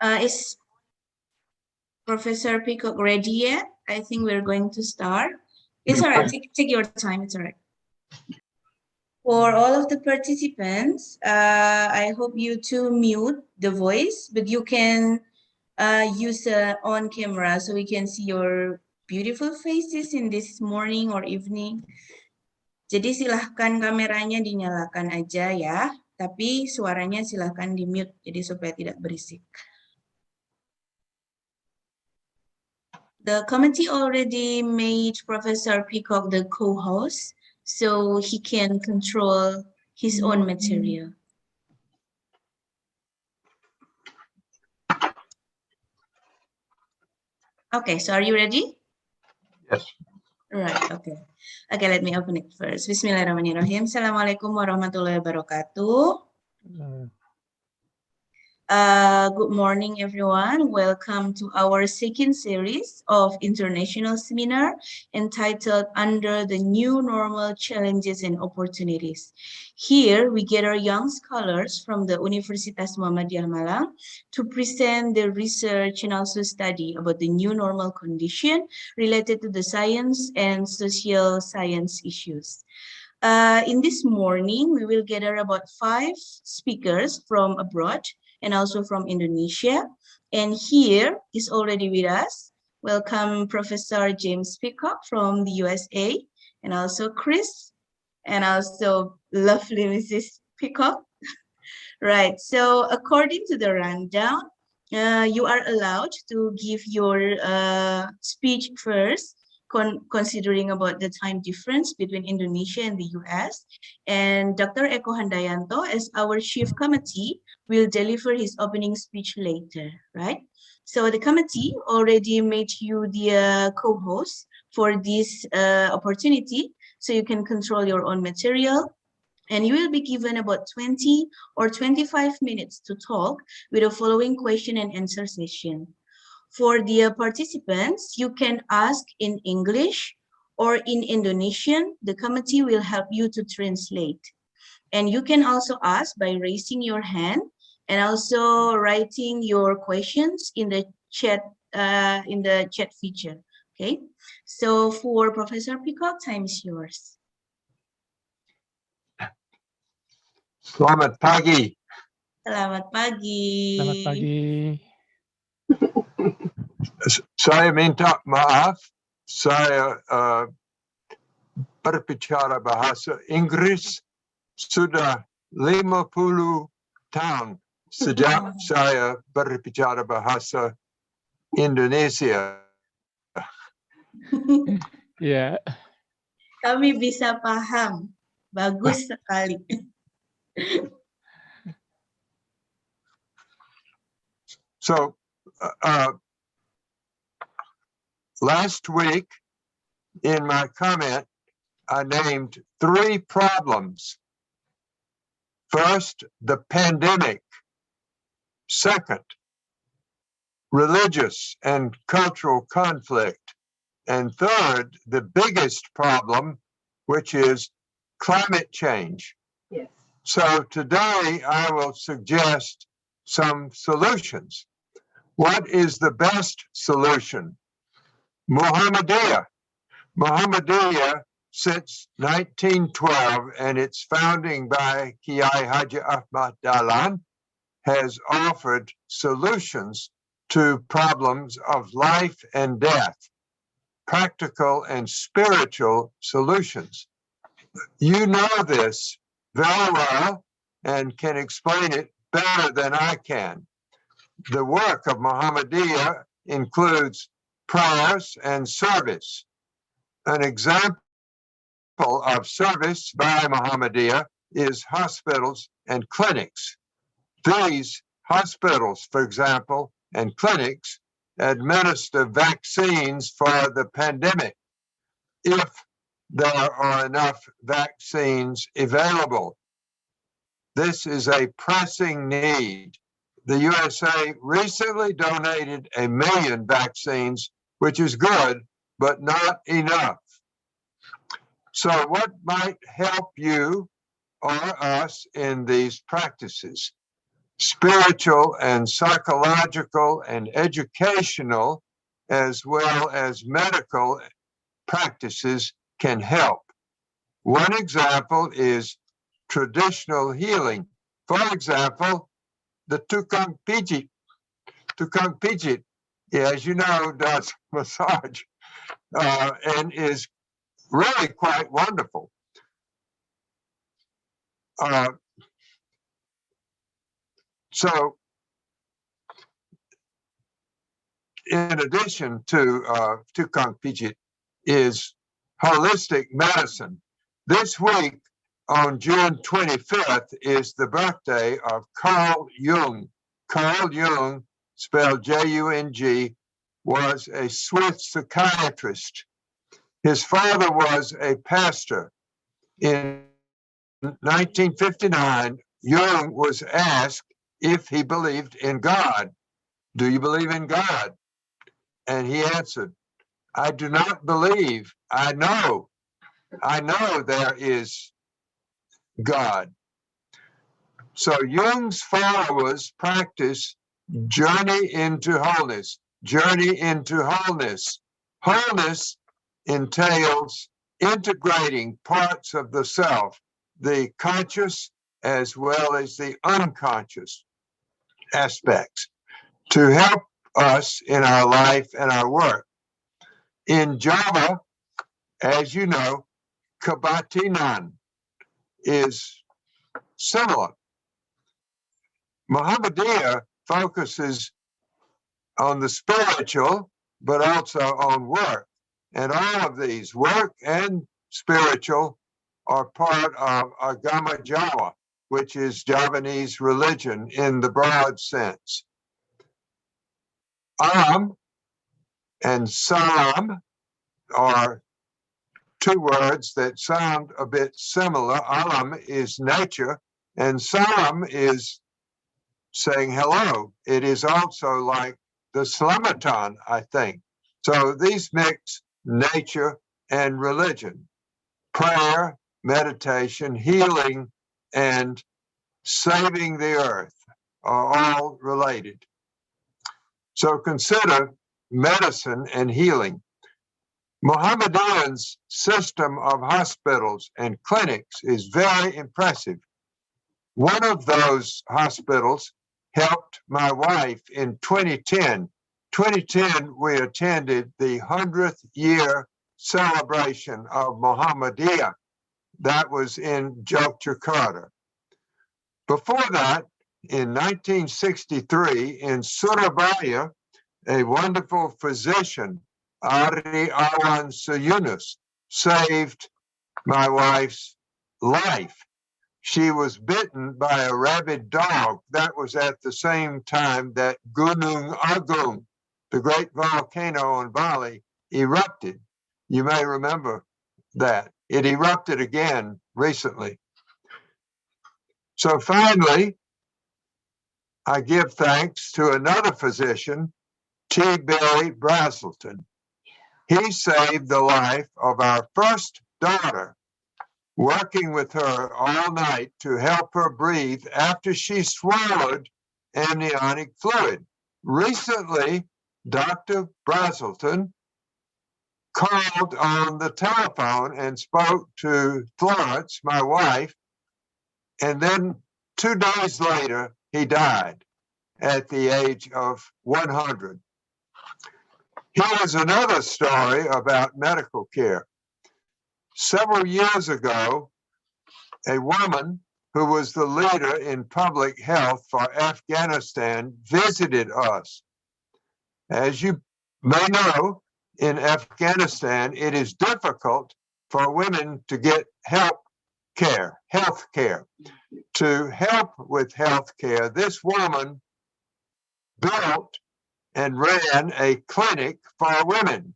Is Professor Peacock ready yet? I think we're going to start. It's all right. Take your time. It's all right. For all of the participants, I hope you to mute the voice, but you can use on camera so we can see your beautiful faces in this morning or evening. Jadi silahkan kameranya dinyalakan aja ya, tapi suaranya silahkan di-mute, jadi supaya tidak berisik. The committee already made Professor Peacock the co-host, so he can control his own material. Okay, so are you ready? Yes. Right, okay. Okay, let me open it first. Bismillahirrahmanirrahim. Assalamualaikum warahmatullahi wabarakatuh. Good morning, everyone. Welcome to our second series of international seminar entitled Under the New Normal Challenges and Opportunities. Here, we gather young scholars from the Universitas Muhammadiyah Malang to present their research and also study about the new normal condition related to the science and social science issues. In this morning, we will gather about 5 speakers from abroad and also from Indonesia. And here is already with us. Welcome Professor James Peacock from the USA, and also Chris, and also lovely Mrs. Peacock. Right, so according to the rundown, you are allowed to give your speech first, considering about the time difference between Indonesia and the US. And Dr. Eko Handayanto, as our chief committee, will deliver his opening speech later, right? So the committee already made you the co-host for this opportunity, so you can control your own material. And you will be given about 20 or 25 minutes to talk with the following question and answer session. For the participants, you can ask in English or in Indonesian. The committee will help you to translate. And you can also ask by raising your hand and also writing your questions in the chat feature. Okay. So for Professor Peacock, time is yours. Selamat pagi. Selamat pagi. Selamat pagi. Saya minta maaf, saya berbicara bahasa Inggris sudah 50 tahun sejak saya berbicara bahasa Indonesia. Ya. Kami bisa paham. Bagus sekali. So, last week in my comment, I named 3 problems. First, the pandemic. Second, religious and cultural conflict. And third, the biggest problem, which is climate change. Yes. So today I will suggest some solutions. What is the best solution? Muhammadiyah. Muhammadiyah since 1912 and its founding by Kiai Haji Ahmad Dahlan has offered solutions to problems of life and death, practical and spiritual solutions. You know this very well and can explain it better than I can. The work of Muhammadiyah includes prayers and service. An example of service by Muhammadiyah is hospitals and clinics. These hospitals, for example, and clinics administer vaccines for the pandemic if there are enough vaccines available. This is a pressing need. The USA recently donated 1 million vaccines, which is good, but not enough. So what might help you or us in these practices? spiritual and psychological and educational, as well as medical practices can help. One example is traditional healing. For example, the Tukang Pijit. Tukang Pijit, as you know, does massage and is really quite wonderful. So, in addition to Tukang Pijit, is holistic medicine. This week, on June 25th, is the birthday of Carl Jung. Carl Jung, spelled J-U-N-G, was a Swiss psychiatrist. His father was a pastor. In 1959, Jung was asked if he believed in God. Do you believe in God? And he answered, I do not believe. I know there is God. So Jung's followers practice journey into wholeness. Journey into wholeness. Wholeness entails integrating parts of the self, the conscious as well as the unconscious aspects, to help us in our life and our work. In Java, as you know, kebatinan is similar. Muhammadiyah focuses on the spiritual, but also on work. And all of these, work and spiritual, are part of Agama Jawa, which is Javanese religion in the broad sense. Alam and salam are two words that sound a bit similar. Alam is nature, and salam is saying hello. It is also like the Slamatan, I think. So these mix nature and religion, prayer, meditation, healing, and saving the earth are all related. So consider medicine and healing. Muhammadiyan's system of hospitals and clinics is very impressive. One of those hospitals helped my wife in 2010. 2010, we attended the 100th year celebration of Muhammadiyah. That was in Yogyakarta. Before that, in 1963, in Surabaya, a wonderful physician, Ari Awan Suyunus, saved my wife's life. She was bitten by a rabid dog. That was at the same time that Gunung Agung, the great volcano in Bali, erupted. You may remember that. It erupted again recently. So finally, I give thanks to another physician, T. Billy Brazelton. He saved the life of our first daughter, working with her all night to help her breathe after she swallowed amniotic fluid. Recently, Dr. Brazelton called on the telephone and spoke to Florence, my wife, and then 2 days later, he died at the age of 100. Here's another story about medical care. Several years ago, a woman who was the leader in public health for Afghanistan visited us. As you may know, in Afghanistan, it is difficult for women to get health care. To help with health care, this woman built and ran a clinic for women,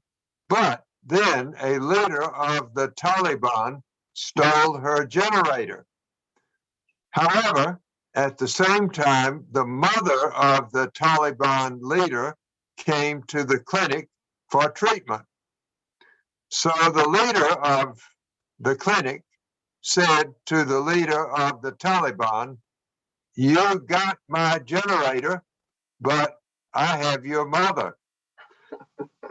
but then a leader of the Taliban stole her generator. However, at the same time, the mother of the Taliban leader came to the clinic for treatment. So the leader of the clinic said to the leader of the Taliban, you got my generator, but I have your mother.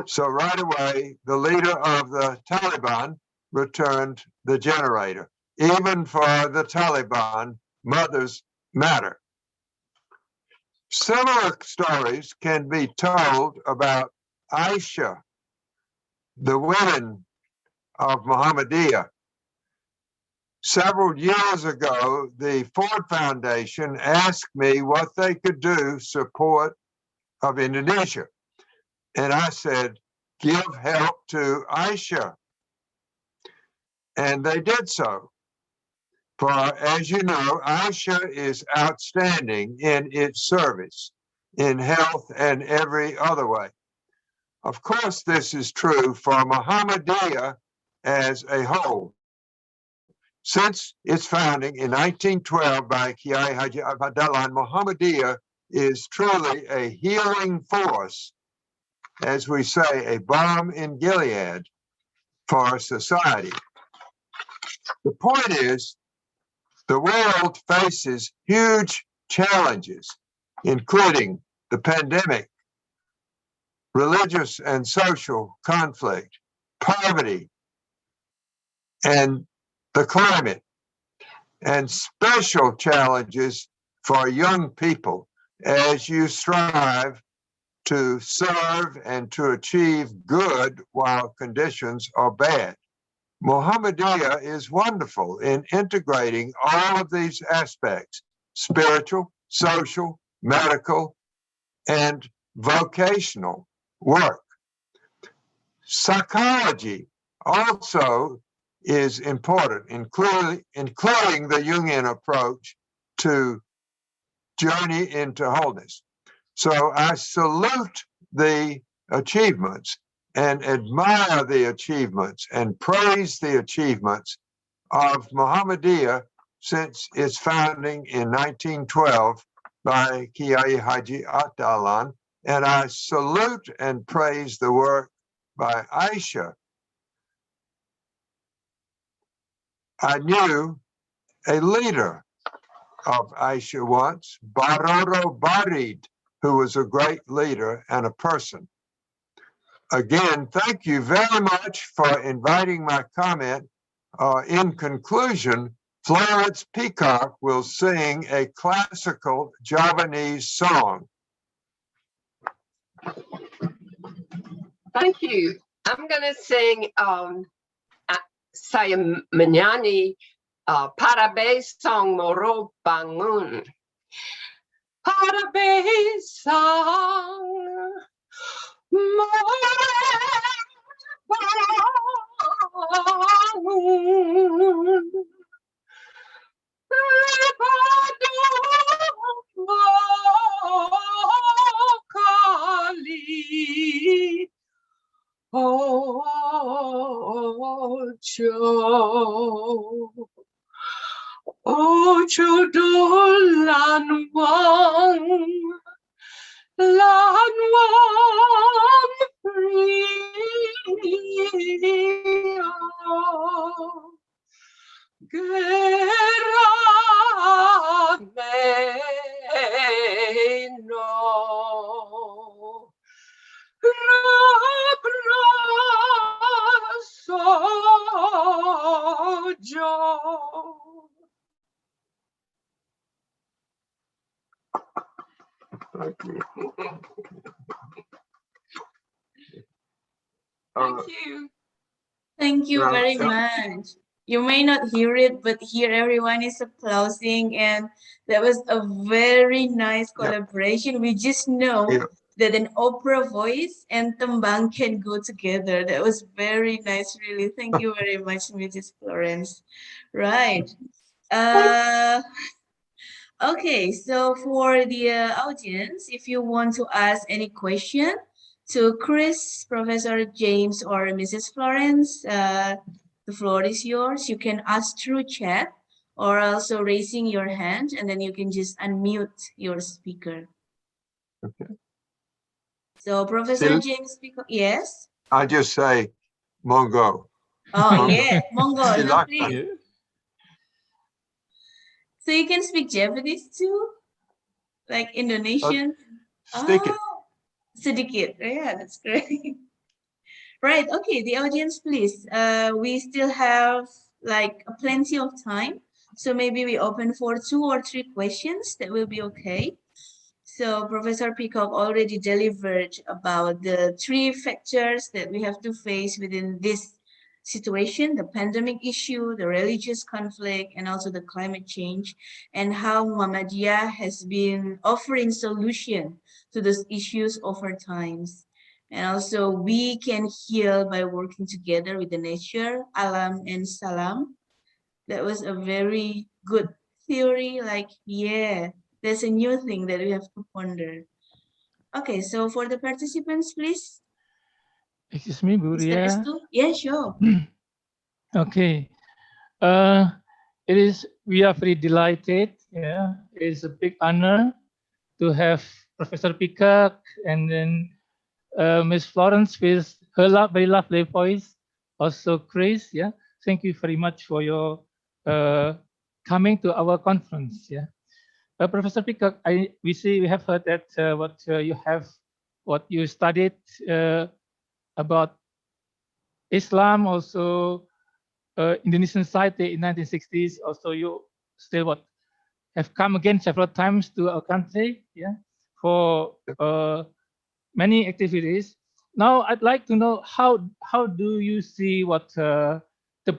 So right away, the leader of the Taliban returned the generator. Even for the Taliban, mothers matter. Similar stories can be told about Aisha, the women of Muhammadiyah. Several years ago, the Ford Foundation asked me what they could do support of Indonesia. And I said, give help to Aisha. And they did so. For as you know, Aisha is outstanding in its service, in health and every other way. Of course, this is true for Muhammadiyah as a whole. Since its founding in 1912 by Kiai Haji Abdallah, Muhammadiyah is truly a healing force, as we say, a balm in Gilead for society. The point is, the world faces huge challenges, including the pandemic, religious and social conflict, poverty, and the climate, and special challenges for young people as you strive to serve and to achieve good while conditions are bad. Muhammadiyah is wonderful in integrating all of these aspects: spiritual, social, medical, and vocational work. Psychology also is important, including the Jungian approach to journey into wholeness. So I salute the achievements and admire the achievements and praise the achievements of Muhammadiyah since its founding in 1912 by Kiai Haji Atalan. And I salute and praise the work by Aisha. I knew a leader of Aisha once, Baroro Barid, who was a great leader and a person. Again, thank you very much for inviting my comment. In conclusion, Florence Peacock will sing a classical Javanese song. Thank you. I'm going to sing saya menyanyi para besang moro bangun. Para besang moro bangun. Kali Ojo dolan wang lan wang priya gerameno sojo. Thank you. Thank you. Thank you very much. You may not hear it, but here everyone is applauding, and that was a very nice collaboration. We just know that an opera voice and tembang can go together. That was very nice, really. Thank you very much, Mrs. Florence. Right. Okay, so for the audience, if you want to ask any question to Chris, Professor James, or Mrs. Florence, the floor is yours. You can ask through chat or also raising your hand, and then you can just unmute your speaker. Okay. So Professor James, yes? I just say, Mongo. Oh, yeah, Mongo. No, please. So you can speak Japanese too? Like Indonesian? Stick it. Oh, sedikit. Yeah, that's great. Right. Okay. The audience, please. We still have like plenty of time. So maybe we open for 2 or 3 questions. That will be okay. So Professor Peacock already delivered about the 3 factors that we have to face within this situation, the pandemic issue, the religious conflict, and also the climate change, and how Muhammadiyah has been offering solution to those issues over times. And also we can heal by working together with the nature, alam and salam. That was a very good theory. Like, yeah, there's a new thing that we have to ponder. Okay, so for the participants, please, Excuse me, Bu Mr. Ria. Restu. Yeah, sure. Okay. We are very delighted. Yeah, it's a big honor to have Professor Peacock and then Miss Florence with her very lovely voice. Also, Chris. Yeah, thank you very much for your coming to our conference. Yeah, Professor Peacock, we have heard that what you studied about Islam, also Indonesian society in 1960s. Also, you still have come again several times to our country, yeah, for many activities. Now, I'd like to know how do you see the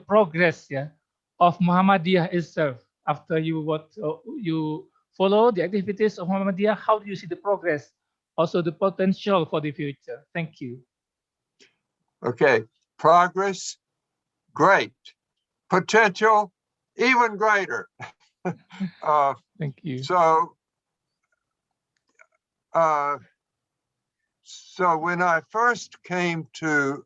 progress, yeah, of Muhammadiyah itself after you follow the activities of Muhammadiyah? How do you see the progress, also the potential for the future? Thank you. Okay. Progress, great. Potential, even greater. Thank you. So when I first came to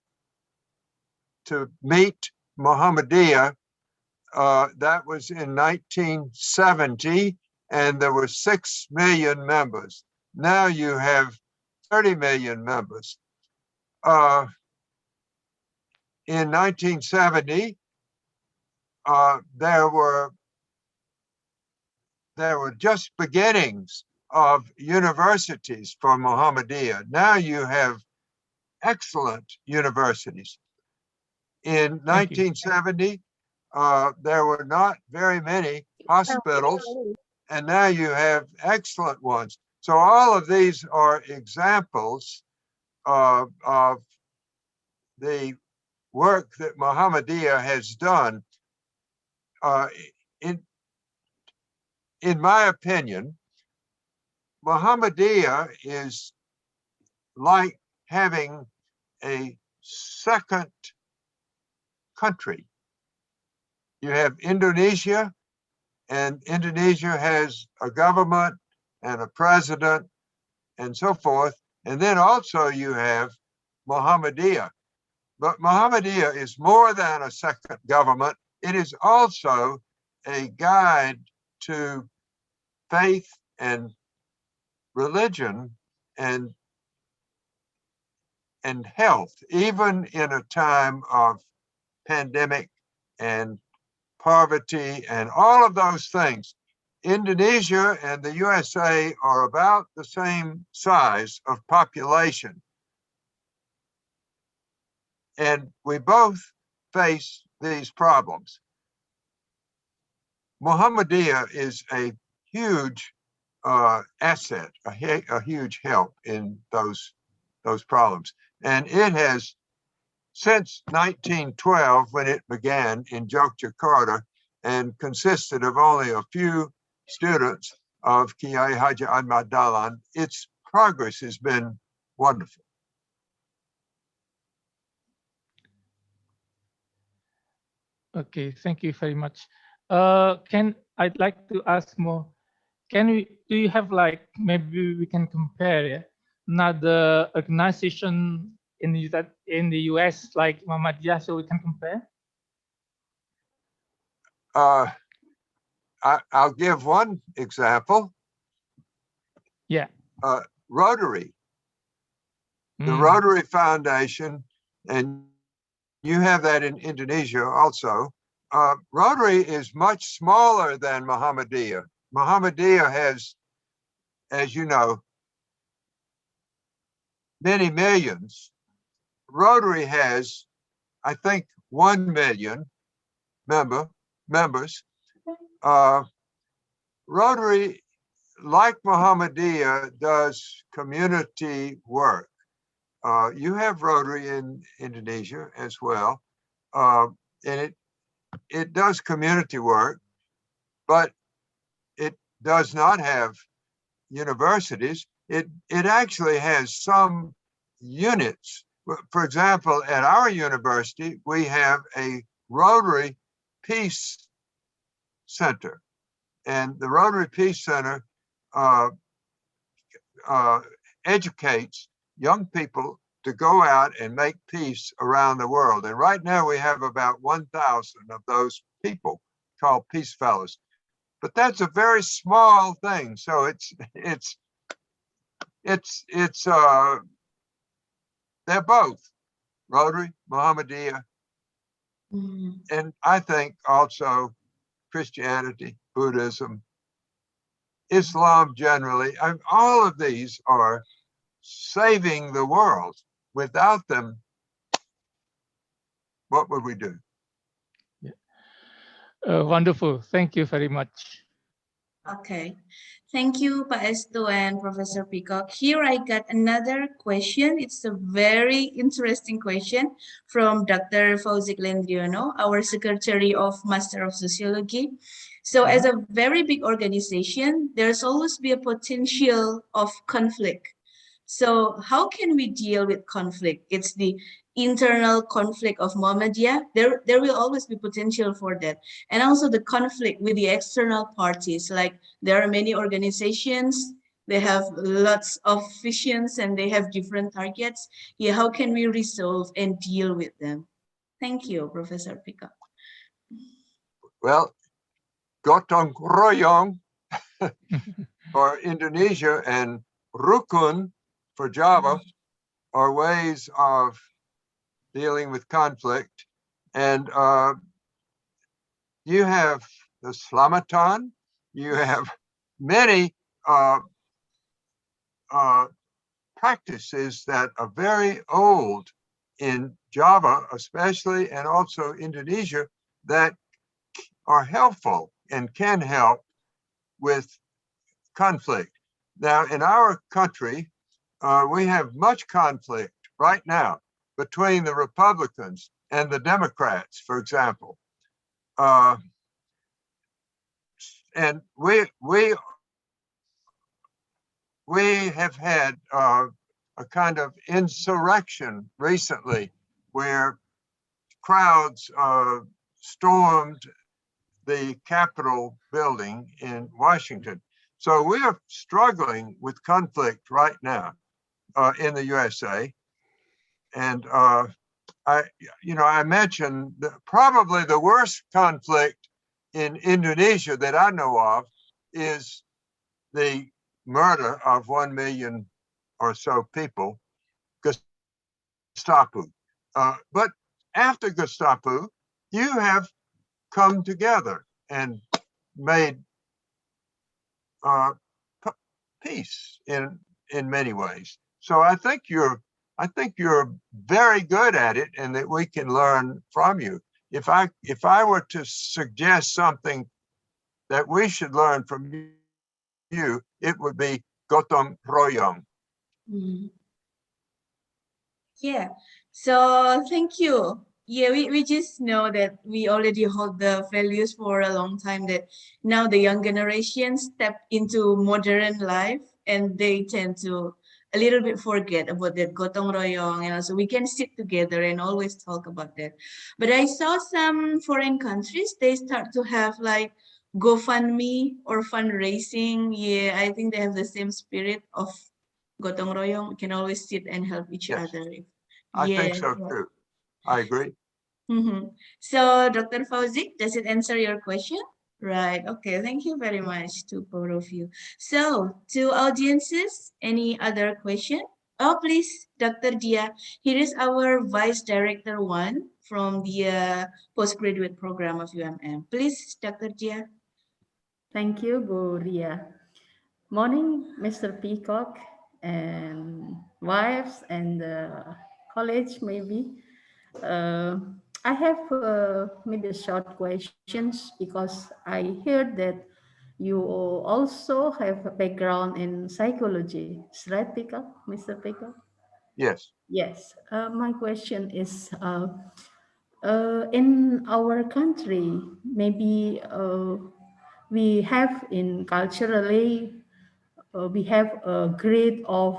meet Muhammadiyah, that was in 1970, and there were 6 million members. Now you have 30 million members. In 1970, there were just beginnings of universities for Muhammadiyah. Now you have excellent universities. In 1970, there were not very many hospitals, and now you have excellent ones. So all of these are examples of the work that Muhammadiyah has done. In my opinion, Muhammadiyah is like having a second country. You have Indonesia, and Indonesia has a government and a president and so forth. And then also you have Muhammadiyah. But Muhammadiyah is more than a second government. It is also a guide to faith and religion and health, even in a time of pandemic and poverty and all of those things. Indonesia and the USA are about the same size of population. And we both face these problems. Muhammadiyah is a huge asset, a huge help in those problems. And it has, since 1912, when it began in Yogyakarta and consisted of only a few students of Kiai Haji Ahmad Dahlan, its progress has been wonderful. Okay, thank you very much. I'd like to ask more. Do you have maybe we can compare another organization in the US like Muhammadiyah, so we can compare? I'll give one example. Yeah. Rotary. The Rotary Foundation, and you have that in Indonesia also, Rotary is much smaller than Muhammadiyah. Muhammadiyah has, as you know, many millions. Rotary has, I think, 1 million members. Rotary, like Muhammadiyah, does community work. You have Rotary in Indonesia as well, and it does community work, but it does not have universities. It actually has some units. For example, at our university, we have a Rotary Peace Center, and the Rotary Peace Center educates young people to go out and make peace around the world. And right now we have about 1,000 of those people called Peace Fellows. But that's a very small thing. So they're both Rotary, Muhammadiyah, and I think also Christianity, Buddhism, Islam generally. All of these are saving the world. Without them, what would we do? Wonderful. Thank you very much. Okay. Thank you, Pak Estu and Professor Peacock. Here I got another question. It's a very interesting question from Dr. Fauzik Lendriono, our Secretary of Master of Sociology. So as a very big organization, there's always be a potential of conflict. So how can we deal with conflict? It's the internal conflict of Muhammadiyah. There will always be potential for that. And also the conflict with the external parties, like there are many organizations, they have lots of visions and they have different targets. Yeah, how can we resolve and deal with them? Thank you, Professor Peacock. Well, gotong royong for Indonesia and rukun for Java are ways of dealing with conflict. And you have the Slamatan, you have many practices that are very old in Java, especially, and also Indonesia, that are helpful and can help with conflict. Now, in our country, we have much conflict right now between the Republicans and the Democrats, for example. And we have had a kind of insurrection recently where crowds stormed the Capitol building in Washington. So we are struggling with conflict right now in the USA. And I mentioned that probably the worst conflict in Indonesia that I know of is the murder of 1 million or so people, Gestapo. But after Gestapo, you have come together and made peace in many ways. So I think you're very good at it, and that we can learn from you. If I were to suggest something that we should learn from you, it would be gotong royong. Yeah. So thank you. Yeah, we just know that we already hold the values for a long time, that now the young generation step into modern life and they tend to a little bit forget about that gotong royong, and also we can sit together and always talk about that. But I saw some foreign countries, they start to have like GoFundMe or fundraising. Yeah, I think they have the same spirit of gotong royong. We can always sit and help each Yes. other. I think so too. I agree. So, Dr. Fauzik, does it answer your question? Right. Okay. Thank you very much to both of you. So, to audiences, any other question? Oh, please, Dr. Dia. Here is our Vice Director 1 from the Postgraduate Program of UMM. Please, Dr. Dia. Thank you, Bu Ria. Morning, Mr. Peacock and wives and college maybe. I have maybe short questions because I heard that you also have a background in psychology. Is right, Peacock, Mr. Peacock? Yes. Yes. My question is, in our country, maybe we have in culturally we have a grade of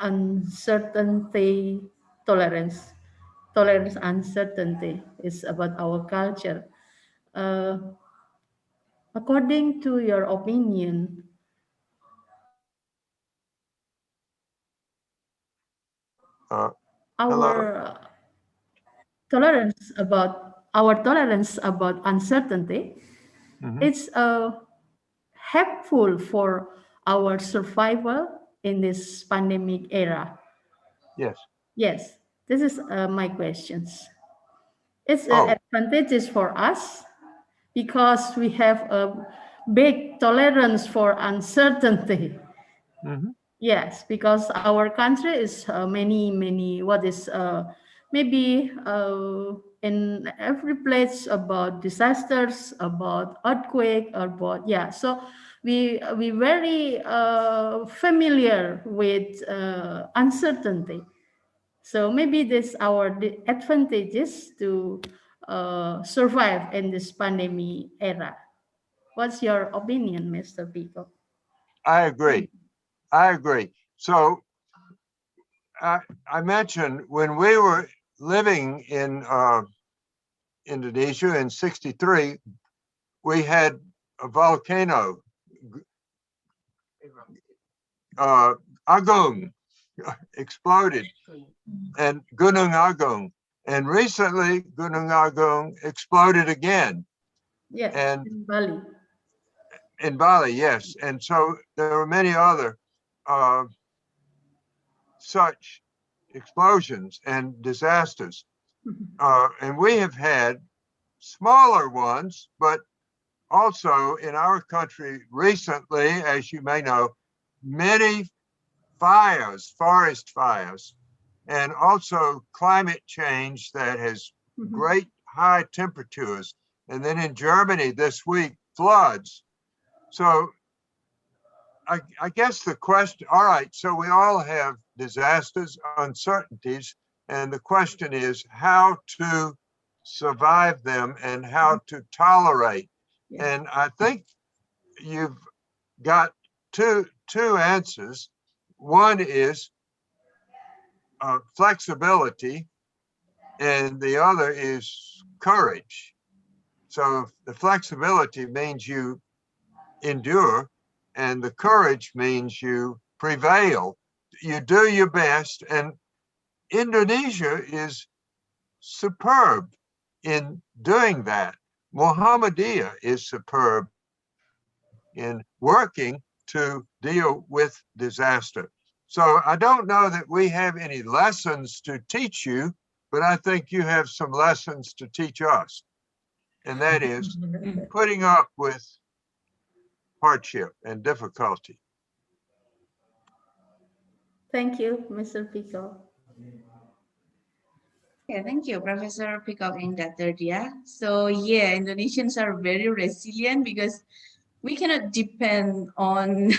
uncertainty tolerance. Tolerance uncertainty is about our culture. Uh, According to your opinion, Hello. our tolerance about uncertainty, Mhm. it's helpful for our survival in this pandemic era. Yes. Yes, this is my questions. It's Oh. advantageous for us because we have a big tolerance for uncertainty. Mhm. Yes, because our country is many what is maybe in every place about disasters, about earthquake, about yeah. So we very familiar with uncertainty. So maybe this our advantages to survive in this pandemic era. What's your opinion, Mr. Pico? I agree. I agree. So I mentioned when we were living in Indonesia in '63, we had a volcano, Agung, exploded, and Gunung Agung. And recently, Gunung Agung exploded again. Yes, And in Bali. in Bali, yes. And so there were many other such explosions and disasters. And we have had smaller ones, but also in our country recently, as you may know, many fires, forest fires, and also climate change that has great high temperatures. And then in Germany this week, floods. So I guess the question, all right, so we all have disasters, uncertainties, and the question is how to survive them and how to tolerate. And I think you've got two answers. One is flexibility, and the other is courage. So the flexibility means you endure, and the courage means you prevail. You do your best, and Indonesia is superb in doing that. Muhammadiyah is superb in working to deal with disaster. So I don't know that we have any lessons to teach you, but I think you have some lessons to teach us. And that is putting up with hardship and difficulty. Thank you, Mr. Pico. Yeah, thank you, Professor Peacock and Dr. Dia. So yeah, Indonesians are very resilient because we cannot depend on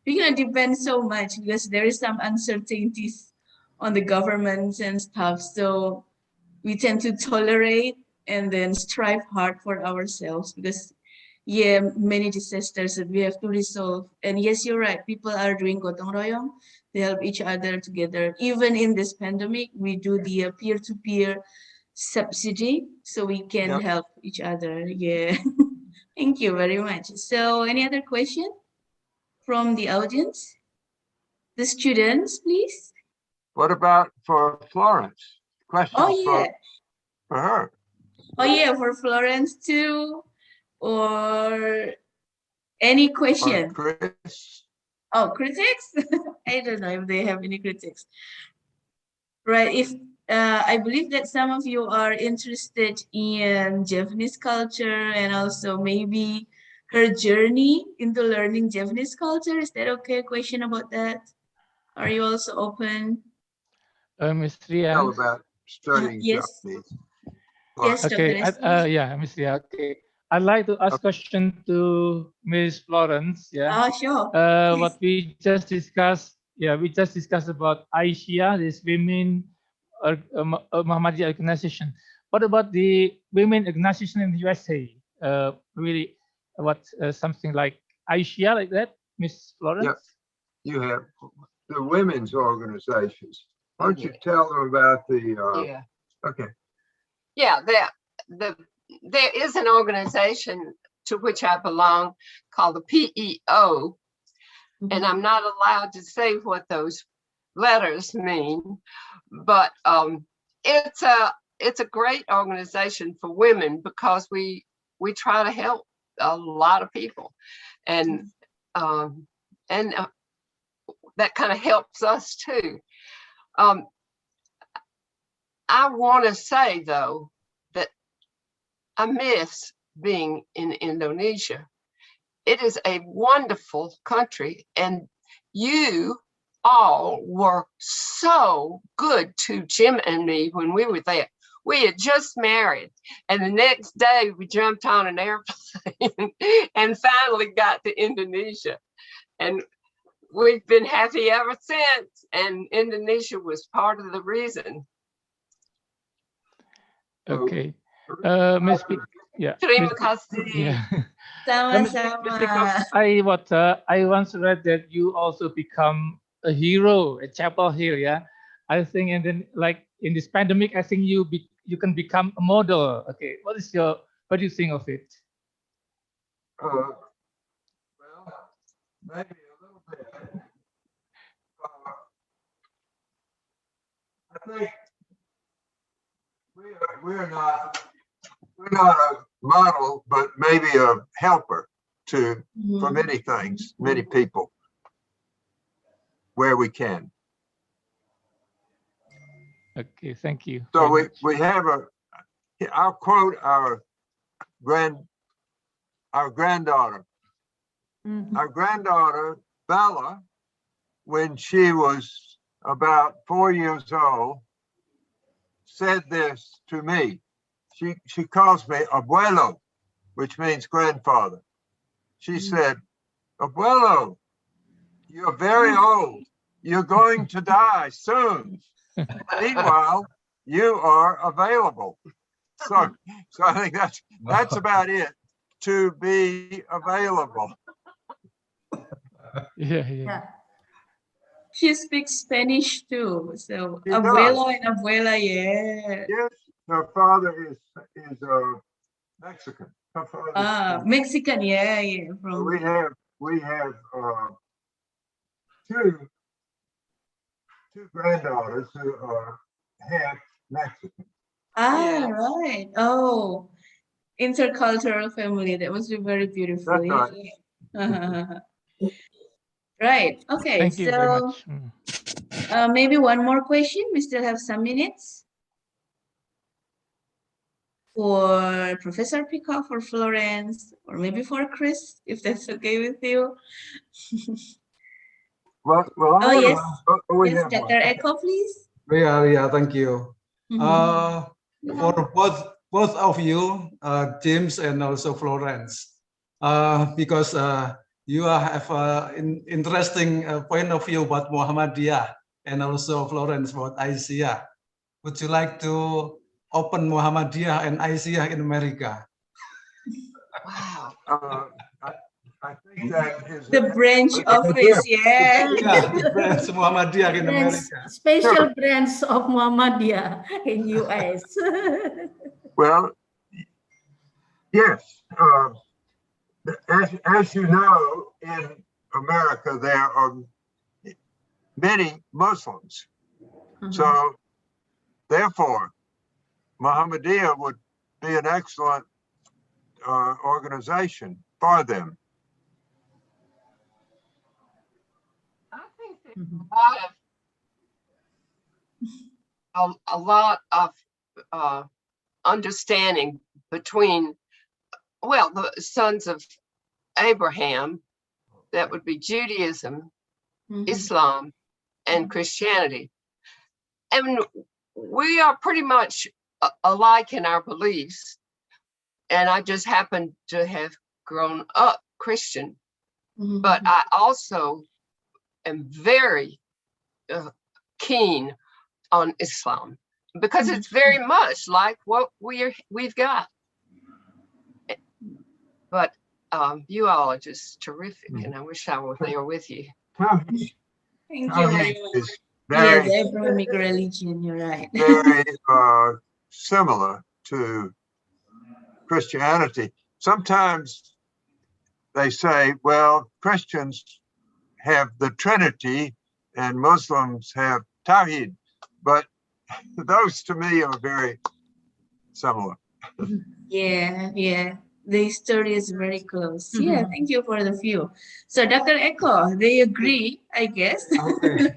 we cannot depend so much because there is some uncertainties on the governments and stuff. So we tend to tolerate and then strive hard for ourselves because yeah, many disasters that we have to resolve. And yes, you're right. People are doing gotong royong. They help each other together. Even in this pandemic, we do the peer-to-peer subsidy so we can help each other. Yeah. Thank you very much. So any other question from the audience? The students, please. What about for Florence? Questions Oh, yeah. for her? Oh, yeah, for Florence too. Or any question? Or Chris? Oh, critics? I don't know if they have any critics. Right. If I believe that some of you are interested in Japanese culture and also maybe her journey into learning Japanese culture. Is that okay? Question about that? Are you also open? Miss Ria. Tell about studying Yes. Japanese. Yes, Dr. Okay, Nestle. yeah, Miss Ria. Okay, I'd like to ask question to Miss Florence. Yeah, Oh, sure. what we just discussed. Yeah, we just discussed about Asia, this women Muhammadiyah organization. What about the women organization in the USA? Really, what something like Asia like that, Miss Florence? You have the women's organizations. Why don't you tell them about the, Yeah. okay. Yeah, there is an organization to which I belong called the PEO, and I'm not allowed to say what those letters mean, but it's a great organization for women because we try to help a lot of people, and that kind of helps us too. I want to say though that I miss being in Indonesia. It is a wonderful country, and you all were so good to Jim and me when we were there. We had just married, and the next day we jumped on an airplane and finally got to Indonesia. And we've been happy ever since, and Indonesia was part of the reason. Okay, Miss P, yeah. Terima kasih. Yeah. Sama-sama. I once read that you also become a hero at Chapel Hill, yeah. I think, and then like in this pandemic, I think you can become a model. Okay, what do you think of it? Well, maybe a little bit. I think we're not a model, but maybe a helper for many things, many people, where we can. Okay, thank you. So we have I'll quote our granddaughter. Our granddaughter, Bella, when she was about 4 years old, said this to me. She calls me abuelo, which means grandfather. She said, abuelo, you're very old. You're going to die soon. Meanwhile, you are available. So I think that's about it, to be available. Yeah. She speaks Spanish too. So She abuelo does. and abuela, yeah. Yes, her father is Mexican. Her father Mexican, yeah. From we have two granddaughters who are half Mexican. Yeah. Right. Oh, intercultural family. That must be very beautiful. That's right. Right. Okay. Thank you very much. Maybe one more question. We still have some minutes for Professor Peacock, for Florence, or maybe for Chris, if that's okay with you. Well, Oh, yes. we Yes, have Dr. one. Echo, please. Yeah, thank you. Mhm. For both of you, James and also Florence, because you have an interesting point of view about Muhammadiyah, and also Florence about Asia. Would you like to open Muhammadiyah and Asia in America? Wow. I think that is The branch office, yeah. Yeah, branch Muhammadiyah in America. Special branch of Muhammadiyah in US. Well, yes. As you know, in America, there are many Muslims. So, therefore, Muhammadiyah would be an excellent organization for them. a lot of understanding between, well, the sons of Abraham, that would be Judaism, Islam, and Christianity. And we are pretty much alike in our beliefs. And I just happen to have grown up Christian, but I also am very keen on Islam because it's very much like what we've got. But you all are just terrific, and I wish I were there with you. Thank you very much. Very, Yeah, the Abrahamic religion, you're right. very similar to Christianity. Sometimes they say, well, Christians have the Trinity and Muslims have Tawhid, but those to me are very similar. Yeah. The story is very close. Yeah, thank you for the view. So, Dr. Eko, they agree, I guess. Okay.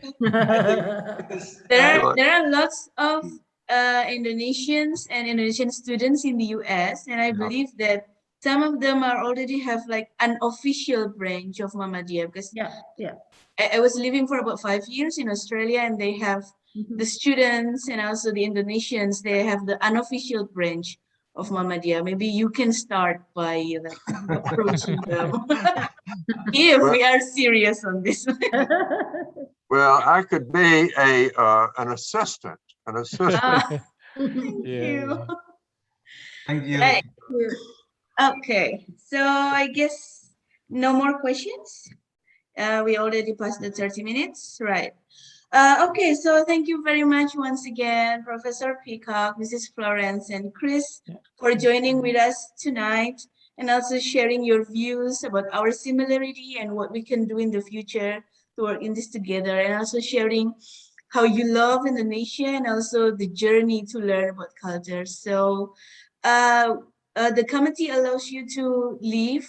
There are lots of Indonesians and Indonesian students in the US, and I believe that some of them are already have like an official branch of Muhammadiyah, because I was living for about 5 years in Australia, and they have the students and also the Indonesians, they have the unofficial branch of Muhammadiyah. Maybe you can start by like approaching them if we are serious on this. Well, I could be an assistant. Thank you. Thank you. Right. Okay, so I guess no more questions. We already passed the 30 minutes, right? Okay, so thank you very much once again, Professor Peacock, Mrs. Florence, and Chris, for joining with us tonight and also sharing your views about our similarity and what we can do in the future to work in this together, and also sharing how you love Indonesia and also the journey to learn about culture. So the committee allows you to leave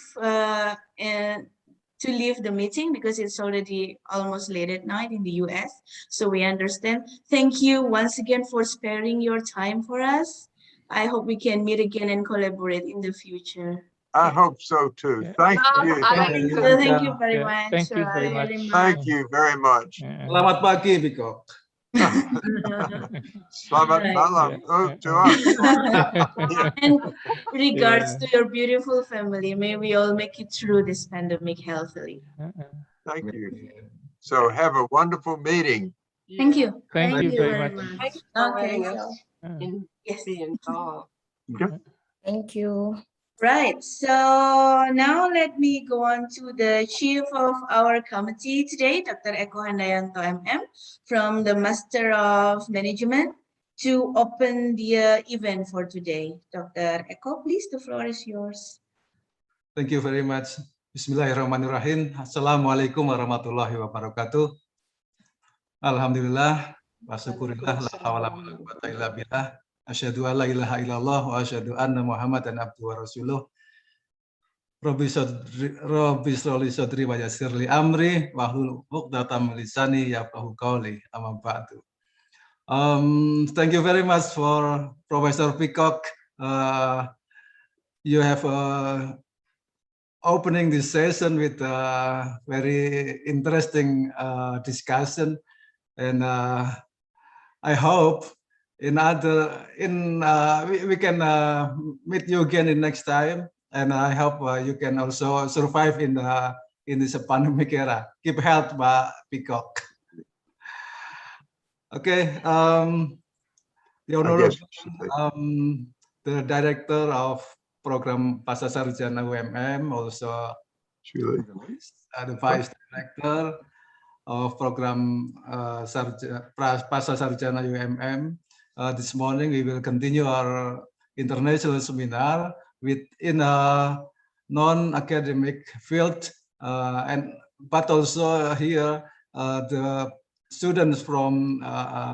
the meeting because it's already almost late at night in the US. So we understand. Thank you once again for sparing your time for us. I hope we can meet again and collaborate in the future. I hope so too. Thank you. Thank you very much. Thank you very much. Thank you very much. Selamat pagi, Biko. Selamat malam to us. And regards to your beautiful family, may we all make it through this pandemic healthily. Thank you. So have a wonderful meeting. Thank you. Thank you very much. Thank you for Okay. letting us be involved. Thank you. Right, so now let me go on to the chief of our committee today, Dr. Eko Handayanto MM, from the Master of Management, to open the event for today. Dr. Eko, please, the floor is yours. Thank you very much. Bismillahirrahmanirrahim. Assalamualaikum warahmatullahi wabarakatuh. Alhamdulillah, wa syukurillah, la hawla wa la quwwata illa billah. Asyhadu an la ilaha illallah wa asyhadu anna Muhammadan abduhu wa rasuluh. Rabbi shrahli sadri wa yassirli amri wahlul 'uqdatam min lisani yafqahu qawli. Amma ba'du. Thank you very much for Professor Peacock. You have opening this session with a very interesting discussion, and I hope we can meet you again in next time, and I hope you can also survive in this pandemic era. Keep health, Pak Peacock. Okay, the honorable the director of Program Pasasarjana UMM, also Juli. The vice director of Program Pasasarjana UMM. This morning we will continue our international seminar within a non-academic field, but also here the students from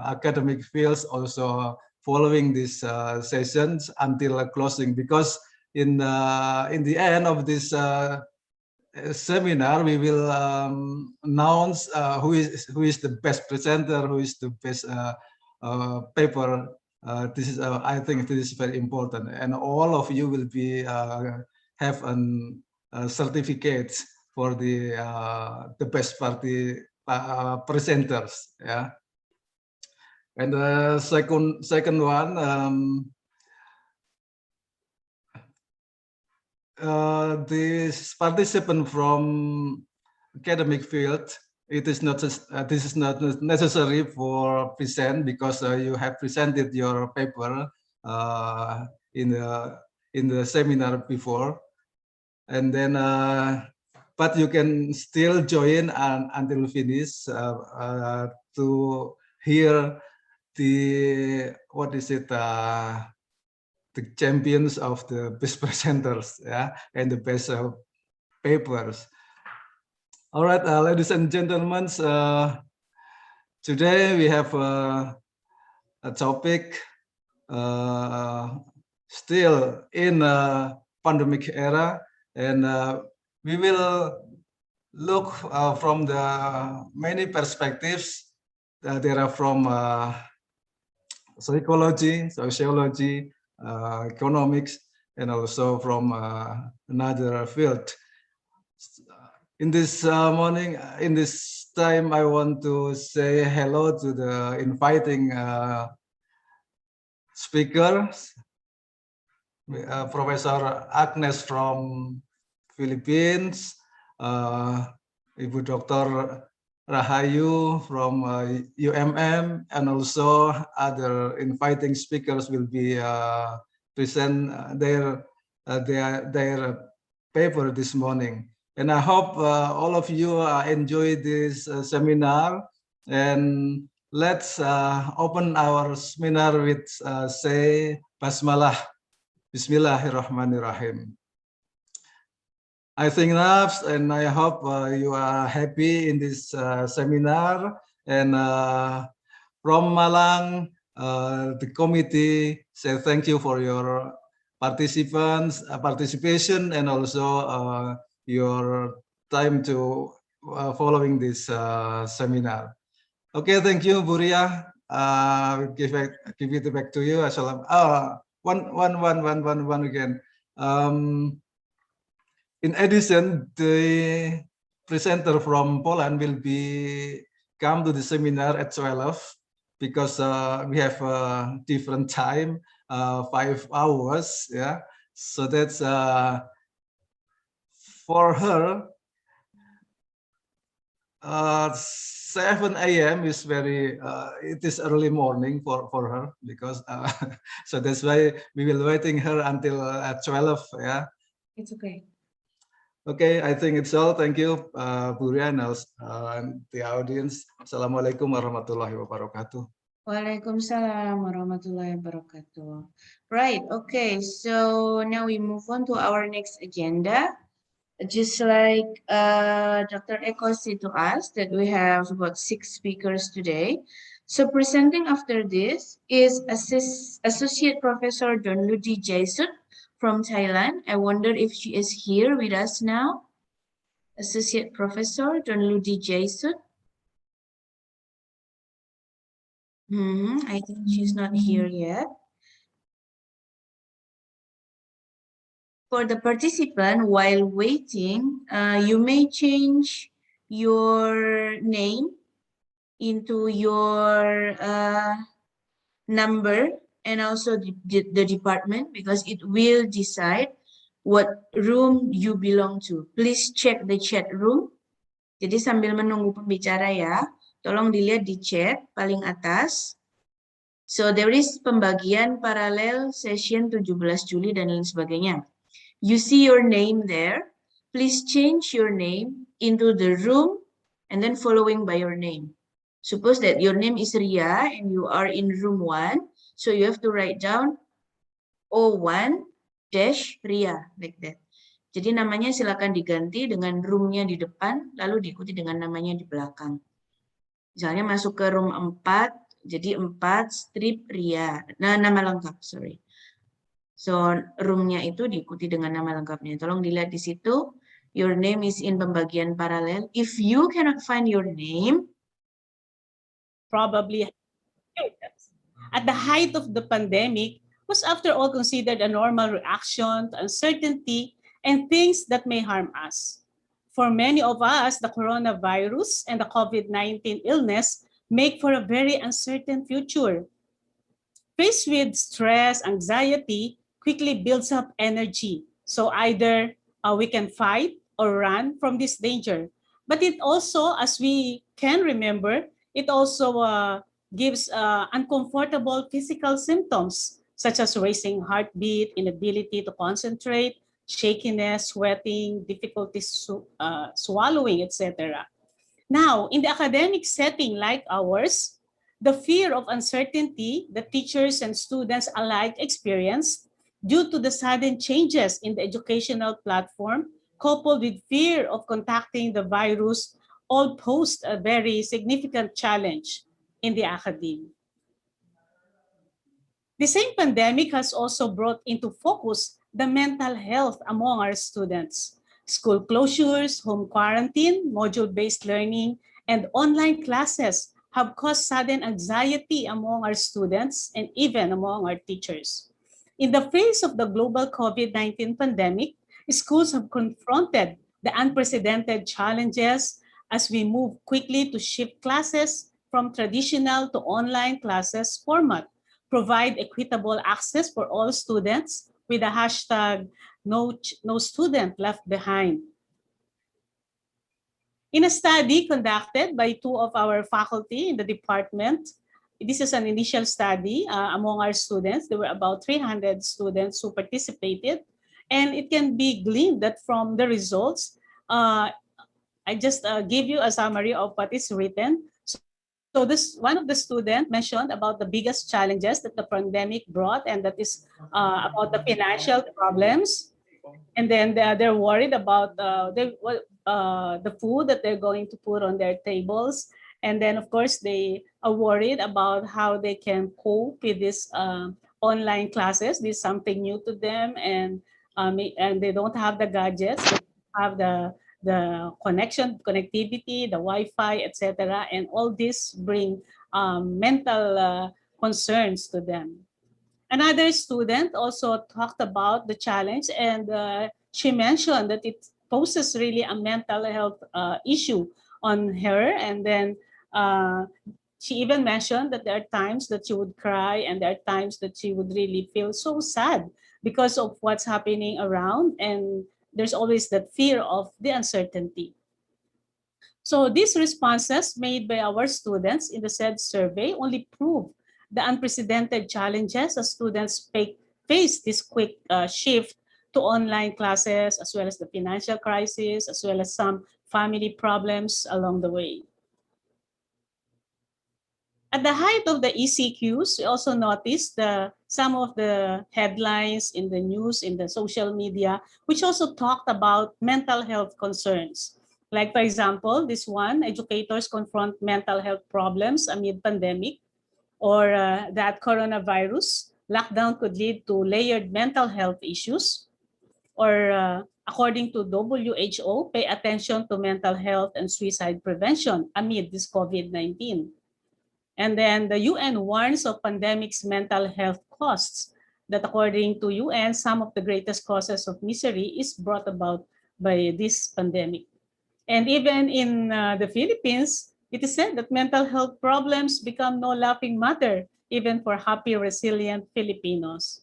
academic fields also following these sessions until closing, because in the end of this seminar, we will announce who is the best presenter, who is the best paper. This is, I think, this is very important, and all of you will be have an certificates for the best party presenters. Yeah, and the second one. This participant from academic field, it is not this is not necessary for present, because you have presented your paper in the seminar before, and then but you can still join until finish to hear the the champions of the best presenters, yeah, and the best papers. All right, ladies and gentlemen, today we have a topic still in a pandemic era, and we will look from the many perspectives. There are from psychology, sociology, economics, and also from another field. In this morning, in this time, I want to say hello to the inviting speakers, Professor Agnes from Philippines, Ibu Dr. Rahayu from UMM, and also other inviting speakers will be present their paper this morning. And I hope all of you enjoy this seminar. And let's open our seminar with say Basmalah, Bismillahirrahmanirrahim. I think enough, and I hope you are happy in this seminar. And from Malang, the committee say thank you for your participation, and also your time to following this seminar. Okay, thank you, Buria. Give it back to you. One again. In addition, the presenter from Poland will come to the seminar at 12, because we have a different time, 5 hours. Yeah, so that's for her. 7 a.m. is very. It is early morning for her, because so that's why we will waiting her until at 12. Yeah, It's okay. Okay, I think it's all. Thank you, Buria, and the audience. Assalamualaikum warahmatullahi wabarakatuh. Waalaikumsalam warahmatullahi wabarakatuh. Right, okay, so now we move on to our next agenda. Just like Dr. Eko said to us that we have about 6 speakers today. So presenting after this is Associate Professor Don Luddy from Thailand. I wonder if she is here with us now. Associate Professor Don Luddy I think she's not here yet. For the participant, while waiting, you may change your name into your number and also the department, because it will decide what room you belong to. Please check the chat room. Jadi sambil menunggu pembicara ya, tolong dilihat di chat paling atas. So there is pembagian paralel session 17 Juli dan lain sebagainya. You see your name there. Please change your name into the room and then following by your name. Suppose that your name is Ria and you are in room 1. So you have to write down O1-Ria, like that. Jadi namanya silakan diganti dengan roomnya di depan, lalu diikuti dengan namanya di belakang. Misalnya masuk ke room 4, jadi 4-Ria. Nah, nama lengkap, sorry. So, roomnya itu diikuti dengan nama lengkapnya. Tolong dilihat di situ. Your name is in pembagian paralel. If you cannot find your name, probably at the height of the pandemic was after all considered a normal reaction to uncertainty and things that may harm us. For many of us, the coronavirus and the COVID-19 illness make for a very uncertain future. Faced with stress, anxiety quickly builds up energy. So either we can fight or run from this danger. But it also, as we can remember, it also gives uncomfortable physical symptoms such as racing heartbeat, inability to concentrate, shakiness, sweating, difficulty swallowing, etc. Now, in the academic setting like ours, the fear of uncertainty that teachers and students alike experience due to the sudden changes in the educational platform, coupled with fear of contacting the virus, all pose a very significant challenge in the academy. The same pandemic has also brought into focus the mental health among our students. School closures, home quarantine, module-based learning, and online classes have caused sudden anxiety among our students and even among our teachers. In the face of the global COVID-19 pandemic, schools have confronted the unprecedented challenges as we move quickly to shift classes from traditional to online classes format, provide equitable access for all students with the hashtag no student left behind. In a study conducted by two of our faculty in the department, this is an initial study among our students. There were about 300 students who participated, and it can be gleaned that from the results, I just give you a summary of what is written. So this one of the students mentioned about the biggest challenges that the pandemic brought, and that is about the financial problems. And then they're worried about the food that they're going to put on their tables. And then, of course, they are worried about how they can cope with this online classes. This is something new to them, and they don't have the gadgets, they don't have the connectivity, the Wi-Fi, etc. And all this bring mental concerns to them. Another student also talked about the challenge, and she mentioned that it poses really a mental health issue on her. And then she even mentioned that there are times that she would cry, and there are times that she would really feel so sad because of what's happening around. And there's always that fear of the uncertainty. So these responses made by our students in the said survey only prove the unprecedented challenges as students face this quick shift to online classes, as well as the financial crisis, as well as some family problems along the way. At the height of the ECQs, we also noticed some of the headlines in the news, in the social media, which also talked about mental health concerns. Like, for example, this one, educators confront mental health problems amid pandemic, or that coronavirus lockdown could lead to layered mental health issues, or according to WHO, pay attention to mental health and suicide prevention amid this COVID-19. And then the UN warns of pandemic's mental health costs, that according to UN, some of the greatest causes of misery is brought about by this pandemic. And even in the Philippines, it is said that mental health problems become no laughing matter, even for happy, resilient Filipinos.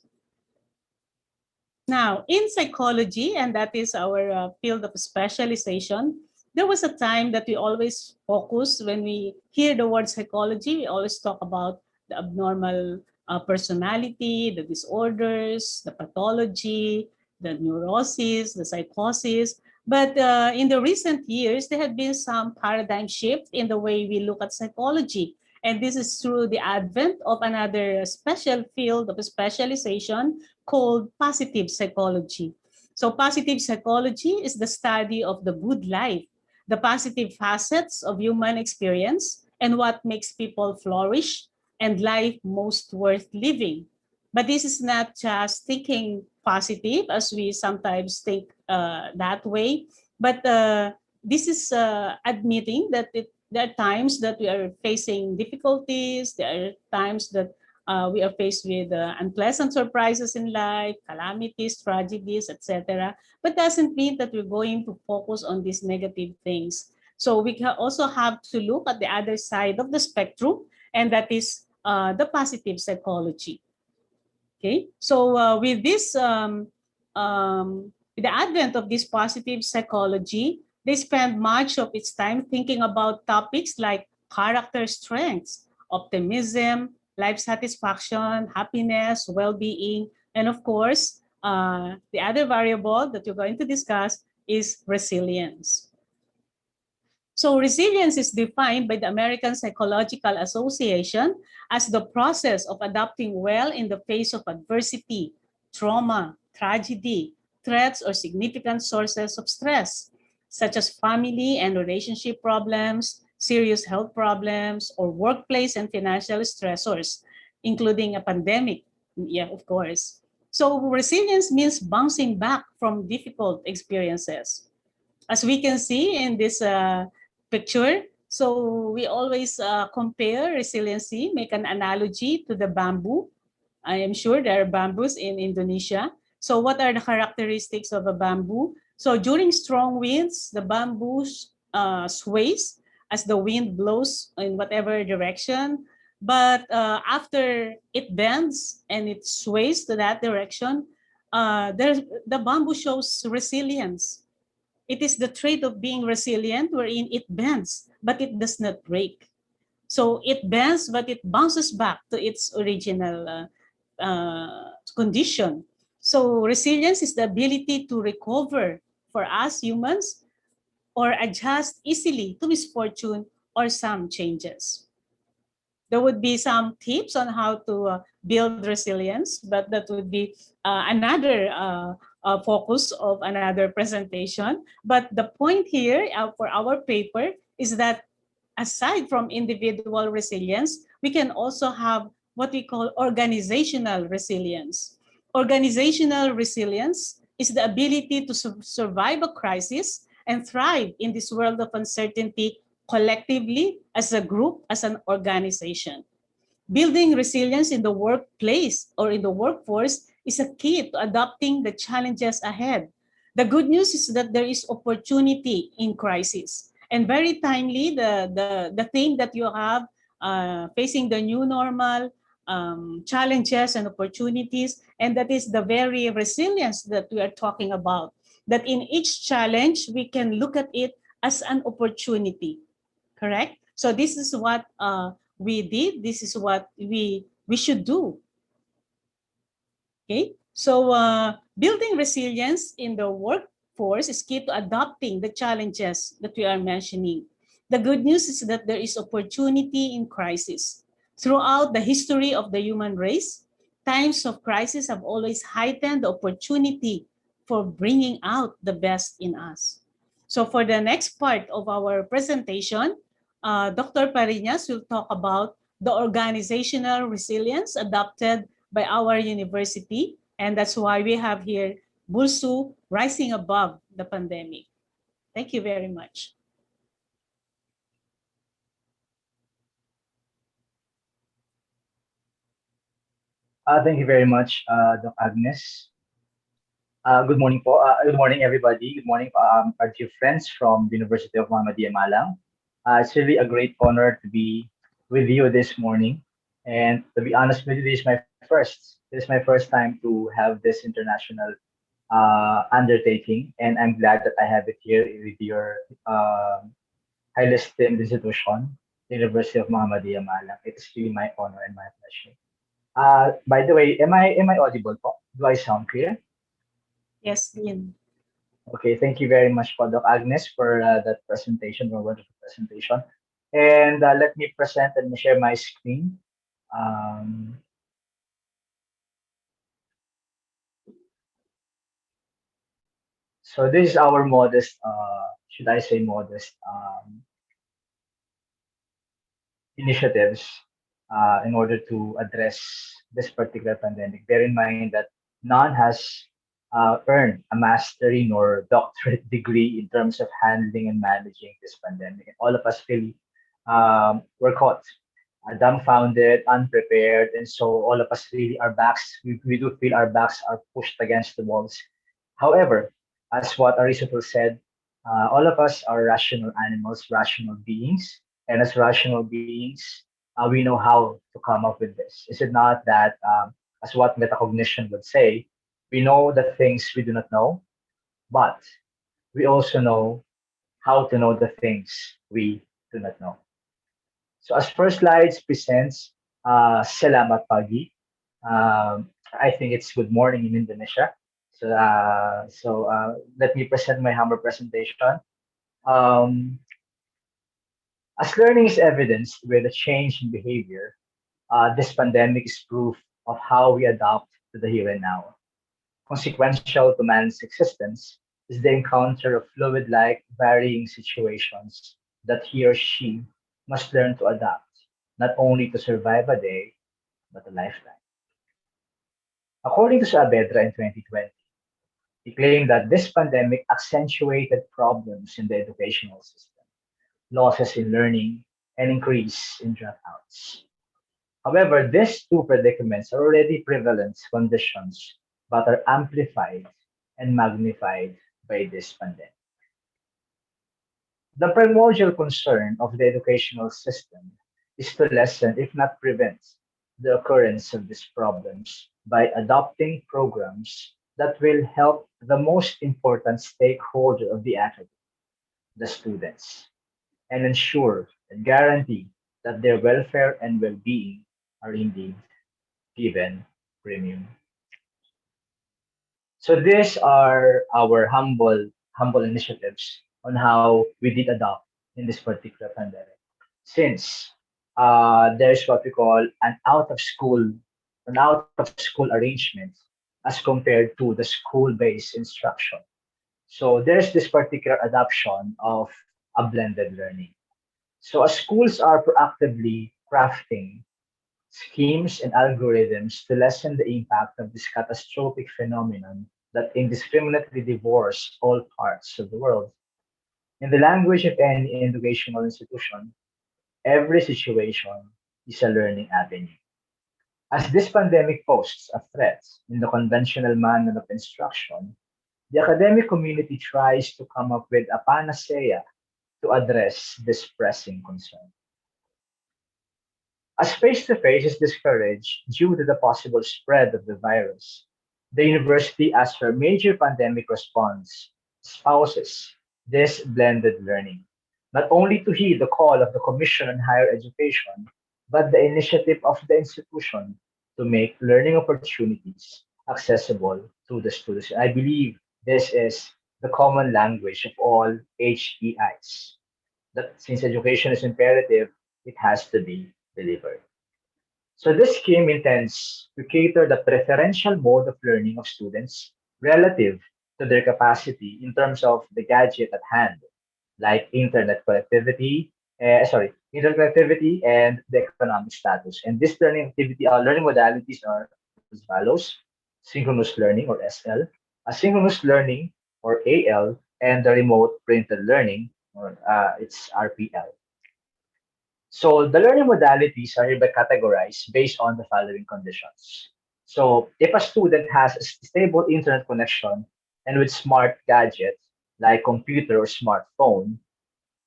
Now, in psychology, and that is our field of specialization, there was a time that we always focus when we hear the word psychology. We always talk about the abnormal personality, the disorders, the pathology, the neuroses, the psychosis. But in the recent years, there have been some paradigm shift in the way we look at psychology. And this is through the advent of another special field of specialization called positive psychology. So positive psychology is the study of the good life, the positive facets of human experience, and what makes people flourish and life most worth living. But this is not just thinking positive, as we sometimes think that way. But this is admitting that there are times that we are facing difficulties. There are times that we are faced with unpleasant surprises in life, calamities, tragedies, etc. But doesn't mean that we're going to focus on these negative things. So we can also have to look at the other side of the spectrum, and that is the positive psychology. Okay, so with this, with the advent of this positive psychology, they spend much of its time thinking about topics like character strengths, optimism, life satisfaction, happiness, well-being, and of course, the other variable that we're going to discuss is resilience. So resilience is defined by the American Psychological Association as the process of adapting well in the face of adversity, trauma, tragedy, threats, or significant sources of stress, such as family and relationship problems, serious health problems, or workplace and financial stressors, including a pandemic. Yeah, of course. So resilience means bouncing back from difficult experiences. As we can see in this picture, so we always compare resiliency, make an analogy to the bamboo. I am sure there are bamboos in Indonesia. So what are the characteristics of a bamboo? So during strong winds, the bamboo sways as the wind blows in whatever direction. But after it bends and it sways to that direction, the bamboo shows resilience. It is the trait of being resilient wherein it bends, but it does not break. So it bends, but it bounces back to its original condition. So resilience is the ability to recover for us humans or adjust easily to misfortune or some changes. There would be some tips on how to build resilience, but that would be another focus of another presentation. But the point here for our paper is that aside from individual resilience, we can also have what we call organizational resilience. Organizational resilience is the ability to survive a crisis and thrive in this world of uncertainty collectively, as a group, as an organization. Building resilience in the workplace or in the workforce is a key to adapting the challenges ahead. The good news is that there is opportunity in crisis. And very timely, the thing that you have facing the new normal, challenges and opportunities, and that is the very resilience that we are talking about. That in each challenge, we can look at it as an opportunity, correct? So this is what we did. This is what we should do. Okay, so building resilience in the workforce is key to adopting the challenges that we are mentioning. The good news is that there is opportunity in crisis. Throughout the history of the human race, times of crisis have always heightened the opportunity for bringing out the best in us. So for the next part of our presentation, Dr. Pariñas will talk about the organizational resilience adopted by our university, and that's why we have here Bulsu rising above the pandemic. Thank you very much. Thank you very much, Dr. Agnes. Good morning po. Good morning, everybody. Good morning, our dear friends from the University of Muhammadiyah, Malang. It's really a great honor to be with you this morning. And to be honest with you, this is my first time to have this international undertaking. And I'm glad that I have it here with your highly esteemed institution, the University of Muhammadiyah, Malang. It's really my honor and my pleasure. By the way, am I audible po? Do I sound clear? Yes, Dean. Okay, thank you very much for Dr. Agnes for that presentation, or wonderful presentation. And let me present and share my screen. So this is our modest, should I say modest, initiatives in order to address this particular pandemic. Bear in mind that none has earn a mastery nor doctorate degree in terms of handling and managing this pandemic. And all of us really were caught, dumbfounded, unprepared, and so all of us really our backs, we do feel our backs are pushed against the walls. However, as what Aristotle said, all of us are rational animals, rational beings, and as rational beings, we know how to come up with this. Is it not that, as what metacognition would say, we know the things we do not know, but we also know how to know the things we do not know. So as first slides presents, Selamat Pagi. I think it's good morning in Indonesia. So let me present my humble presentation. As learning is evidenced with a change in behavior, this pandemic is proof of how we adapt to the here and now. Consequential to man's existence is the encounter of fluid-like varying situations that he or she must learn to adapt, not only to survive a day, but a lifetime. According to Saavedra in 2020, he claimed that this pandemic accentuated problems in the educational system, losses in learning, and increase in dropouts. However, these two predicaments are already prevalent conditions, but are amplified and magnified by this pandemic. The primordial concern of the educational system is to lessen, if not prevent, the occurrence of these problems by adopting programs that will help the most important stakeholder of the academy, the students, and ensure and guarantee that their welfare and well-being are indeed given premium. So these are our humble initiatives on how we did adopt in this particular pandemic. Since there's what we call an out of school arrangement as compared to the school-based instruction. So there's this particular adoption of a blended learning. So as schools are proactively crafting schemes and algorithms to lessen the impact of this catastrophic phenomenon that indiscriminately devours all parts of the world. In the language of any educational institution, every situation is a learning avenue. As this pandemic poses a threat in the conventional manner of instruction, the academic community tries to come up with a panacea to address this pressing concern. As face-to-face is discouraged due to the possible spread of the virus, the university, as her major pandemic response, espouses this blended learning, not only to heed the call of the Commission on Higher Education, but the initiative of the institution to make learning opportunities accessible to the students. I believe this is the common language of all HEIs, that since education is imperative, it has to be delivered. So this scheme intends to cater the preferential mode of learning of students relative to their capacity in terms of the gadget at hand, like internet connectivity and the economic status. And this learning modalities are as follows: synchronous learning or SL, asynchronous learning or AL, and the remote printed learning or it's RPL. So the learning modalities are hereby categorized based on the following conditions. So if a student has a stable internet connection and with smart gadgets like computer or smartphone,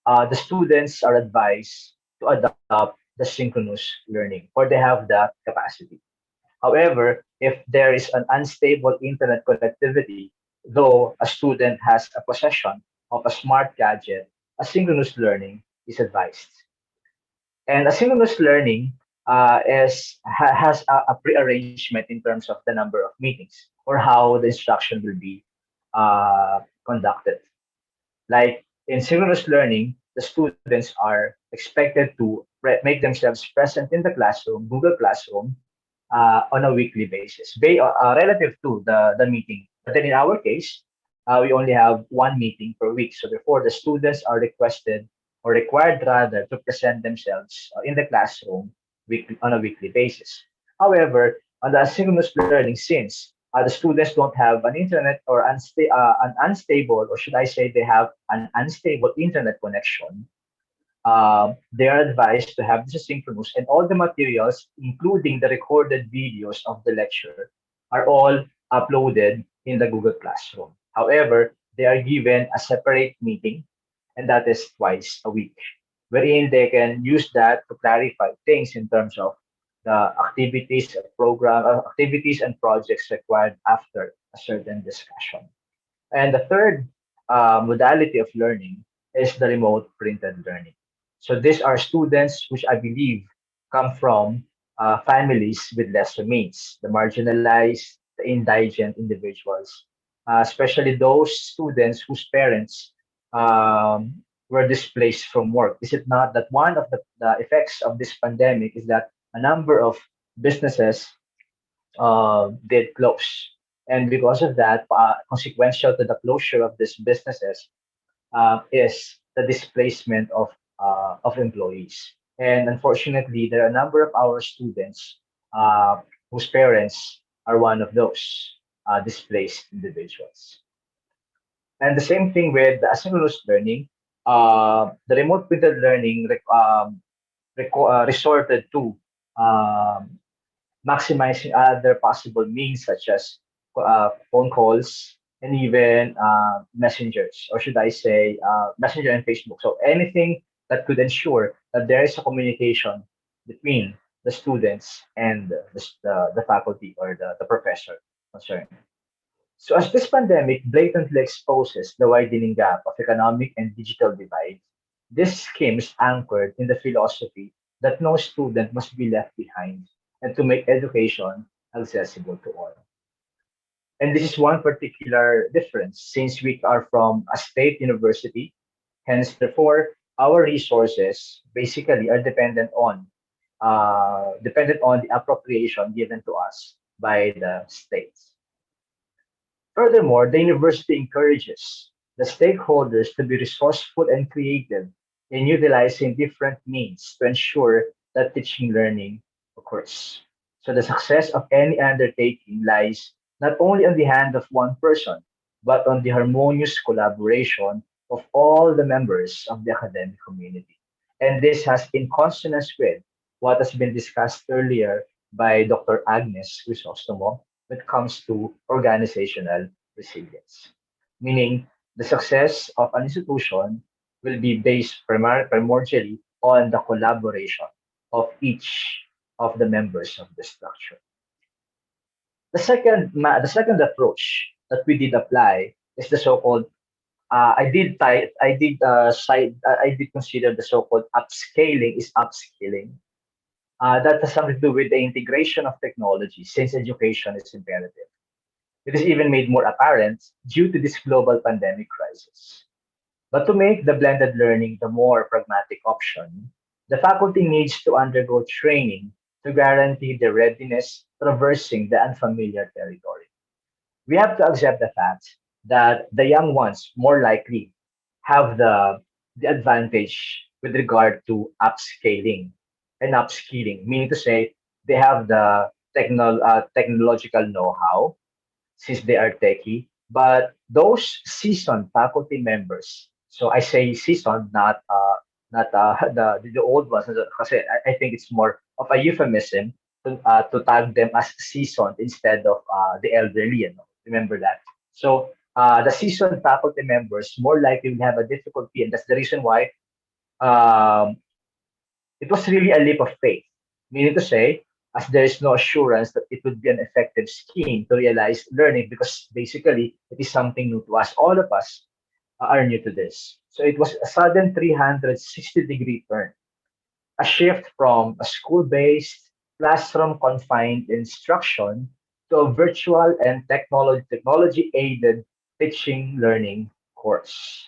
the students are advised to adopt the synchronous learning, or they have that capacity. However, if there is an unstable internet connectivity, though a student has a possession of a smart gadget, asynchronous learning is advised. And asynchronous learning has a prearrangement in terms of the number of meetings or how the instruction will be conducted. Like in synchronous learning, the students are expected to make themselves present in the classroom, Google Classroom, on a weekly basis, relative to the meeting. But then in our case, we only have one meeting per week. So therefore, the students are requested or required rather to present themselves in the classroom on a weekly basis. However, on the asynchronous learning, since the students don't have an internet or an unstable, or should I say, they have an unstable internet connection, they are advised to have this asynchronous, and all the materials, including the recorded videos of the lecture, are all uploaded in the Google Classroom. However, they are given a separate meeting, and that is twice a week, wherein they can use that to clarify things in terms of the activities and projects required after a certain discussion. And the third modality of learning is the remote printed learning. So these are students which I believe come from families with lesser means, the marginalized, the indigent individuals, especially those students whose parents were displaced from work. Is it not that one of the effects of this pandemic is that a number of businesses did close? And because of that, consequential to the closure of these businesses is the displacement of employees. And unfortunately, there are a number of our students whose parents are one of those displaced individuals. And the same thing with the asynchronous learning, the remote printed learning resorted to um, maximizing other possible means such as phone calls and even messengers, or should I say, messenger and Facebook. So anything that could ensure that there is a communication between the students and the faculty or the professor concerned. So as this pandemic blatantly exposes the widening gap of economic and digital divide, this scheme is anchored in the philosophy that no student must be left behind and to make education accessible to all. And this is one particular difference since we are from a state university, hence therefore our resources basically are dependent on the appropriation given to us by the states. Furthermore, the university encourages the stakeholders to be resourceful and creative in utilizing different means to ensure that teaching learning occurs. So the success of any undertaking lies not only on the hand of one person, but on the harmonious collaboration of all the members of the academic community. And this has in consonance with what has been discussed earlier by Dr. Agnes Crisostomo when it comes to organizational resilience. Meaning, the success of an institution will be based primordially on the collaboration of each of the members of the structure. The second approach that we did apply is the so-called I did consider the so-called upscaling is upskilling. That has something to do with the integration of technology since education is imperative. It is even made more apparent due to this global pandemic crisis. But to make the blended learning the more pragmatic option, the faculty needs to undergo training to guarantee the readiness traversing the unfamiliar territory. We have to accept the fact that the young ones more likely have the advantage with regard to upscaling and upskilling, meaning to say they have the technological know-how since they are techie, but those seasoned faculty members, so I say seasoned, not the old ones, kasi I think it's more of a euphemism to tag them as seasoned instead of the elderly. You know? Remember that. So the seasoned faculty members more likely will have a difficulty, and that's the reason why um, it was really a leap of faith, meaning to say, as there is no assurance that it would be an effective scheme to realize learning, because basically it is something new to us. All of us are new to this. So it was a sudden 360-degree turn, a shift from a school-based, classroom-confined instruction to a virtual and technology-aided teaching learning course.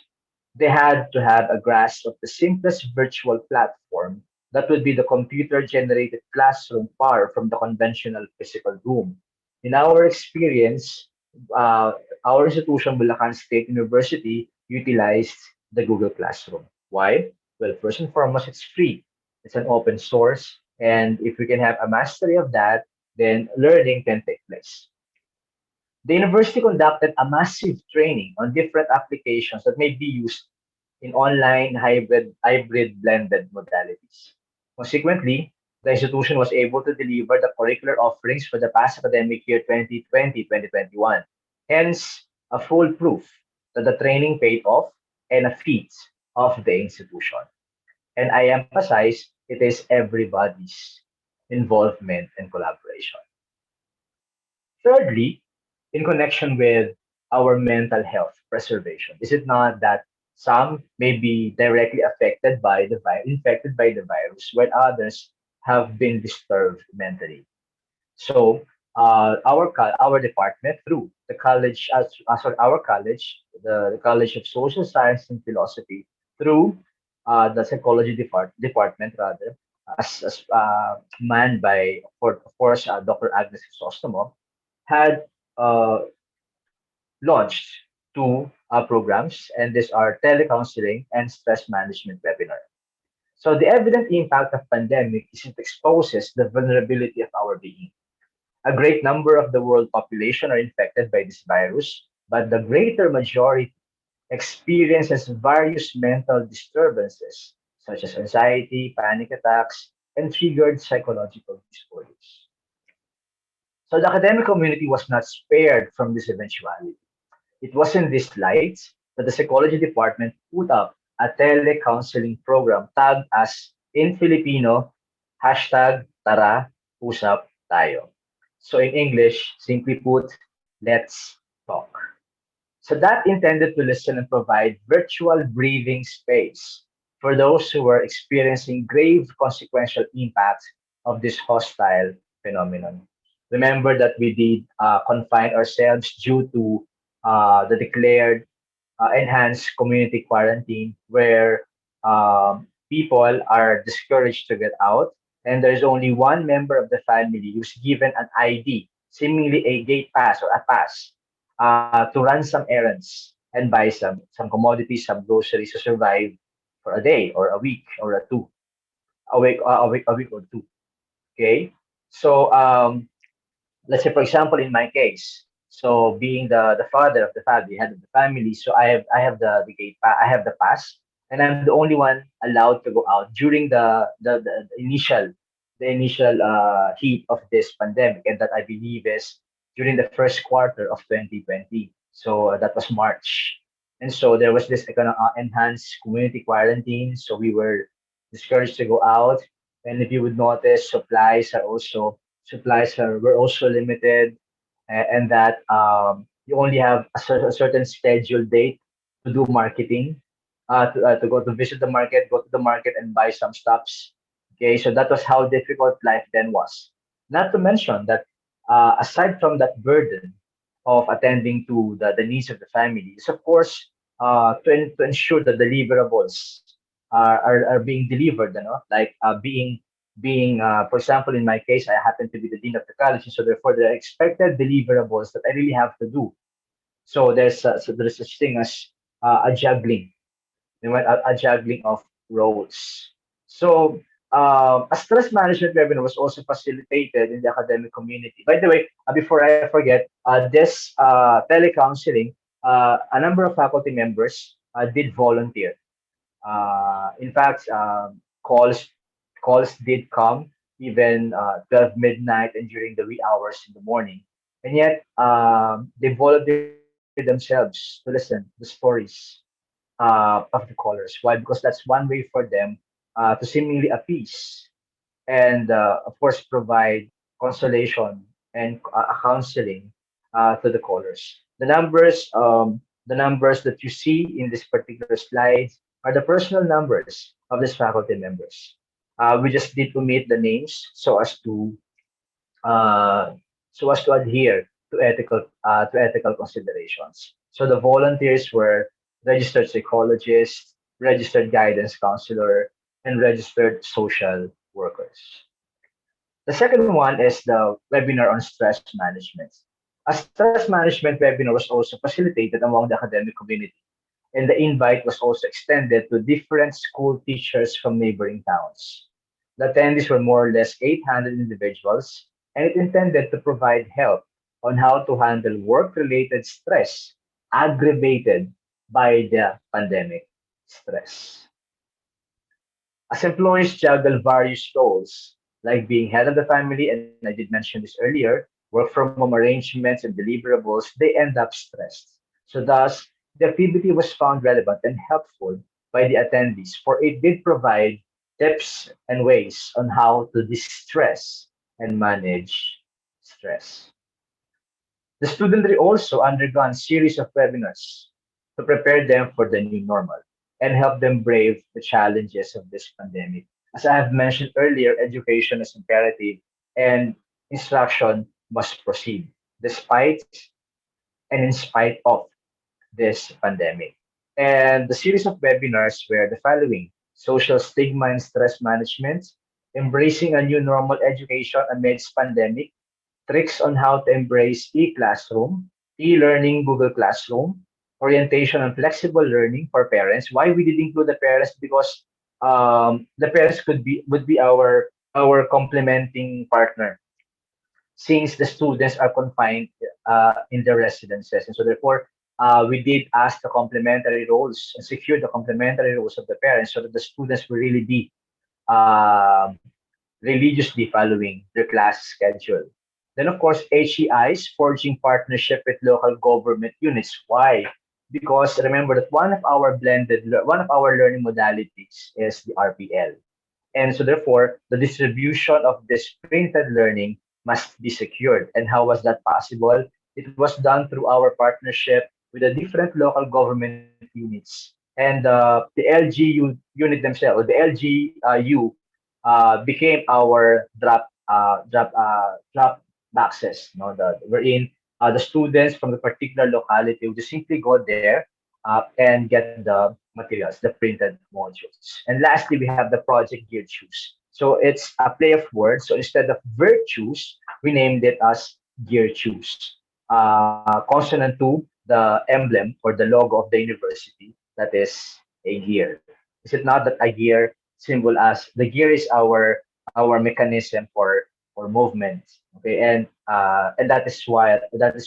They had to have a grasp of the simplest virtual platform that would be the computer-generated classroom far from the conventional physical room. In our experience, uh, our institution, Bulacan State University, utilized the Google Classroom. Why? Well, first and foremost, it's free. It's an open source. And if we can have a mastery of that, then learning can take place. The university conducted a massive training on different applications that may be used in online hybrid blended modalities. Consequently, the institution was able to deliver the curricular offerings for the past academic year 2020-2021. Hence, a full proof that the training paid off and a feat of the institution. And I emphasize it is everybody's involvement and collaboration. Thirdly, in connection with our mental health preservation, is it not that some may be directly affected by the infected by the virus, while others have been disturbed mentally? So our department through the college, sorry, our college, the College of Social Science and Philosophy, through the psychology department rather, manned by, of course, Dr. Agnes Crisostomo, had launched two programs, and these are telecounseling and stress management webinar. So the evident impact of pandemic is it exposes the vulnerability of our being. A great number of the world population are infected by this virus, but the greater majority experiences various mental disturbances such as anxiety, panic attacks, and triggered psychological disorders. So the academic community was not spared from this eventuality. It was in this light that the psychology department put up a telecounseling program tagged as in Filipino, hashtag Tara, Usap Tayo. So in English, simply put, let's talk. So that intended to listen and provide virtual breathing space for those who were experiencing grave consequential impacts of this hostile phenomenon. Remember that we did confine ourselves due to the declared enhanced community quarantine, where people are discouraged to get out, and there is only one member of the family who's given an ID, seemingly a gate pass or a pass, to run some errands and buy some commodities, some groceries to survive for a day or a week or a week or two. Okay, so let's say, for example, in my case, so being the father of the family, head of the family, so I have the gate I have the pass, and I'm the only one allowed to go out during the initial heat of this pandemic, and that I believe is during the first quarter of 2020. So that was March, and so there was this enhanced community quarantine. So we were discouraged to go out, and if you would notice, were also limited, and that you only have a certain scheduled date to do marketing, to go to visit the market, go to the market and buy some stuffs. Okay, so that was how difficult life then was. Not to mention that aside from that burden of attending to the needs of the family, is of course to ensure that the deliverables are being delivered, like being for example, in my case, I happen to be the dean of the college, and so therefore there are expected deliverables that I really have to do. So there's such thing as a juggling, a juggling of roles. So a stress management webinar was also facilitated in the academic community. By the way, before I forget, this telecounseling, a number of faculty members did volunteer. In fact, calls did come even 12 midnight and during the wee hours in the morning, and yet they volunteered themselves to listen to the stories of the callers. Why? Because that's one way for them to seemingly appease and, of course, provide consolation and counseling to the callers. The numbers that you see in this particular slide are the personal numbers of these faculty members. We just need to meet the names so as to adhere to ethical considerations. So the volunteers were registered psychologists, registered guidance counselor, and registered social workers. The second one is the webinar on stress management. A stress management webinar was also facilitated among the academic community, and the invite was also extended to different school teachers from neighboring towns. The attendees were more or less 800 individuals, and it intended to provide help on how to handle work-related stress aggravated by the pandemic stress. As employees juggle various roles, like being head of the family, and I did mention this earlier, work from home arrangements and deliverables, they end up stressed. So thus, the activity was found relevant and helpful by the attendees, for it did provide tips and ways on how to distress and manage stress. The student also undergone series of webinars to prepare them for the new normal and help them brave the challenges of this pandemic. As I have mentioned earlier, education is imperative and instruction must proceed despite and in spite of this pandemic. And the series of webinars were the following: social stigma and stress management, embracing a new normal education amidst pandemic, tricks on how to embrace e-classroom, e-learning Google Classroom, orientation and flexible learning for parents. Why we did include the parents? Because the parents would be our complementing partner, since the students are confined in their residences, and so therefore we did ask the complementary roles and secure the complementary roles of the parents so that the students will really be um religiously following their class schedule. Then, of course, HEIs forging partnership with local government units. Why? Because remember that one of our learning modalities is the RPL. And so therefore, the distribution of this printed learning must be secured. And how was that possible? It was done through our partnership with the different local government units. And the LGU unit themselves, the LGU, became our drop boxes. Wherein the students from the particular locality would just simply go there and get the materials, the printed modules. And lastly, we have the project Gear Choose. So it's a play of words. So instead of virtues, we named it as Gear Choose, consonant to the emblem or the logo of the university, that is a gear. Is it not that a gear symbol as the gear is our mechanism for movement? Okay, and that is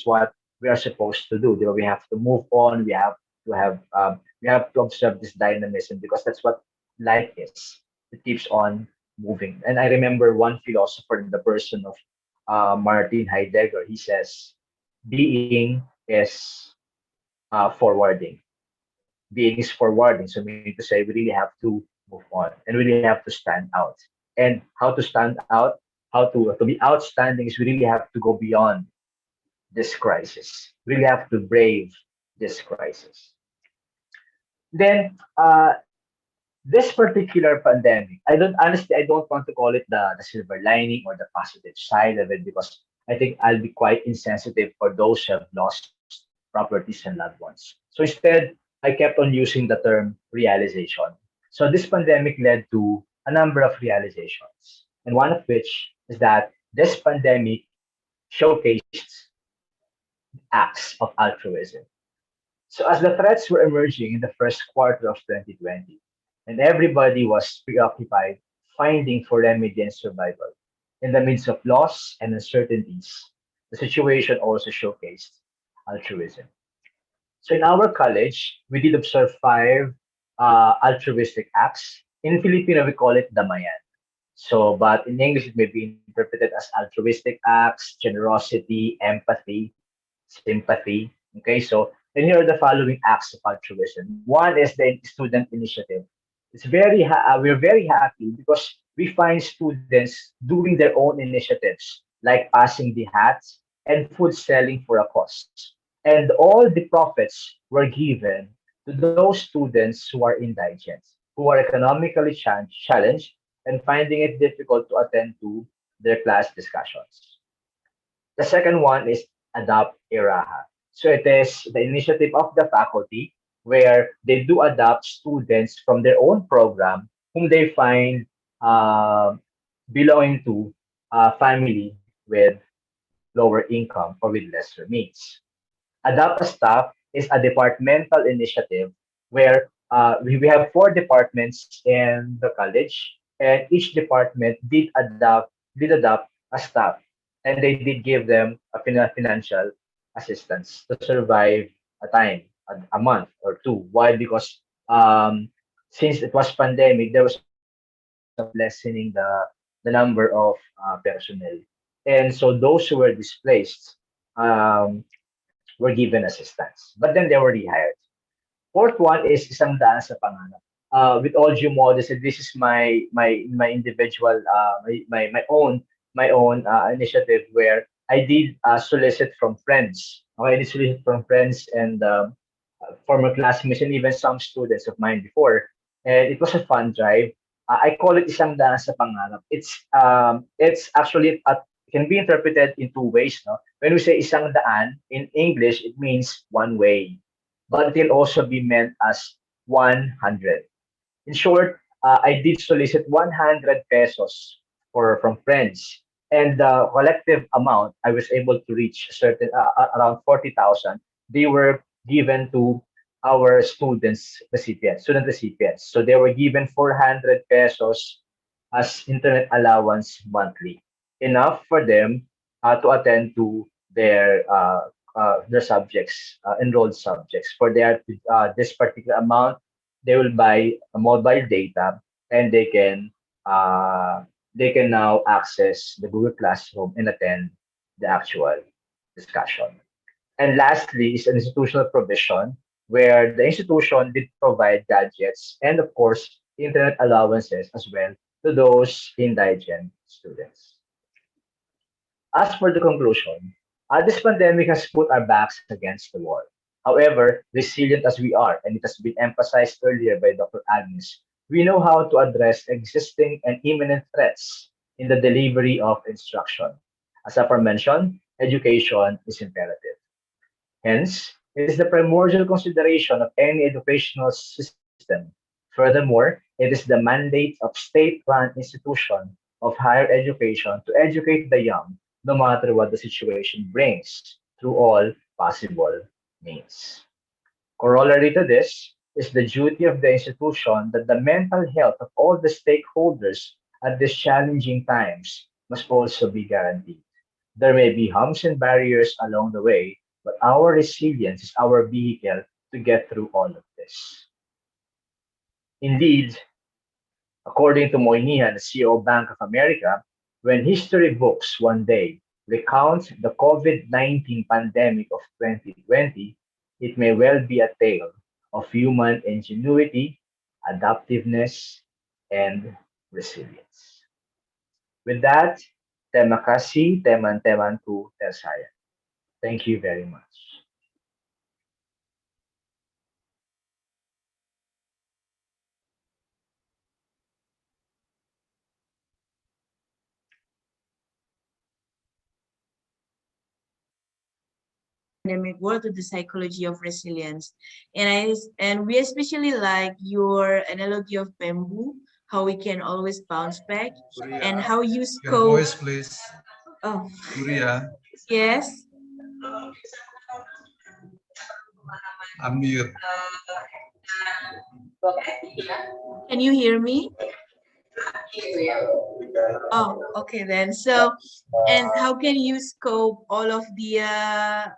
what we are supposed to do. We have to move on. We have to observe this dynamism because that's what life is. It keeps on moving. And I remember one philosopher in the person of Martin Heidegger. He says, "Being is forwarding. Being is forwarding." So meaning to say, we really have to move on and we really have to stand out. And how to stand out, how to be outstanding is we really have to go beyond this crisis. We really have to brave this crisis. Then this particular pandemic, I don't want to call it the silver lining or the positive side of it, because I think I'll be quite insensitive for those who have lost properties and loved ones. So instead, I kept on using the term realization. So this pandemic led to a number of realizations, and one of which is that this pandemic showcased acts of altruism. So as the threats were emerging in the first quarter of 2020, and everybody was preoccupied finding for remedy and survival, in the midst of loss and uncertainties, the situation also showcased altruism. So in our college, we did observe five altruistic acts. In Filipino, we call it damayan. So, but in English, it may be interpreted as altruistic acts, generosity, empathy, sympathy. Okay, so and here are the following acts of altruism. One is the student initiative. We're very happy because we find students doing their own initiatives, like passing the hats and food selling for a cause. And all the profits were given to those students who are indigent, who are economically challenged and finding it difficult to attend to their class discussions. The second one is Adopt Iraha. So it is the initiative of the faculty where they do adopt students from their own program whom they find uh, belonging to a family with lower income or with lesser means. Adopt a Staff is a departmental initiative where we have four departments in the college, and each department did adopt a staff and they did give them a financial assistance to survive a time, a month or two. Why? Because since it was pandemic, there was lessening the number of personnel, and so those who were displaced were given assistance, but then they were rehired. Fourth one is isang daan sa pangarap. With all due modesty, this is my individual my own initiative where I did solicit from friends. Okay, I did solicit from friends and former classmates and even some students of mine before, and it was a fun drive. I call it isang daan sa pangarap. It's actually can be interpreted in two ways. No, when we say isang daan in English, it means one way, but it can also be meant as 100. In short, I did solicit 100 pesos from friends, and the collective amount I was able to reach a certain around 40,000. They were given to our student recipients. So they were given 400 pesos as internet allowance monthly, enough for them to attend to their subjects, enrolled subjects. For this particular amount, they will buy a mobile data, and they can now access the Google Classroom and attend the actual discussion. And lastly is an institutional provision where the institution did provide gadgets and of course internet allowances as well to those indigent students. As for the conclusion, this pandemic has put our backs against the wall. However, resilient as we are, and it has been emphasized earlier by Dr. Agnes, we know how to address existing and imminent threats in the delivery of instruction. As aforementioned, education is imperative. Hence, it is the primordial consideration of any educational system. Furthermore, it is the mandate of state-run institution of higher education to educate the young, no matter what the situation brings, through all possible means. Corollary to this is the duty of the institution that the mental health of all the stakeholders at these challenging times must also be guaranteed. There may be humps and barriers along the way, but our resilience is our vehicle to get through all of this. Indeed, according to Moynihan, the CEO of Bank of America, when history books one day recount the COVID-19 pandemic of 2020, it may well be a tale of human ingenuity, adaptiveness, and resilience. With that, terima kasih teman-temanku tersayang. Thank you very much. Pandemic world to the psychology of resilience, and we especially like your analogy of bamboo, how we can always bounce back, and how you scope. Your voice, please. Oh, Surya, yes. unmute. Can you hear me? Oh, okay then. So, and how can you scope all of the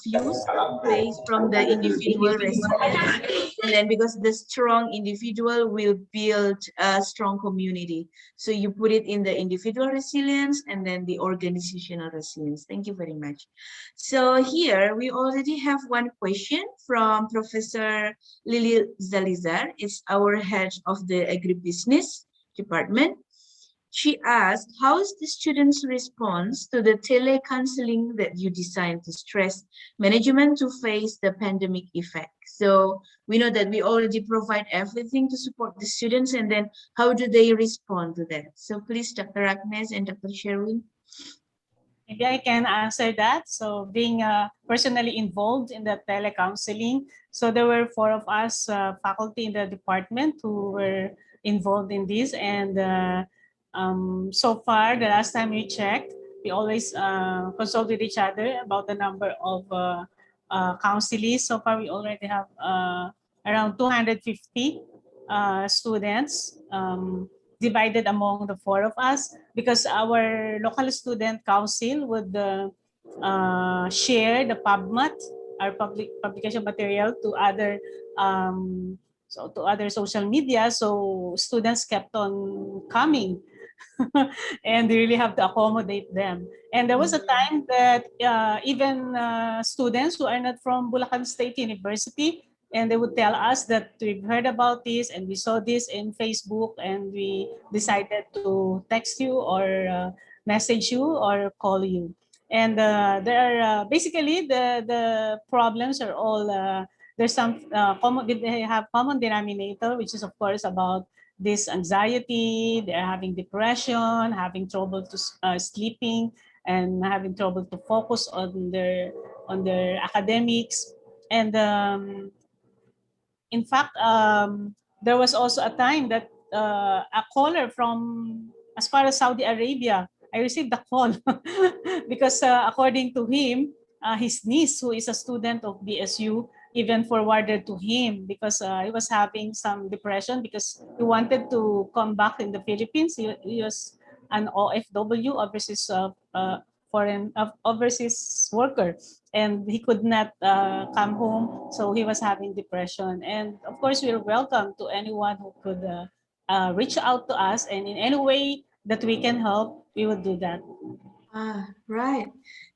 views placed from the individual resilience, and then because the strong individual will build a strong community. So you put it in the individual resilience and then the organizational resilience. Thank you very much. So here we already have one question from Professor Lily Zalizar. It's our head of the agribusiness department. She asked, how is the students' response to the tele-counseling that you designed to stress management to face the pandemic effect? So we know that we already provide everything to support the students, and then how do they respond to that? So please, Dr. Agnes and Dr. Sherwin. Maybe I can answer that. So being personally involved in the tele-counseling, so there were 4 of us faculty in the department who were involved in this, and so far, the last time we checked, we always consult with each other about the number of counselees. So far, we already have around 250 students divided among the four of us, because our local student council would share the PubMat, our publication material, to other social media. So students kept on coming and we really have to accommodate them. And there was a time that even students who are not from Bulacan State University, and they would tell us that we've heard about this and we saw this in Facebook and we decided to text you or message you or call you. And there are basically the problems are all there's some common, they have common denominator, which is of course about this anxiety. They're having depression, having trouble to sleeping, and having trouble to focus on their academics. And in fact, there was also a time that a caller from as far as Saudi Arabia, I received a call because according to him, his niece, who is a student of BSU, even forwarded to him because he was having some depression because he wanted to come back in the Philippines. He was an OFW, overseas foreign overseas worker, and he could not come home, so he was having depression. And of course, we're welcome to anyone who could reach out to us, and in any way that we can help, we would do that. Right.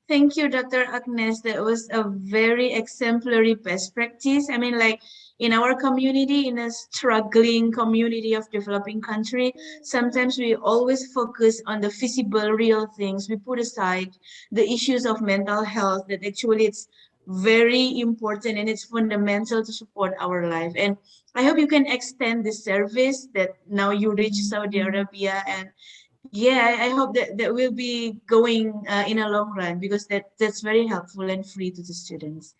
Thank you, Dr. Agnes. That was a very exemplary best practice. I mean, like in our community, in a struggling community of developing country, sometimes we always focus on the visible, real things. We put aside the issues of mental health that actually it's very important and it's fundamental to support our life. And I hope you can extend this service that now you reach Saudi Arabia, and yeah, I hope that that will be going in a long run, because that's very helpful and free to the students.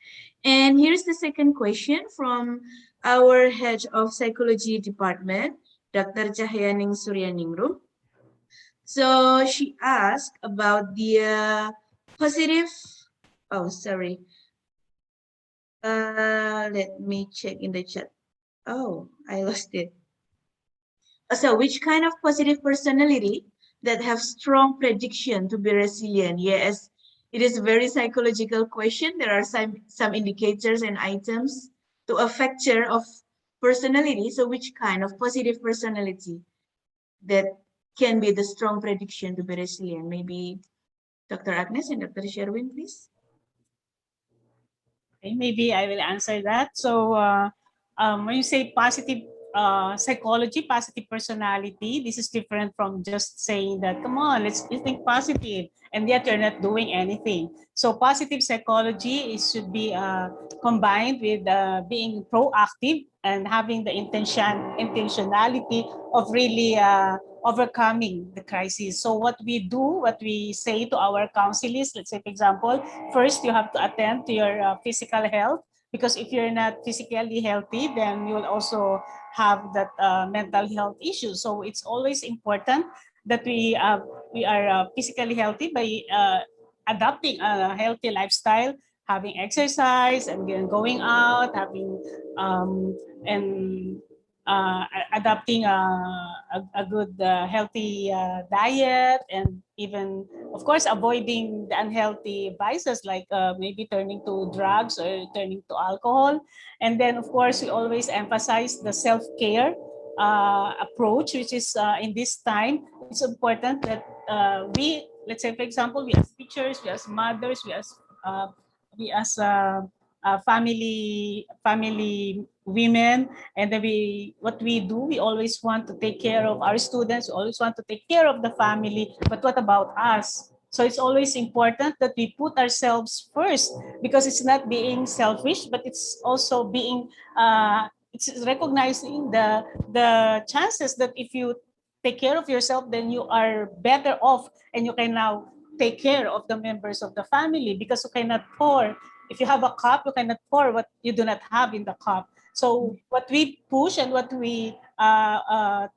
And here's the second question from our head of psychology department, Dr. Cahyaning Suryaningrum. So she asked about the positive. Oh, sorry. Let me check in the chat. Oh, I lost it. So which kind of positive personality that have strong prediction to be resilient? Yes, it is a very psychological question. There are some indicators and items to a factor of personality. So which kind of positive personality that can be the strong prediction to be resilient? Maybe Dr. Agnes and Dr. Sherwin, please. Okay, maybe I will answer that. So when you say positive psychology, positive personality, this is different from just saying that, come on, let's think positive, and yet you're not doing anything. So positive psychology should be combined with being proactive and having the intentionality of really overcoming the crisis. So what we do, what we say to our counselors, let's say, for example, first you have to attend to your physical health, because if you're not physically healthy, then you will also have that mental health issue. So it's always important that we are physically healthy by adopting a healthy lifestyle, having exercise and going out, having and adopting a good healthy diet, and even of course avoiding the unhealthy vices like maybe turning to drugs or turning to alcohol. And then of course we always emphasize the self-care approach, which is in this time it's important that we, let's say for example, we as teachers, we as mothers, we as family women, and then what we do, we always want to take care of our students, we always want to take care of the family, but what about us? So it's always important that we put ourselves first, because it's not being selfish, but it's also being it's recognizing the chances that if you take care of yourself, then you are better off, and you can now take care of the members of the family, because you cannot pour. If you have a cup, you cannot pour what you do not have in the cup. So what we push and what we are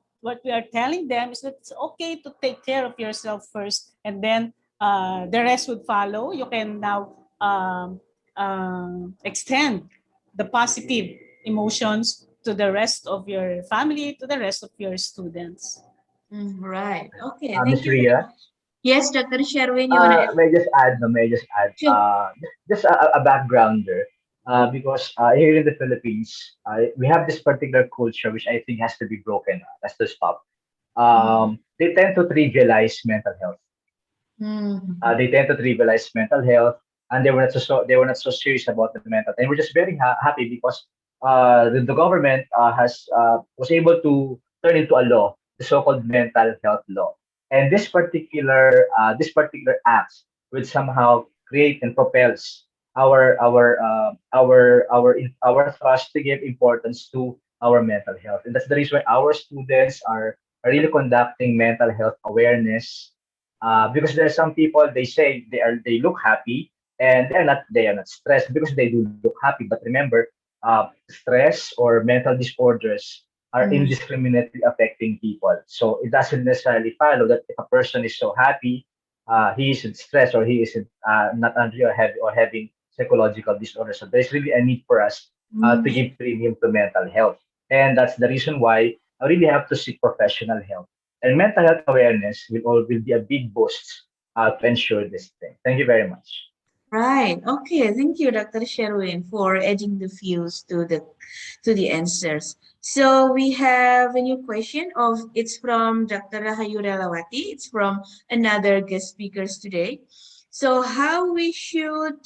telling them is that it's okay to take care of yourself first, and then the rest would follow. You can now extend the positive emotions to the rest of your family, to the rest of your students. Right. Okay. Ms. Thank you very Ria. much. Yes, Dr. Sherwin, you want to add? May I just add, no, may I just add, Sure. just a backgrounder, because here in the Philippines, we have this particular culture which I think has to be broken, has to stop. They tend to trivialize mental health. Mhm. They tend to trivialize mental health, and they were not so serious about the mental. And we're just very happy because the government has was able to turn into a law, the so-called mental health law. And this particular act would somehow create and propels our thrust to give importance to our mental health. And that's the reason why our students are really conducting mental health awareness, because there are some people, they say they look happy and they are not stressed because they do look happy. But remember, stress or mental disorders are Mm. indiscriminately affecting people. So it doesn't necessarily follow that if a person is so happy, he isn't stressed or he isn't not angry or having psychological disorders. So there's really a need for us to Mm. give premium to mental health, and that's the reason why I really have to seek professional help. And mental health awareness will be a big boost to ensure this thing. Thank you very much. Right. Okay. Thank you, Dr. Sherwin, for adding the views to the answers. So we have a new question of it's from Dr. Rahayu Relawati. It's from another guest speakers today. So how we should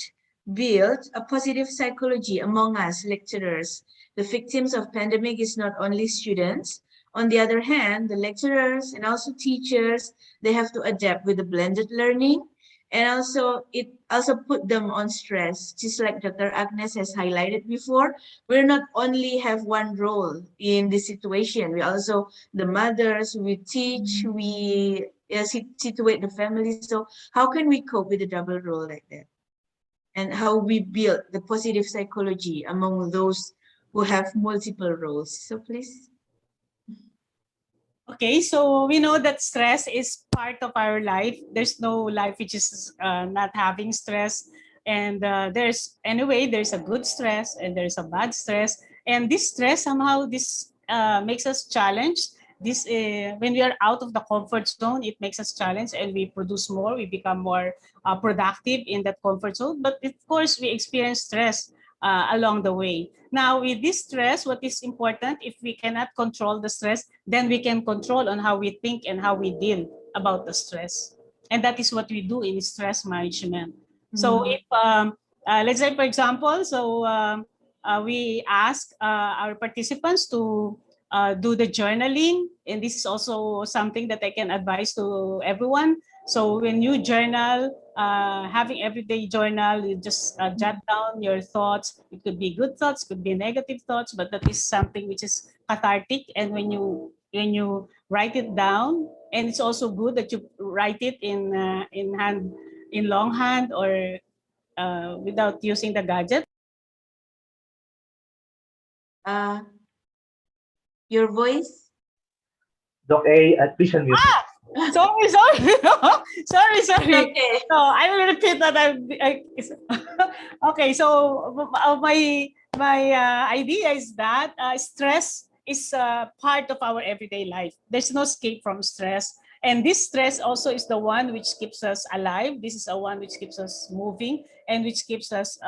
build a positive psychology among us lecturers. The victims of pandemic is not only students. On the other hand, the lecturers and also teachers, they have to adapt with the blended learning, and also it also put them on stress, just like Dr. Agnes has highlighted before. We're not only have one role in this situation, we also the mothers, we teach, we situate the family. So how can we cope with a double role like that, and how we build the positive psychology among those who have multiple roles? So please. Okay, so we know that stress is part of our life. There's no life which is not having stress. And there's a good stress and there's a bad stress. And this stress, somehow this makes us challenged. When we are out of the comfort zone, it makes us challenged and we produce more, we become more productive in that comfort zone. But of course, we experience stress along the way. Now, with this stress, what is important, if we cannot control the stress, then we can control on how we think and how we deal about the stress. And that is what we do in stress management. So if, let's say, for example, we ask our participants to do the journaling. And this is also something that I can advise to everyone. So when you journal, having everyday journal, you just jot down your thoughts. It could be good thoughts, could be negative thoughts, but that is something which is cathartic. And when you write it down, and it's also good that you write it in hand, in longhand, or without using the gadget. Your voice. Doc A, please unmute. Sorry. Sorry. Okay. So I will repeat that. Okay. So my idea is that stress is part of our everyday life. There's no escape from stress, and this stress also is the one which keeps us alive. This is the one which keeps us moving and which keeps us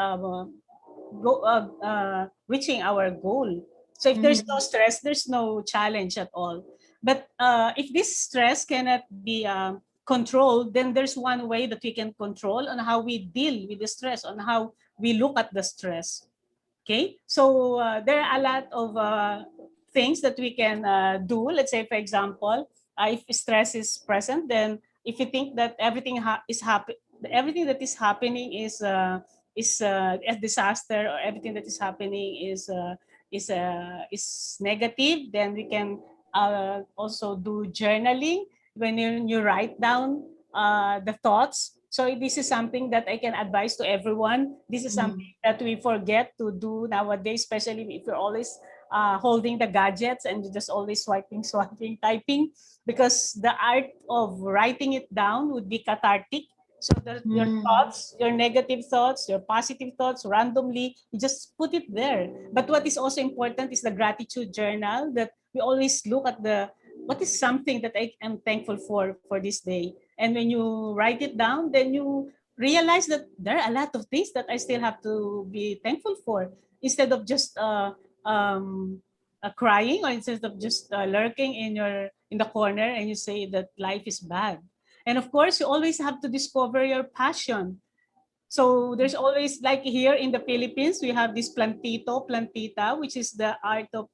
reaching our goal. So if there's no stress, there's no challenge at all. But if this stress cannot be controlled, then there's one way that we can control on how we deal with the stress, on how we look at the stress. Okay, so there are a lot of things that we can do. Let's say, for example, if stress is present, then if you think that everything that is happening is a disaster, or everything that is happening is negative, then we can also do journaling. When you write down the thoughts. So this is something that I can advise to everyone. This is something that we forget to do nowadays, especially if you're always holding the gadgets and you're just always swiping, typing, because the art of writing it down would be cathartic. So that your thoughts, your negative thoughts, your positive thoughts, randomly, you just put it there. But what is also important is the gratitude journal, that we always look at the what is something that I am thankful for this day? And when you write it down, then you realize that there are a lot of things that I still have to be thankful for, instead of just crying, or instead of just lurking in the corner and you say that life is bad. And of course, you always have to discover your passion. So there's always, like here in the Philippines, we have this plantita, which is the art of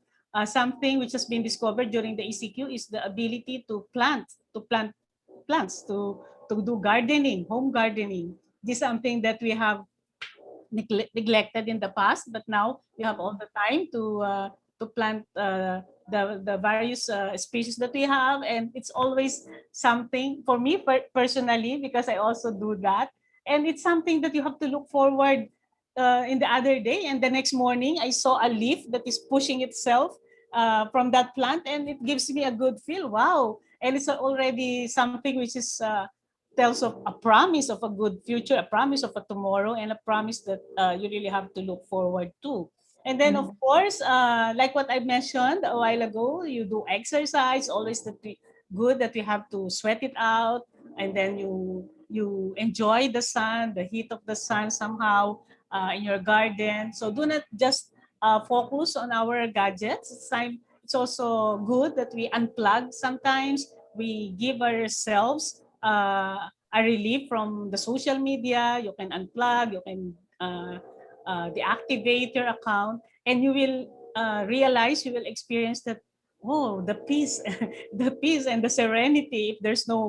something which has been discovered during the ECQ, is the ability to plant plants, to do gardening, home gardening. This is something that we have neglected in the past, but now we have all the time to plant the various species that we have, and it's always something for me personally, because I also do that, and it's something that you have to look forward in the other day, and the next morning I saw a leaf that is pushing itself from that plant, and it gives me a good feel. Wow! And it's already something which is tells of a promise of a good future, a promise of a tomorrow, and a promise that you really have to look forward to. And then, of course, like what I mentioned a while ago, you do exercise. Always good that you have to sweat it out, and then you enjoy the sun, the heat of the sun somehow in your garden. So do not just focus on our gadgets. It's also good that we unplug sometimes. We give ourselves a relief from the social media. You can unplug, you can deactivate your account, and you will realize, you will experience that, oh, the peace, the peace and the serenity. If there's no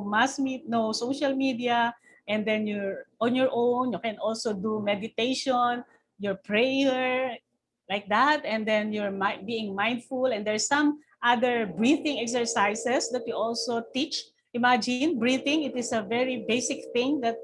social media, and then you're on your own, you can also do meditation, your prayer, like that, and then you're being mindful. And there's some other breathing exercises that we also teach. Imagine breathing, it is a very basic thing that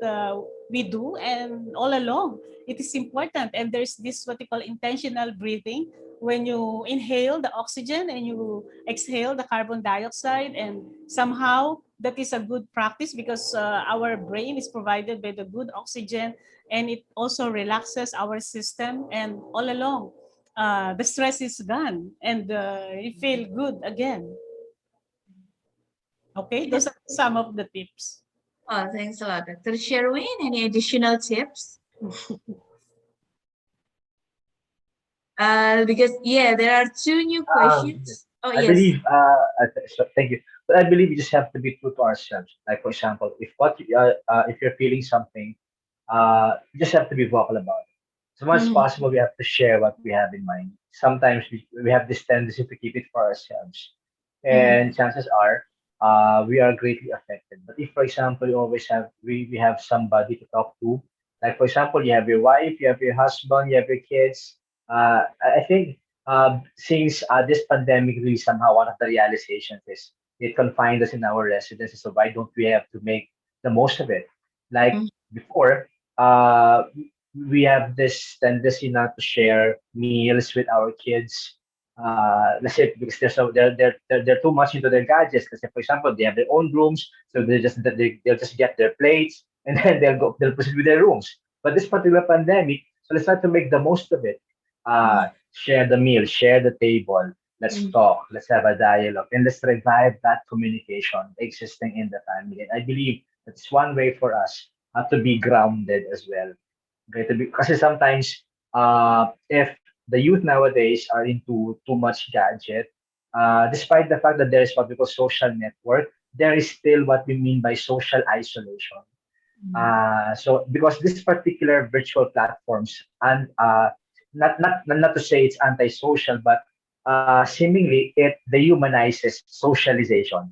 we do, and all along it is important. And there's this what we call intentional breathing, when you inhale the oxygen and you exhale the carbon dioxide, and somehow that is a good practice, because our brain is provided by the good oxygen, and it also relaxes our system, and all along the stress is gone, and you feel good again. Okay, those are some of the tips. Oh, thanks a lot, Dr. Sherwin. Any additional tips? Because there are two new questions. I believe, thank you. But I believe we just have to be true to ourselves. Like, for example, if you're feeling something, you just have to be vocal about it. As much as possible, we have to share what we have in mind. Sometimes we have this tendency to keep it for ourselves, and chances are we are greatly affected. But if, for example, you always have we have somebody to talk to, like, for example, you have your wife, you have your husband, you have your kids. I think since this pandemic, really somehow one of the realizations is it confined us in our residences. So why don't we have to make the most of it? Like before, we have this tendency not to share meals with our kids. Let's say because they're too much into their gadgets. Let's say, for example, they have their own rooms, so they'll just get their plates and then they'll proceed with their rooms. But this particular pandemic, so let's try to make the most of it. Share the meal, share the table. Let's talk. Let's have a dialogue, and let's revive that communication existing in the family. And I believe that's one way for us to be grounded as well. Okay, because sometimes if the youth nowadays are into too much gadget, despite the fact that there is what we call social network, there is still what we mean by social isolation. So because this particular virtual platforms, and not to say it's antisocial, but seemingly it dehumanizes socialization.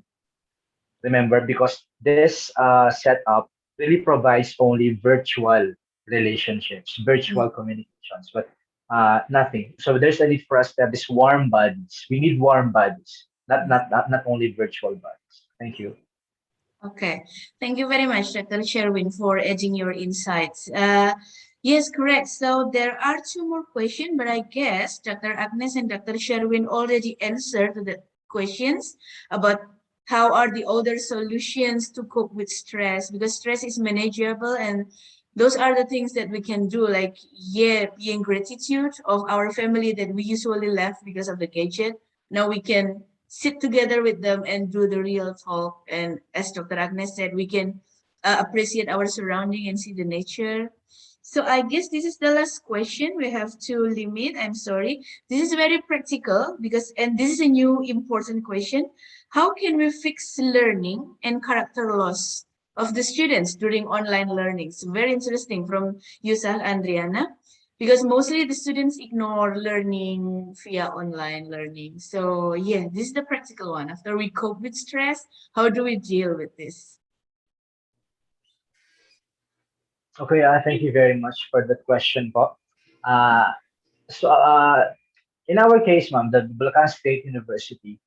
Remember, because this setup really provides only virtual relationships, virtual communications, but nothing. So there's a need for us to have these warm bodies. We need warm bodies, not only virtual bodies. Thank you. Okay, thank you very much, Dr. Sherwin, for adding your insights. Yes, correct. So there are two more questions, but I guess Dr. Agnes and Dr. Sherwin already answered the questions about how are the other solutions to cope with stress, because stress is manageable, and those are the things that we can do, like, being gratitude of our family that we usually left because of the gadget. Now we can sit together with them and do the real talk. And as Dr. Agnes said, we can appreciate our surrounding and see the nature. So I guess this is the last question. We have to limit. I'm sorry. This is very practical because, and this is a new important question. How can we fix learning and character loss of the students during online learning? So very interesting from Yusah Andriana, because mostly the students ignore learning via online learning. So yeah, this is the practical one. After we cope with stress, how do we deal with this? Okay, thank you very much for that question, po. Uh, so, in our case, ma'am, the Bulacan State University,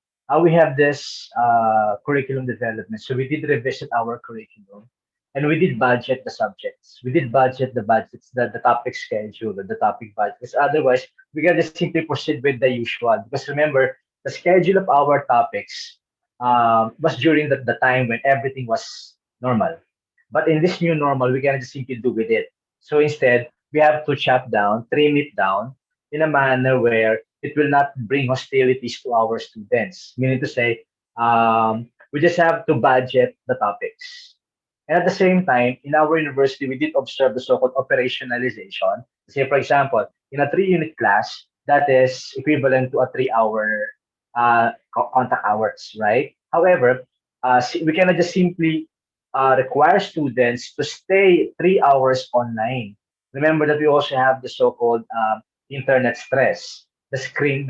we have this curriculum development. So we did revisit our curriculum, and we did budget the subjects. We did budget the budgets, the topic schedule, the topic budgets. Otherwise, we can just simply proceed with the usual. Because remember, the schedule of our topics was during the time when everything was normal. But in this new normal, we cannot just simply do with it. So instead, we have to chop down, trim it down in a manner where it will not bring hostilities to our students. Meaning to say, we just have to budget the topics. And at the same time, in our university, we did observe the so-called operationalization. Say, for example, in a 3-unit class, that is equivalent to a 3-hour contact hours, right? However, we cannot just simply require students to stay 3 hours online. Remember that we also have the so-called internet stress, the screen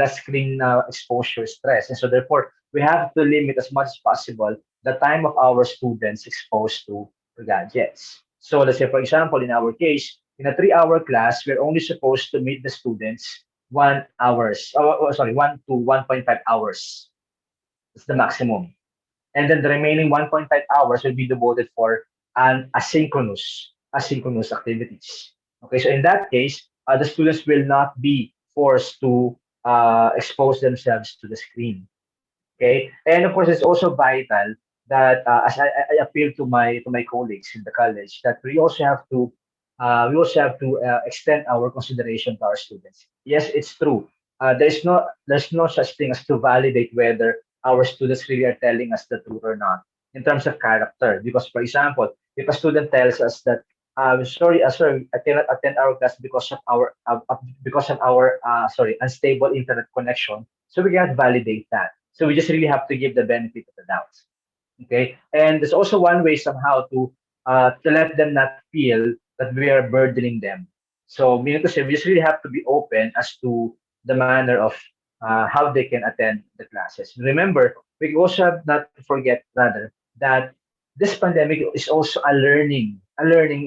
exposure stress, and so therefore we have to limit as much as possible the time of our students exposed to gadgets. So let's say, for example, in our case, in a 3-hour class, we're only supposed to meet the students 1 hours. Sorry, 1 to 1.5 hours. It's the maximum. And then the remaining 1.5 hours will be devoted for an asynchronous activities. Okay, so in that case, the students will not be forced to expose themselves to the screen. Okay, and of course, it's also vital that as I appeal to my colleagues in the college that we also have to extend our consideration to our students. Yes, it's true. There's no such thing as to validate whether our students really are telling us the truth or not in terms of character. Because, for example, if a student tells us that, sorry, sir, I cannot attend our class because of our unstable internet connection, so we cannot validate that. So we just really have to give the benefit of the doubt. Okay, and there's also one way somehow to let them not feel that we are burdening them. So meaning to say, we just really have to be open as to the manner of how they can attend the classes. Remember, we also have not to forget rather that this pandemic is also a learning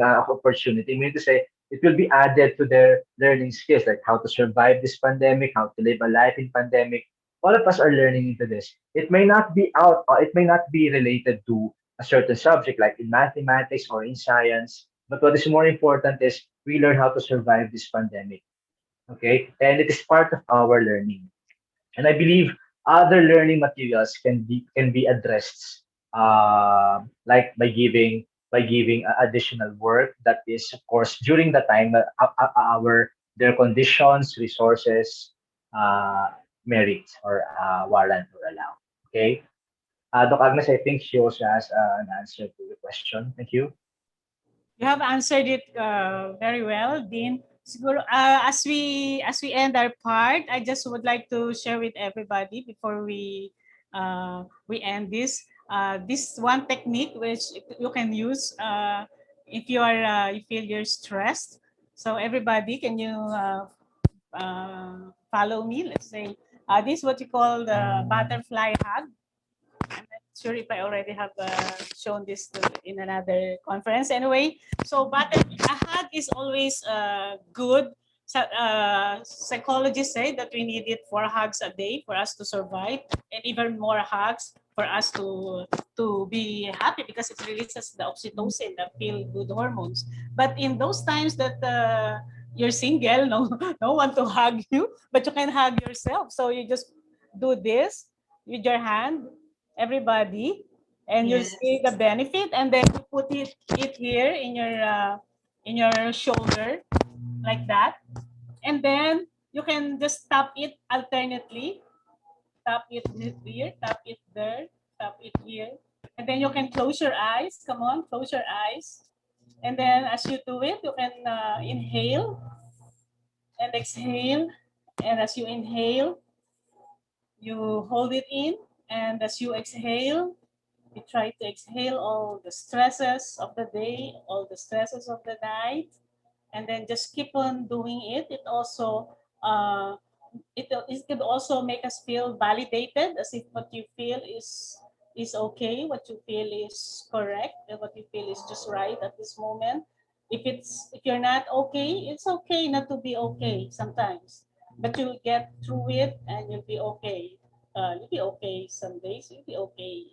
opportunity. Meaning to say, it will be added to their learning skills, like how to survive this pandemic, how to live a life in pandemic. All of us are learning into this. It may not be it may not be related to a certain subject, like in mathematics or in science. But what is more important is we learn how to survive this pandemic. Okay, and it is part of our learning. And I believe other learning materials can be addressed, like by giving additional work that is, of course, during the time our their conditions, resources, merit or warrant or allow. Okay, Doc Agnes, I think she also has an answer to the question. Thank you. You have answered it very well, Dean. Siguro, as we end our part, I just would like to share with everybody before we end this one technique which you can use if you feel you're stressed. So everybody, can you follow me? Let's say this is what you call the butterfly hug. I'm not sure if I already have shown this in another conference. Anyway, so a hug is always good. Psychologists say that we need it 4 hugs a day for us to survive, and even more hugs for us to be happy, because it releases the oxytocin, the feel good hormones. But in those times that you're single, no one to hug you, but you can hug yourself. So you just do this with your hand, everybody, and you'll Yes. see the benefit, and then you put it here in your shoulder like that, and then you can just tap it alternately tap it here, tap it there, tap it here. And then you can close your eyes. Come on, close your eyes. And then as you do it, you can inhale and exhale. And as you inhale, you hold it in. And as you exhale, you try to exhale all the stresses of the day, all the stresses of the night. And then just keep on doing it. It also it could also make us feel validated, as if what you feel is okay, what you feel is correct, and what you feel is just right at this moment. If you're not okay, it's okay not to be okay sometimes, but you'll get through it and you'll be okay. You'll be okay some days, you'll be okay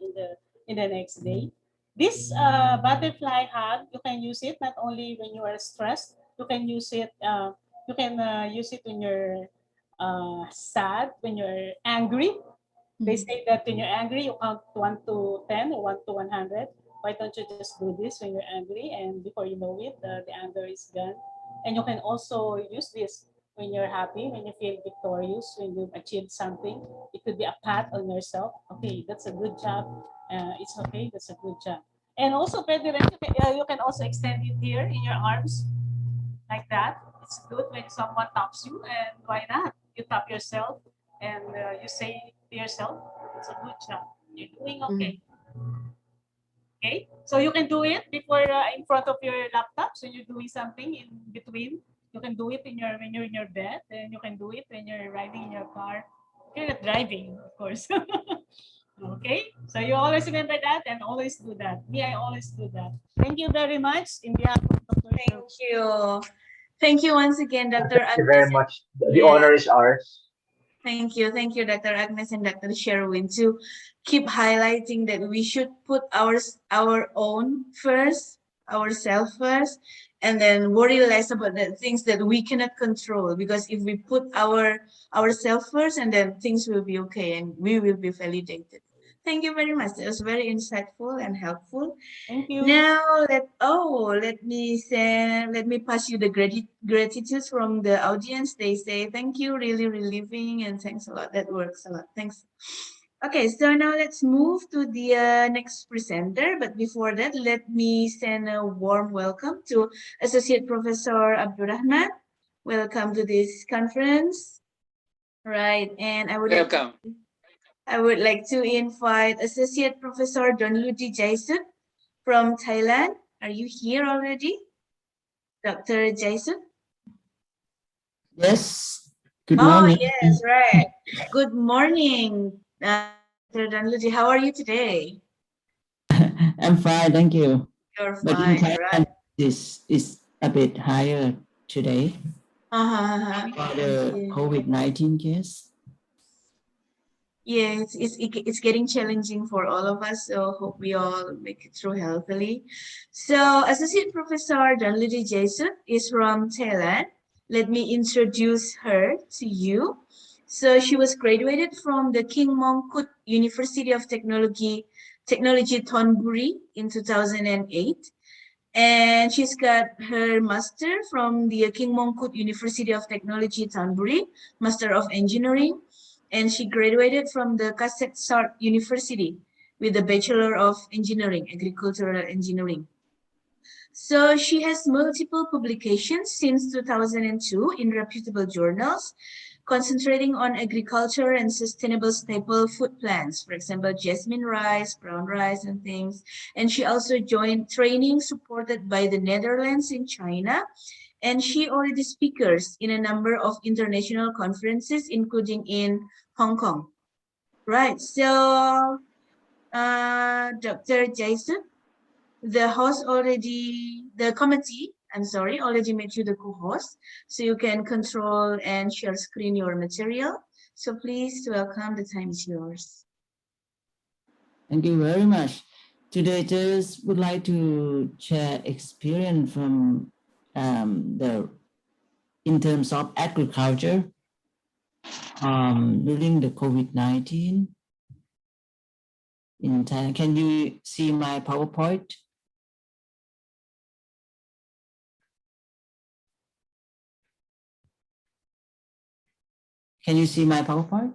in the next day. This butterfly hug, you can use it not only when you are stressed, you can use it use it when you're sad, when you're angry. They say that when you're angry, you count 1 to 10 or 1 to 100. Why don't you just do this when you're angry, and before you know it, the anger is gone. And you can also use this when you're happy, when you feel victorious, when you've achieved something. It could be a pat on yourself. Okay, that's a good job. It's okay, that's a good job. And also, you can also extend it here in your arms like that. It's good when someone taps you, and why not? You tap yourself and you say to yourself, it's a good job. You're doing okay. Okay, so you can do it before in front of your laptops when you're doing something in between. You can do it when you're in your bed, and you can do it when you're riding in your car. You're not driving, of course. Okay, so you always remember that and always do that. Me, I always do that. Thank you very much in behalf of Dr. Thank you. Thank you once again, Dr. Thank you very Agnes. much. The honor is ours. Thank you, Dr. Agnes and Dr. Sherwin, to keep highlighting that we should put our own first, ourselves first, and then worry less about the things that we cannot control. Because if we put ourselves first, and then things will be okay, and we will be validated. Thank you very much. It was very insightful and helpful. Thank you. Now let me pass you the gratitude from the audience. They say thank you, really relieving, and thanks a lot. That works a lot. Thanks. Okay, so now let's move to the next presenter. But before that, let me send a warm welcome to Associate Professor Abdurrahman. Welcome to this conference. Right, and I would like to invite Associate Professor Luddy from Thailand. Are you here already, Dr. Jason? Yes. Good morning. Oh, yes, right. Good morning, Dr. Luddy. How are you today? I'm fine, thank you. You're But fine, in Thailand, right? this is a bit higher today for the COVID-19 case. Yeah, it's getting challenging for all of us, so hope we all make it through healthily. So, Associate Professor Luddy Jason is from Thailand. Let me introduce her to you. So, she was graduated from the King Mongkut University of Technology Thonburi in 2008. And she's got her master from the King Mongkut University of Technology Thonburi, Master of Engineering. And she graduated from the Kasset Sart University with a Bachelor of Engineering, Agricultural Engineering. So she has multiple publications since 2002 in reputable journals, concentrating on agriculture and sustainable staple food plants, for example, jasmine rice, brown rice, and things. And she also joined training supported by the Netherlands in China. And she already speaks in a number of international conferences, including in Hong Kong. Right, so Dr. Jason, the committee, already made you the co-host, so you can control and share screen your material. So please welcome, the time is yours. Thank you very much. Today, just would like to share experience from in terms of agriculture during the COVID-19 in Thailand. Can you see my PowerPoint? Can you see my PowerPoint?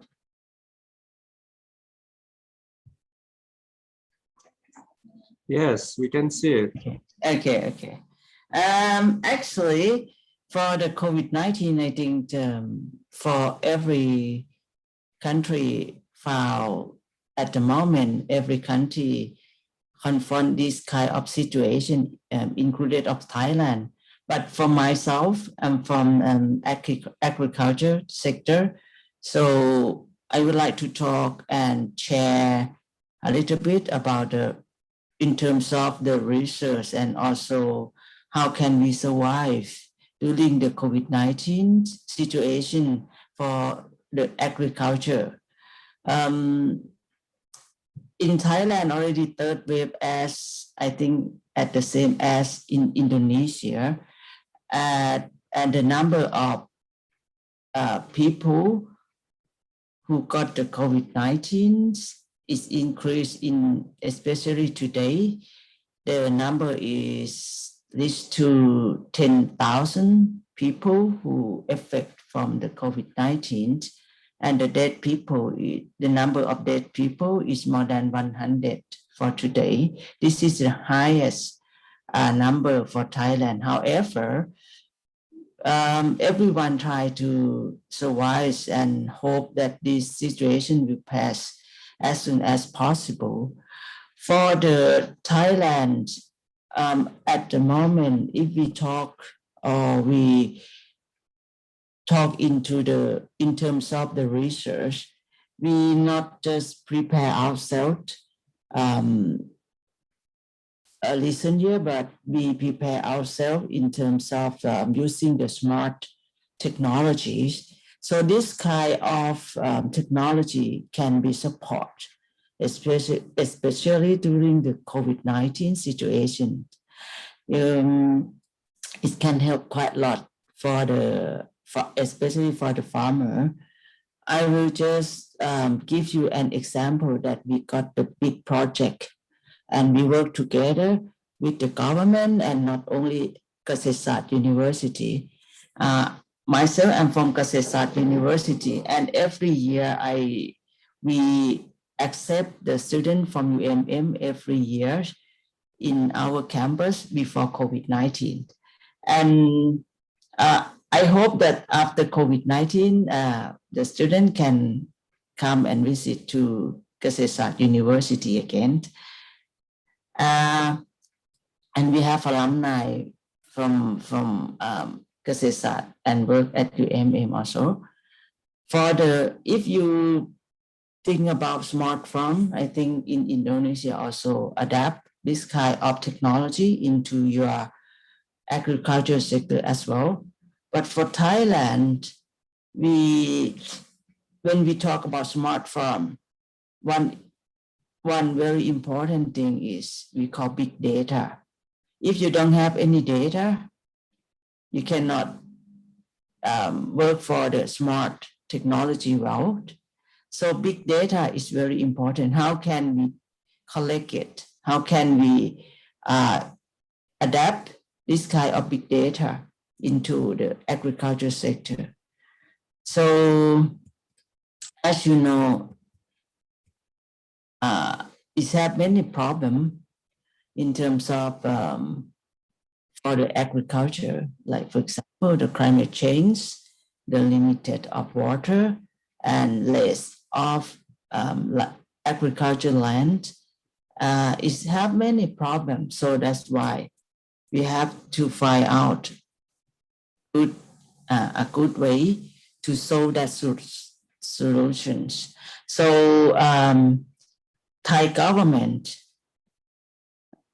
Yes, we can see it. Okay. Actually, for the COVID-19, I think for every country found at the moment, every country confront this kind of situation, included of Thailand. But for myself, I'm from agriculture sector, so I would like to talk and share a little bit about in terms of the research and also how can we survive during the COVID-19 situation for the agriculture. In Thailand, already third wave as I think at the same as in Indonesia, and the number of people who got the COVID-19 is increased in, especially today, the number is reached to 10,000 people who affect from the COVID-19. And the dead people, the number of dead people is more than 100 for today. This is the highest number for Thailand. However, everyone try to survive and hope that this situation will pass as soon as possible. For the Thailand, at the moment, if we talk or we talk into in terms of the research, we not just prepare ourselves listen here, but we prepare ourselves in terms of using the smart technologies. So this kind of technology can be support, especially during the COVID-19 situation. It can help quite a lot especially for the farmer. I will just give you an example that we got the big project and we work together with the government and not only Kasetsat University. Myself, I'm from Kasetsat University, and every year we accept the student from UMM every year in our campus before COVID-19. And I hope that after COVID-19, the student can come and visit to Kasetsat University again. And we have alumni from Kasetsat and work at UMM also. If you think about smartphone, I think in Indonesia also adapt this kind of technology into your agriculture sector as well. But for Thailand, when we talk about smartphone, one very important thing is we call big data. If you don't have any data, you cannot work for the smart technology route. So big data is very important. How can we collect it? How can we adapt this kind of big data into the agriculture sector? So as you know, it has many problems in terms of for the agriculture, like for example, the climate change, the limited of water, and less of agricultural land. It have many problems, so that's why we have to find out a good way to solve that solutions. So Thai government,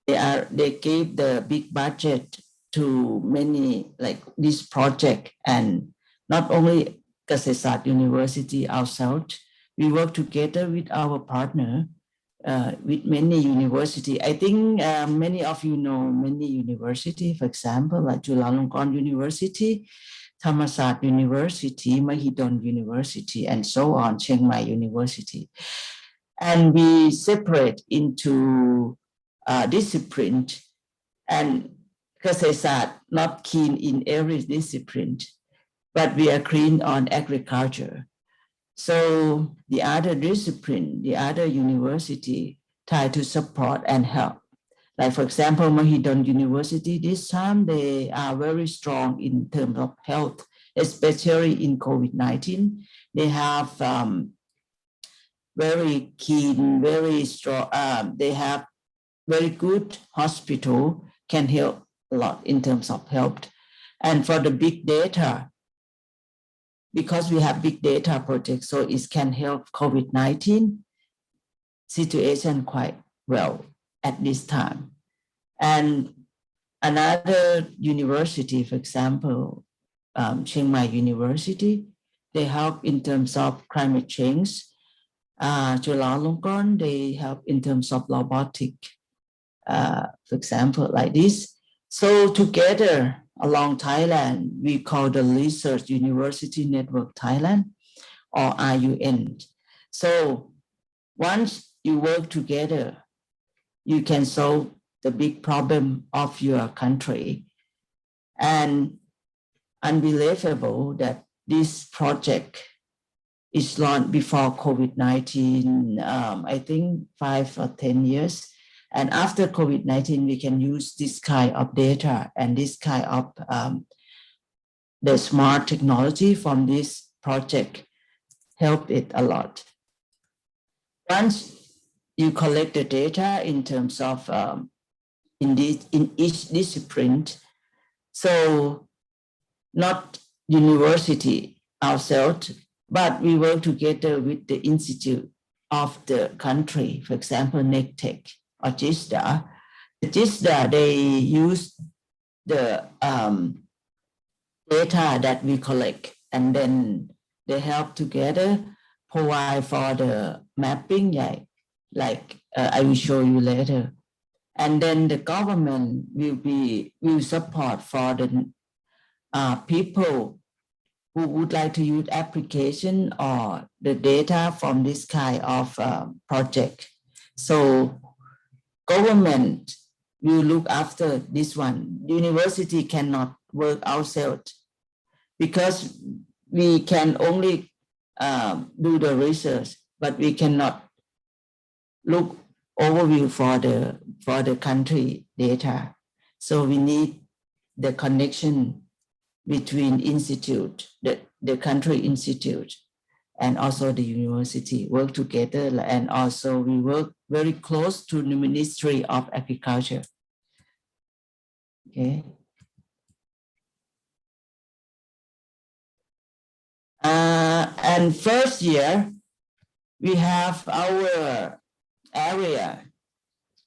they gave the big budget to many like this project, and not only Kasetsat University ourselves, we work together with our partner, with many university. I think many of you know many university, for example, like Chulalongkorn University, Thammasat University, Mahidol University, and so on, Chiang Mai University. And we separate into discipline, and Kasetsat not keen in every discipline, but we are keen on agriculture. So the other discipline, the other university try to support and help. Like for example, Mahidol University, this time they are very strong in terms of health, especially in COVID-19. They have very keen, very strong, they have very good hospital, can help a lot in terms of health. And for the big data, because we have big data projects, so it can help COVID-19 situation quite well at this time. And another university, for example, Chiang Mai University, they help in terms of climate change. Chulalongkorn, they help in terms of robotic, for example, like this. So together along Thailand, we call the Research University Network Thailand, or RUN. So once you work together, you can solve the big problem of your country. And unbelievable that this project is launched before COVID-19, I think 5 or 10 years. And after COVID-19, we can use this kind of data and this kind of the smart technology from this project help it a lot. Once you collect the data in terms of in each discipline, so not university ourselves, but we work together with the institute of the country, for example, NECTEC or GISDA. The GISDA, they use the data that we collect, and then they help together provide for the mapping, like I will show you later. And then the government will support for the people who would like to use application or the data from this kind of project. So government will look after this one. University cannot work ourselves because we can only do the research, but we cannot look overview for the country data. So we need the connection between institute, the country institute, and also the university work together. And also we work very close to the Ministry of Agriculture. Okay. And first year, we have our area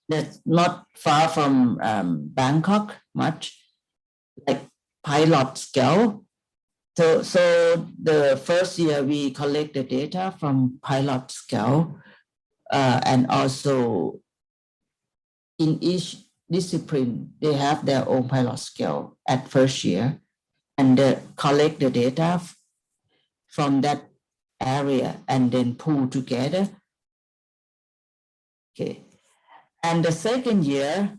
that's not far from Bangkok much, like pilot scale. So the first year we collect the data from pilot scale, and also in each discipline, they have their own pilot scale at first year, and collect the data from that area and then pull together. Okay, and the second year,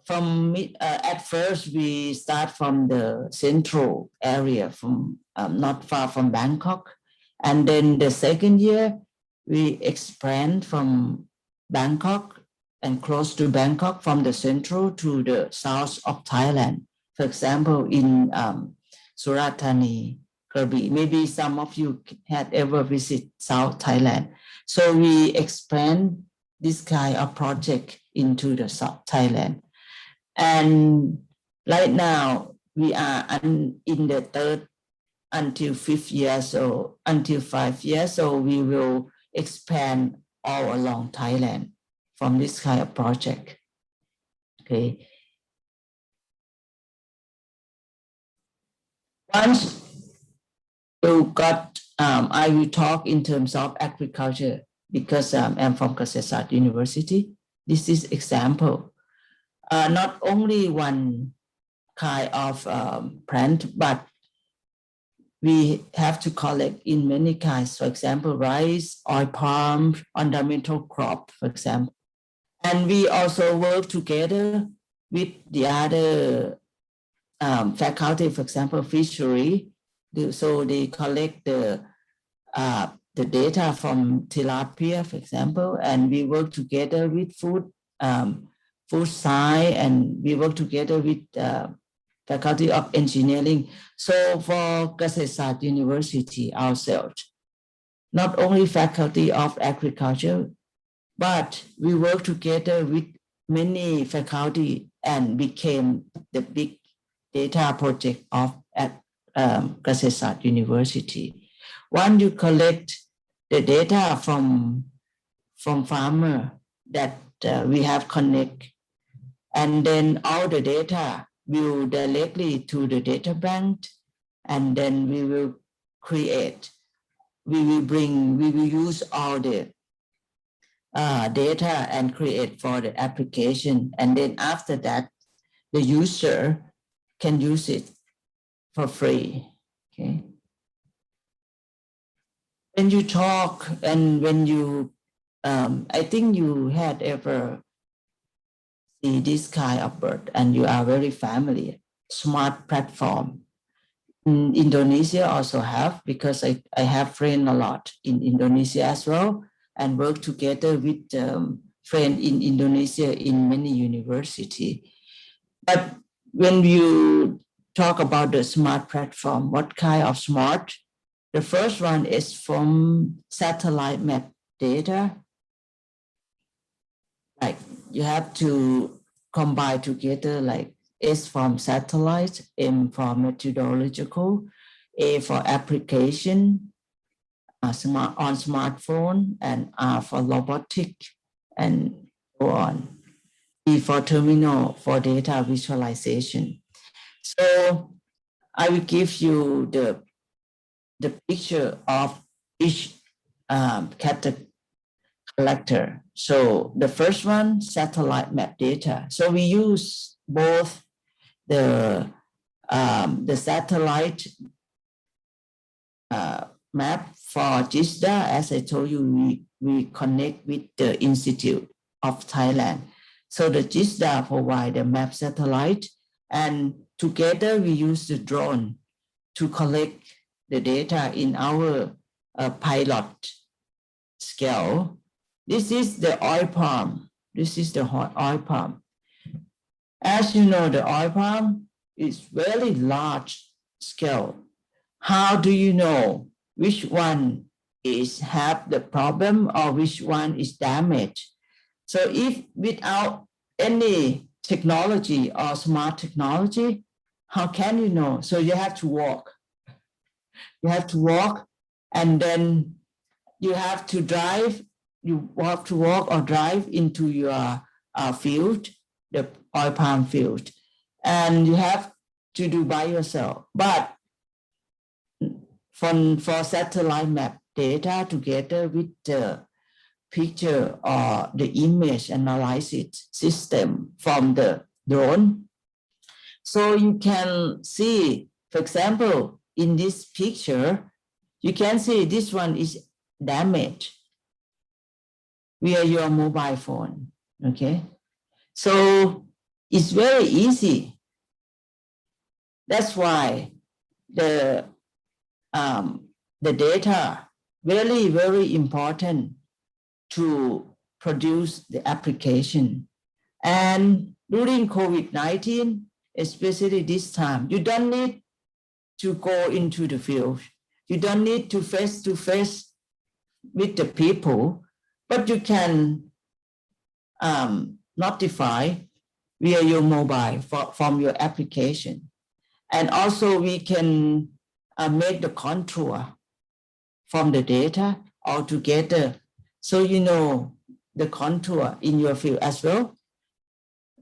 from at first we start from the central area, from not far from Bangkok, and then the second year we expand from Bangkok and close to Bangkok, from the central to the south of Thailand. For example, in Surat Thani, Krabi. Maybe some of you had ever visited South Thailand. So we expand this kind of project into the South Thailand. And right now we are in the third until 5th year, so until 5 years, so we will expand all along Thailand from this kind of project. Okay. Once you got, I will talk in terms of agriculture because I'm from Kasetsart University. This is example. Not only one kind of plant, but we have to collect in many kinds. For example, rice, oil palm, ornamental crop, for example. And we also work together with the other faculty, for example, fishery. So they collect the data from tilapia, for example, and we work together with food food science, and we work together with Faculty of Engineering. So for Kasetsat University ourselves, not only Faculty of Agriculture, but we work together with many faculty and became the big data project of at Kasetsat University. One, you collect the data from farmer that we have connect, and then all the data will directly to the data bank, and then we will create, we will use all the data and create for the application, and then after that the user can use it for free. Okay. When you talk and when you I think you had ever see this kind of bird and you are very familiar. Smart platform. In Indonesia also have, because I have friends a lot in Indonesia as well, and work together with friends in Indonesia in many universities. But when you talk about the smart platform, what kind of smart? The first one is from satellite map data. Like you have to combine together, like S from satellite, M for methodological, A for application, on smartphone, and R for robotic, and so on. E for terminal for data visualization. So I will give you the picture of each collector. So the first one, satellite map data. So we use both the satellite map for GISDA. As I told you, we connect with the Institute of Thailand. So the GISDA provide the map satellite, and together we use the drone to collect the data in our pilot scale. This is the oil palm. This is the oil palm. As you know, the oil palm is very large scale. How do you know which one is have the problem or which one is damaged? So if without any technology or smart technology, how can you know? So you have to walk. You have to walk, and then you have to drive. You have to walk or drive into your field, the oil palm field, and you have to do by yourself. But for satellite map data together with the picture or the image analysis system from the drone, so you can see, for example, in this picture, you can see this one is damaged via your mobile phone. Okay, so it's very easy. That's why the data very, very important to produce the application. And during COVID-19, especially this time, you don't need to go into the field. You don't need to face with the people, but you can notify via your mobile from your application. And also we can make the contour from the data all together, so you know the contour in your field as well.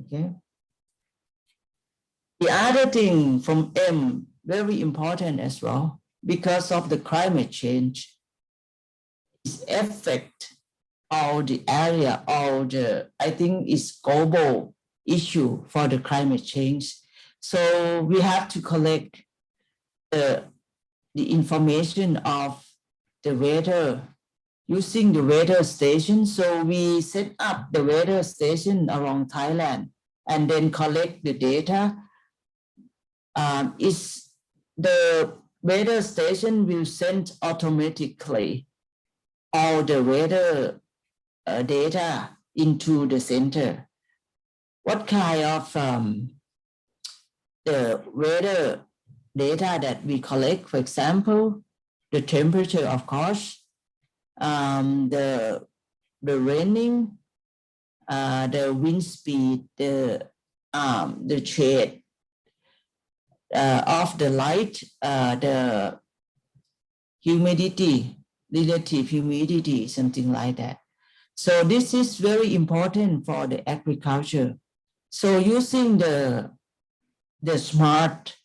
Okay. The other thing from M, very important as well, because of the climate change, is affect all the area, all the, I think it's global issue for the climate change. So we have to collect the information of the weather using the weather station. So we set up the weather station around Thailand and then collect the data. The weather station will send automatically all the weather data into the center. what kind of the weather data that we collect. For example, the temperature, of course, the raining, the wind speed, the shade of the light, the humidity, relative humidity, something like that. So this is very important for the agriculture. So using the smart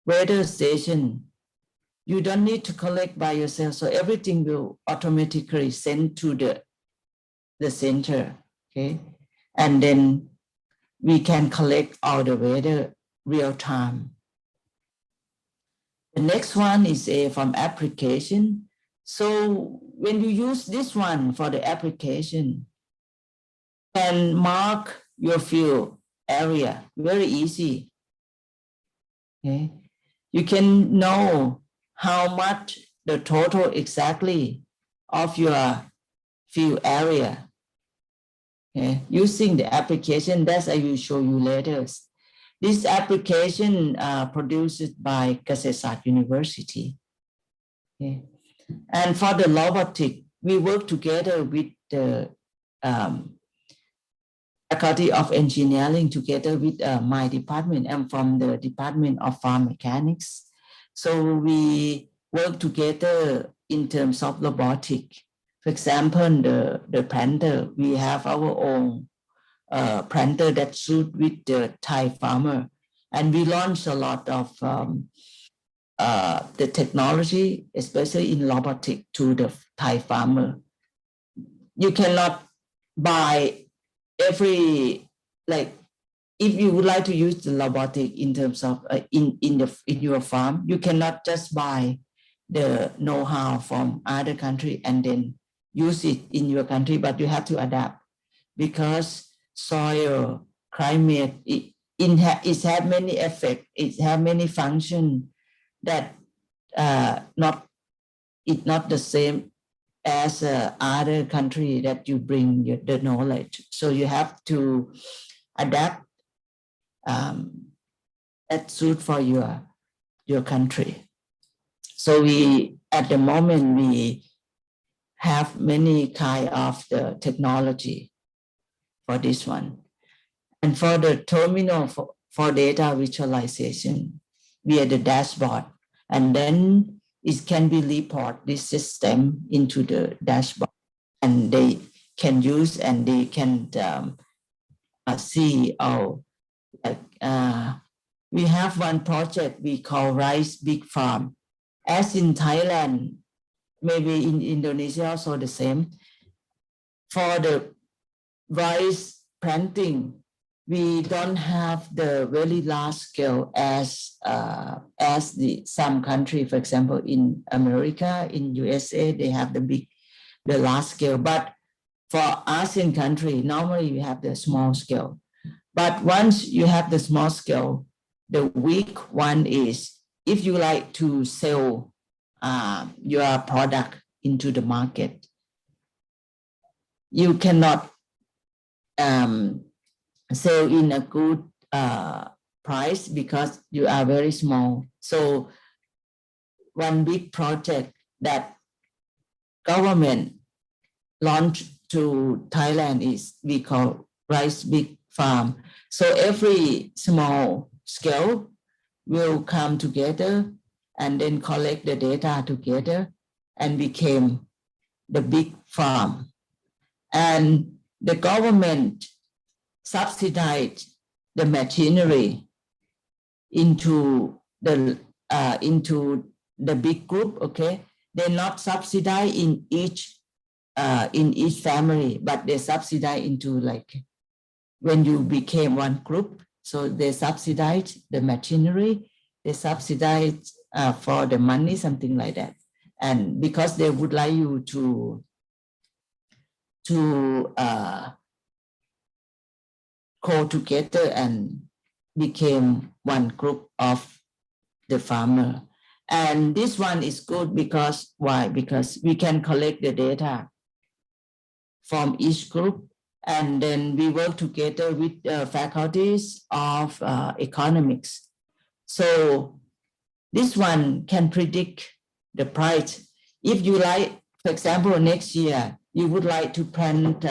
weather station, you don't need to collect by yourself. So everything will automatically send to the center, okay? And then we can collect all the weather real time. The next one is from application. So when you use this one for the application, and mark your field area, very easy. Okay, you can know how much the total exactly of your field area. Okay, using the application, that's I will show you later. This application produced by Universitas University. Okay. And for the robotic, we work together with the Faculty of Engineering together with my department. I'm from the Department of Farm Mechanics. So we work together in terms of robotic. For example, the planter, we have our own planter that suit with the Thai farmer. And we launched a lot of the technology, especially in robotic, to the Thai farmer. You cannot buy every, like, if you would like to use the robotic in terms of in your farm, you cannot just buy the know-how from other country and then use it in your country, but you have to adapt because soil, climate, it has many effects, it has many functions that not the same as other country that you bring the knowledge. So you have to adapt that suit for your country. So we, at the moment, we have many kind of the technology for this one. And for the terminal for data visualization via the dashboard, and then it can be report this system into the dashboard, and they can use and they can see our, we have one project we call Rice Big Farm. As in Thailand, maybe in Indonesia also the same. For the rice planting, we don't have the very large scale as some country, for example, in America, in USA, they have the large scale. But for ASEAN country, normally you have the small scale. But once you have the small scale, the weak one is if you like to sell your product into the market, you cannot sell in a good price because you are very small. So one big project that government launched to Thailand is we call Rice Big Farm. So every small scale will come together and then collect the data together and became the big farm. And the government subsidized the machinery into the big group. Okay, they're not subsidized in each family, but they subsidize into like when you became one group. So they subsidize the machinery, they subsidize for the money, something like that. And because they would like you to go together and became one group of the farmer. And this one is good because why? Because we can collect the data from each group And then we work together with faculties of economics. So this one can predict the price. If you like, for example, next year, you would like to plant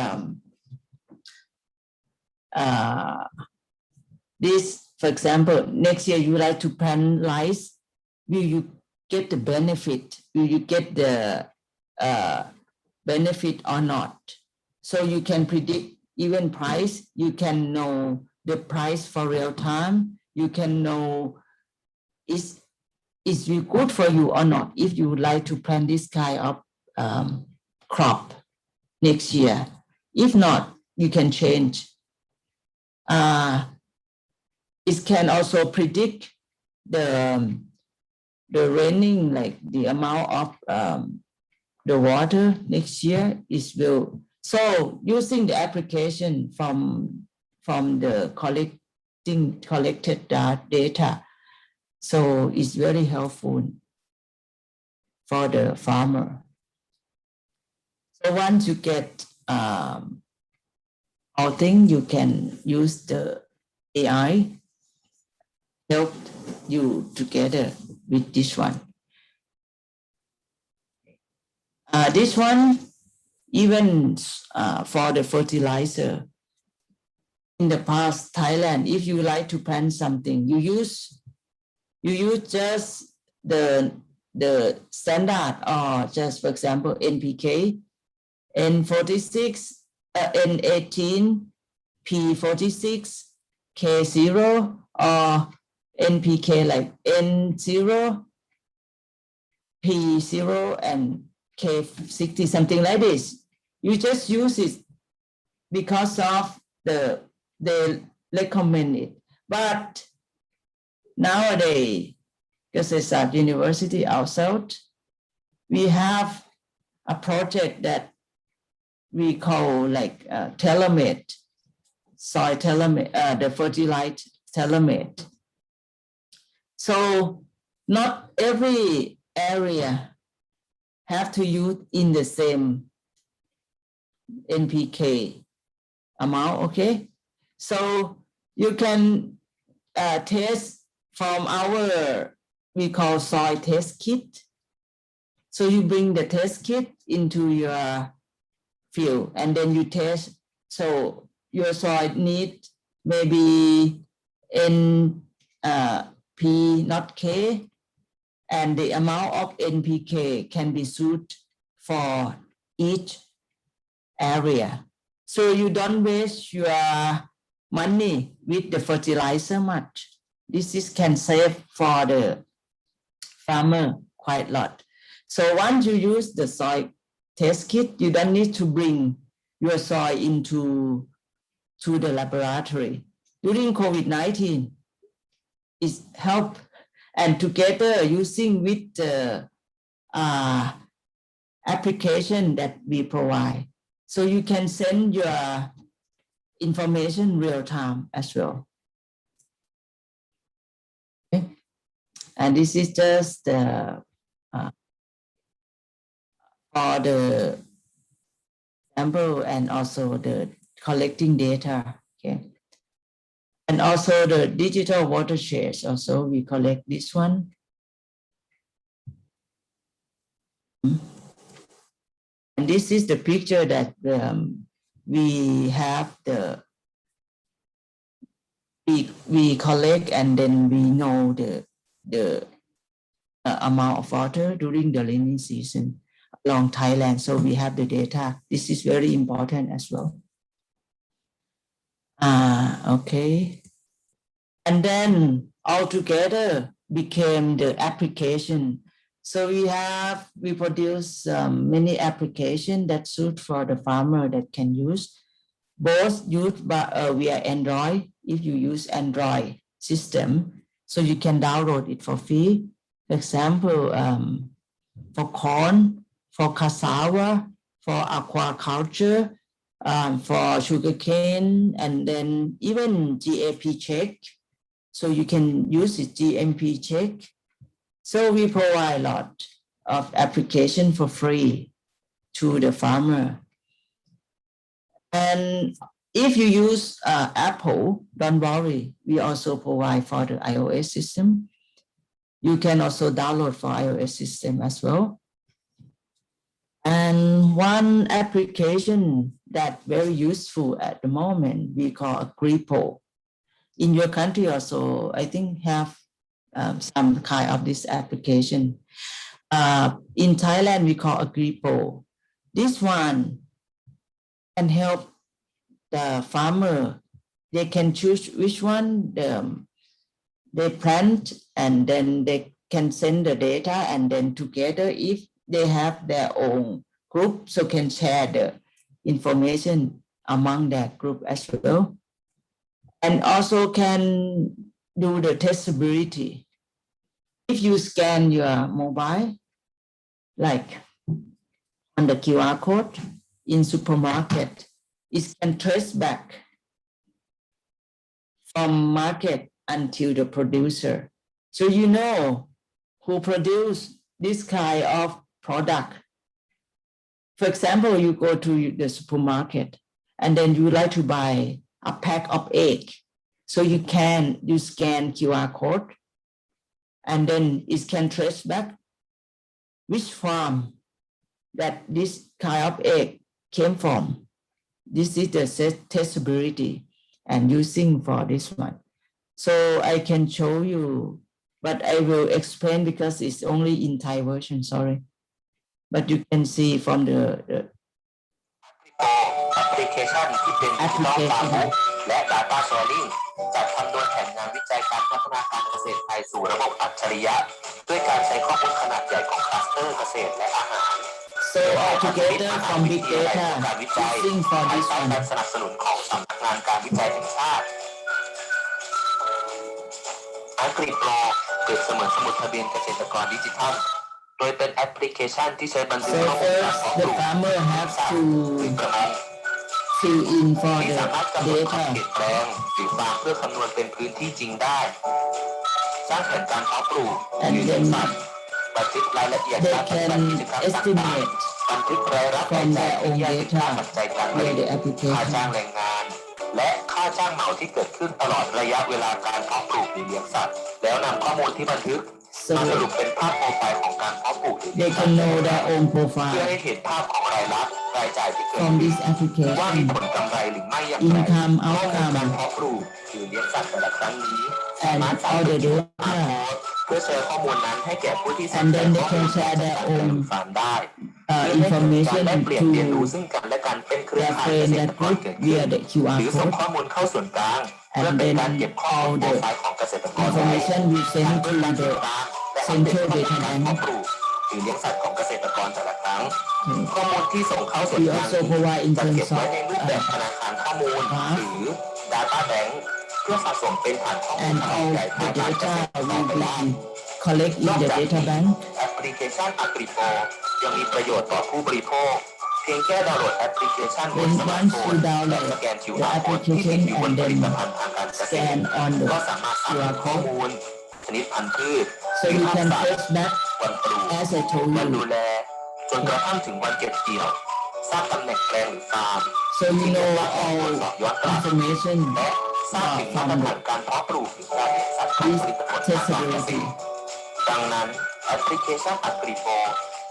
this, for example, next year you would like to plant rice, will you get the benefit? Will you get the benefit or not? So you can predict even price, you can know the price for real time, you can know is it good for you or not if you would like to plant this kind of crop next year. If not, you can change. It can also predict the raining, like the amount of the water next year is will. So using the application from the collected data, so it's very helpful for the farmer. So once you get all things, you can use the AI help you together with this one. This one, even for the fertilizer, in the past, Thailand, if you like to plant something, you use just the standard, or just, for example, NPK, N46, N18, P46, K0, or NPK like N0, P0, and K60, something like this. You just use it because of they recommend it. But nowadays, Kesesat University outside, we have a project that we call like telemate, soil telemate, the fertilizer telemate. So not every area have to use in the same NPK amount, okay? So you can test from our, we call soil test kit. So you bring the test kit into your field and then you test. So your soil need maybe NP, not K, and the amount of NPK can be suited for each area. So you don't waste your money with the fertilizer much. This can save for the farmer quite a lot. So once you use the soil test kit, you don't need to bring your soil into the laboratory. During COVID-19, it helped, and together using with the application that we provide. So you can send your information real time as well. Okay. And this is just for the sample and also the collecting data. Okay. And also the digital watersheds, also we collect this one. And this is the picture that we have we collect, and then we know the amount of water during the rainy season along Thailand. So we have the data. This is very important as well. Okay. And then altogether became the application. So we produce many applications that suit for the farmer that can use, both used by via Android, if you use Android system, so you can download it for free. For example, for corn, for cassava, for aquaculture, for sugarcane, and then even GAP check. So you can use it, GMP check. So we provide a lot of application for free to the farmer. And if you use Apple, don't worry. We also provide for the iOS system. You can also download for iOS system as well. And one application that very useful at the moment, we call a Gripo. In your country also, I think have some kind of this application. In Thailand, we call a Gripo. This one can help the farmer. They can choose which one they plant, and then they can send the data, and then together, if they have their own group, so can share the information among that group as well. And also can do the testability. If you scan your mobile, like on the QR code in supermarket, it can trace back from market until the producer. So you know who produced this kind of product. For example, you go to the supermarket and then you like to buy a pack of egg. So you scan QR code, and then it can trace back which farm that this kind of egg came from. This is the testability and using for this one. So I can show you, but I will explain because it's only in Thai version, sorry. But you can see from the application ที่เป็น Digital Farming และ Data Sharing จัดทำโดยแผนงานวิจัยการพัฒนาการเกษตรไทยสู่ระบบอัจฉริยะด้วยการใช้ข้อมูลขนาดใหญ่ของคลัสเตอร์เกษตรและอาหาร So altogether from big data, using for this one. การสนับสนุนของสำนักงานการวิจัยแห่งชาติอังกฤษโปรเปรียบเสมือนสมุดทะเบียนเกษตรกรดิจิทัลโดยเป็นแอปพลิเคชันที่ใช้บันทึก So ข้อมูลการเพาะ first, ป the ลูก farmer has to ประมาณ fill in for ที่ the สามารถกำหนดขอบเข data. ตแปลงหรือฟาร์มเพื่อคำนวณเป็นพื้นที่จริงได้สร้างแผนการเพาะปลูก And ยืนยัน then สัตว์บันทึกรายละเอียด they การปฏิบัติกิจกรรม can ต่าง estimate ๆบันทึกรายรับราย from จ่าย their ที่ own แยกเป็นค่าปัจ data จัยการผ via ลิต the ค่าจ้าง application. แรงงานและค่าจ้างเหมาที่เกิดขึ้นตลอดระยะเวลาการเพาะปลูกหรือเลี้ยงสัตว์แล้วนำข้อมูลที่บันทึกมาสรุปเป็นภาพโปรไฟล์ของการเพาะปลูกหรือเลี้ย They งสัต can ว์ know their own เพื่อ profile ให้เห็นภาพของรายรับรายจ่ายที่เกิด from ขึ้น this ว่ามี application, ผลกำไรหรือไม่อย่างไร income, ข้อมูลการ outcome, เพาะปลูกหรือเลี้ยงสัตว์แต่ละครั้งนี้ and สามารถใส่ all เป็น the QR data. เพื่อแชร์ข้อมูลนั้นให้แก่ผู้ที่สน And ใจ then they ข้อมู can ลการ share จัด their การผลิต own ฟาร์มได้เพื่อให้เกิดการ information ได้เปลี่ยนเรียนรู้ to ซึ่งกันและกันเป็นเครือ their ข่ายเก friend ษตร that กร group เกิดขึ้น via the หรือ QR ส่ง code. ข้อมูลเข้าส่วนกลางเพื่อ And เป็น then การเก็บข้อมูล all โปร the ไฟล์ของเกษตรกรไว้ information we ทาง send ด้วย to การติด the ตามและอัปเดต central ข้อมูล data การเพาะ bank. ปลูกหรือเลี้ยงสัตว์ของเกษตรกรแต่ละครั้ง Okay. ข้อมูลที่ส่งเข้าส่วน We กลาง also provide in จะเก็บ terms ไว้ of ในรูปแบบธนาคารข้อมูลหรือ Data Bank เพื่อสะสมเป็นฐานข้อมูล and ขนาด all ใหญ่ the ทางการเกษตร data ต่อ will ไปได้ be collect น in อก the จาก data นี้ bank. แอปพลิเคชัน Agripo ยังมีประโยชน์ต่อผู้บริโภคเพียงแค่ดาวน์โหลดแอปพลิเคชันบน Then สมาร์ท once โฟ you นและ download สแกน the QR code ที่ติด application อยู่บน and ผลิต then ภัณฑ์ทางการเกษตร scan on the ก็สามารถสร้าง QR ข้อ code, มูลชนิดพันธุ์พืช so you can trace back วันปลูก as I told วันดู you. แลจนกระทั่งถึงวันเก็บเกี่ยวทราบตำแหน่งแปลงหรือฟาร์ม So you know ข้อมูลสอบ all ย้อนกลับ information และทราบถึงมาตร from ฐาน the การเพาะปลูกหรือการเลี้ยงสัตว์ของ this ผลิตผลทางการเกษ traceability. ตรดังนั้นแอปพลิเคชัน Agripo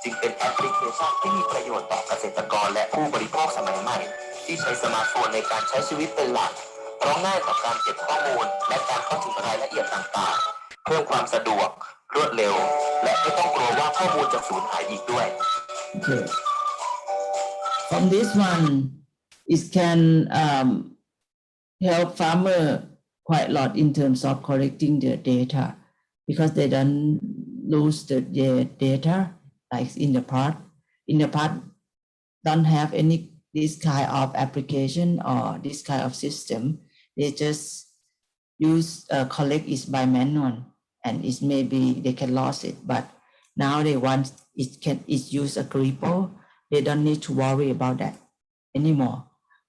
จึงเป็นแอปพลิเคชันที่มีประโยชน์ต่อเกษตรกรและผู้บริโภคสมัยใหม่ที่ใช้สมาร์ทโฟนในการใช้ชีวิตเป็นหลักเพราะง่ายต่อการเก็บข้อมูลและการเข้าถึงรายละเอียดต่างๆเพิ่มความสะดวกรวดเร็วและไม่ต้องกลัวว่าข้อมูลจะสูญหายอีกด้วย Okay. From this one, it can help farmer quite a lot in terms of collecting the data because they don't lose the data like in the past. In the past, don't have any this kind of application or this kind of system. They just use collect it by manual, and it maybe they can lose it. But now they want it's use a Gripo. They don't need to worry about that anymore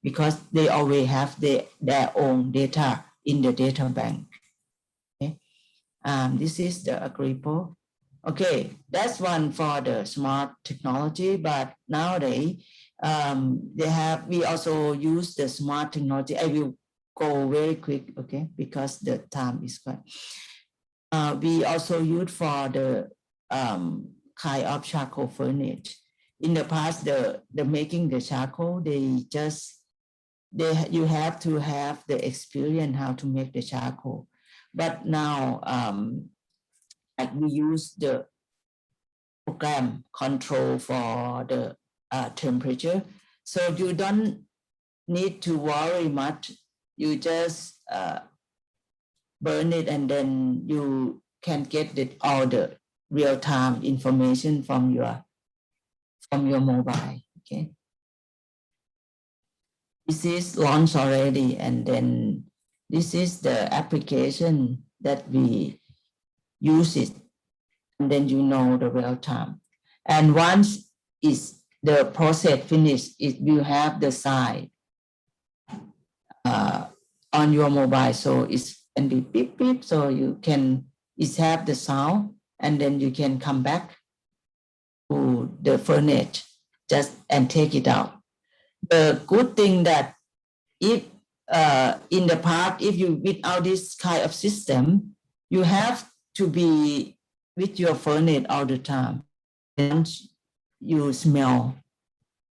because they always have their own data in the data bank. Okay. This is the Gripo. Okay, that's one for the smart technology, but nowadays we also use the smart technology. I will go very quick, okay, because the time is quite. We also use for the kind of charcoal furnace. In the past, the making the charcoal, you have to have the experience how to make the charcoal. But now, like we use the program control for the temperature, so you don't need to worry much. You just burn it, and then you can get all the real-time information from your mobile. Okay, this is launched already, and then this is the application that we use it, and then you know the real time. And once is the process finished, it will have the sign on your mobile, so it can be beep beep, so you can have the sound, and then you can come back to the furnace and take it out. The good thing that if in the past, if you without this kind of system, you have to be with your furnace all the time. Once you smell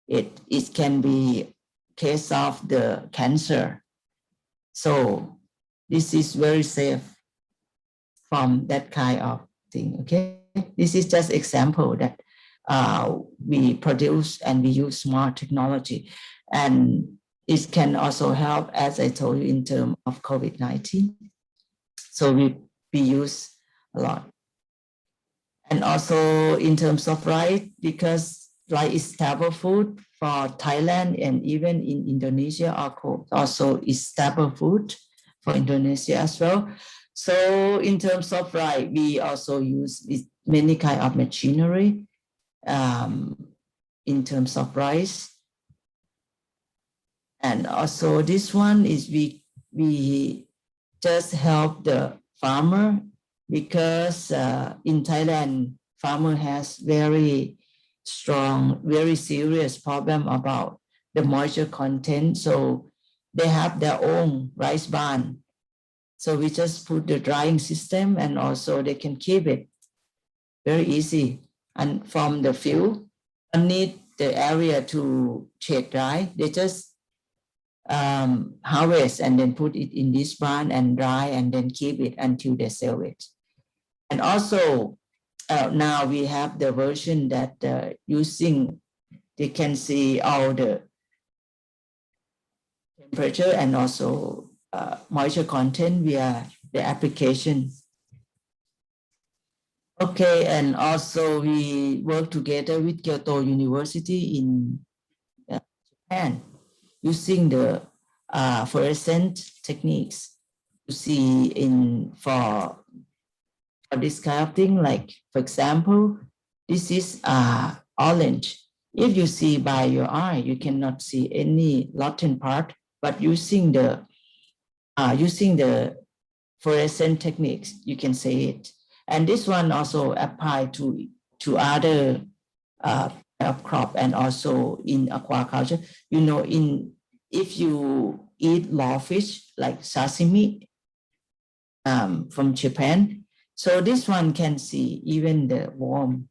it, it can be case of the cancer. So this is very safe from that kind of thing. Okay, this is just example that we produce and we use smart technology, and it can also help, as I told you, in terms of COVID-19. So we use a lot. And also in terms of rice, because rice is staple food for Thailand, and even in Indonesia also is staple food for Indonesia as well. So in terms of rice, we also use many kind of machinery in terms of rice. And also this one is we just help the farmer, because in Thailand, farmer has very strong, very serious problem about the moisture content. So they have their own rice barn. So we just put the drying system, and also they can keep it very easy. And from the field, don't need the area to shade dry. They just harvest and then put it in this barn and dry, and then keep it until they sell it. And also now we have the version that using, they can see all the temperature and also moisture content via the application. Okay, and also we work together with Kyoto University in Japan, using the fluorescent techniques to see for this kind of thing. Like, for example, this is orange. If you see by your eye, you cannot see any latent part, but using the fluorescent techniques, you can see it. And this one also apply to other crop, and also in aquaculture. You know, if you eat raw fish like sashimi from Japan, so this one can see even the worm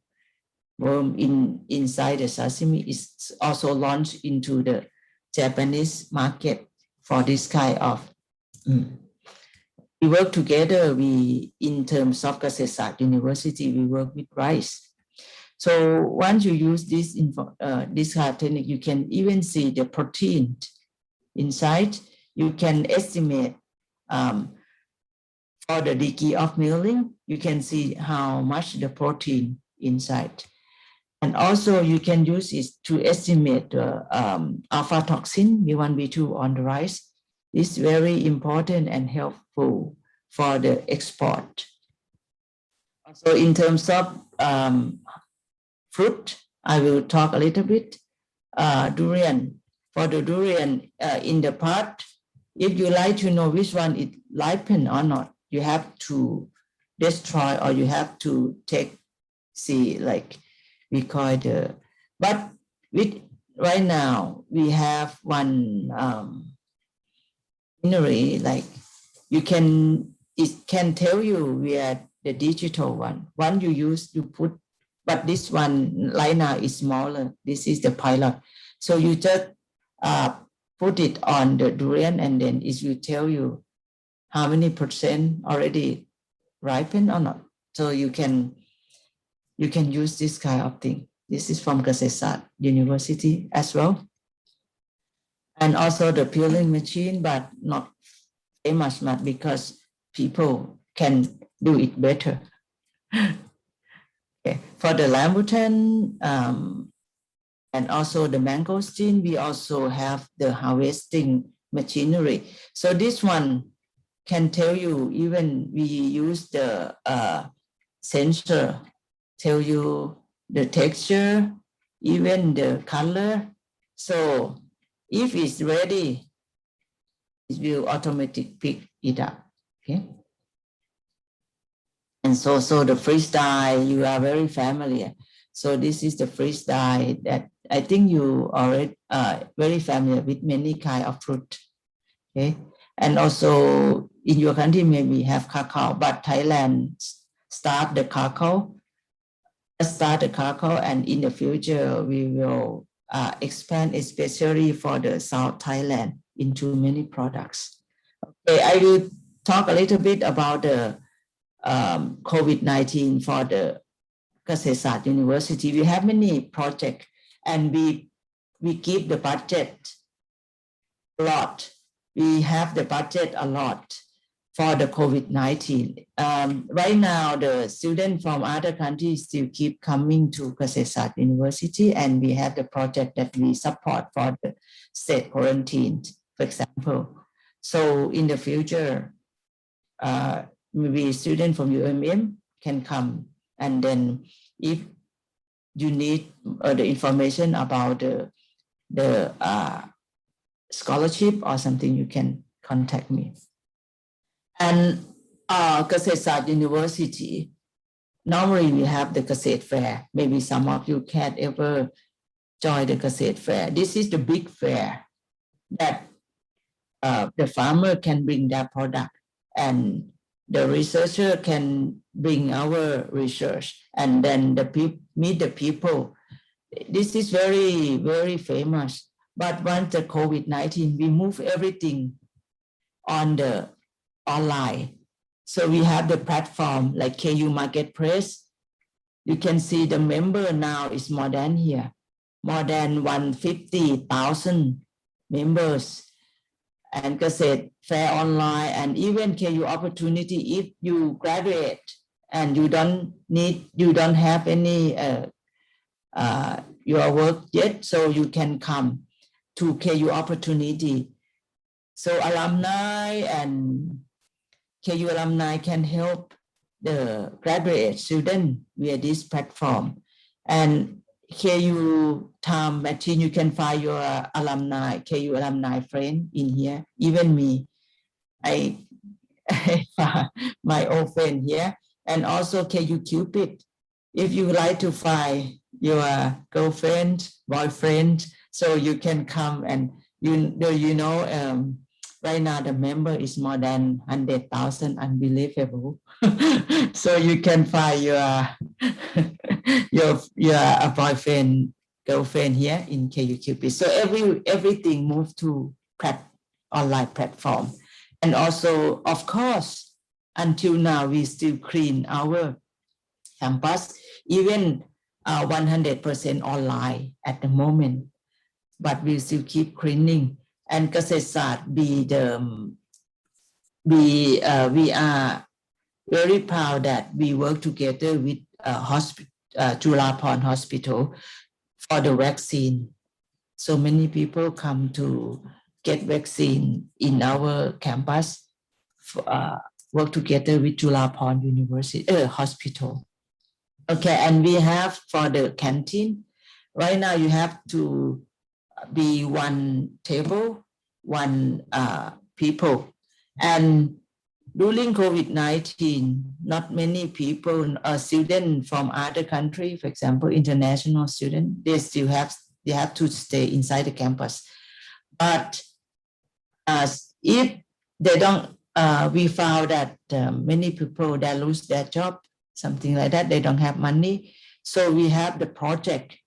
inside the sashimi is also launched into the Japanese market for this kind of. We work together. In terms of Kasetsart University, we work with rice. So once you use this kind of technique, you can even see the protein inside. You can estimate for the degree of milling. You can see how much the protein inside. And also you can use it to estimate the alpha toxin, B1, B2 on the rice. It's very important and helpful for the export. So in terms of fruit, I will talk a little bit. Durian. For the durian, in the part, if you like to know which one is ripened or not, you have to destroy, or you have to like we call it. But with right now we have one scenery, like it can tell you where the digital one you use, you put, but this one right now is smaller. This is the pilot. So you just put it on the durian, and then it will tell you how many percent already ripened or not. So you can use this kind of thing. This is from Kasetsat University as well. And also the peeling machine, but not famous much because people can do it better. Okay. For the rambutan and also the mangosteen, we also have the harvesting machinery. So this one can tell you, even we use the sensor, tell you the texture, even the color. So if it's ready, it will automatically pick it up. Okay. And so the freeze-dye, you are very familiar. So this is the freeze-dye that I think you already very familiar with many kind of fruit. Okay. And also in your country, maybe have cacao, but Thailand start the cacao, and in the future, we will expand, especially for the South Thailand, into many products. Okay, I will talk a little bit about the COVID-19 for the Kasetsat University. We have many projects, and we give the budget a lot. We have the budget a lot for the COVID-19. Right now, the students from other countries still keep coming to Kasetsat University, and we have the project that we support for the state quarantine, for example. So in the future, maybe students from UMM can come, and then if you need the information about the scholarship or something, you can contact me. And Kasetsat University, normally we have the Kaset Fair. Maybe some of you can't ever join the Kaset Fair. This is the big fair that the farmer can bring their product, and the researcher can bring our research, and then meet the people. This is very, very famous. But once the COVID-19, we move everything on the online. So we have the platform like KU Marketplace. You can see the member now is more than 150,000 members. And Kaset Fair online, and even KU Opportunity, if you graduate and you don't have any your work yet, so you can come to KU Opportunity. So alumni and KU alumni can help the graduate student via this platform. And KU time machine, you can find your alumni, KU alumni friend in here. Even me, I find my old friend here. And also KU Cupid. If you like to find your girlfriend, boyfriend, so you can come, and right now the member is more than 100,000, unbelievable. So you can find your boyfriend, girlfriend here in KU Cupid. So everything moved to online platform. And also, of course, until now, we still clean our campus, even 100% online at the moment, but we still keep cleaning. And Kasetsat we are very proud that we work together with Julapon Hospital for the vaccine. So many people come to get vaccine in our campus, work together with Julapon University Hospital. Okay, and we have for the canteen, right now you have to be one table, one people. And during COVID-19, not many people, students from other countries, for example, international students, they still have They have to stay inside the campus. But if they don't, we found that many people that lose their job, something like that, they don't have money. So we have the project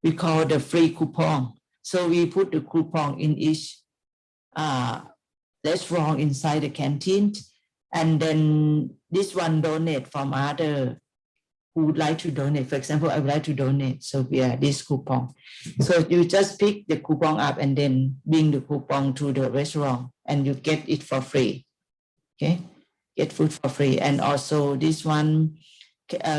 we call the free coupon. So we put the coupon in each restaurant inside the canteen, and then this one donate from other who would like to donate. For example, I would like to donate, so we are this coupon. So you just pick the coupon up and then bring the coupon to the restaurant, and you get it for free. Okay, get food for free. And also this one,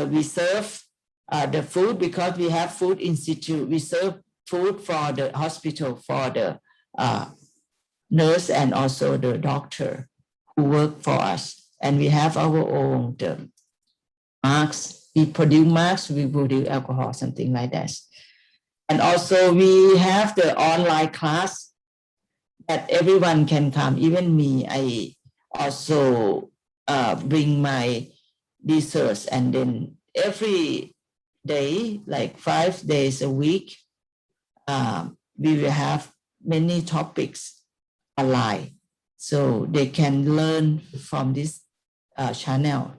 we serve the food because we have food institute. We serve food for the hospital, for the nurse and also the doctor who work for us. And we have our own masks. We produce masks, we produce alcohol, something like that. And also we have the online class that everyone can come, even me. I also bring my research, and then every day, like 5 days a week, we will have many topics online, so they can learn from this channel.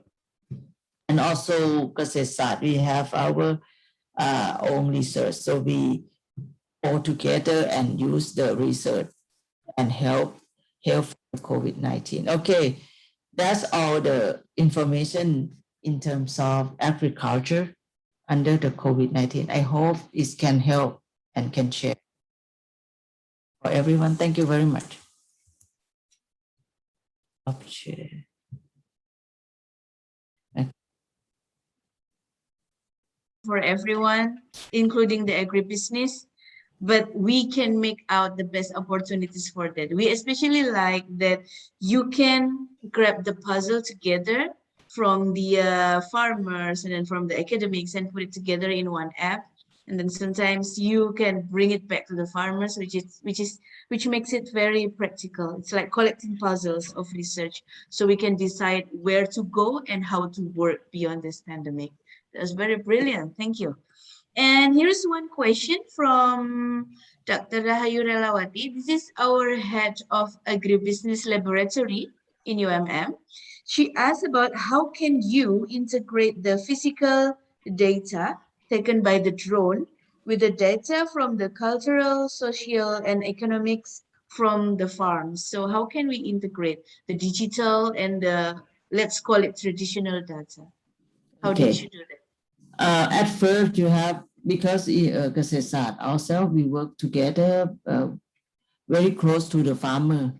And also, Kasesat, we have our own research, so we all together and use the research and help COVID-19. Okay, that's all the information in terms of agriculture under the COVID-19. I hope it can help and can share for everyone. Thank you very much. Share. For everyone, including the agribusiness, but we can make out the best opportunities for that. We especially like that you can grab the puzzle together from the farmers and then from the academics and put it together in one app. And then sometimes you can bring it back to the farmers, which makes it very practical. It's like collecting puzzles of research, so we can decide where to go and how to work beyond this pandemic. That's very brilliant. Thank you. And here's one question from Dr. Rahayu Relawati. This is our head of agribusiness laboratory in UMM. She asked about how can you integrate the physical data taken by the drone with the data from the cultural, social, and economics from the farms. So how can we integrate the digital and the, let's call it, traditional data? How did you do that? At first, you have, because Kasesat also, we work together very close to the farmer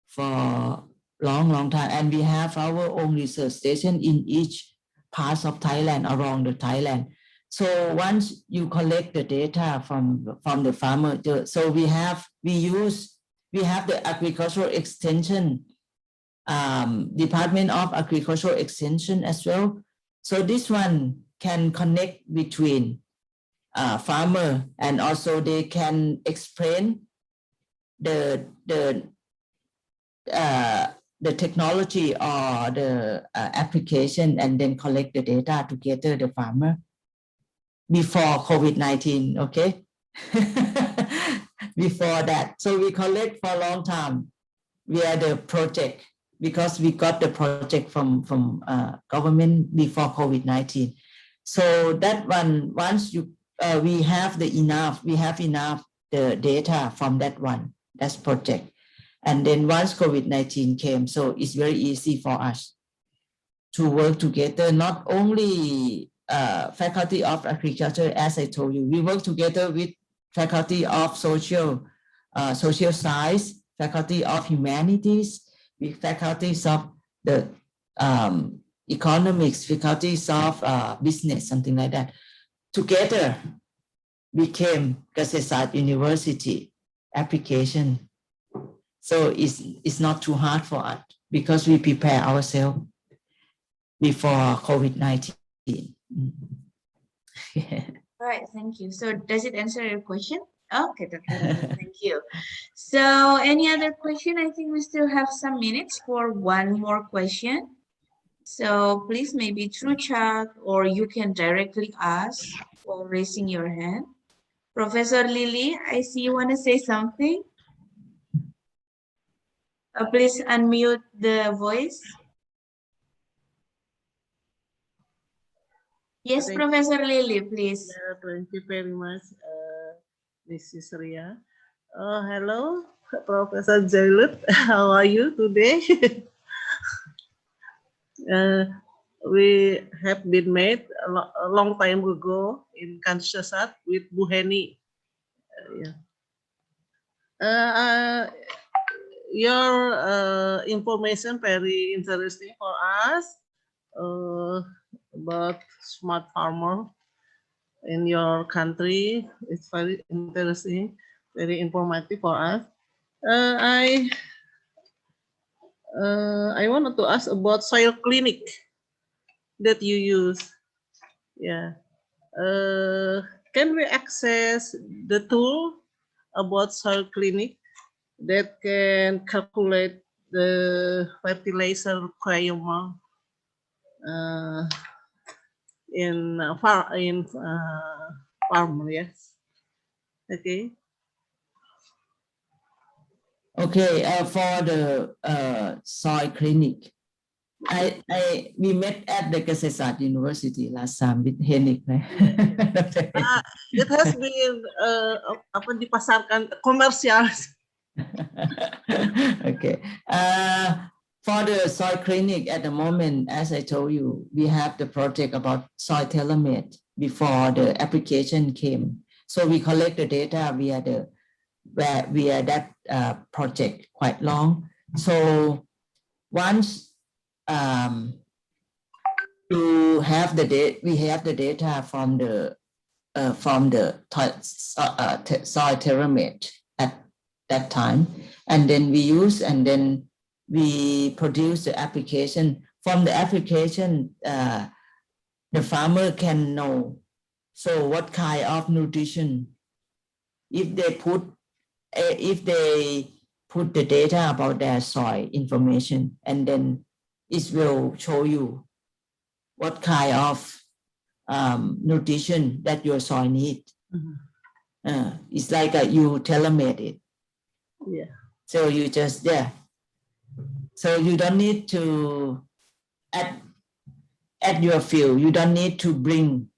for long time, and we have our own research station in each part of Thailand, around the Thailand. So once you collect the data from the farmer, so we have the agricultural extension, Department of Agricultural Extension as well. So this one can connect between farmer, and also they can explain the technology or the application, and then collect the data together, the farmer, before COVID-19, okay? Before that. So we collect for a long time. We are the project, because we got the project from government before COVID-19. So that one, once we have enough the data from that one, that's project. And then once COVID-19 came, so it's very easy for us to work together, not only Faculty of Agriculture, as I told you, we work together with Faculty of Social Science, Faculty of Humanities, with faculties of the economics, faculties of business, something like that. Together became Kasesat University application. So it's not too hard for us, because we prepare ourselves before COVID-19. Right, thank you. So does it answer your question? Okay, thank you. So any other question? I think we still have some minutes for one more question. So please, maybe through chat, or you can directly ask or raising your hand. Professor Lily, I see you want to say something. Please unmute the voice. Yes, Thank Professor Lily, please. Thank you very much, Mrs. Ria. Hello, Professor Jailut. How are you today? We have been met a long time ago in Kansas with Bu Heni. Your information very interesting for us about smart farmer in your country. It's very interesting, very informative for us. I wanted to ask about soil clinic that you use. Yeah. Can we access the tool about soil clinic that can calculate the fertilizer requirement in farm? Yes. Okay. Okay, for the soil clinic, we met at the Kesesat University last time with Henrik. It has been dipasarkan komersial. Okay. For the soil clinic at the moment, as I told you, we have the project about soil tailor-made before the application came. So we collect the data via that project quite long. So once to have the data, we have the data from the soil tailor-made at that time, and then we use and then we produce the application. From the application, the farmer can know so what kind of nutrition if they put the data about their soil information, and then it will show you what kind of nutrition that your soil needs. It's like you tailor-made it. Yeah. So you just, so you don't need to, at your field, you don't need to bring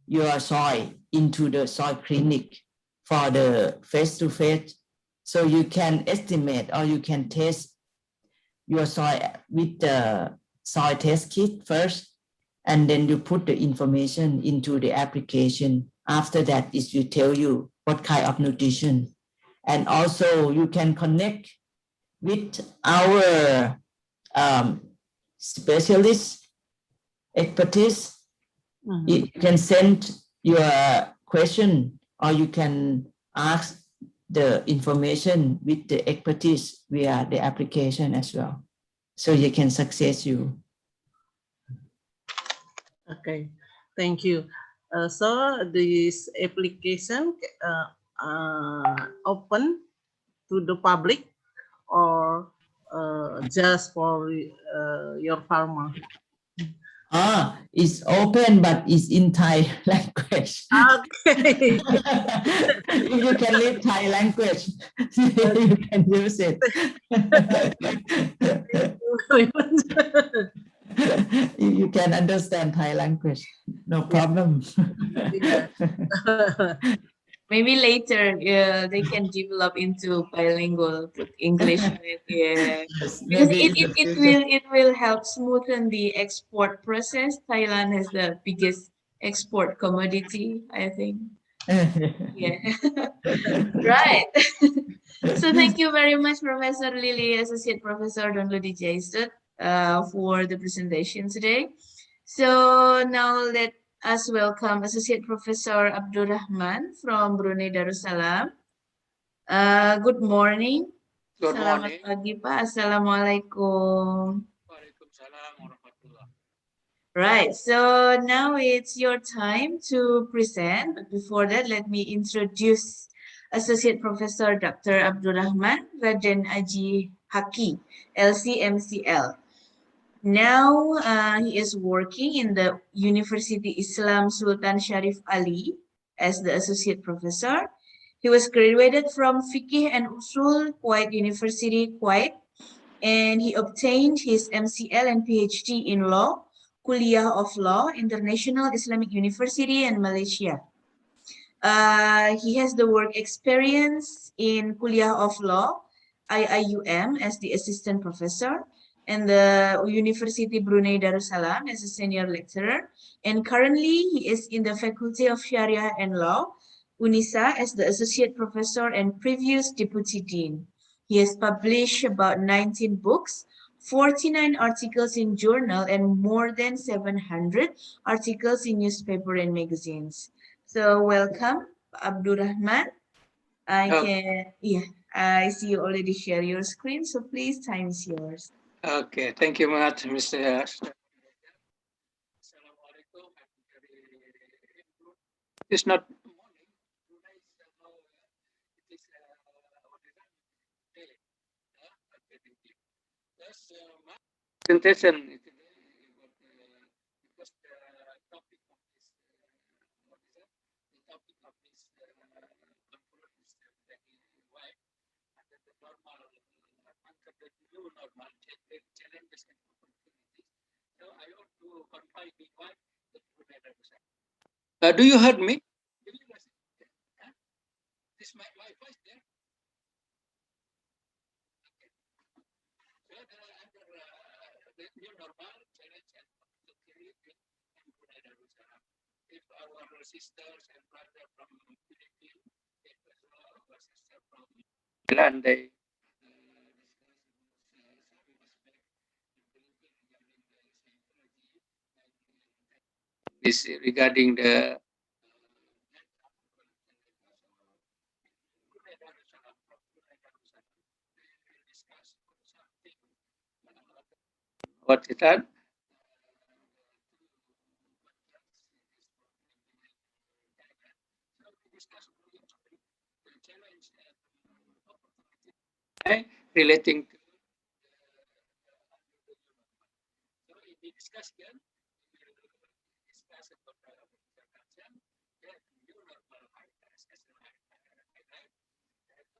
your soil into the soil clinic for the face-to-face. So you can estimate or you can test your soil with the soil test kit first, and then you put the information into the application. After that, it will tell you what kind of nutrition. And also you can connect with our specialist expertise. You can send your question or you can ask the information with the expertise via the application as well. So you can success you. Okay, thank you. So this application open to the public or just for your farmer? It's open, but it's in Thai language. Okay. If you can read Thai language, you can use it. You can understand Thai language, no problem. Maybe later they can develop into bilingual with English. Because it will help smoothen the export process. Thailand has the biggest export commodity, I think. Yeah. Right. So thank you very much, Professor Lily, Associate Professor Don Luddy for the presentation today. So now let us welcome Associate Professor Abdul Rahman from Brunei Darussalam. Good morning. Selamat pagi, Pak. Assalamualaikum. Right, so now it's your time to present. But before that, let me introduce Associate Professor Dr. Abdul Rahman Raden Aji Haki, LCMCL. Now he is working in the University Islam Sultan Sharif Ali as the Associate Professor. He was graduated from Fiqh and Usul, Kuwait University, Kuwait, and he obtained his MCL and PhD in Law, Kuliah of Law, International Islamic University in Malaysia. He has the work experience in Kuliah of Law, IIUM, as the assistant professor, and the University Brunei Darussalam as a senior lecturer. And currently, he is in the Faculty of Sharia and Law, UNISA, as the associate professor and previous deputy dean. He has published about 19 books, 49 articles in journal, and more than 700 articles in newspaper and magazines. So welcome, Abdurrahman. I see you already share your screen, so please, time is yours. Okay, thank you much, Mr. It's not presentation. Challenges and opportunities. So I want to confine me why do you heard me? This my voice there. Okay. So under the new normal challenge and opportunity in Brunei Darussalam. If our sisters and brothers from Philippines, if our sister from Thailand, they this regarding the what is that? Relating to so if we discuss here, we will discuss about the new normal as and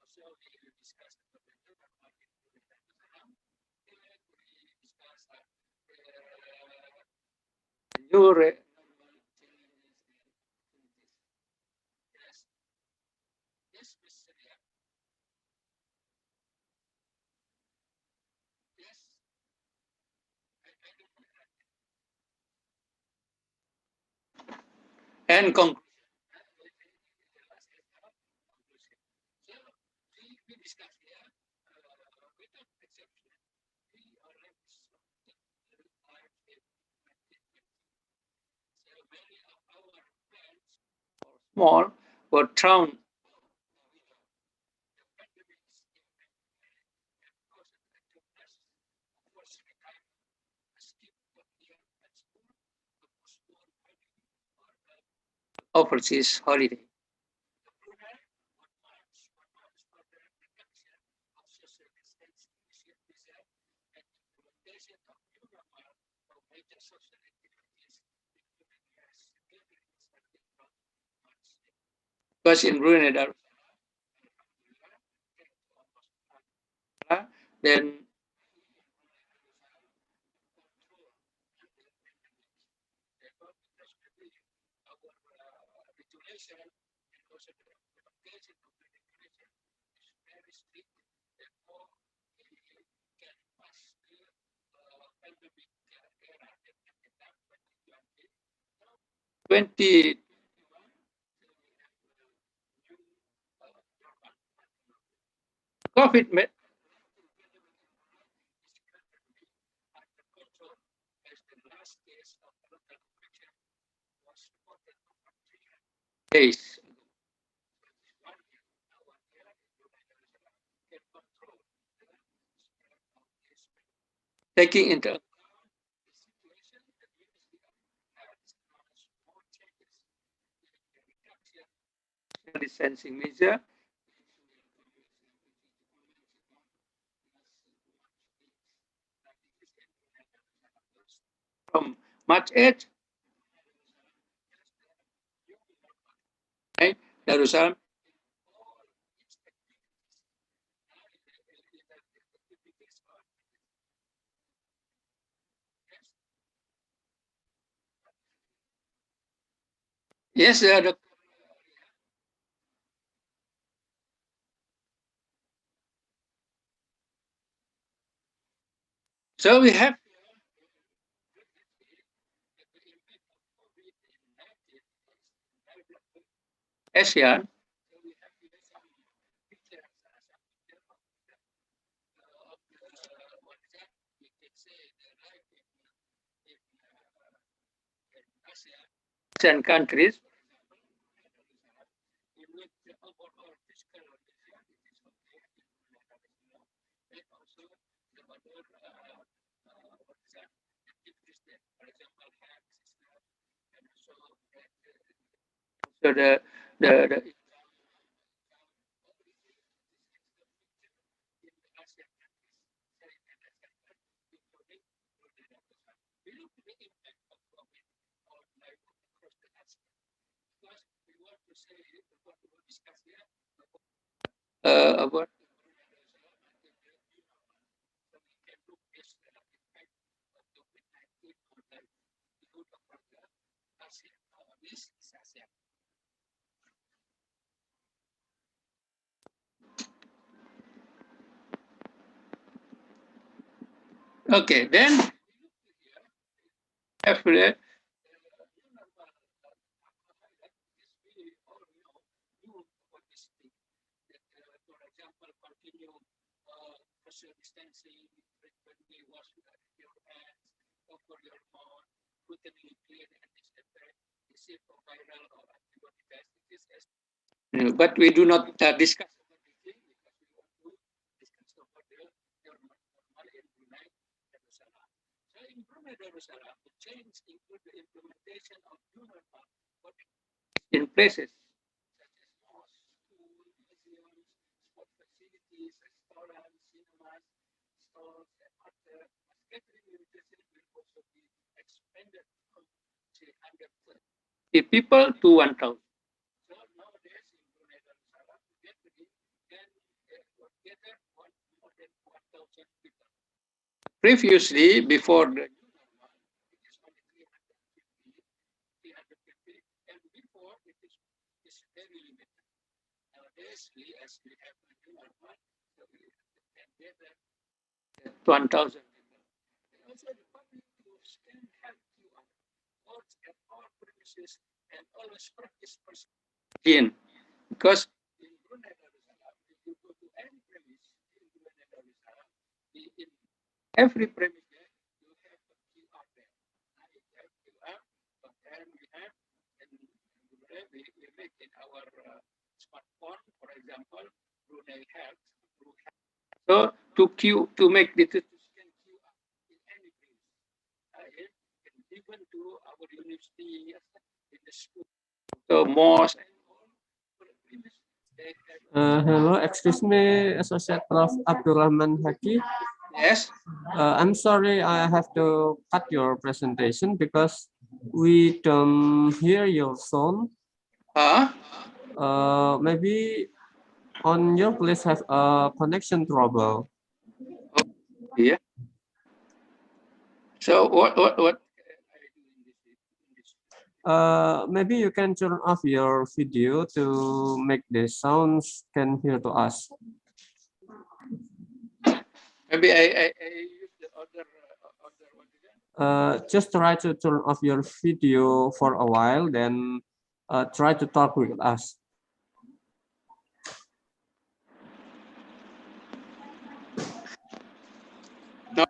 also we will discuss about the new normal in Vietnam. We discuss the new yes, yes, Mr. Yes. And conclusion. So we discuss here without exception. We already so many of our friends or small were thrown overseas holiday. Because in Brunei Darussalam, then regulation and also the implementation of the regulation is very strict. Therefore, we can pass the pandemic era that we have 2020. 20 COVID days. Taking into account the situation, the Ministry has announced more changes in the reduction social distancing measure. From March 8th, Darussalam. Yes, Dr. So we have ASEAN. ASEAN countries. So the about okay, then after social distancing, frequently wash your hands, cover your mouth, routinely clean and disinfect, receive a viral or antibody test. But we do not discuss about the thing because we want to discuss about the normal in Brunei Darussalam. So in Brunei Darussalam, the change include the implementation of new normal in places such as mosques, schools, museums, sport facilities, restaurants, cinemas, stores, and other catering limitation will also be expanded from 330 people to 1,000. So nowadays in Brunei Darussalam, gathering can gather more than 1,000 people. Previously, before the new normal, it is only 350, and before it is very limited. Nowadays, as we have a new normal, so we can gather 1,000 people. And also the public tools can help you out at all premises and always practice personal hygiene. Because in Brunei Darussalam, if you go to any premise in Brunei Darussalam, in every premise there, you have a QR there. You have QR, but then we have, and we make in our smartphone, for example, Brunei Health. So to make this to scan QR in any premise, and even to our university, in the school, so mosque and all premise. Hello, excuse me, Associate Prof. Abdurrahman Haki. Yes. I'm sorry, I have to cut your presentation because we don't hear your sound. Maybe on your place have a connection trouble. Yeah. So what? Maybe you can turn off your video to make the sounds can hear to us. Maybe I use the other one. Just try to turn off your video for a while, then try to talk with us. No,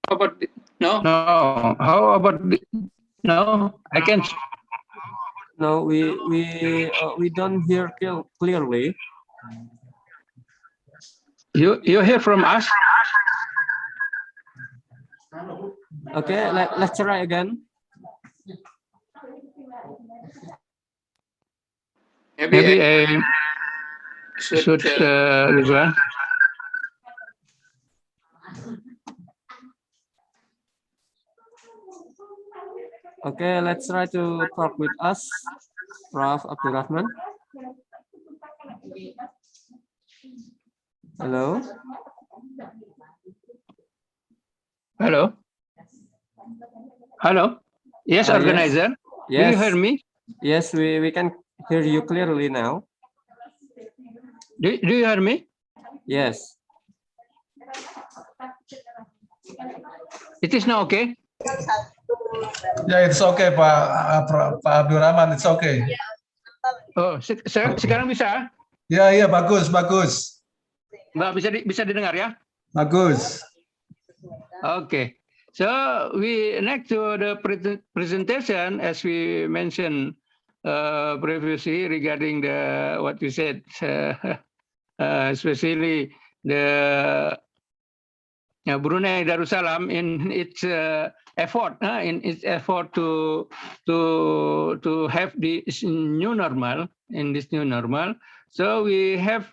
how about no? No, how about no? I can. No, we don't hear clearly. You hear from us? Okay, let's try again. Maybe I should this one. Okay, let's try to talk with us, Prof. Abdurrahman. Hello. Hello. Hello. Yes, organizer. Yes. Do you hear me? Yes, we can hear you clearly now. Do you hear me? Yes. It is now okay? Yeah, it's okay, Pak Abdurrahman. It's okay. Oh, sekarang bisa? Ya, iya, bagus, bagus. Mbak, bisa didengar ya? Bagus. Okay. So we next to the presentation, as we mentioned previously regarding what you said, especially the Brunei Darussalam in its effort to have this new normal. So we have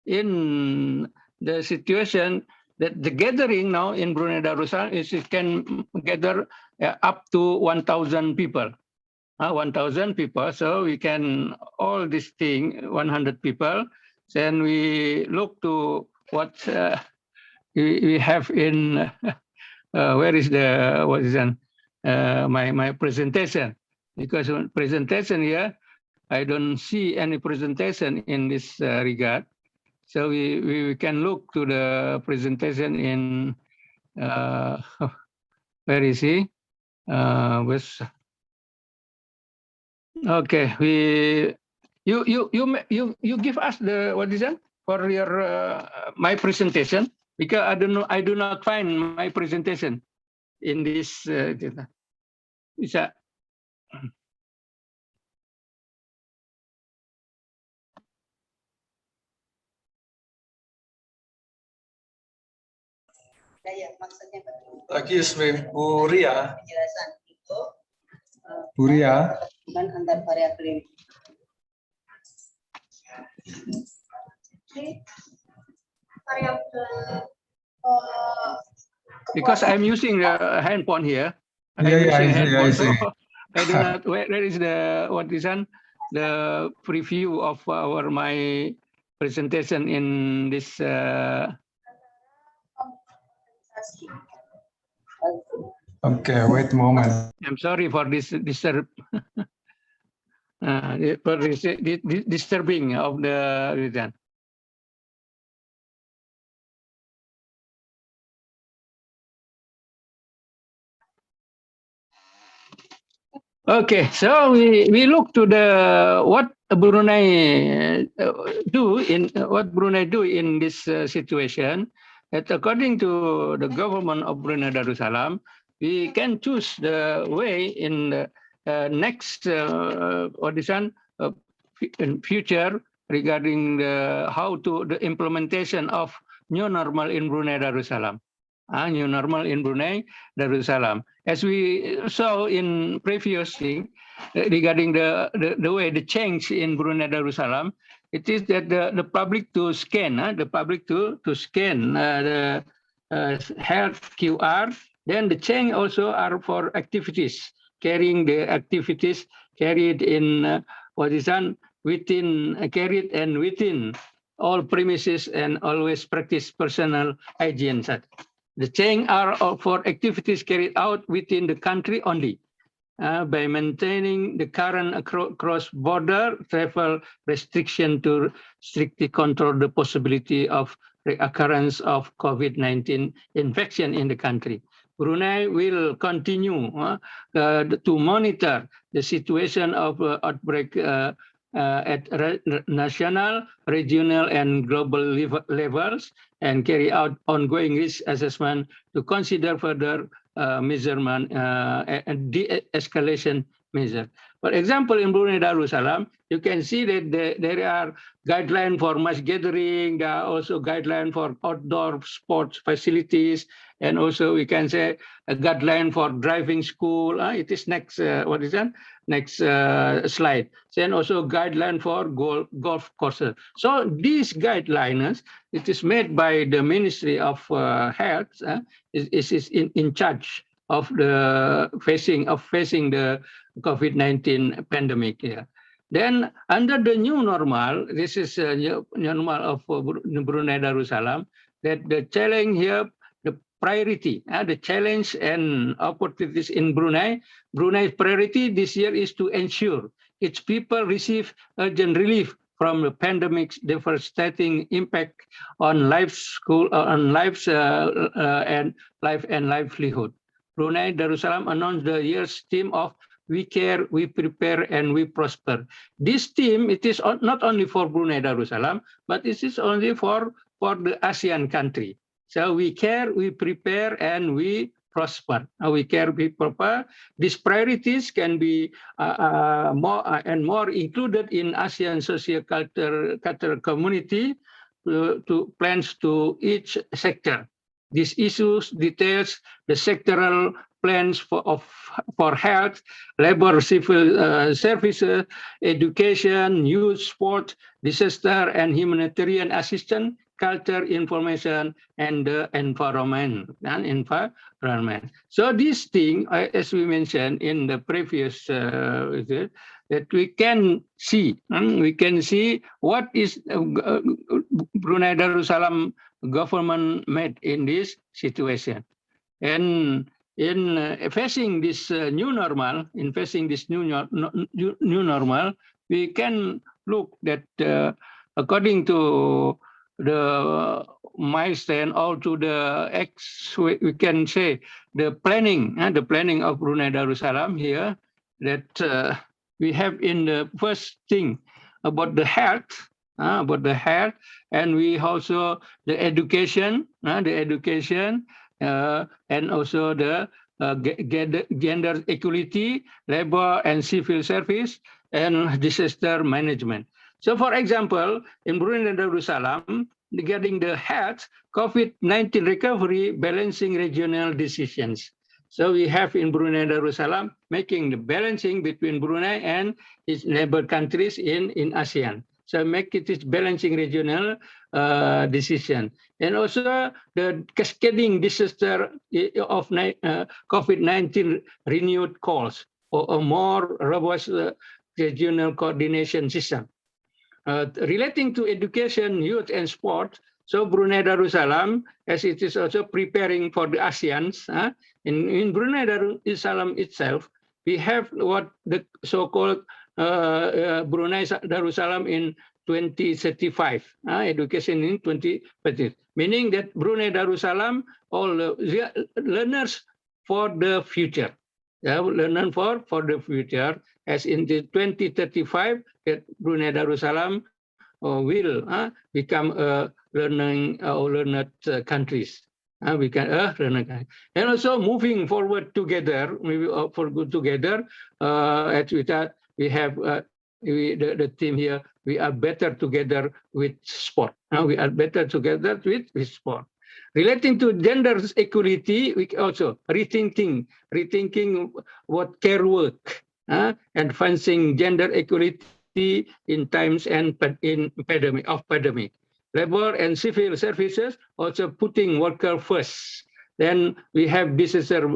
in the situation that the gathering now in Brunei Darussalam is it can gather up to 1,000 people. 1,000 people, so we can all this thing 100 people. Then we look to what we have in where is my presentation, because presentation here I don't see any presentation in this regard. So we can look to the presentation in where is he? Okay, you give us the what is that for your my presentation, because I do not find my presentation in this bisa. Excuse me, Bu Ria. Bu Ria. Antar variabel. Because I'm using the handphone here. I see. I do not. Where is the what is that? The preview of my presentation in this. Okay, wait a moment. I'm sorry for this for this disturbing of the reason. Okay, so we look to the what Brunei do in this situation. That according to the government of Brunei Darussalam, we can choose the way in the next in future regarding the implementation of new normal in Brunei Darussalam. New normal in Brunei Darussalam. As we saw in previously regarding the way the change in Brunei Darussalam, it is that the public to scan the health QR. Then the change also are for activities, carrying the activities carried in within all premises and always practice personal hygiene. The change are for activities carried out within the country only, by maintaining the current cross-border travel restriction to strictly control the possibility of reoccurrence of COVID-19 infection in the country. Brunei will continue to monitor the situation of outbreak at national, regional, and global levels, and carry out ongoing risk assessment to consider further measurement and de-escalation measures. For example, in Brunei Darussalam, you can see that there are guidelines for mass gathering, there are also guidelines for outdoor sports facilities, and also we can say a guideline for driving school. It is next, next slide. Then also guideline for golf courses. So these guidelines, it is made by the Ministry of Health, is in charge of the facing the COVID-19 pandemic here. Then under the new normal, this is new normal of Brunei Darussalam, that the challenge here, the priority, the challenge and opportunities in Brunei. Brunei's priority this year is to ensure its people receive urgent relief from the pandemic's devastating impact on lives and life and livelihood. Brunei Darussalam announced the year's theme of "We Care, We Prepare, and We Prosper." This theme, it is not only for Brunei Darussalam, but it is only for the ASEAN country. So we care, we prepare, and we prosper. We care, we prepare. These priorities can be more included in ASEAN socio-cultural community to plans to each sector. These issues details the sectoral plans for health, labor, civil services, education, youth, sport, disaster and humanitarian assistance, culture, information, and the environment. So this thing, as we mentioned in the previous that we can see what is Brunei Darussalam government made in this situation. And in facing this new normal, we can look that according to the milestone or to the we can say the planning of Brunei Darussalam here, that we have in the first thing about the health, and we also the education, and also the gender equality, labor and civil service, and disaster management. So, for example, in Brunei Darussalam, regarding the health, COVID-19 recovery, balancing regional decisions. So we have in Brunei Darussalam making the balancing between Brunei and its neighbor countries in ASEAN. So make it is balancing regional decision. And also the cascading disaster of COVID-19 renewed calls for a more robust regional coordination system. Relating to education, youth, and sport, so Brunei Darussalam, as it is also preparing for the ASEANs, in Brunei Darussalam itself, we have what the so-called Brunei Darussalam in 2035, education in 2030, meaning that Brunei Darussalam, all learners for the future, learning for the future, as in the 2035, that Brunei Darussalam will become a learning learned countries. We can and also moving forward together, maybe for good together. As with that, we have the theme here. We are better together with sport. We are better together with sport. Relating to gender equality, we also rethinking what care work, advancing gender equality in times and in pandemic. Labor and civil services also putting worker first. Then we have disaster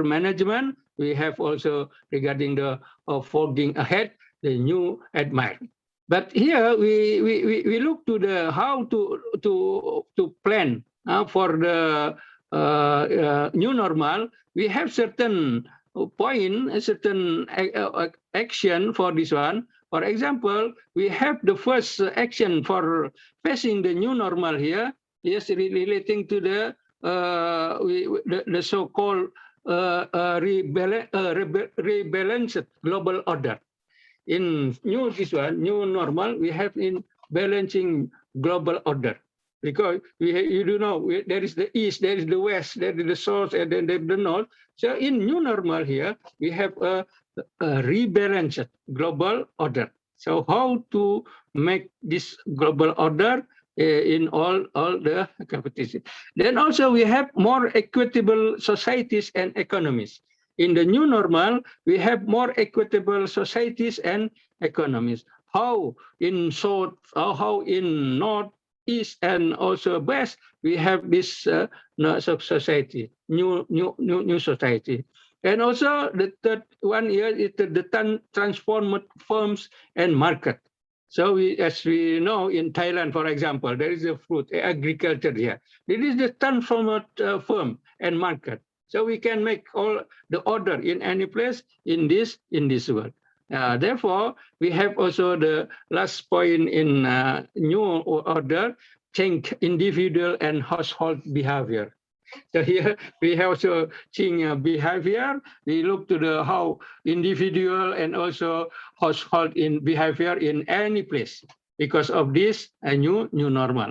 management. We have also regarding the forging ahead, the new admire. But here we look to the how to plan for the new normal. We have certain point, a certain action for this one. For example, we have the first action for facing the new normal here. Yes, relating to the so-called rebalanced global order. In new normal, we have in balancing global order, because there is the east, there is the west, there is the south, and then the north. So in new normal here, we have a rebalanced global order. So how to make this global order in all the competition. Then also we have more equitable societies and economies. In the new normal, we have more equitable societies and economies. How in south, how in north, east, and also west, we have this society, new society. And also the third one here is the transformed firms and market. So as we know, in Thailand, for example, there is a fruit agriculture here. It is the transformed firm and market. So we can make all the order in any place in this world. Therefore, we have also the last point in new order, change individual and household behavior. So here we have also change behavior. We look to the how individual and also household in behavior in any place because of this new normal.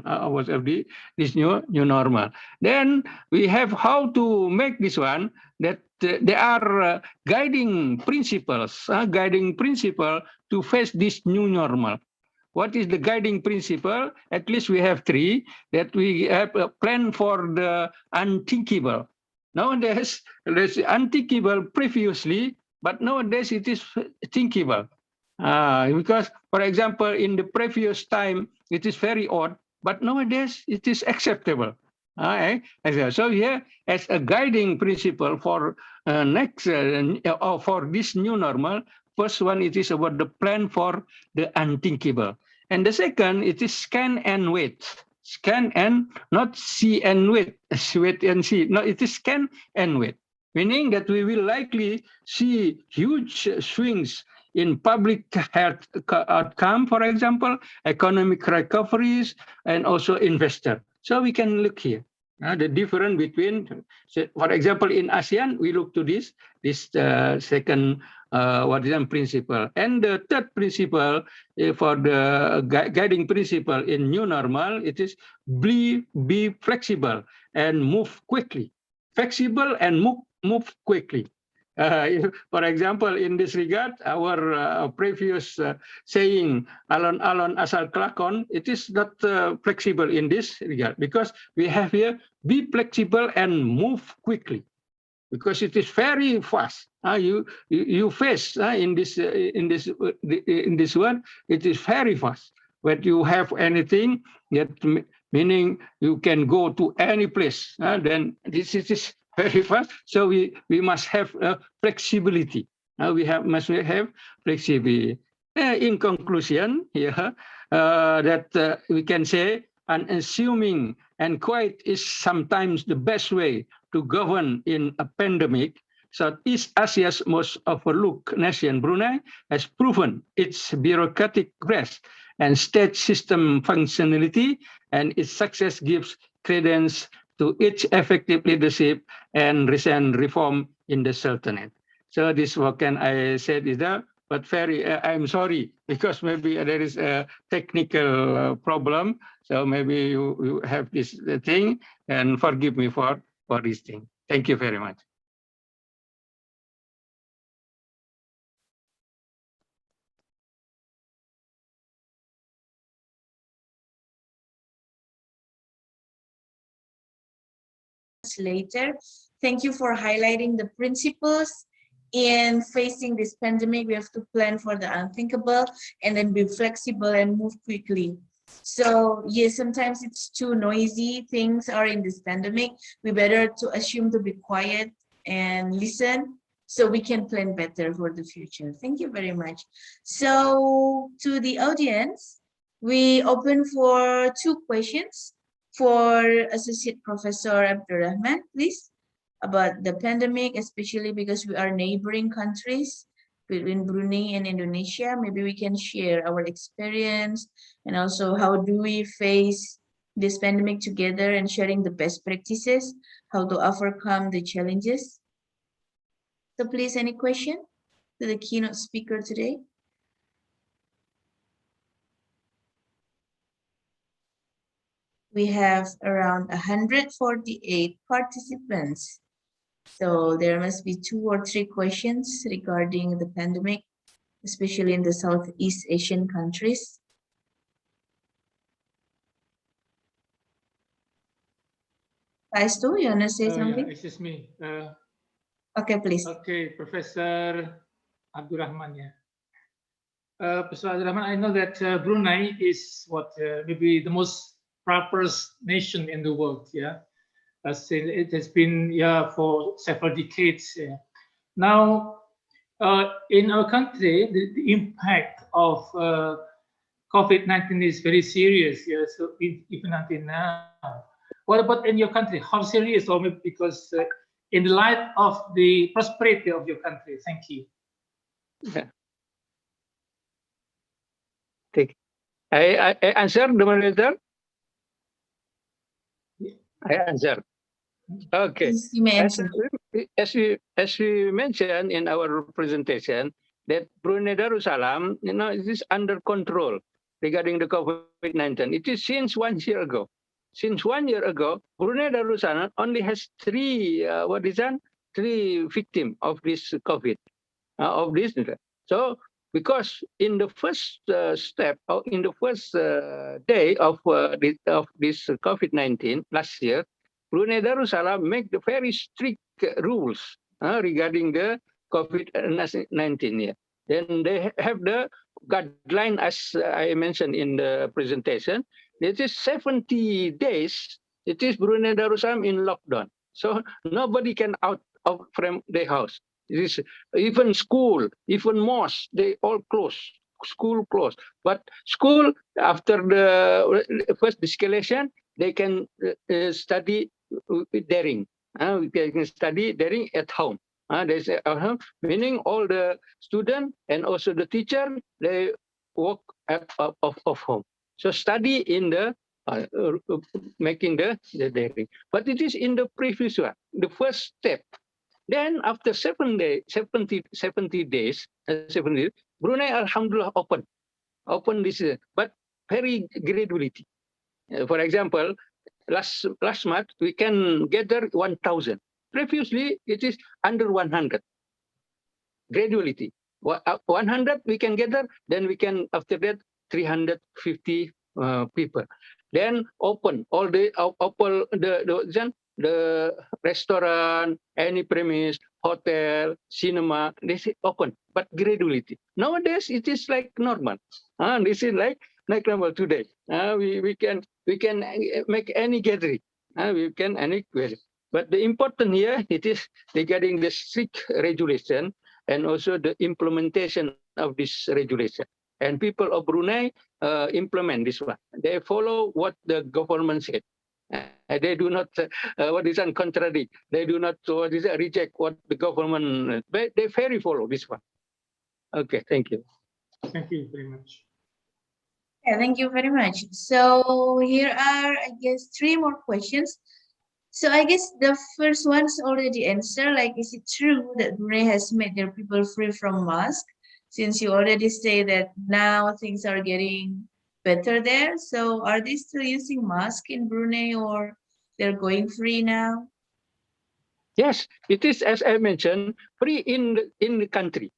This new normal. Then we have how to make this one that there are guiding principles to face this new normal. What is the guiding principle? At least we have three, that we have a plan for the unthinkable. Nowadays, there's unthinkable previously, but nowadays it is thinkable. Because, for example, in the previous time, it is very odd, but nowadays it is acceptable. So here, as a guiding principle for for this new normal, first one, it is about the plan for the unthinkable. And the second, it is scan and wait. Scan and not see and wait, wait and see. No, it is scan and wait, meaning that we will likely see huge swings in public health outcome, for example, economic recoveries, and also investor. So we can look here. The difference between, for example, in ASEAN, we look to this second principle. And the third principle for the guiding principle in new normal, it is be flexible and move quickly. Flexible and move quickly. For example, in this regard, our previous saying, alon asal kelakon, it is not flexible in this regard, because we have here, be flexible and move quickly, because it is very fast. You face in this one, it is very fast. When you have anything, that meaning you can go to any place, then this is very fast. So we must have flexibility. We must have flexibility. In conclusion, that we can say unassuming and quiet is sometimes the best way to govern in a pandemic. Southeast Asia's most overlooked nation, Brunei, has proven its bureaucratic grasp and state system functionality, and its success gives credence to its effective leadership and recent reform in the Sultanate. So this what can I said is that, but I'm sorry, because maybe there is a technical problem. So maybe you have this thing, and forgive me for this thing. Thank you very much. Later. Thank you for highlighting the principles. In facing this pandemic, we have to plan for the unthinkable and then be flexible and move quickly. So yes, sometimes it's too noisy. Things are in this pandemic. We better to assume to be quiet and listen so we can plan better for the future. Thank you very much. So to the audience, we open for 2 questions. For Associate Professor Abdurrahman, please, about the pandemic, especially because we are neighboring countries between Brunei and Indonesia. Maybe we can share our experience and also how do we face this pandemic together and sharing the best practices, how to overcome the challenges. So please, any question to the keynote speaker today? We have around 148 participants. So there must be 2 or 3 questions regarding the pandemic, especially in the Southeast Asian countries. Aistu, you want to say something? Yeah, excuse me. Okay, please. Okay, Professor Abdurrahman. Yeah. Professor Abdurrahman, I know that Brunei is maybe the most prosperous nation in the world. Yeah, it has been for several decades. Now, in our country, the impact of COVID-19 is very serious. Yeah, so even until now. What about in your country? How serious? Or maybe because in the light of the prosperity of your country? Thank you. Yeah. I answer the moderator. I answer. Okay. As we mentioned in our presentation, that Brunei Darussalam, it is under control regarding the COVID-19. It is since 1 year ago. Since 1 year ago, Brunei Darussalam only has three victims of this COVID, of this. So, because in the first step, or in the first day of this COVID-19 last year, Brunei Darussalam make the very strict rules regarding the COVID-19. Yeah. Then they have the guideline, as I mentioned in the presentation. It is 70 days. It is Brunei Darussalam in lockdown. So nobody can out from their house. It is even school, even mosque, they all close. School closed. But school, after the first escalation, they can study daring. They can study daring at home. They say at home, meaning all the student and also the teacher, they work of home. So study in the making the daring. But it is in the previous one, the first step. Then after 70 days, Brunei Alhamdulillah open this, but very gradually. For example, last month we can gather 1,000. Previously it is under 100. Gradually, 100 we can gather, then we can after that 350 people. Then open all the the restaurant, any premise, hotel, cinema, this is open, but gradually. Nowadays it is like normal. This is like normal today. We can make any gathering. We can any gathering. But the important here, it is regarding the strict regulation and also the implementation of this regulation. And people of Brunei implement this one. They follow what the government said. They do not contradict. They do not reject what the government. They very follow this one. Okay, thank you. Thank you very much. Yeah, thank you very much. So here are, I guess, 3 more questions. So I guess the first one's already answered. Like, is it true that Brunei has made their people free from mask? Since you already say that now things are getting better there. So are they still using mask in Brunei, or they're going free now? Yes, it is, as I mentioned, free in the country.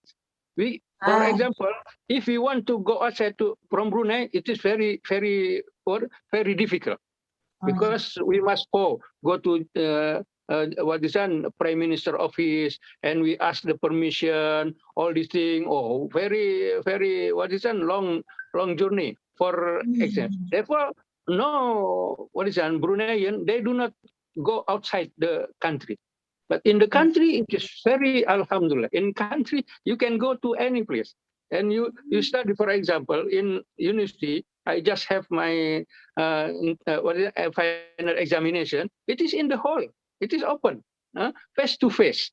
For example, if we want to go outside from Brunei, it is very difficult because we must go to Prime Minister office, and we ask the permission, all these things. Oh, very long journey for exams. Therefore, no Bruneian, they do not go outside the country. But in the country, it is very alhamdulillah. In country, you can go to any place. And you study, for example, in university, I just have my final examination. It is in the hall. It is open, face to face,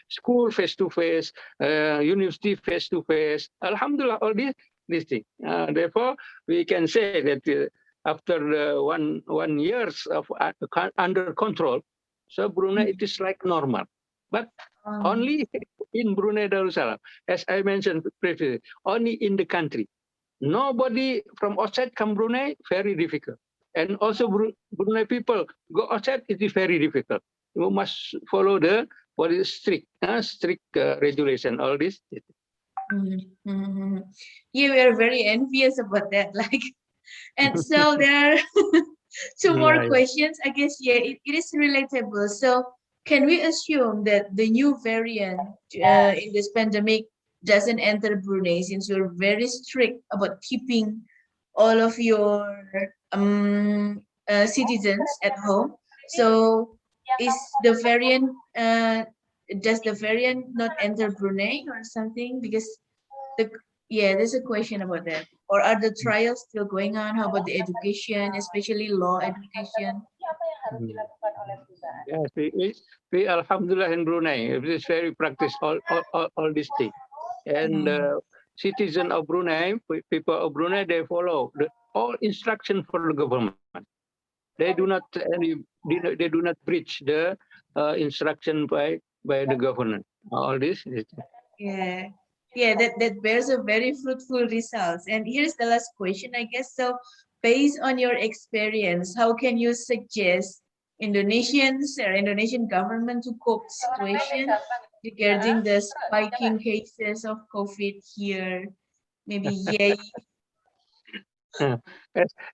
school face to face, university face to face. Alhamdulillah, all these things. Therefore, we can say that after 1 years of under control, so Brunei, it is like normal. But only in Brunei Darussalam, as I mentioned previously, only in the country. Nobody from outside come Brunei, very difficult. And also Brunei people go outside, it is very difficult. You must follow the strict regulation, all this. Yeah, we are very envious about that. Like, and so there are 2 more questions. I guess, yeah, it is relatable. So can we assume that the new variant in this pandemic doesn't enter Brunei, since you're very strict about keeping all of your citizens at home? So is the variant does the variant not enter Brunei or something? Because there's a question about that. Or are the trials still going on? How about the education, especially law education? Yes, we Alhamdulillah in Brunei. It is very practice all these things. And citizen of Brunei, people of Brunei, they follow all instruction for the government. They do not breach the instruction by the government. All this. Yeah, that bears a very fruitful results. And here's the last question, I guess. So, based on your experience, how can you suggest Indonesian government to cope situation regarding the spiking cases of COVID here? Maybe yay.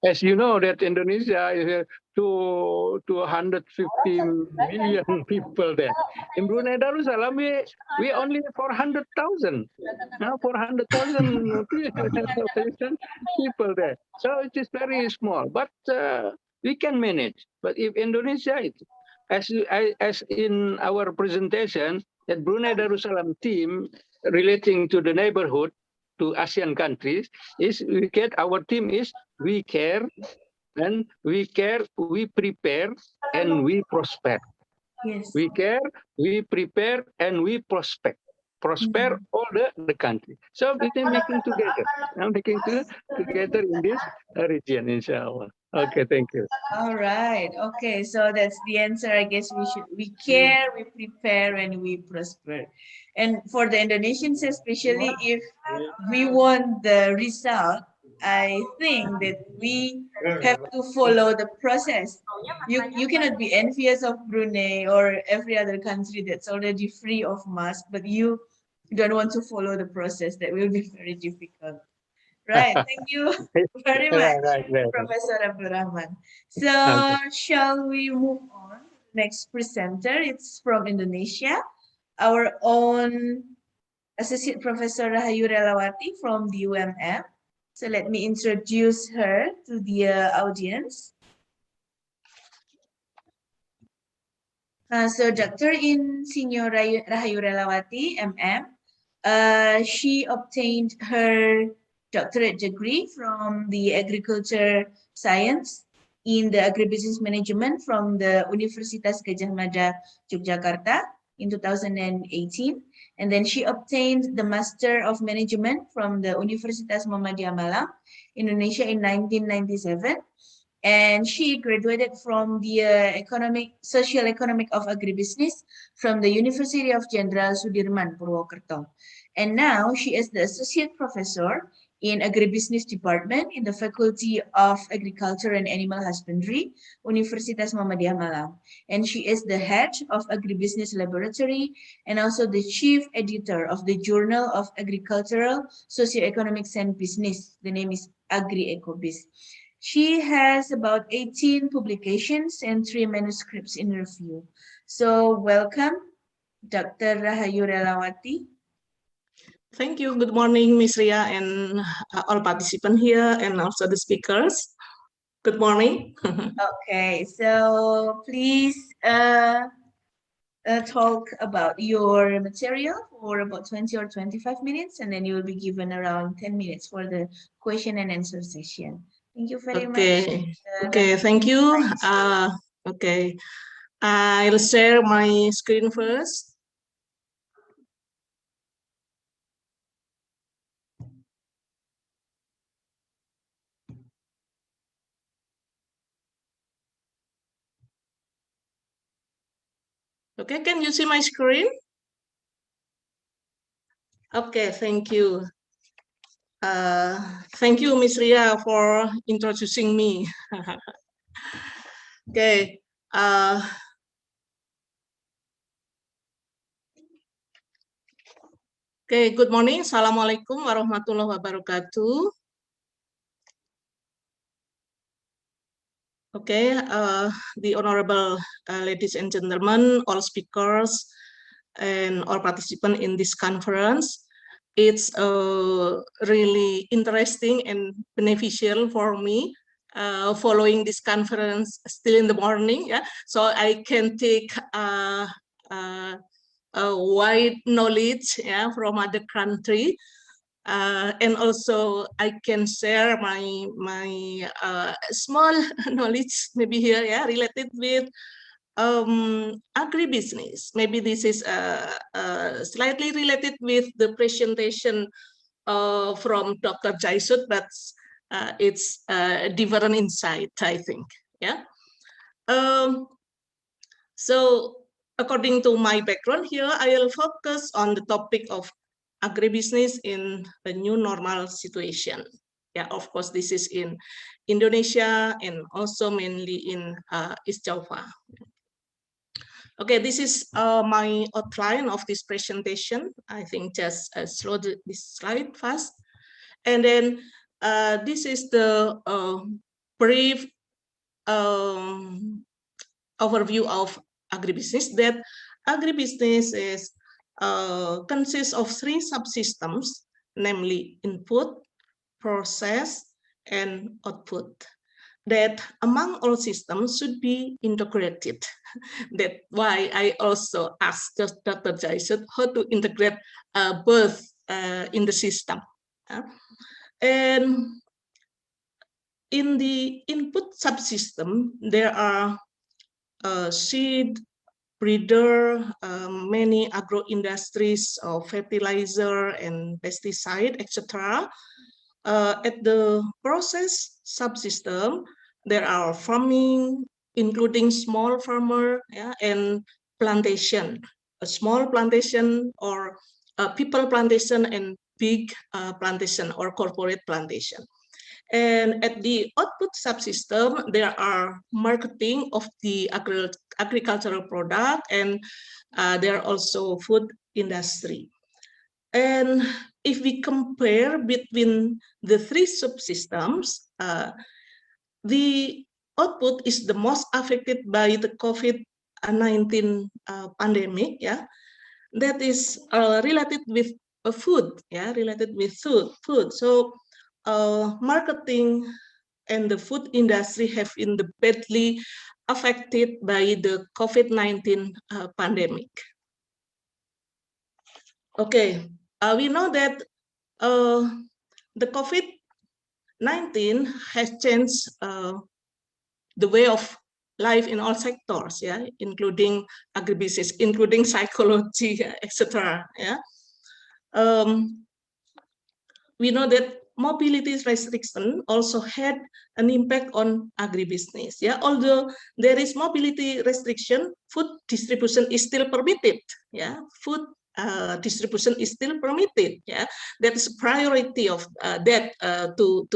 As you know, that Indonesia is 250 million people there. In Brunei Darussalam, we only 400,000. Now 400,000 people there. So it is very small, but we can manage. But if Indonesia, as in our presentation, that Brunei Darussalam team relating to the neighborhood, to ASEAN countries, is our team is we care, and we prepare, and we prospect. Yes. We care, we prepare, and we prospect. Prosper all the country. So we can making together. I'm making together in this region, inshallah. Okay, thank you. All right. Okay, so that's the answer. I guess we care, we prepare, and we prosper. And for the Indonesians, especially if we want the result, I think that we have to follow the process. You cannot be envious of Brunei or every other country that's already free of mask, but you don't want to follow the process. That will be very difficult. Right. Thank you very much, Professor Abdul Rahman. So shall we move on? Next presenter, it's from Indonesia, our own Associate Professor Rahayu Relawati from the UMM. So let me introduce her to the audience. So Dr. in Senior Rahayu Relawati, MM, she obtained her doctorate degree from the Agriculture Science in the Agribusiness Management from the Universitas Gadjah Mada, Yogyakarta in 2018. And then she obtained the Master of Management from the Universitas Muhammadiyah Malang, Indonesia in 1997. And she graduated from the Social Economic of Agribusiness from the University of Jenderal Sudirman, Purwokerto. And now she is the Associate Professor in Agribusiness Department in the Faculty of Agriculture and Animal Husbandry, Universitas Muhammadiyah Malang. And she is the head of Agribusiness Laboratory and also the chief editor of the Journal of Agricultural, Socioeconomics and Business. The name is Agri-Ecobiz. She has about 18 publications and 3 manuscripts in review. So welcome, Dr. Rahayu Relawati. Thank you. Good morning, Ms. Ria, and all participants here, and also the speakers. Good morning. Okay, so please talk about your material for about 20 or 25 minutes, and then you will be given around 10 minutes for the question and answer session. Thank you very much. Okay, thank you. Okay, I'll share my screen first. Okay, can you see my screen? Okay, thank you. Thank you, Ms. Ria, for introducing me. Okay. Okay, good morning. Assalamualaikum warahmatullahi wabarakatuh. Okay, the honorable ladies and gentlemen, all speakers and all participants in this conference. It's really interesting and beneficial for me following this conference still in the morning. Yeah, so I can take wide knowledge, yeah, from other country. And also I can share my small knowledge maybe here, yeah, related with agribusiness. Maybe this is slightly related with the presentation from Dr. Jaisut, but it's different insight, I think. Yeah. So according to my background here, I will focus on the topic of agribusiness in a new normal situation. Yeah, of course, this is in Indonesia and also mainly in East Java. Okay, this is my outline of this presentation. I think just slow this slide fast. And then this is the brief overview of agribusiness. That agribusiness is consists of 3 subsystems, namely input, process, and output. That among all systems should be integrated. That's why I also asked Dr. Jaisut how to integrate both in the system. And in the input subsystem, there are seed, breeder, many agro industries of fertilizer and pesticide, etc. At the process subsystem, there are farming, including small farmer, yeah, and plantation, a small plantation or people plantation and big plantation or corporate plantation. And at the output subsystem, there are marketing of the agricultural product, and there are also food industry. And if we compare between the 3 subsystems, the output is the most affected by the COVID-19 pandemic. Yeah, that is related with food. Yeah, related with food. So marketing and the food industry have been badly affected by the COVID-19 pandemic. Okay, we know that the COVID-19 has changed the way of life in all sectors, yeah, including agribusiness, including psychology, etc. Yeah, we know that mobility restriction also had an impact on agribusiness. Yeah, although there is mobility restriction, food distribution is still permitted. Yeah, food distribution is still permitted. Yeah, that is priority of that to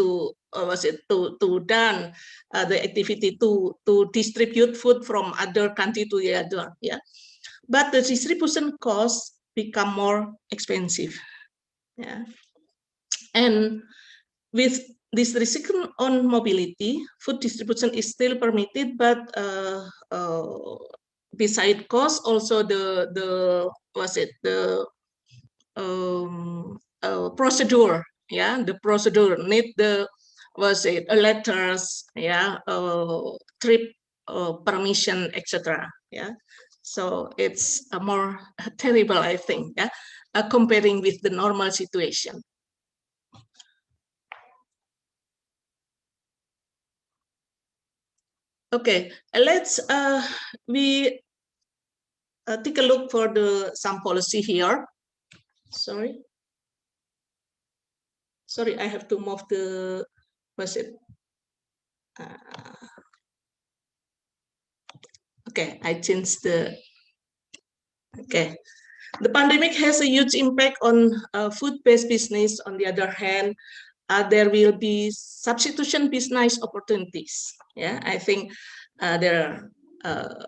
done the activity to distribute food from other country to the other. Yeah, but the distribution costs become more expensive. Yeah. And with this restriction on mobility, food distribution is still permitted, but beside cost, also the procedure. Yeah, the procedure need the letters. Yeah, trip permission, etc. Yeah, so it's more terrible, I think. Yeah, comparing with the normal situation. Okay, let's we take a look for some policy here. Sorry, I have to move the okay, I changed the. Okay, the pandemic has a huge impact on food-based business. On the other hand, there will be substitution business opportunities. Yeah, I think there are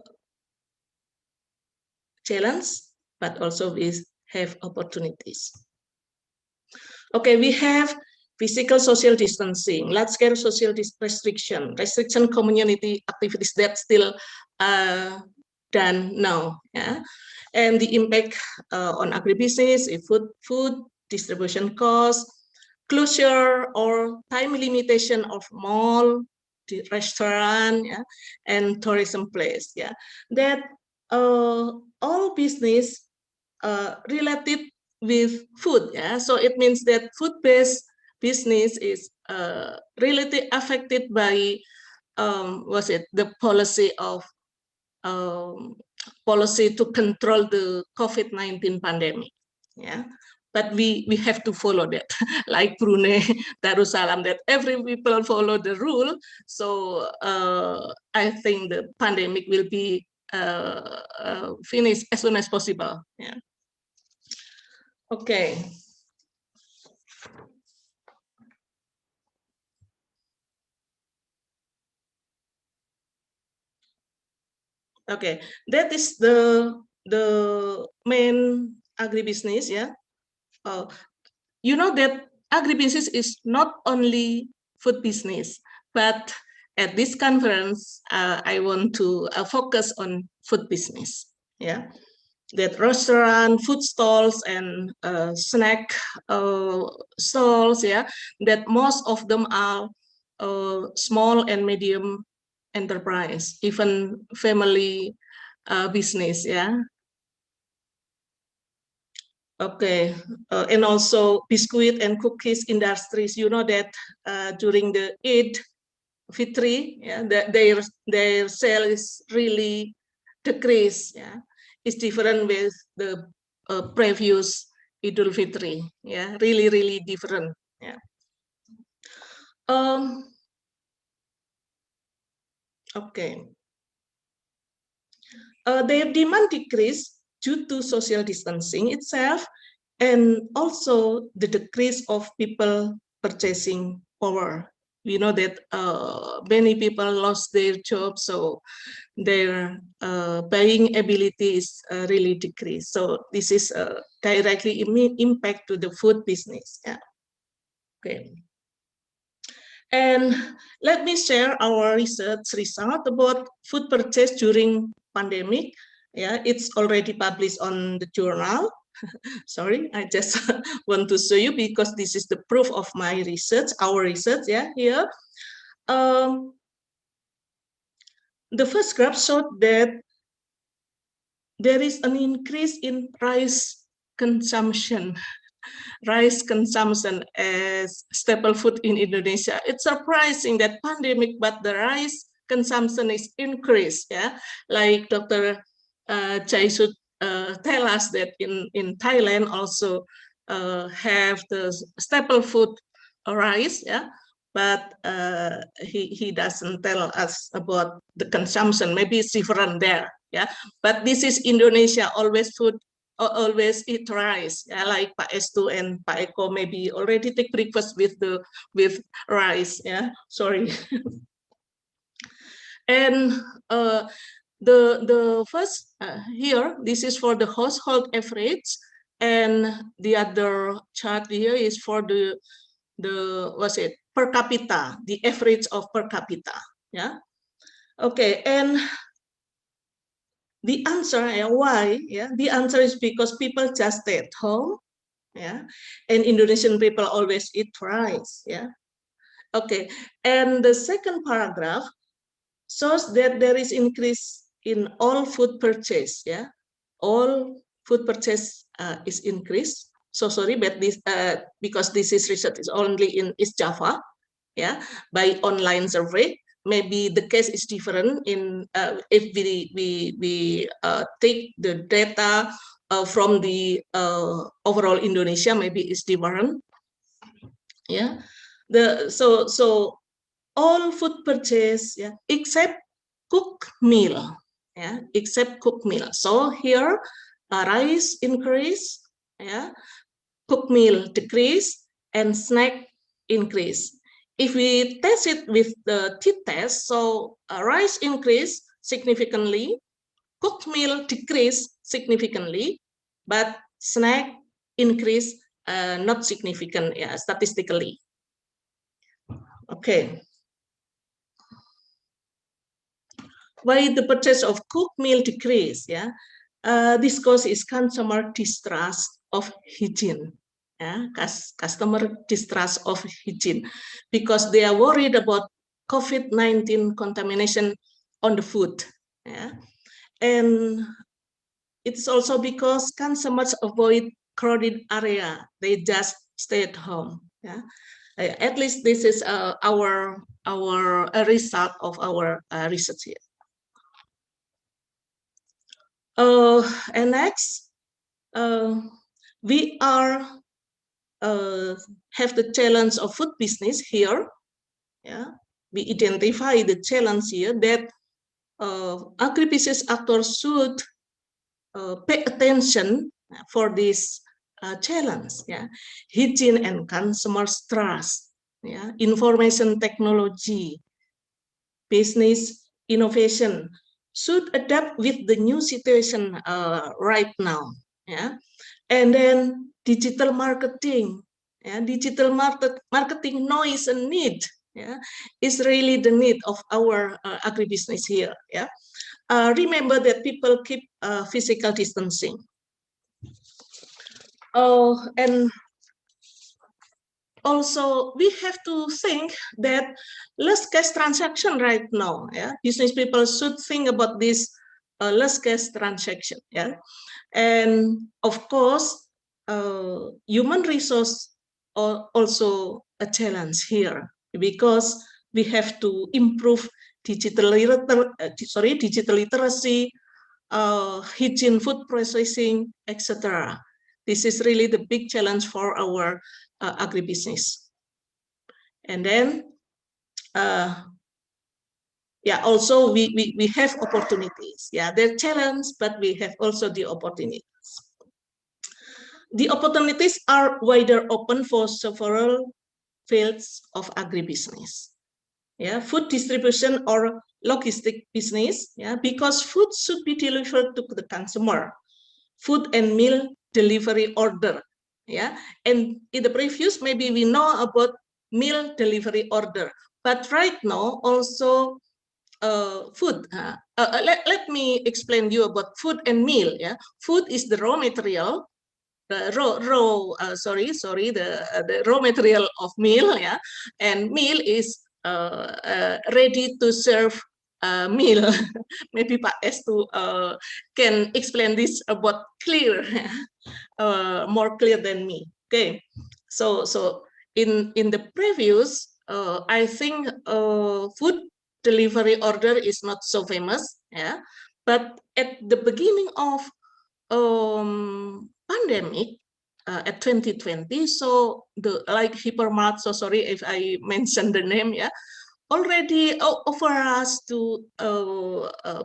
challenges, but also we have opportunities. Okay, we have physical social distancing, large-scale social restriction community activities that still done now. Yeah, and the impact on agribusiness, food distribution costs, closure or time limitation of mall, restaurant, yeah, and tourism place. Yeah, that all business related with food. Yeah, so it means that food-based business is really affected by the policy of policy to control the COVID-19 pandemic. Yeah, but we have to follow that, like Brunei, Darussalam, that every people follow the rule. So I think the pandemic will be finished as soon as possible. Yeah. Okay. Okay, that is the main agribusiness. Yeah, you know that agribusiness is not only food business, but at this conference, I want to focus on food business. Yeah, that restaurant, food stalls, and snack stalls. Yeah, that most of them are small and medium enterprise, even family business. Yeah. Okay, and also biscuit and cookies industries. You know that during the Eid Fitri, yeah, their sale is really decreased. Yeah, it's different with the previous Idul Fitri. Yeah, really different. Yeah. Okay. Their demand decreased due to social distancing itself, and also the decrease of people purchasing power. We know that many people lost their jobs, so their buying ability is really decreased. So this is directly impact to the food business. Yeah. Okay. And let me share our research result about food purchase during pandemic. Yeah, it's already published on the journal. Sorry, I just want to show you because this is the proof of my research, our research. Yeah, here. The first graph showed that there is an increase in rice consumption. Rice consumption as staple food in Indonesia. It's surprising that pandemic, but the rice consumption is increased. Yeah, like Dr. Chai should tell us that in Thailand also have the staple food rice. Yeah, but he doesn't tell us about the consumption. Maybe it's different there. Yeah, but this is Indonesia, always food. Always eat rice, yeah, like Pak Estu and Pak Eko maybe already take breakfast with rice. Yeah, sorry. And the first here, this is for the household average, and the other chart here is for the what's it, per capita, the average of per capita. Yeah. Okay, and the answer, why? Yeah, the answer is because people just stay at home. Yeah, and Indonesian people always eat rice. Yeah. Okay, and the second paragraph shows that there is increase in all food purchase. Yeah, all food purchase is increased. So sorry, but this because this is research is only in East Java. Yeah, by online survey. Maybe the case is different in if we take the data from the overall Indonesia, maybe it's different. Yeah, so all food purchase, yeah, except cooked meal. Yeah, except cooked meal. So here rice increase, yeah, cooked meal decrease, and snack increase. If we test it with the t-test, so rice increase significantly, cooked meal decrease significantly, but snack increase not significant, yeah, statistically. Okay. Why the purchase of cooked meal decrease? Yeah, this cause is consumer distrust of hygiene. Yeah, customer distrust of hygiene because they are worried about COVID-19 contamination on the food. Yeah, and it's also because consumers avoid crowded area. They just stay at home. Yeah, at least this is our result of our research here. And next, we are have the challenge of food business here. Yeah, we identify the challenge here that agribusiness actors should pay attention for this challenge. Yeah, hygiene and consumer trust. Yeah, information technology, business innovation should adapt with the new situation right now. Yeah, and then digital marketing. Yeah, digital marketing noise and need. Yeah, is really the need of our agribusiness here. Yeah. Remember that people keep physical distancing. And also we have to think that less cash transaction right now. Yeah, business people should think about this less cash transaction. Yeah, and of course, human resource are also a challenge here because we have to improve digital literacy, hygiene, food processing, etc. This is really the big challenge for our agribusiness. And then, yeah, also we have opportunities. Yeah, they're challenge, but we have also the opportunities. The opportunities are wider open for several fields of agribusiness. Yeah, food distribution or logistic business. Yeah, because food should be delivered to the consumer. Food and meal delivery order. Yeah, and in the previous maybe we know about meal delivery order, but right now also food. Let me explain you about food and meal. Yeah, food is the raw material. The raw material of meal, yeah, and meal is ready to serve meal. Maybe Pak Estu can explain this about clear, more clear than me. Okay, so in the previous, I think food delivery order is not so famous, yeah, but at the beginning of pandemic at 2020, so the like hypermart, so sorry if I mentioned the name, yeah, already offer us to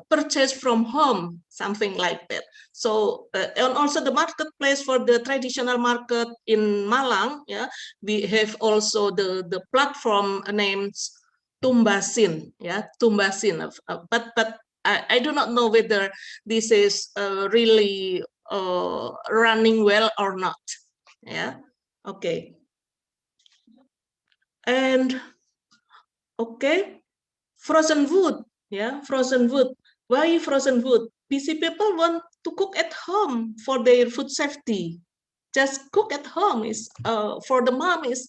purchase from home, something like that. So and also the marketplace for the traditional market in Malang, yeah, we have also the platform named Tumbasin, yeah, Tumbasin. But I do not know whether this is really running well or not. Yeah, okay. And okay, frozen food. Yeah, frozen food. Why frozen food? Busy people want to cook at home for their food safety. Just cook at home is for the mom is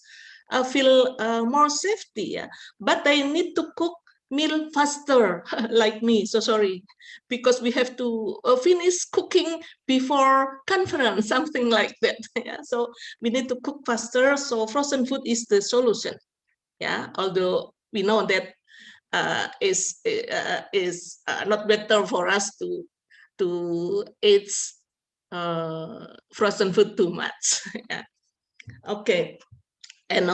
feel more safety. Yeah? But they need to cook meal faster, like me. So sorry, because we have to finish cooking before conference, something like that. Yeah? So we need to cook faster. So frozen food is the solution. Yeah, although we know that is not better for us to eat frozen food too much. Yeah. Okay, and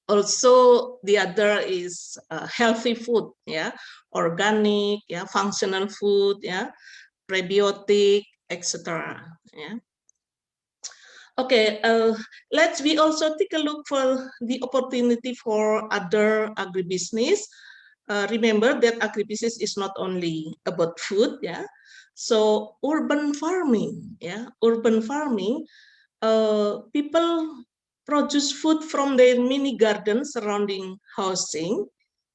also the other is healthy food. Yeah, organic. Yeah, functional food. Yeah, prebiotic, etc. Yeah. Okay, let's we also take a look for the opportunity for other agribusiness. Remember that agribusiness is not only about food, yeah. So urban farming, yeah, urban farming, people produce food from their mini garden surrounding housing,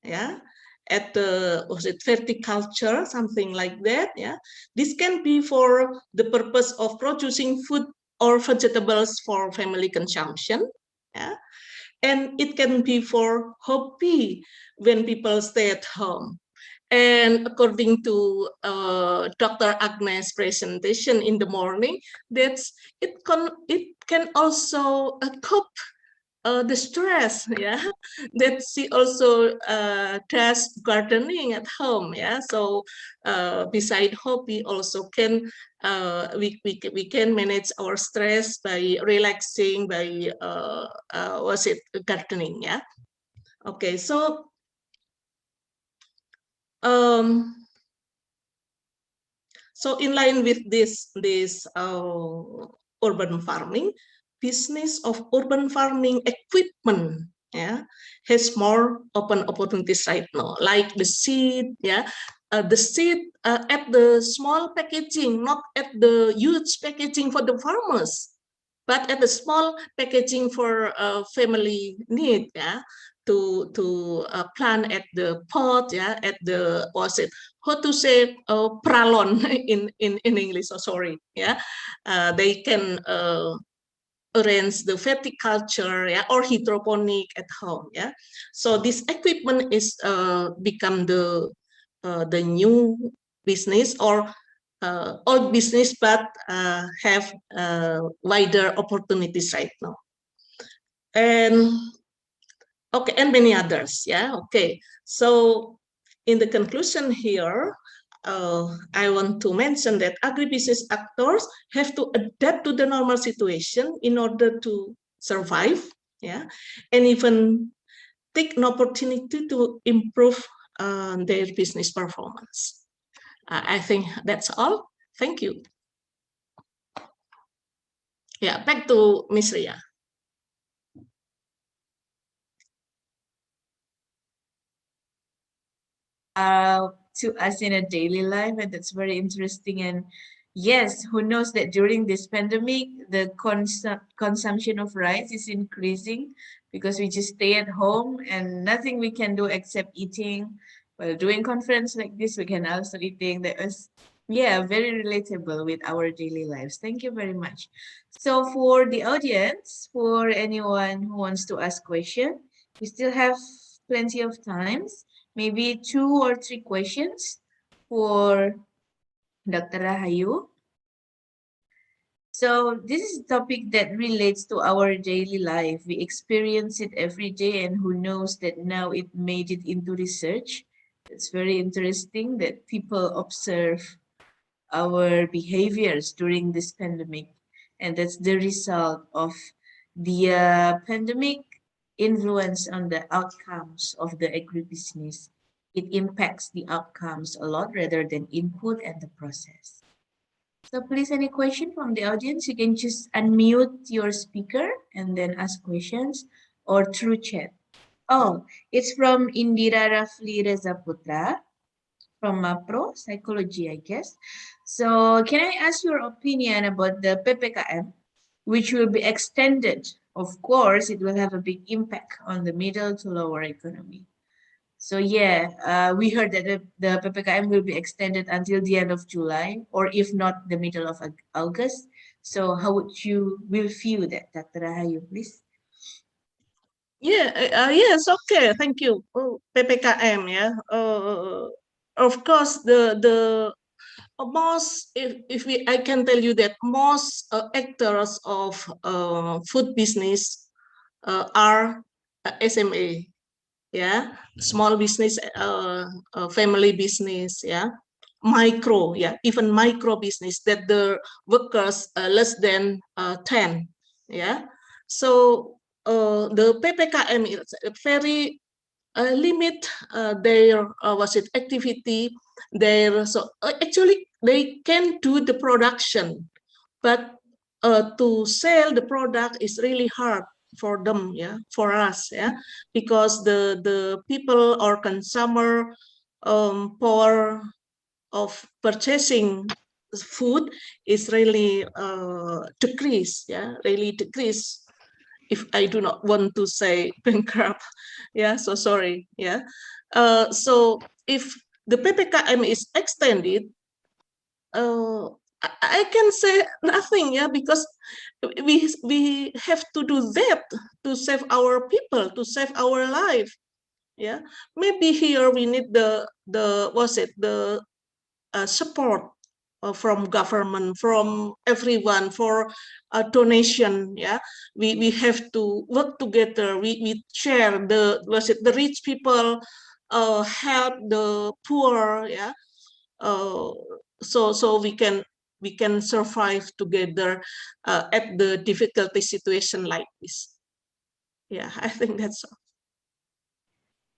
yeah, at the verticulture, something like that, yeah. This can be for the purpose of producing food or vegetables for family consumption, yeah. And it can be for hobby when people stay at home. And according to Dr. Agnes' presentation in the morning, it can also cope the stress, yeah, that she also does gardening at home, yeah. So beside hobby, also can we can manage our stress by relaxing by gardening, yeah. Okay, so so in line with this urban farming, business of urban farming equipment, yeah, has more open opportunities right now, like the seed, yeah, the seed at the small packaging, not at the huge packaging for the farmers, but at the small packaging for family need, yeah, to plant at the pot, yeah, at the how to say pralon in English. So sorry, yeah, they can arrange the viticulture, yeah, or hydroponic at home, yeah. So this equipment is become the new business or old business, but have wider opportunities right now. And okay, and many others, yeah. Okay, so in the conclusion here, I want to mention that agribusiness actors have to adapt to the normal situation in order to survive, yeah, and even take an opportunity to improve their business performance. I think that's all. Thank you. Yeah, back to Ms. Ria. To us in a daily life, and that's very interesting. And yes, who knows that during this pandemic, the consumption of rice is increasing because we just stay at home and nothing we can do except eating. While doing conference like this, we can also eating. That was, yeah, very relatable with our daily lives. Thank you very much. So for the audience, for anyone who wants to ask question, we still have plenty of times. Maybe 2 or 3 questions for Dr. Rahayu. So this is a topic that relates to our daily life. We experience it every day, and who knows that now it made it into research. It's very interesting that people observe our behaviors during this pandemic, and that's the result of the pandemic influence on the outcomes of the agribusiness. It impacts the outcomes a lot rather than input and the process. So please, any question from the audience, you can just unmute your speaker and then ask questions or through chat. Oh, it's from Indira Rafli Reza Putra from Mapro Psychology, I guess. So can I ask your opinion about the PPKM, which will be extended? Of course, it will have a big impact on the middle to lower economy. So yeah, we heard that the PPKM will be extended until the end of July, or if not, the middle of August. So how would you will view that, Dr. Rahayu, please? Yeah, yes, okay, thank you. PPKM, yeah. Of course, the most, if I can tell you that most actors of food business are SMA, yeah, small business, family business, yeah, micro, yeah, even micro business that the workers less than 10, yeah. So the PPKM is very limit their activity. Their actually they can do the production, but to sell the product is really hard for them, yeah, for us, yeah, because the people or consumer power of purchasing food is really decrease, yeah, really decrease. If I do not want to say bankrupt, yeah, so sorry, yeah. So if the PPKM is extended, I can say nothing, yeah, because we have to do that to save our people, to save our life. Yeah, maybe here we need the support from government, from everyone, for a donation. Yeah, we have to work together. We share the rich people, help the poor. Yeah, so we can survive together at the difficulty situation like this. Yeah, I think that's all.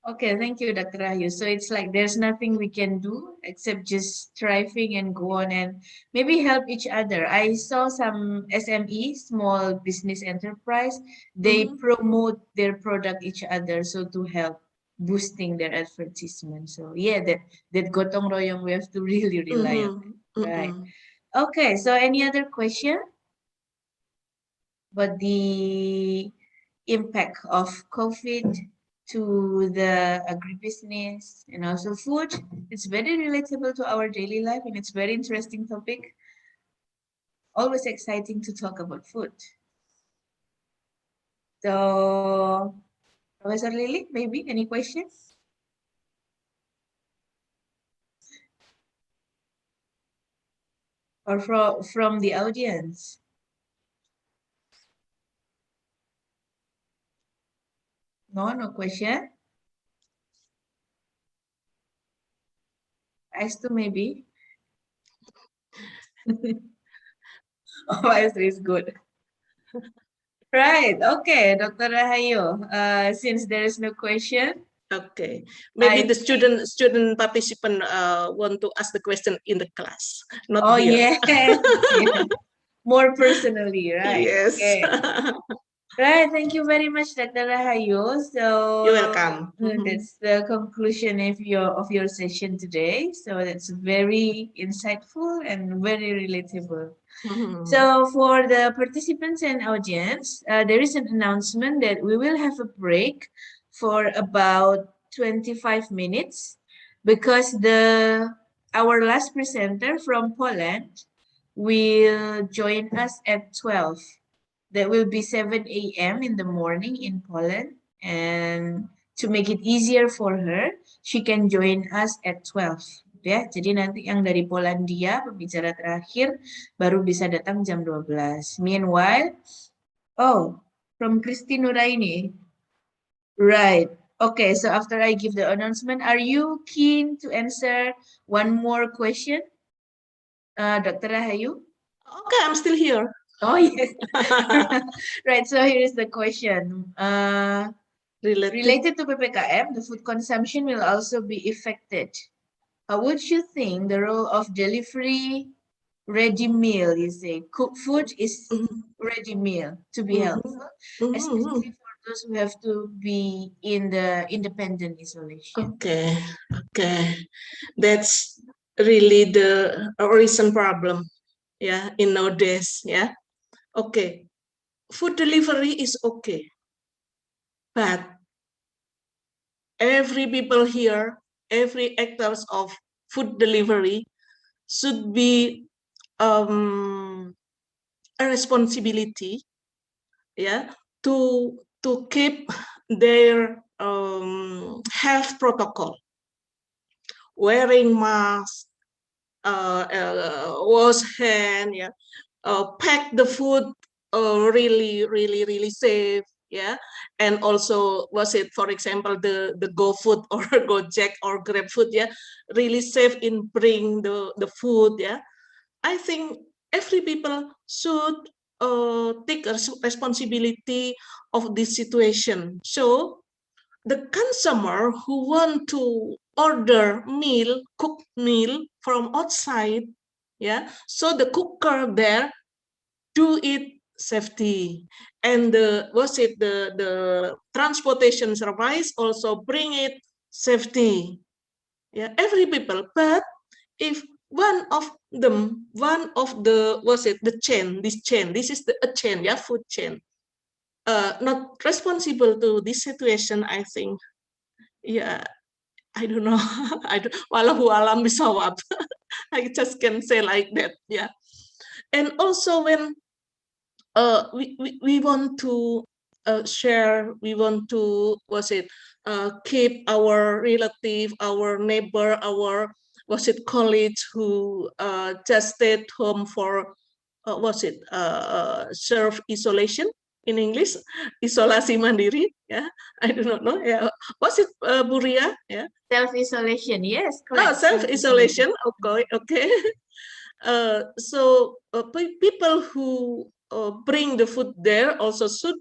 Okay, thank you, Dr. Rahayu. So it's like there's nothing we can do except just striving and go on and maybe help each other. I saw some SME, small business enterprise, they promote their product each other so to help boosting their advertisement. So yeah, that gotong royong we have to really rely on. Right. Okay, so any other question? But the impact of COVID to the agribusiness and also food. It's very relatable to our daily life and it's very interesting topic. Always exciting to talk about food. So, Professor Lily, maybe any questions? Or from the audience? No question? As to maybe? Oh, answer is good. Right. Okay, Dr. Rahayu. Since there is no question. Okay. Maybe the student participant want to ask the question in the class, not here. Yes. More personally, right? Yes. Okay. Right. Thank you very much, Dr. Rahayu. So You're welcome. That's the conclusion of your session today. So that's very insightful and very relatable. So for the participants and audience, there is an announcement that we will have a break for about 25 minutes because our last presenter from Poland will join us at 12. That will be 7 a.m. in the morning in Poland. And to make it easier for her, she can join us at 12. Ya, jadi nanti yang dari Polandia pembicara terakhir baru bisa datang jam 12. Meanwhile, from Christine Nuraini. Right. Okay, so after I give the announcement, are you keen to answer one more question? Dr. Rahayu? Okay, I'm still here. Oh, yes. Right, so here is the question. Related to PPKM, the food consumption will also be affected. How would you think the role of delivery ready meal, you say? Cooked food is ready meal to be helpful, especially for those who have to be in the independent isolation. Okay. That's really the recent problem, yeah, in nowadays, yeah. Okay, food delivery is okay, but every people here, every actors of food delivery should be a responsibility, yeah, to keep their health protocol, wearing mask, wash hand, yeah, pack the food really safe, yeah, and also for example the GoFood or Gojek or GrabFood, yeah, really safe in bring the food, yeah. I think every people should take a responsibility of this situation. So the consumer who want to order cooked meal from outside, yeah, so the cooker there do it safety, and the transportation service also bring it safety, yeah, every people. But if one of the chain, this is a chain, yeah, food chain, not responsible to this situation, I think, yeah, I don't know. Wallahu alam bisawab. I just can say like that, yeah. And also when we want to share. We want to keep our relative, our neighbor, our colleagues who just stayed home for self isolation in English, isolasi mandiri. Yeah, I do not know. Yeah, what's it, Buria? Yeah, self-isolation. Yes, correct. Oh, self-isolation. Okay, okay. So people who bring the food there also should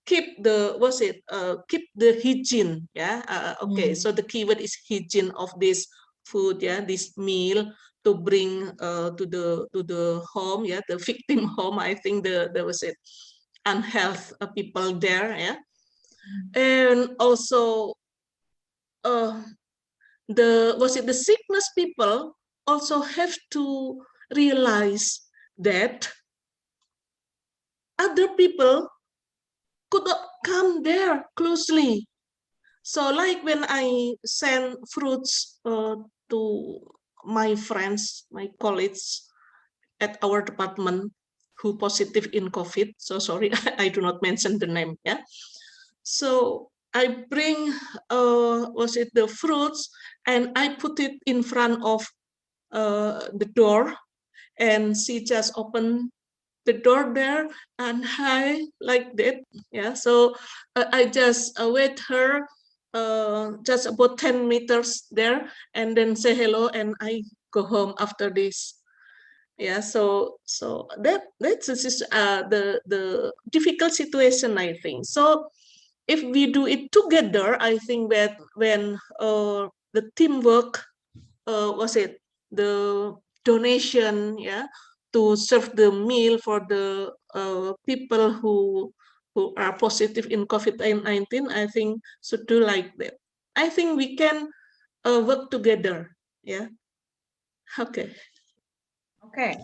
keep the keep the hygiene. Yeah. Okay. So the keyword is hygiene of this food. Yeah, this meal to bring to the home. Yeah, the victim home. I think there was unhealth people there. Yeah, and also the sickness people also have to realize that other people could not come there closely. So like when I send fruits to my friends, my colleagues at our department who positive in COVID. So sorry, I do not mention the name. Yeah. So I bring the fruits and I put it in front of the door, and she just opened the door there and hi like that. Yeah. So I just wait her just about 10 meters there and then say hello and I go home after this. Yeah, so that's the difficult situation, I think. So if we do it together, I think that when the teamwork the donation, yeah, to serve the meal for the people who are positive in COVID-19, I think should do like that. I think we can work together. Yeah. Okay. Okay.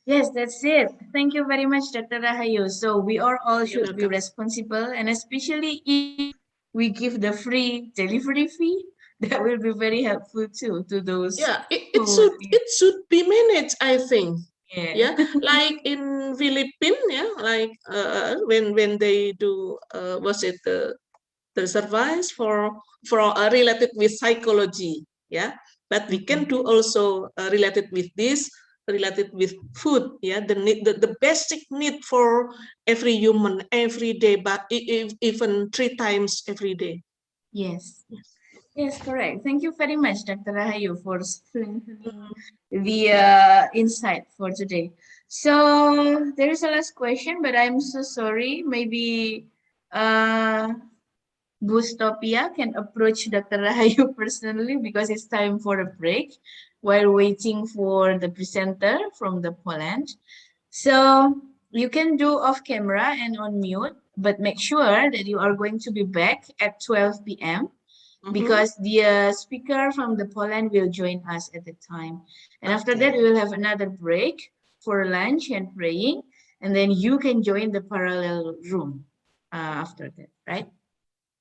Yes, that's it. Thank you very much, Dr. Rahayu. So we are all should be responsible, and especially if we give the free delivery fee, that will be very helpful too to those. Yeah, it should be managed, I think. Yeah. Like in Philippines, yeah, like when they do the surveys for related with psychology, yeah, but we can do also related with this, related with food, yeah, the basic need for every human every day, but even 3 times every day. Yes. Yes, correct. Thank you very much, Dr. Rahayu, for strengthening the insight for today. So there is a last question, but I'm so sorry. Maybe Bustopia can approach Dr. Rahayu personally because it's time for a break while waiting for the presenter from the Poland. So you can do off camera and on mute, but make sure that you are going to be back at 12 p.m. because the speaker from the Poland will join us at the time. And after that, we will have another break for lunch and praying, and then you can join the parallel room after that, right?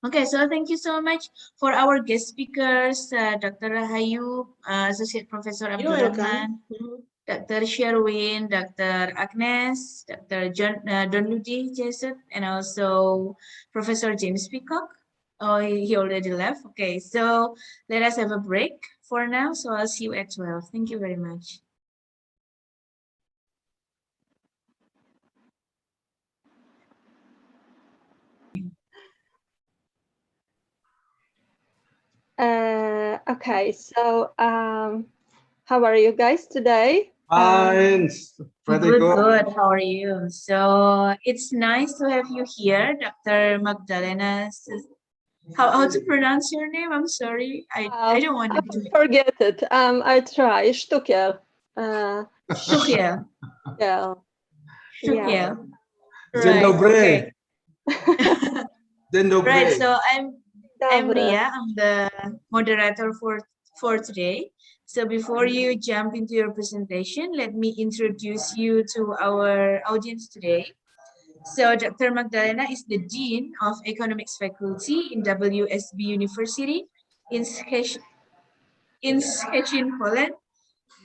Okay, so thank you so much for our guest speakers, Dr. Rahayu, Associate Professor Abdul Rahman, Dr. Sherwin, Dr. Agnes, Dr. Don Luddy Jason, and also Professor James Peacock. Oh, he already left. Okay, so let us have a break for now. So I'll see you at 12. Thank you very much. Okay, so how are you guys today? Fine, pretty good. good. How are you? So it's nice to have you here, Dr. Magdalena. How to pronounce your name? I'm sorry. I don't want to forget it. I try. Stukiel. Stukiel. Yeah. Stukiel. Dzień dobry. Dzień dobry. Right. So I'm Ria. I'm the moderator for today. So before you jump into your presentation, let me introduce you to our audience today. So Dr. Magdalena is the Dean of Economics Faculty in WSB University in Szczecin, Poland.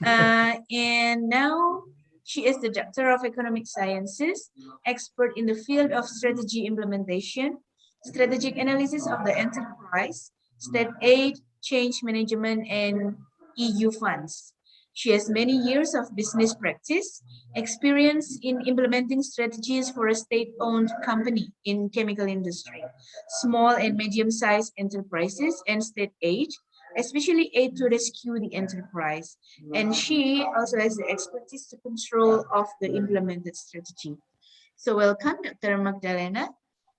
And now She is the Doctor of Economic Sciences, expert in the field of strategy implementation, strategic analysis of the enterprise, state aid, change management, and EU funds. She has many years of business practice, experience in implementing strategies for a state-owned company in chemical industry, small and medium-sized enterprises, and state aid, especially aid to rescue the enterprise. And she also has the expertise to control of the implemented strategy. So welcome, Dr. Magdalena.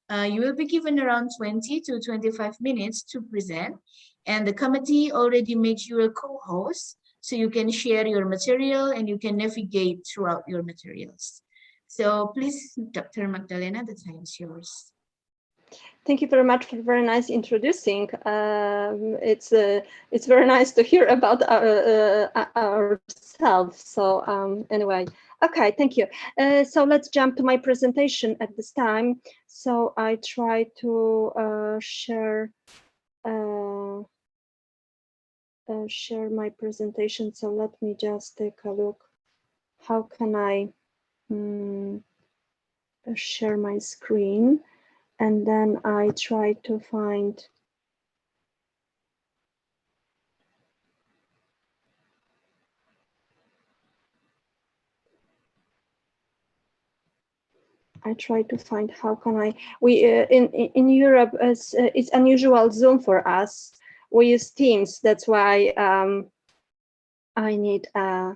You will be given around 20 to 25 minutes to present, and the committee already made you a co-host, so you can share your material and you can navigate throughout your materials. So please, Dr. Magdalena, the time is yours. Thank you very much for very nice introducing. It's very nice to hear about ourselves. So anyway, okay, thank you. So let's jump to my presentation at this time. So I try to share my presentation. So let me just take a look. How can I share my screen? And then I try to find how can I in Europe it's unusual Zoom for us. We use Teams. That's why I need a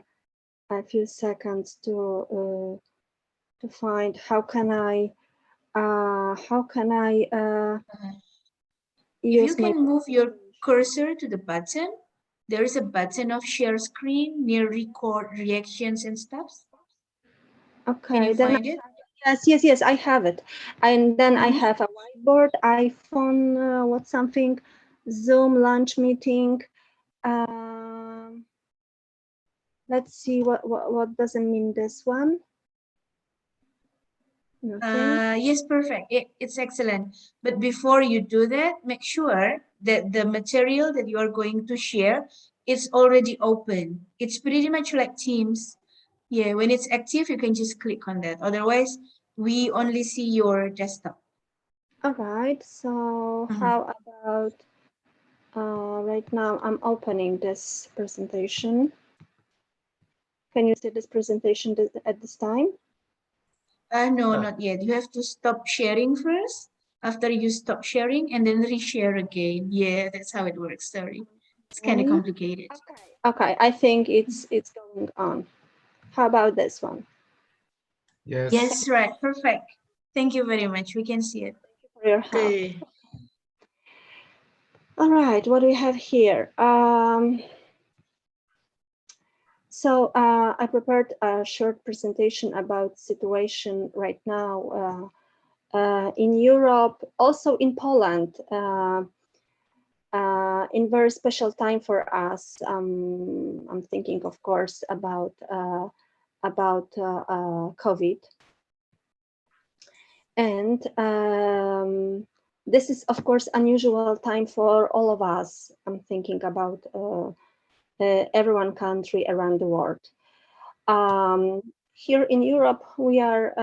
few seconds to find how can I if you can move your cursor to the button, there is a button of share screen near record reactions and stuff. Okay, can you then find it? Yes, I have it. And then I have a whiteboard, iPhone, what's something, Zoom lunch meeting. Let's see what does it mean, this one. Yes, perfect. It's excellent. But before you do that, make sure that the material that you are going to share is already open. It's pretty much like Teams. Yeah, when it's active, you can just click on that. Otherwise, we only see your desktop. All right. So how about right now I'm opening this presentation. Can you see this presentation at this time? No, not yet. You have to stop sharing first. After you stop sharing and then reshare again. Yeah, that's how it works. Sorry. It's kind of complicated. Okay, I think it's going on. How about this one? Yes. Yes, right. Perfect. Thank you very much. We can see it. Thank you for your help. All right, what do we have here? So I prepared a short presentation about situation right now in Europe, also in Poland, in very special time for us. I'm thinking, of course, about COVID. And this is, of course, unusual time for all of us. I'm thinking about every one country around the world. Here in Europe, we are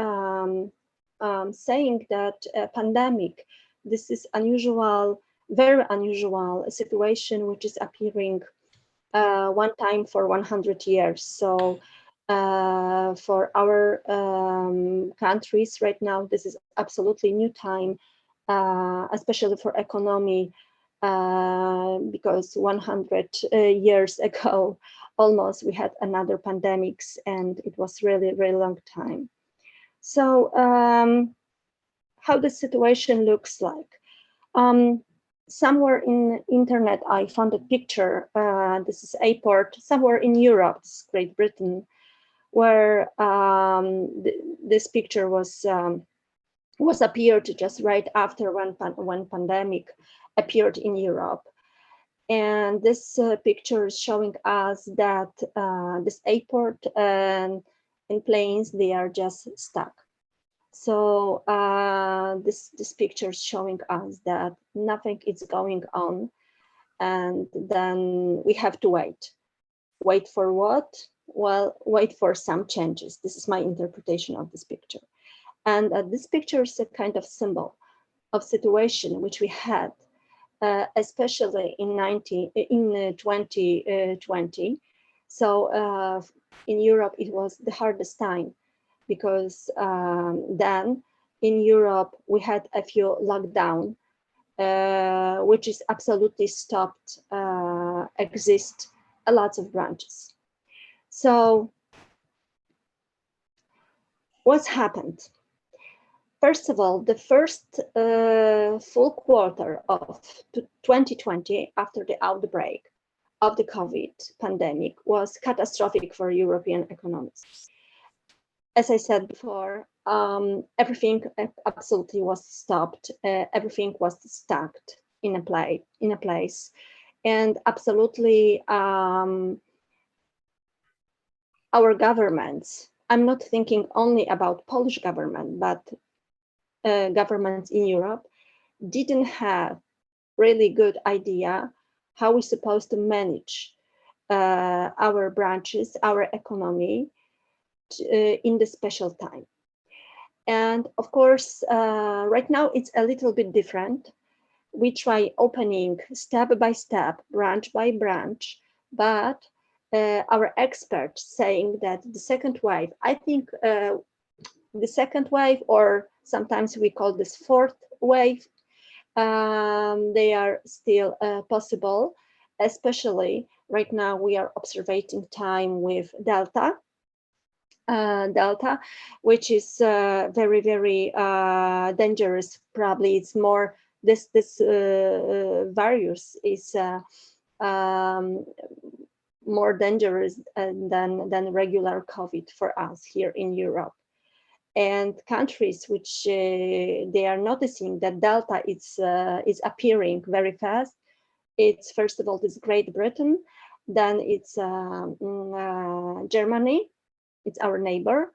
saying that a pandemic, this is unusual, very unusual situation which is appearing one time for 100 years. So for our countries right now, this is absolutely new time, especially for economy, because 100 years ago, almost, we had another pandemics, and it was really, really long time. So how the situation looks like. Somewhere in internet, I found a picture. This is airport somewhere in Europe, this is Great Britain, where this picture was appeared just right after when pandemic appeared in Europe. And this picture is showing us that this airport and planes, they are just stuck. So this picture is showing us that nothing is going on, and then we have to wait. Wait for what? well, wait for some changes. This is my interpretation of this picture. And this picture is a kind of symbol of situation which we had, especially in 2020. So in Europe, it was the hardest time because then in Europe, we had a few lockdown, which is absolutely stopped, exist a lot of branches. So what's happened? First of all, the first full quarter of 2020, after the outbreak of the COVID pandemic, was catastrophic for European economies. As I said before, everything absolutely was stopped. Everything was stuck in a place, and absolutely our governments. I'm not thinking only about Polish government, but governments in Europe didn't have really good idea how we're supposed to manage our branches, our economy in the special time. And of course, right now it's a little bit different. We try opening step by step, branch by branch, but our experts saying that the second wave, I think the second wave, or sometimes we call this fourth wave, they are still possible, especially right now we are observing time with Delta, which is very, very dangerous. Probably it's more, this virus is more dangerous than regular COVID for us here in Europe. And countries which they are noticing that Delta is appearing very fast. It's first of all this Great Britain, then it's Germany, it's our neighbor,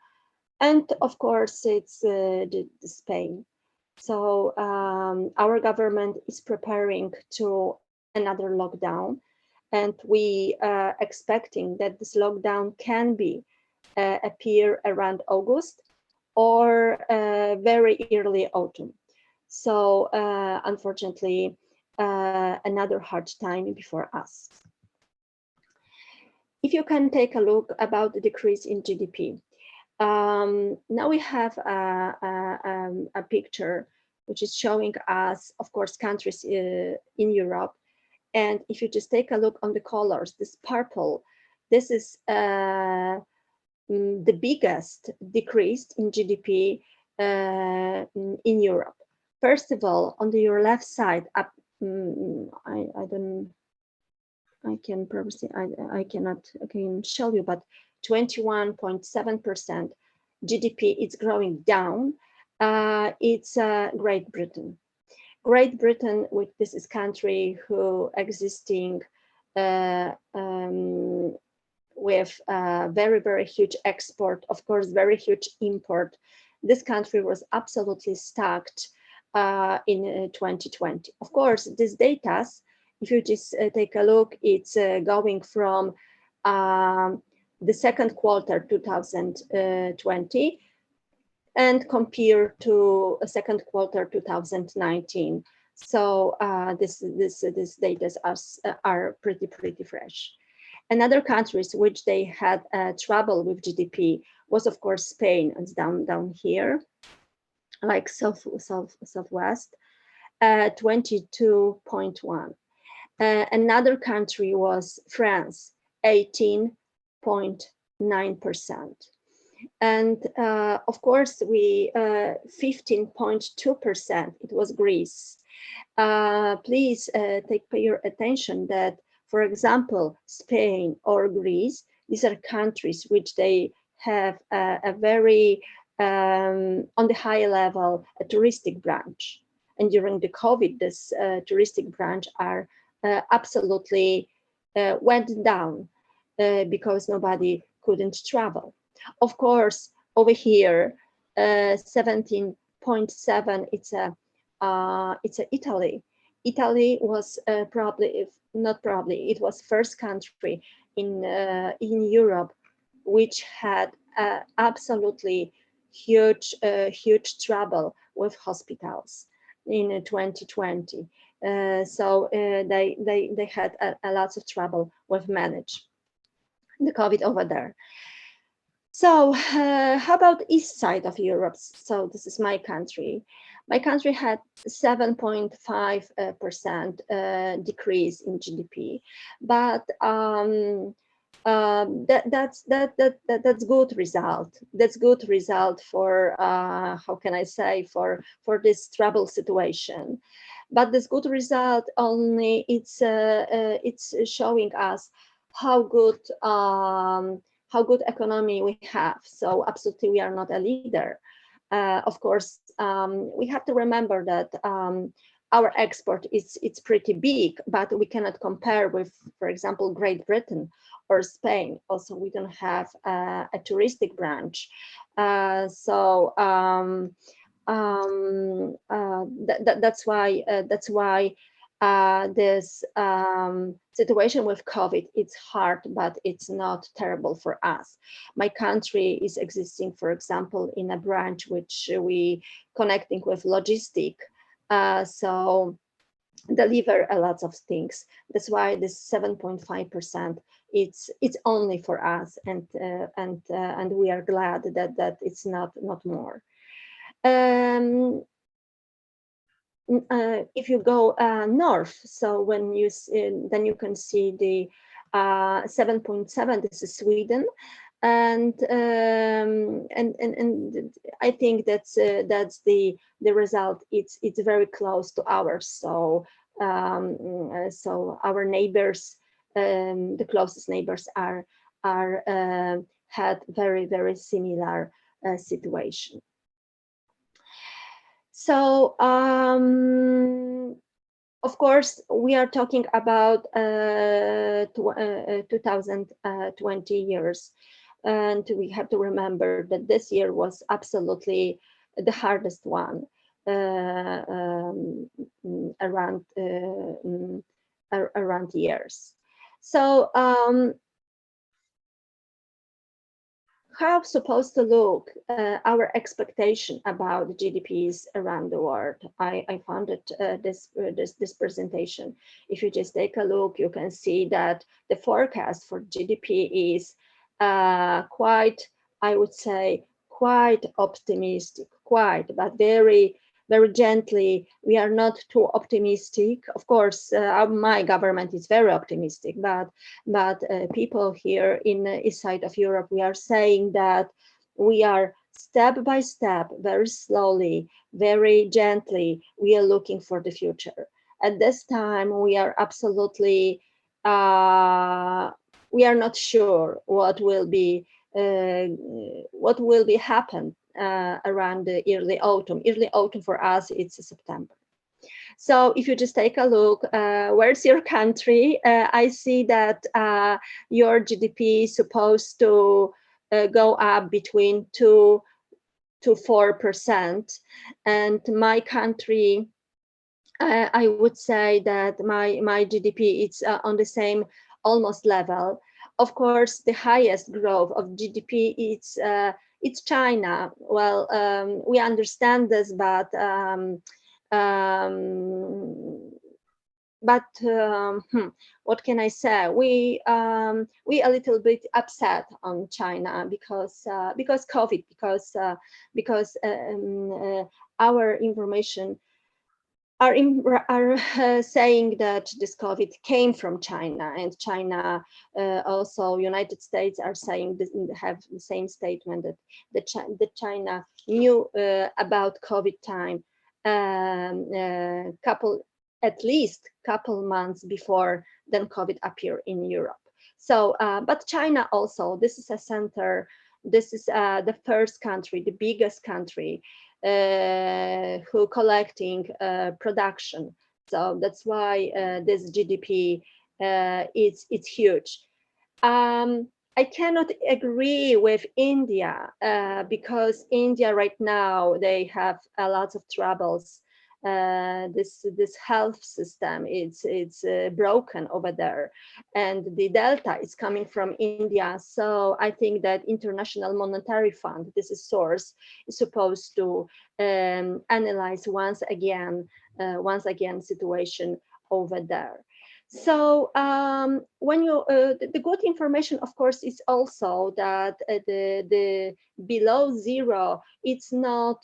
and of course it's Spain. So our government is preparing to another lockdown, and we are expecting that this lockdown can be appear around August or very early autumn. So unfortunately, another hard time before us. If you can take a look about the decrease in GDP. Now we have a picture which is showing us, of course, countries in Europe. And if you just take a look on the colors, this purple, this is the biggest decrease in GDP in Europe. First of all, on your left side, up, I can show you, but 21.7% GDP is growing down. It's Great Britain. Great Britain, with this is country who existing with very, very huge export, of course, very huge import. This country was absolutely stuck in 2020. Of course, this data, if you just take a look, it's going from the second quarter 2020 and compare to a second quarter 2019. So this data are pretty fresh. Another countries which they had trouble with GDP was, of course, Spain. It's down here, like southwest, 22.1. Another country was France, 18.9%. And of course, we 15.2%, it was Greece. Please pay your attention that, for example, Spain or Greece, these are countries which they have a very, on the high level, a touristic branch. And during the COVID, this touristic branch are absolutely went down because nobody couldn't travel. Of course, over here, 17.7. It's a Italy. Italy was probably, if not probably, it was first country in Europe which had absolutely huge trouble with hospitals in 2020. So they had a lots of trouble with manage the COVID over there. So how about east side of Europe? So this is my country. My country had 7.5% decrease in GDP, but that's good result. That's good result for how can I say, for this trouble situation. But this good result only it's showing us how good economy we have. So absolutely we are not a leader. Of course, we have to remember that our export it's pretty big, but we cannot compare with, for example, Great Britain or Spain. Also, we don't have a touristic branch. That's why this situation with COVID, it's hard, but it's not terrible for us. My country is existing, for example, in a branch which we connecting with logistic, so deliver a lot of things. That's why this 7.5%, it's only for us, and we are glad that it's not more. If you go north, so when you then you can see the 7.7. This is Sweden, and I think that's the result. It's very close to ours. So so our neighbors, the closest neighbors are had very similar situation. So, of course, we are talking about 2020 years, and we have to remember that this year was absolutely the hardest one around years. So, how supposed to look our expectation about GDPs around the world? I founded this presentation. If you just take a look, you can see that the forecast for GDP is quite, I would say, quite optimistic, but very gently. We are not too optimistic. Of course, my government is very optimistic, but people here in the east side of Europe, we are saying that we are step by step, very slowly, very gently, we are looking for the future. At this time, we are absolutely, we are not sure what will be happen around the early autumn. Early autumn for us, it's September. So if you just take a look, where's your country? I see that your GDP is supposed to go up between 2 to 4%, and my country, I would say that my GDP is on the same almost level. Of course, the highest growth of GDP it's China. Well, we understand this, but what can I say? We a little bit upset on China because COVID, because our information are saying that this COVID came from China, and China, also United States are saying this, have the same statement that China knew about COVID time at least couple months before then COVID appeared in Europe. So, but China also, this is a center. This is the first country, the biggest country who collecting production. So that's why this GDP it's huge. I cannot agree with India because India right now, they have a lot of troubles this health system, it's broken over there, and the delta is coming from India. So I think that International Monetary Fund, this is source, is supposed to analyze once again situation over there. So when you the good information, of course, is also that the below zero, it's not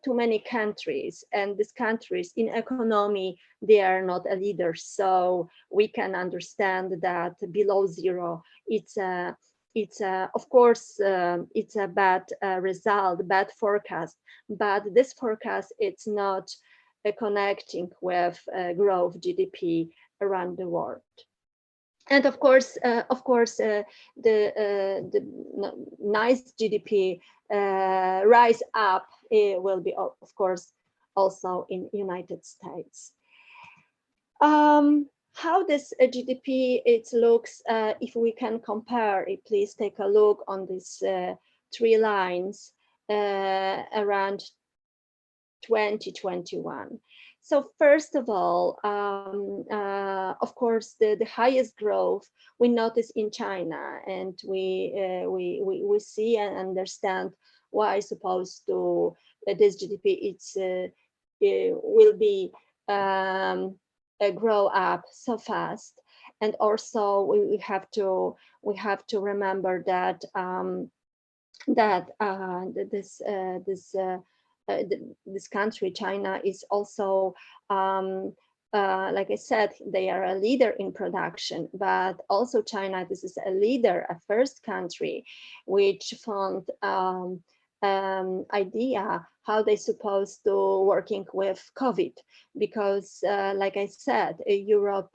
too many countries, and these countries in economy, they are not a leader. So we can understand that below zero, it's of course it's a bad result, bad forecast, but this forecast, it's not connecting with growth GDP around the world. And of course, the nice GDP rise up will be, of course, also in United States. How this GDP it looks, if we can compare it, please take a look on these 3 lines around 2021. So first of all, of course, the highest growth we notice in China, and we see and understand why supposed to this GDP will be grow up so fast. And also we have to remember that this country, China, is also, like I said, they are a leader in production, but also China, this is a leader, a first country, which found idea how they supposed to working with COVID, because like I said, Europe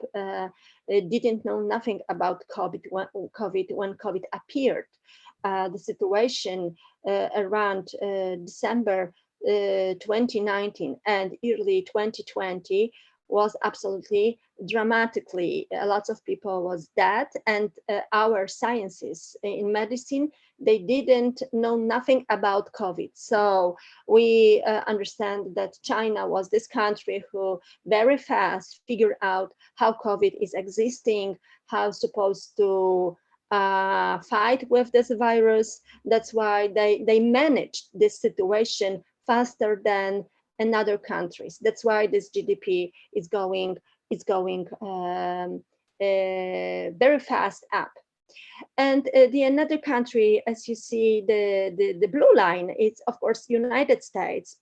didn't know nothing about COVID when COVID appeared. The situation around December 2019 and early 2020 was absolutely dramatically, lots of people was dead, and our sciences in medicine, they didn't know nothing about COVID. So we understand that China was this country who very fast figured out how COVID is existing, how supposed to fight with this virus. That's why they managed this situation faster than in other countries. That's why this GDP is going very fast up. And the another country, as you see, the blue line, it's of course United States,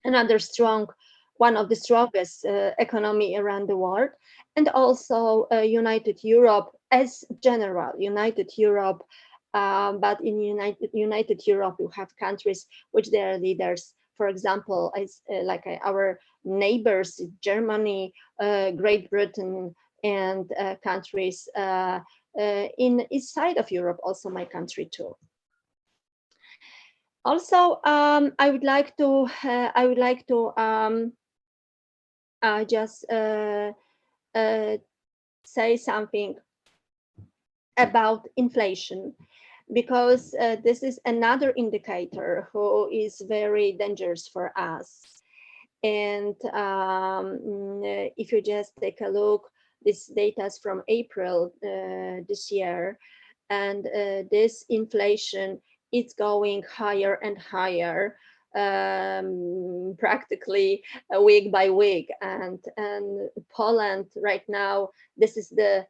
another strong, one of the strongest economy around the world, and also United Europe as general, United Europe. But in United Europe, you have countries which they are leaders. For example, as like our neighbors, Germany, Great Britain, and countries in east side of Europe, also my country too. Also, I would like to just say something about inflation, because this is another indicator who is very dangerous for us. And if you just take a look, this data is from April this year, and this inflation is going higher and higher, practically week by week. And Poland right now, this is the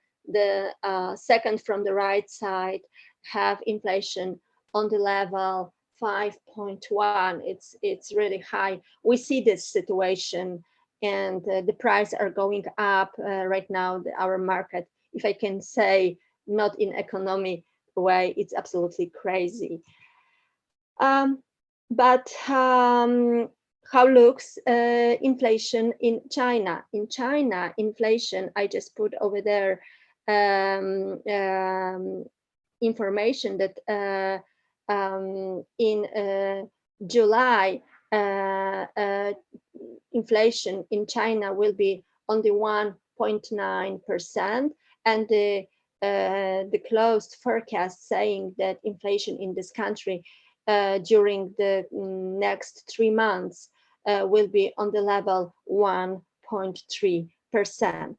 second from the right side, have inflation on the level 5.1. It's really high. We see this situation, and the prices are going up right now. Our market, if I can say, not in economic way, it's absolutely crazy. But how looks inflation in China? In China, inflation, I just put over there information that in July, inflation in China will be on the 1.9%, and the closed forecast saying that inflation in this country during the next 3 months will be on the level 1.3%.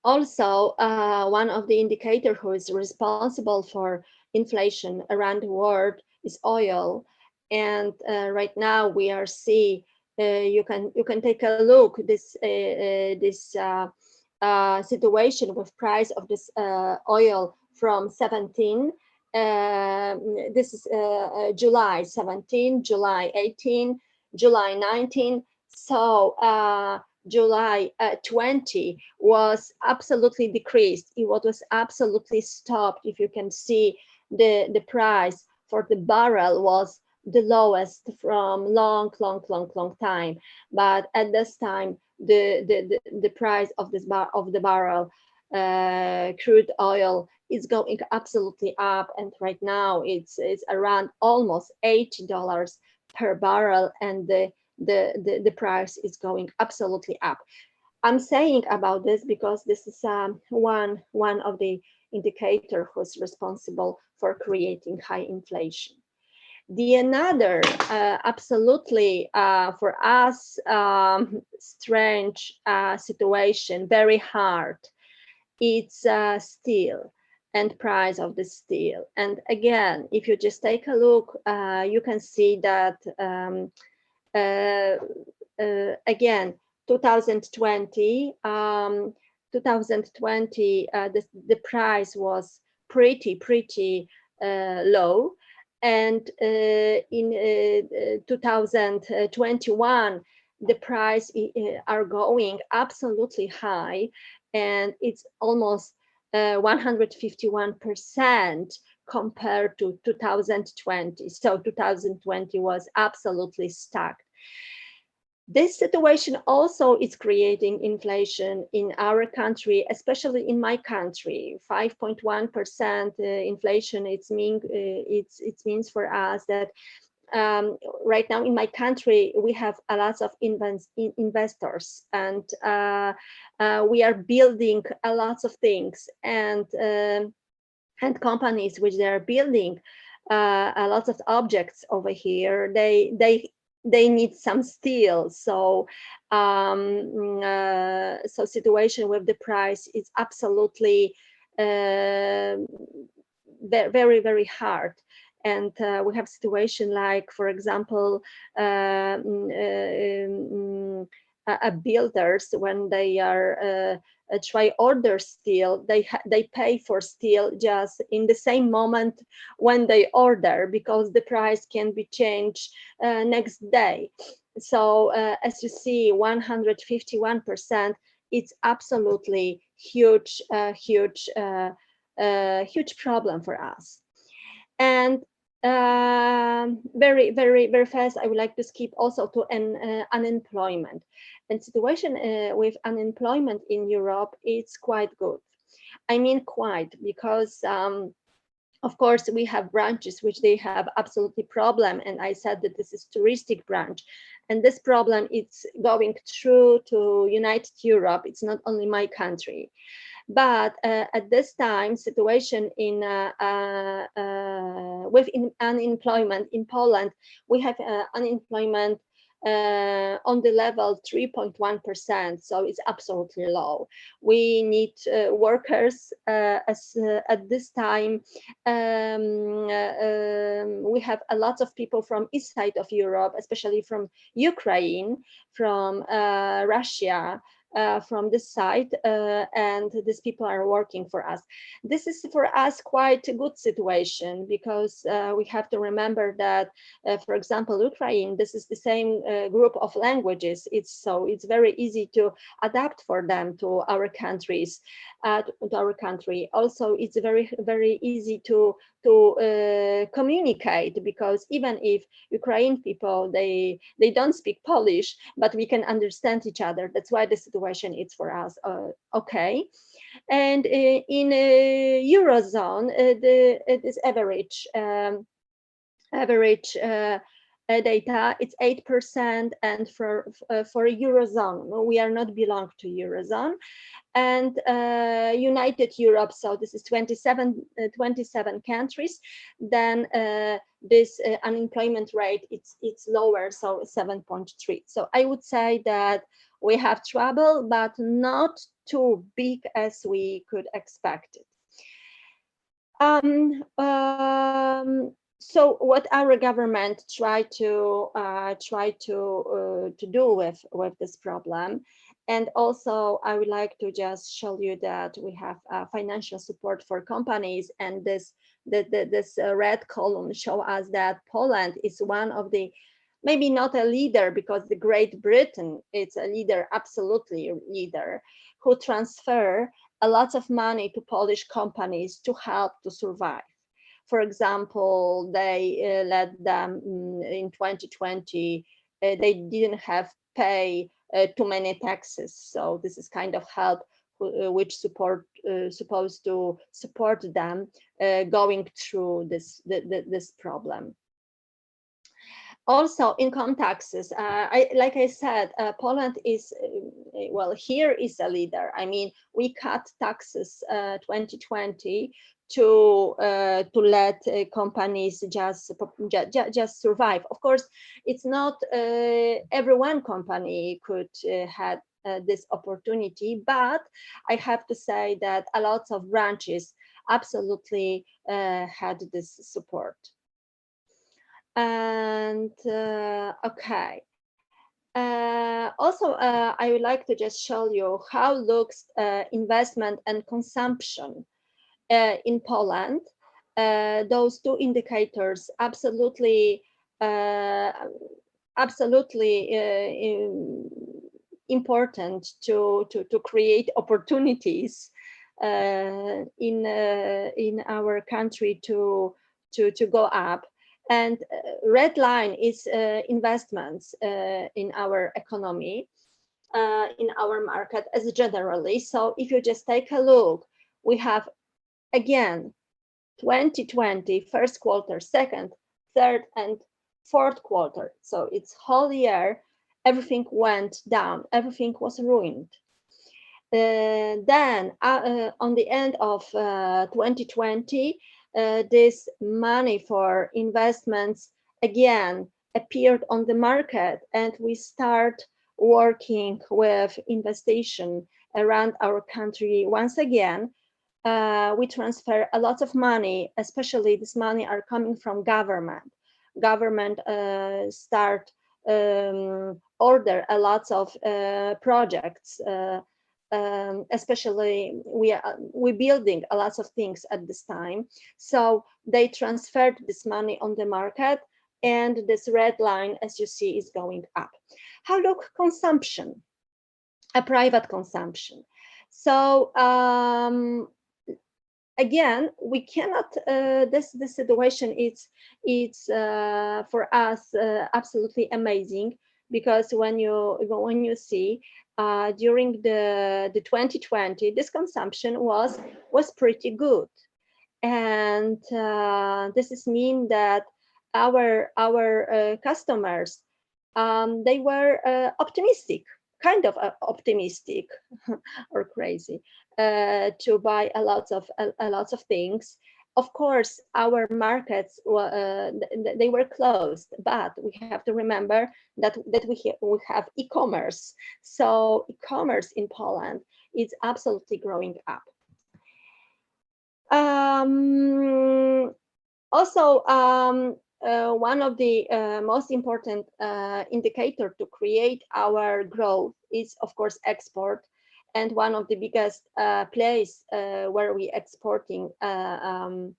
Also, one of the indicators who is responsible for inflation around the world is oil. And right now we are seeing, you can take a look this situation with price of this oil from 17. This is July 17, July 18, July 19. So July 20 was absolutely decreased. It was absolutely stopped. If you can see, the price for the barrel was the lowest from long time. But at this time, the price of the barrel crude oil is going absolutely up, and right now it's around almost $80 per barrel, and the price is going absolutely up. I'm saying about this because this is one of the indicators who's responsible for creating high inflation. The another absolutely for us strange situation, very hard, it's steel and price of the steel. And again, if you just take a look, you can see that again, 2020, the price was pretty low, and in 2021 the price are going absolutely high, and it's almost 151% compared to 2020. So 2020 was absolutely stuck. This situation also is creating inflation in our country, especially in my country. 5.1% inflation. It means for us that right now in my country we have a lot of investors, and we are building a lot of things, and companies which they are building a lot of objects over here, they need some steel. So so situation with the price is absolutely very hard. And we have situation like, for example, builders, when they are try order steel, they pay for steel just in the same moment when they order, because the price can be changed next day. So as you see, 151%, it's absolutely huge problem for us. And very fast, I would like to skip also to unemployment. And situation with unemployment in Europe, it's quite good. I mean quite, because of course we have branches which they have absolutely problem, and I said that this is touristic branch, and this problem it's going through to United Europe. It's not only my country. But at this time, situation in with unemployment in Poland, we have unemployment on the level 3.1%, so it's absolutely low. We need workers at this time. We have a lot of people from east side of Europe, especially from Ukraine, from Russia, from this side, and these people are working for us. This is for us quite a good situation, because we have to remember that, for example, Ukraine, this is the same group of languages. It's very easy to adapt for them to our countries, to our country. Also, it's very easy to communicate, because even if Ukrainian people, they don't speak Polish, but we can understand each other. That's why the situation is for us okay. And in Eurozone, it is average data, it's 8%, and for Eurozone, we are not belong to Eurozone, and United Europe, so this is 27 countries, then this unemployment rate, it's lower, so 7.3. So I would say that we have trouble, but not too big as we could expect it. So what our government try to do with this problem, and also I would like to just show you that we have financial support for companies, and this red column show us that Poland is one of the, maybe not a leader, because the Great Britain is a leader, absolutely leader, who transfer a lot of money to Polish companies to help to survive. For example, they let them in 2020, they didn't have pay too many taxes. So this is kind of help which supposed to support them going through this problem. Also, income taxes. Like I said, Poland is, well, here is a leader. I mean, we cut taxes 2020 to let companies just survive. Of course, it's not every one company could had this opportunity, but I have to say that a lot of branches absolutely had this support. And okay. Also, I would like to just show you how looks investment and consumption in Poland. Those two indicators absolutely important to create opportunities in our country to go up. And red line is investments in our economy, in our market as generally. So if you just take a look, we have again 2020 first quarter, second, third, and fourth quarter. So it's whole year, everything went down, everything was ruined. Then on the end of 2020, this money for investments again appeared on the market, and we start working with investigation around our country. Once again, we transfer a lot of money, especially this money are coming from government. Government start order a lot of projects, especially we building a lot of things at this time. So they transferred this money on the market, and this red line, as you see, is going up. How look consumption, a private consumption? So again, we cannot, this situation it's for us absolutely amazing, because when you see during the 2020, this consumption was pretty good, and this is mean that our customers, they were optimistic, kind of optimistic or crazy, to buy a lot of things. Of course, our markets they were closed, but we have to remember that we have e-commerce. So e-commerce in Poland is absolutely growing up. Also, one of the most important indicator to create our growth is, of course, export. And one of the biggest place where we exporting our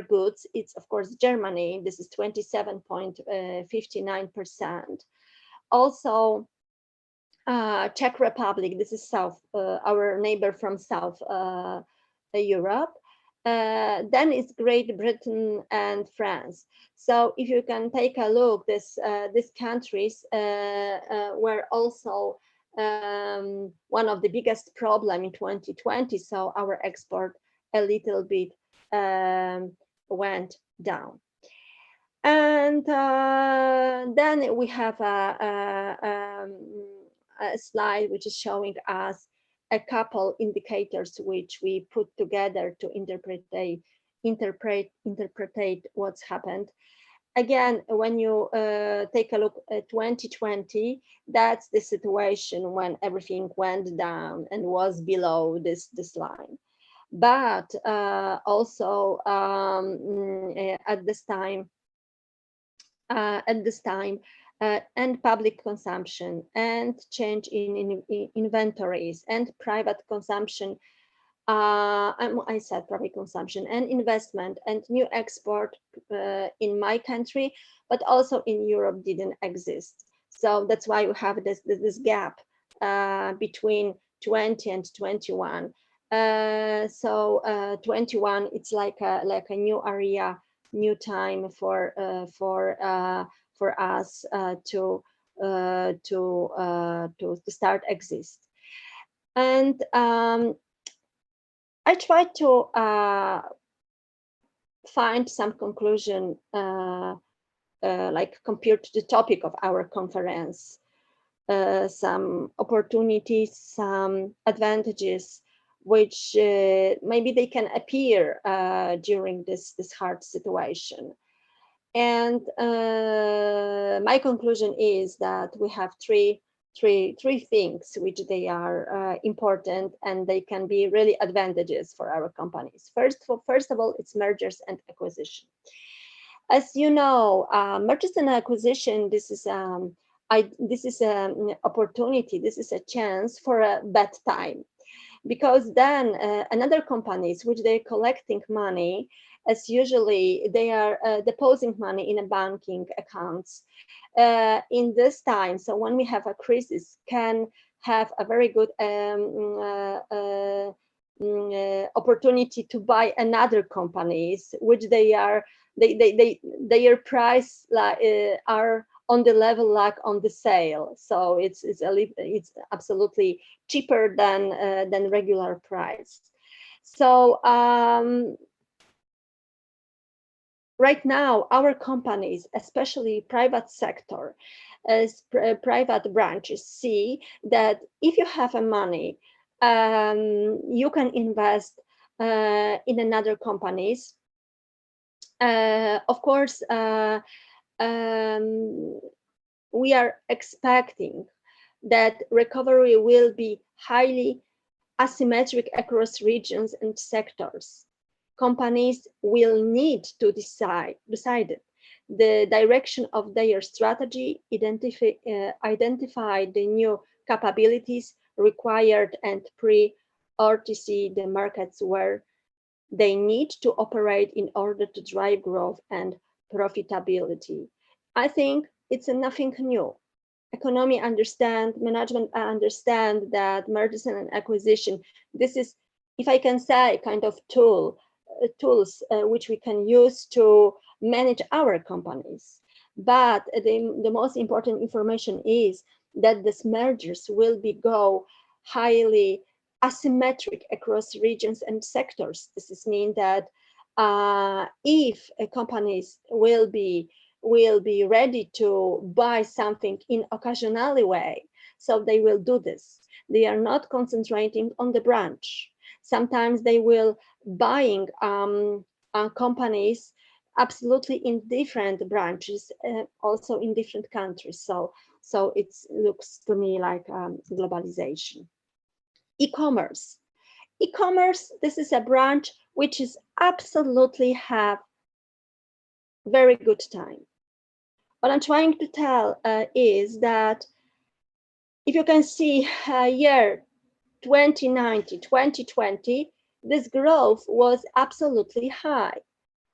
goods, it's of course Germany. This is 27.59%. Also, Czech Republic. This is South, our neighbor from South Europe. Then it's Great Britain and France. So if you can take a look, these countries were also one of the biggest problem in 2020. So our export a little bit went down. And then we have a slide which is showing us a couple indicators which we put together to interpret interpret what's happened. Again, when you take a look at 2020, that's the situation when everything went down and was below this line. But also at this time, and public consumption and change in inventories and private consumption. I said private consumption and investment and new export in my country, but also in Europe didn't exist. So that's why we have this gap between 20 and 21. 21, it's like a new area, new time for us to start exist. And I tried to find some conclusion, like compared to the topic of our conference, some opportunities, some advantages, which maybe they can appear during this hard situation. And my conclusion is that we have three things which they are important and they can be really advantages for our companies. First of all, it's mergers and acquisition. As you know, mergers and acquisition, this is an opportunity, this is a chance for a bad time, because then another companies which they're collecting money, as usually they are depositing money in a banking accounts in this time. So when we have a crisis, can have a very good opportunity to buy another companies, which their price are on the level like on the sale. So it's absolutely cheaper than regular price. So right now, our companies, especially private sector, as private branches, see that if you have a money, you can invest in another companies. Of course, we are expecting that recovery will be highly asymmetric across regions and sectors. Companies will need to decide the direction of their strategy, identify the new capabilities required, and prioritize the markets where they need to operate in order to drive growth and profitability. I think it's nothing new. Economy understand, management understand that mergers and acquisition, this is, if I can say, kind of tools which we can use to manage our companies. But the most important information is that these mergers will go highly asymmetric across regions and sectors. This is mean that if companies will be ready to buy something in occasionally way, so they will do this. They are not concentrating on the branch. Sometimes they will buying companies absolutely in different branches, also in different countries. So it looks to me like globalization. E-commerce. E-commerce, this is a branch which is absolutely have very good time. What I'm trying to tell is that if you can see year 2019, 2020, this growth was absolutely high.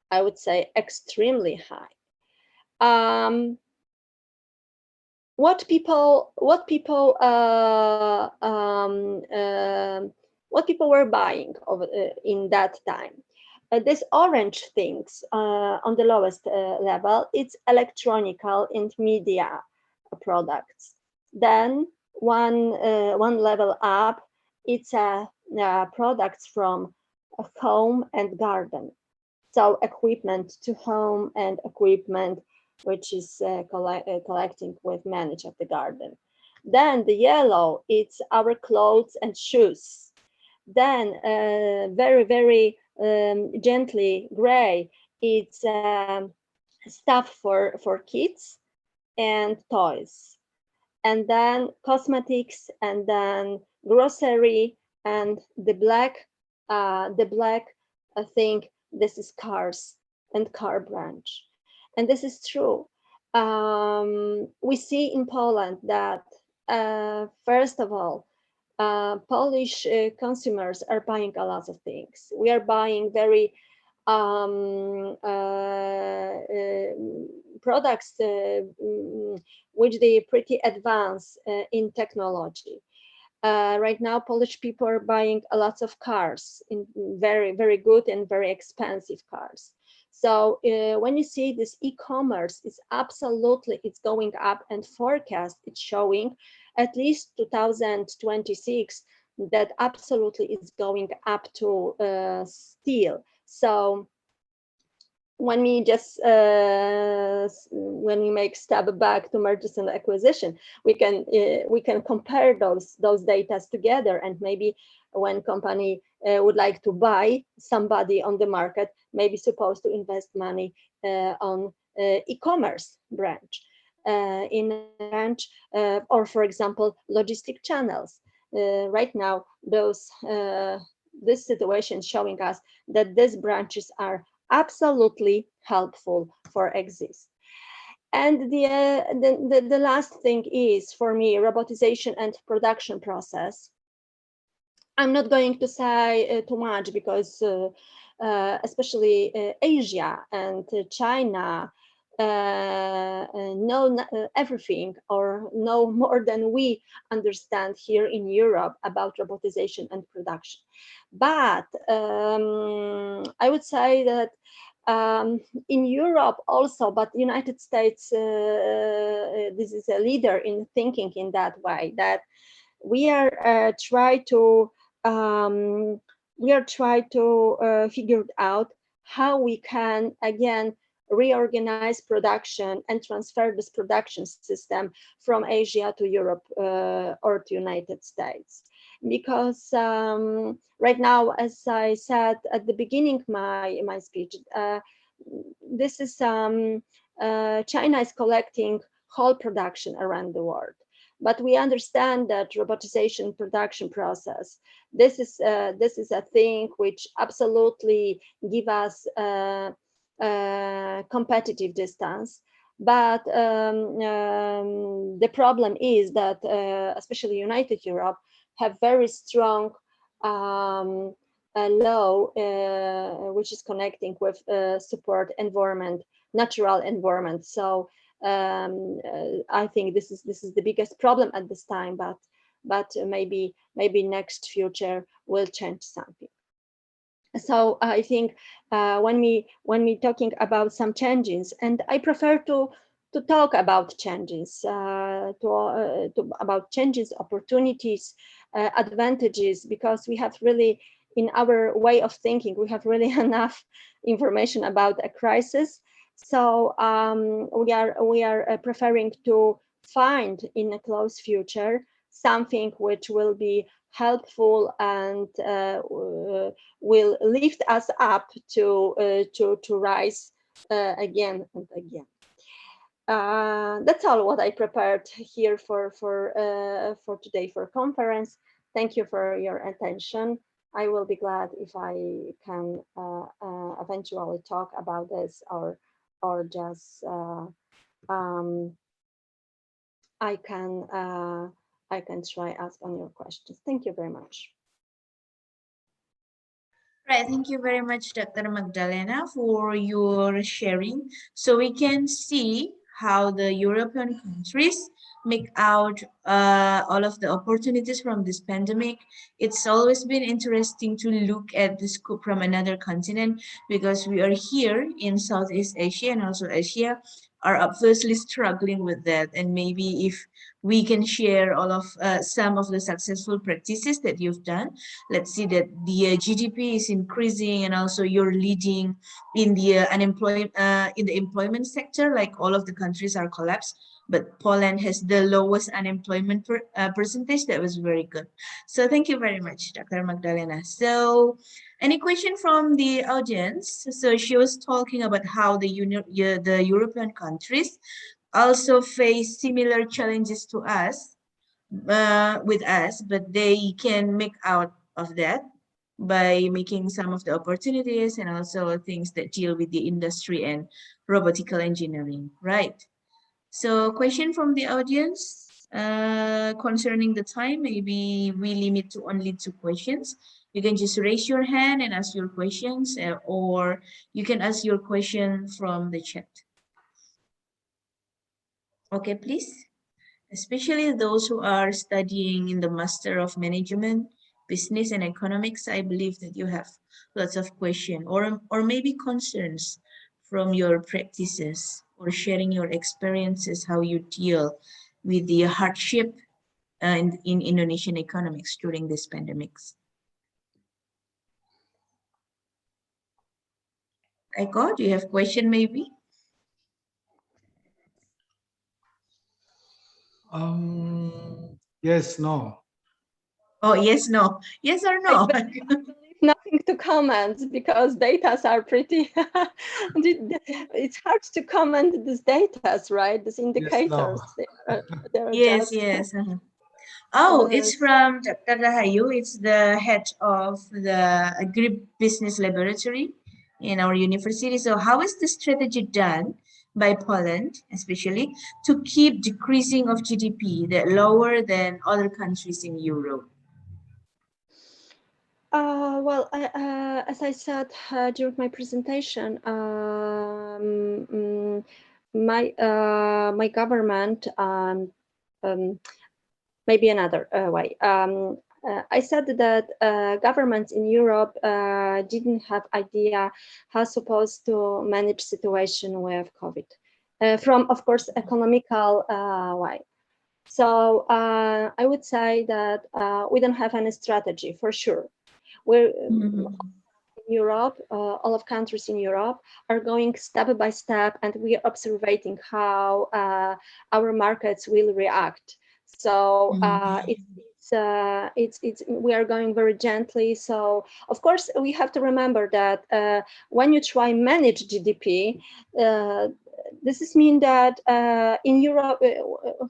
I would say extremely high. What people were buying in that time? This orange things on the lowest level, it's electronical and media products. Then one level up, it's products from home and garden. So equipment to home and equipment which is collecting with manage of the garden. Then the yellow, it's our clothes and shoes. Then very gently gray, it's stuff for kids and toys, and then cosmetics, and then grocery, and the black thing, this is cars and car branch. And this is true. We see in Poland that first of all, Polish consumers are buying a lot of things. We are buying very products which they pretty advanced in technology. Right now, Polish people are buying a lot of cars, in very, very good and very expensive cars. So when you see this e-commerce, it's absolutely, it's going up, and forecast it's showing at least 2026 that absolutely is going up to still. So when we just when we make step back to mergers and acquisition, we can compare those data together, and maybe when company would like to buy somebody on the market, maybe supposed to invest money on e-commerce branch in a branch, or for example logistic channels. Right now, this situation showing us that these branches are absolutely helpful for exist. And the last thing is, for me, robotization and production process. I'm not going to say too much, because especially Asia and China know everything, or know more than we understand here in Europe about robotization and production. But I would say that in Europe also, but United States, this is a leader in thinking in that way, that we are try to figure out how we can again reorganize production and transfer this production system from Asia to Europe or to United States. Because right now, as I said at the beginning my speech, this is China is collecting whole production around the world. But we understand that robotization production process, this is a thing which absolutely give us competitive distance. But the problem is that especially United Europe have very strong law which is connecting with support environment, natural environment. So I think this is the biggest problem at this time, but maybe next future will change something. So I think when we talking about some changes, and I prefer to talk about changes, about changes, opportunities, advantages, because we have really, in our way of thinking, we have really enough information about a crisis. So we are preferring to find in a close future something which will be helpful and will lift us up to rise again and again. That's all what I prepared here for today for conference. Thank you for your attention. I will be glad if I can eventually talk about this, or just I can try ask on your questions. Thank you very much. Right, thank you very much, Dr. Magdalena, for your sharing. So we can see how the European countries make out all of the opportunities from this pandemic. It's always been interesting to look at the scope from another continent, because we are here in Southeast Asia and also Asia are obviously struggling with that. And maybe if we can share all of some of the successful practices that you've done. Let's see that the GDP is increasing, and also you're leading in the employment sector, like all of the countries are collapsed. but Poland has the lowest unemployment percentage. That was very good. So thank you very much, Dr. Magdalena. So any question from the audience? So she was talking about how the European countries also face similar challenges to us, with us, but they can make out of that by making some of the opportunities and also things that deal with the industry and robotical engineering, right? So question from the audience concerning the time, maybe we limit to only 2 questions. You can just raise your hand and ask your questions, or you can ask your question from the chat. Okay, please. Especially those who are studying in the Master of Management, Business and Economics, I believe that you have lots of questions or maybe concerns from your practices or sharing your experiences, how you deal with the hardship in Indonesian economics during this pandemics. Eko, do you have question maybe? Yes, no. Oh, yes, no. Yes or no? Nothing to comment because data are pretty, it's hard to comment these data, right? These indicators. Yes, yes. Oh, it's from Dr. Rahayu. It's the head of the agribusiness laboratory in our university. So how is the strategy done by Poland, especially, to keep decreasing of GDP that lower than other countries in Europe? Well, as I said during my presentation, my government, maybe another way. I said that governments in Europe didn't have idea how supposed to manage situation with COVID, from, of course, economical way. So I would say that we don't have any strategy for sure. We're in Europe, all of countries in Europe are going step by step, and we are observing how our markets will react. So we are going very gently. So of course we have to remember that when you try manage GDP, this is mean that in Europe,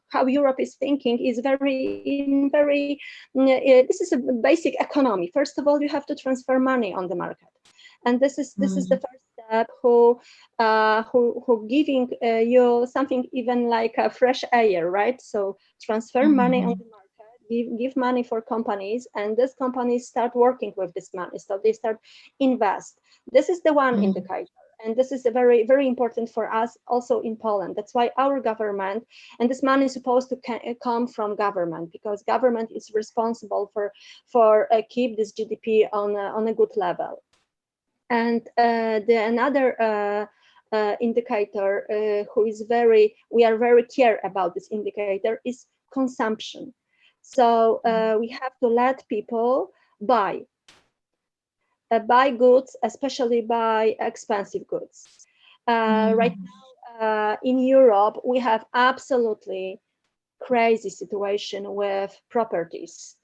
how Europe is thinking is this is a basic economy. First of all, you have to transfer money on the market, and this is the first step. Who giving you something even like a fresh air, right? So transfer money on the market, give money for companies, and these companies start working with this money. So they start invest. This is the one indicator. And this is a very, very important for us also in Poland. That's why our government, and this money is supposed to come from government, because government is responsible for keep this GDP on a good level. And another indicator we are very care about this indicator is consumption. So we have to let people buy goods, especially buy expensive goods. Right now in Europe, we have absolutely crazy situation with properties.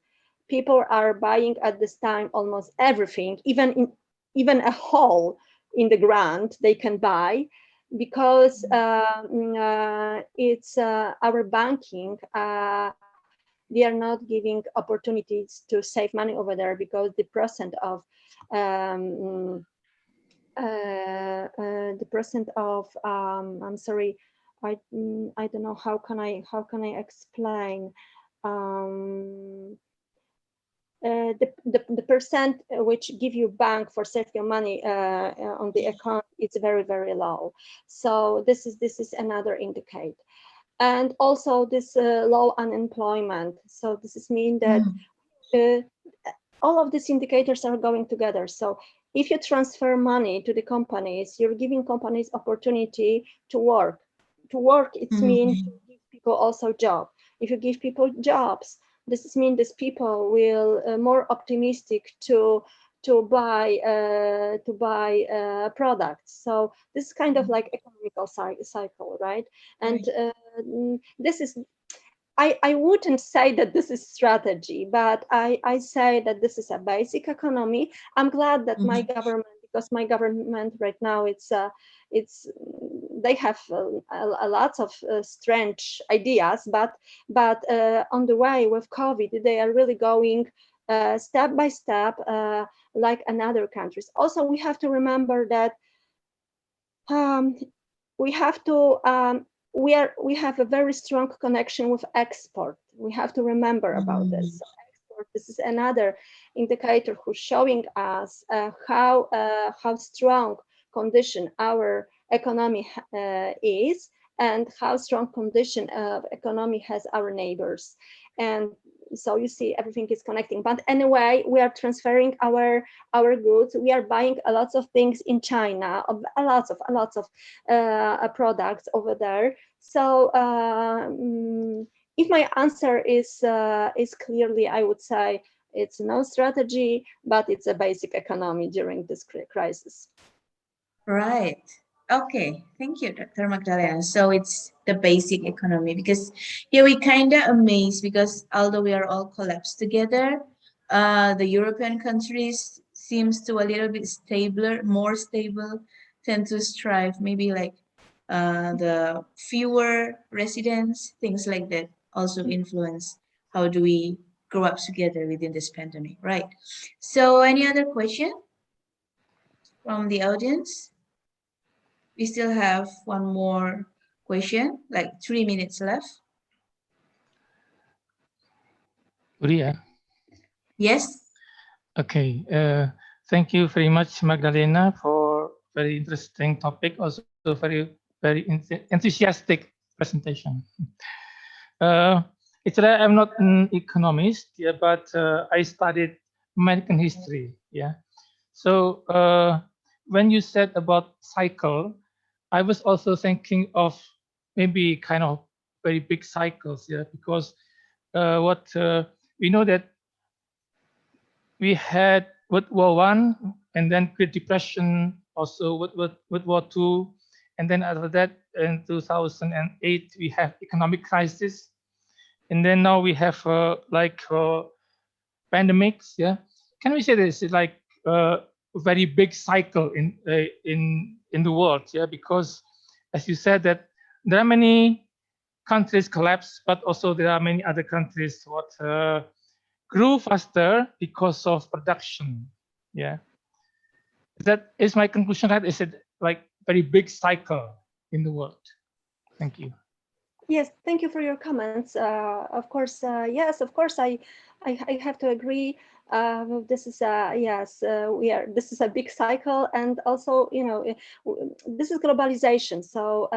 People are buying at this time almost everything, even a hole in the ground they can buy, because it's our banking. They are not giving opportunities to save money over there, because the percent of I'm sorry, I don't know how can I explain the percent which give you bank for save your money on the account, it's very, very low. So this is another indicator. And also this low unemployment. So this is mean that all of these indicators are going together. So if you transfer money to the companies, you're giving companies opportunity to work. To work, it means to give people also job. If you give people jobs, this means these people will more optimistic to to buy products. So this is kind of like economical cycle, right? And this is, I wouldn't say that this is strategy, but I say that this is a basic economy. I'm glad that my government, because my government right now, they have a lot of strange ideas, but on the way with COVID, they are really going step by step, like another countries. Also, we have to remember that we have a very strong connection with export. We have to remember about this. So export, this is another indicator who's showing us how strong condition our economy is, and how strong condition of economy has our neighbors. And so you see, everything is connecting. But anyway, we are transferring our goods. We are buying a lot of things in China, a lot of products over there. So if my answer is clearly, I would say it's no strategy, but it's a basic economy during this crisis. Right. Okay, thank you, Dr. Magdalena. So it's the basic economy, because here we kind of amazed, because although we are all collapsed together, the European countries seems to a little bit stabler, more stable, tend to strive, maybe like the fewer residents, things like that also influence how do we grow up together within this pandemic, right? So any other question from the audience? We still have one more question, like 3 minutes left. Ria. Yes. Okay. Thank you very much, Magdalena, for very interesting topic. Also very enthusiastic presentation. Actually, I'm not an economist, yeah, but I studied American history, yeah. So when you said about cycle, I was also thinking of maybe kind of very big cycles, yeah, because we know that we had World War I, and then Great Depression, also World War II, and then after that, in 2008, we have economic crisis, and then now we have pandemics. Yeah, can we say this is like a very big cycle in the world? Yeah, because as you said that there are many countries collapse, but also there are many other countries what grew faster because of production. Yeah, that is my conclusion. Right? Is it like very big cycle in the world? Thank you. Yes, thank you for your comments. Of course, yes, of course, I have to agree. This is this is a big cycle, and also, you know, this is globalization. So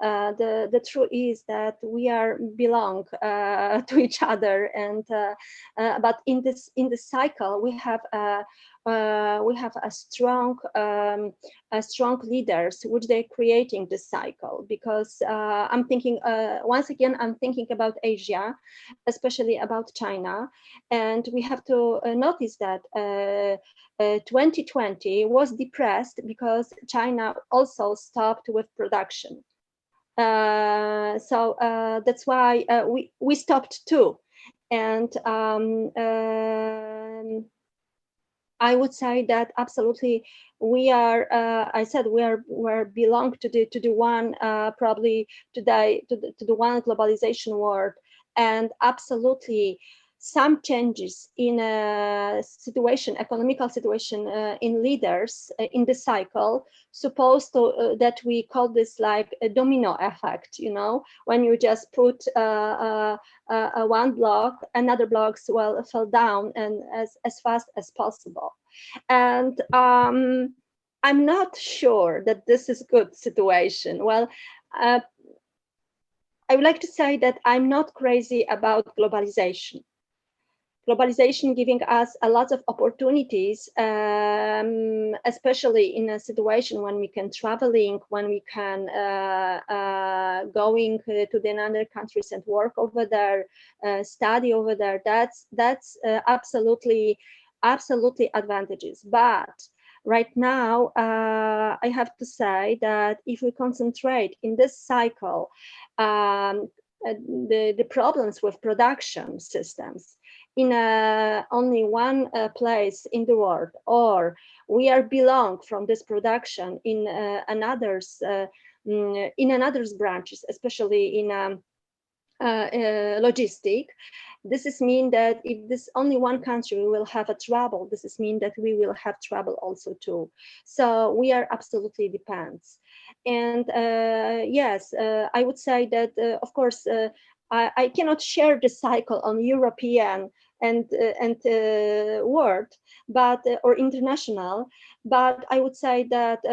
the truth is that we belong to each other, and but in this cycle we have a strong leaders which they're creating this cycle, because I'm thinking once again, I'm thinking about Asia, especially about China, and we have to notice that 2020 was depressed because China also stopped with production. So that's why we stopped too, and I would say that absolutely we are. I said we belong to the one probably today to the one globalization world, and absolutely some changes in a situation, economical situation in leaders in the cycle, supposed to that we call this like a domino effect. You know, when you just put one block, another blocks fell down, and as fast as possible. And I'm not sure that this is good situation. Well, I would like to say that I'm not crazy about globalization. Globalization giving us a lot of opportunities, especially in a situation when we can traveling, when we can going to the other countries and work over there, study over there. That's absolutely absolutely advantages. But right now, I have to say that if we concentrate in this cycle, the problems with production systems in only one place in the world, or we are belong from this production in another's branches, especially in logistic. This is mean that if this only one country will have a trouble, this is mean that we will have trouble also too. So we are absolutely depends. And yes, I would say that of course I cannot share the cycle on European and world, but or international. But I would say that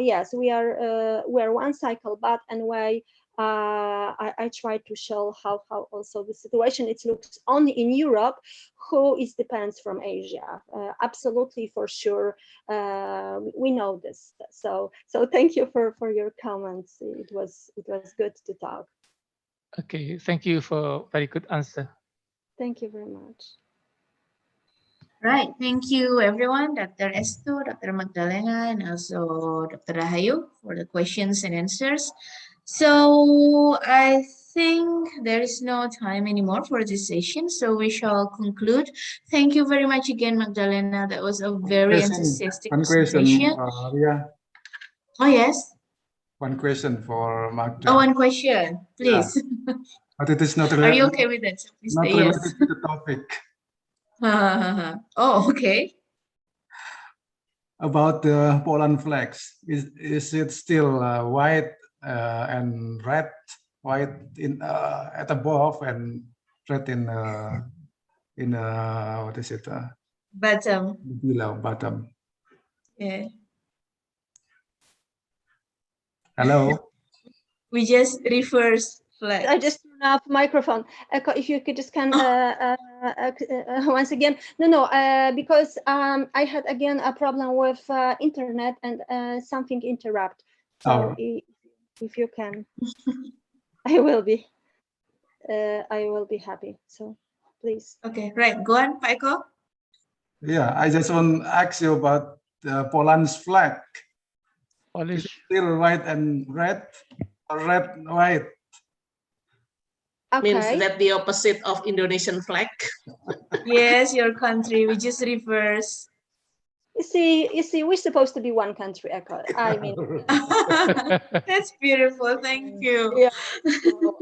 yes, we are one cycle, but anyway. I try to show how also the situation it looks only in Europe, who is depends from Asia. Absolutely, for sure, we know this. So thank you for your comments. It was good to talk. Okay, thank you for very good answer. Thank you very much. Right, thank you everyone, Dr. Estu, Dr. Magdalena, and also Dr. Rahayu for the questions and answers. So I think there is no time anymore for this session, so we shall conclude. Thank you very much again, Magdalena. That was a very enthusiastic presentation. Yeah. Oh, yes. One question for Magda. Oh, one question, please. Yeah. But it is not Are you okay with that? So please not say related yes. to the topic. Oh, okay. About the Poland flags, is it still white and red, white in at above and red in what is it? Bottom. Below bottom. Yeah. Hello. We just reverse flags. I just turned off microphone. If you could just can once again. No, because I had again a problem with internet and something interrupt. So if you can, I will be happy. So please. Okay, right. Go on, Paiko. Yeah, I just want to ask you about the Poland's flag. Polish. Is it still white and red, or red white? Means that the opposite of Indonesian flag. Yes, your country. We just reverse. You see, we're supposed to be one country, Eko. I mean, that's beautiful. Thank you. Yeah. So,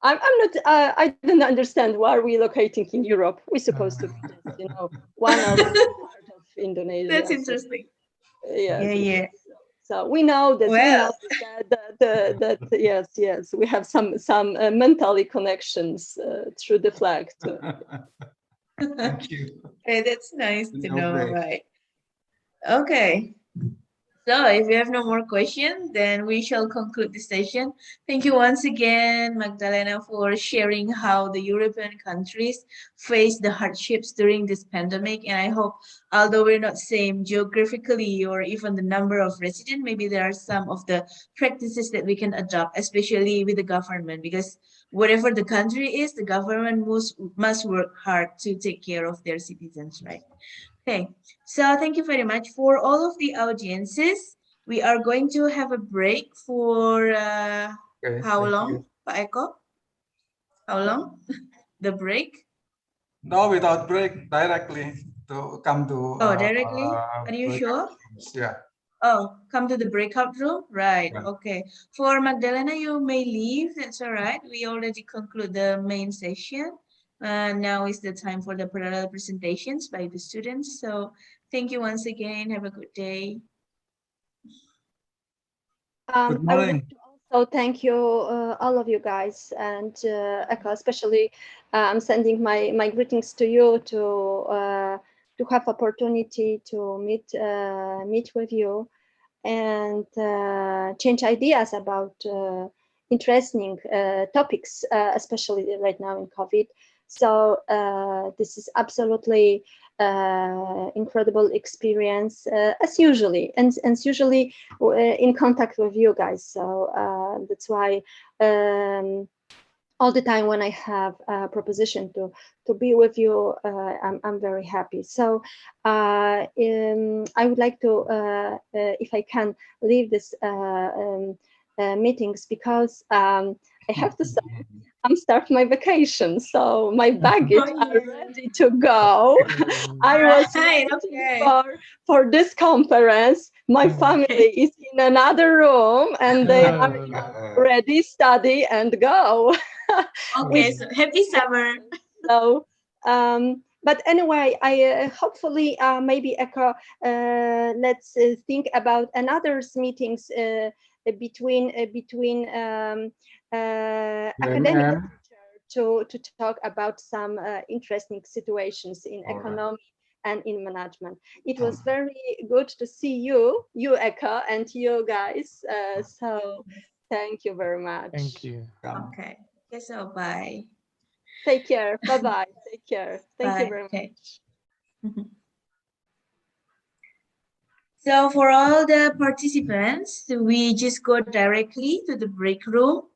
I'm not. I don't understand why we're locating in Europe. We're supposed to be just, one of part of Indonesia. That's interesting. So, yes. Yeah. So we know this. Well. We know that yes, we have some mentally connections through the flag too. Thank you. Okay, that's nice to know, right? Okay. So if you have no more questions, then we shall conclude this session. Thank you once again, Magdalena, for sharing how the European countries face the hardships during this pandemic. And I hope, although we're not same geographically or even the number of residents, maybe there are some of the practices that we can adopt, especially with the government, because whatever the country is, the government must work hard to take care of their citizens, right? Okay, so thank you very much for all of the audiences. We are going to have a break for how long, Pak Eko? How long? The break? No, without break, directly to come to. Oh, directly? Are you sure? Yeah. Oh, come to the breakout room? Right, Yeah. okay. For Magdalena, you may leave. That's all right. We already conclude the main session. Now is the time for the parallel presentations by the students. So thank you once again. Have a good day. Good morning. I would like to also thank you, all of you guys, and Eko especially. I'm sending my greetings to you to have opportunity to meet with you and change ideas about interesting topics, especially right now in COVID. So this is absolutely incredible experience as usually, and usually in contact with you guys. So that's why all the time when I have a proposition to be with you, I'm very happy. So I would like to, if I can, leave this meetings, because I have to say I'm starting my vacation, so my baggage are ready to go. I was waiting for this conference. My family is in another room, and they are ready, study, and go. Okay, so happy summer. So, but anyway, I hopefully maybe Echo, let's think about another meetings between academic to talk about some interesting situations in economy and in management. It was very good to see you, Echo, and you guys. So thank you very much. Thank you. Okay. Okay, so bye. Take care. Bye-bye. Take care. Thank you very much. So for all the participants, we just go directly to the break room.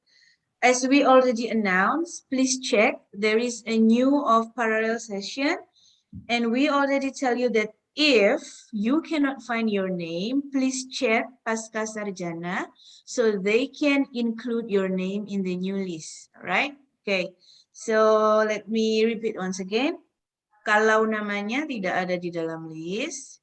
As we already announced, please check. There is a new parallel session. And we already tell you that if you cannot find your name, please check Pasca Sarjana so they can include your name in the new list. All right? Okay. So let me repeat once again. Kalau namanya tidak ada di dalam list,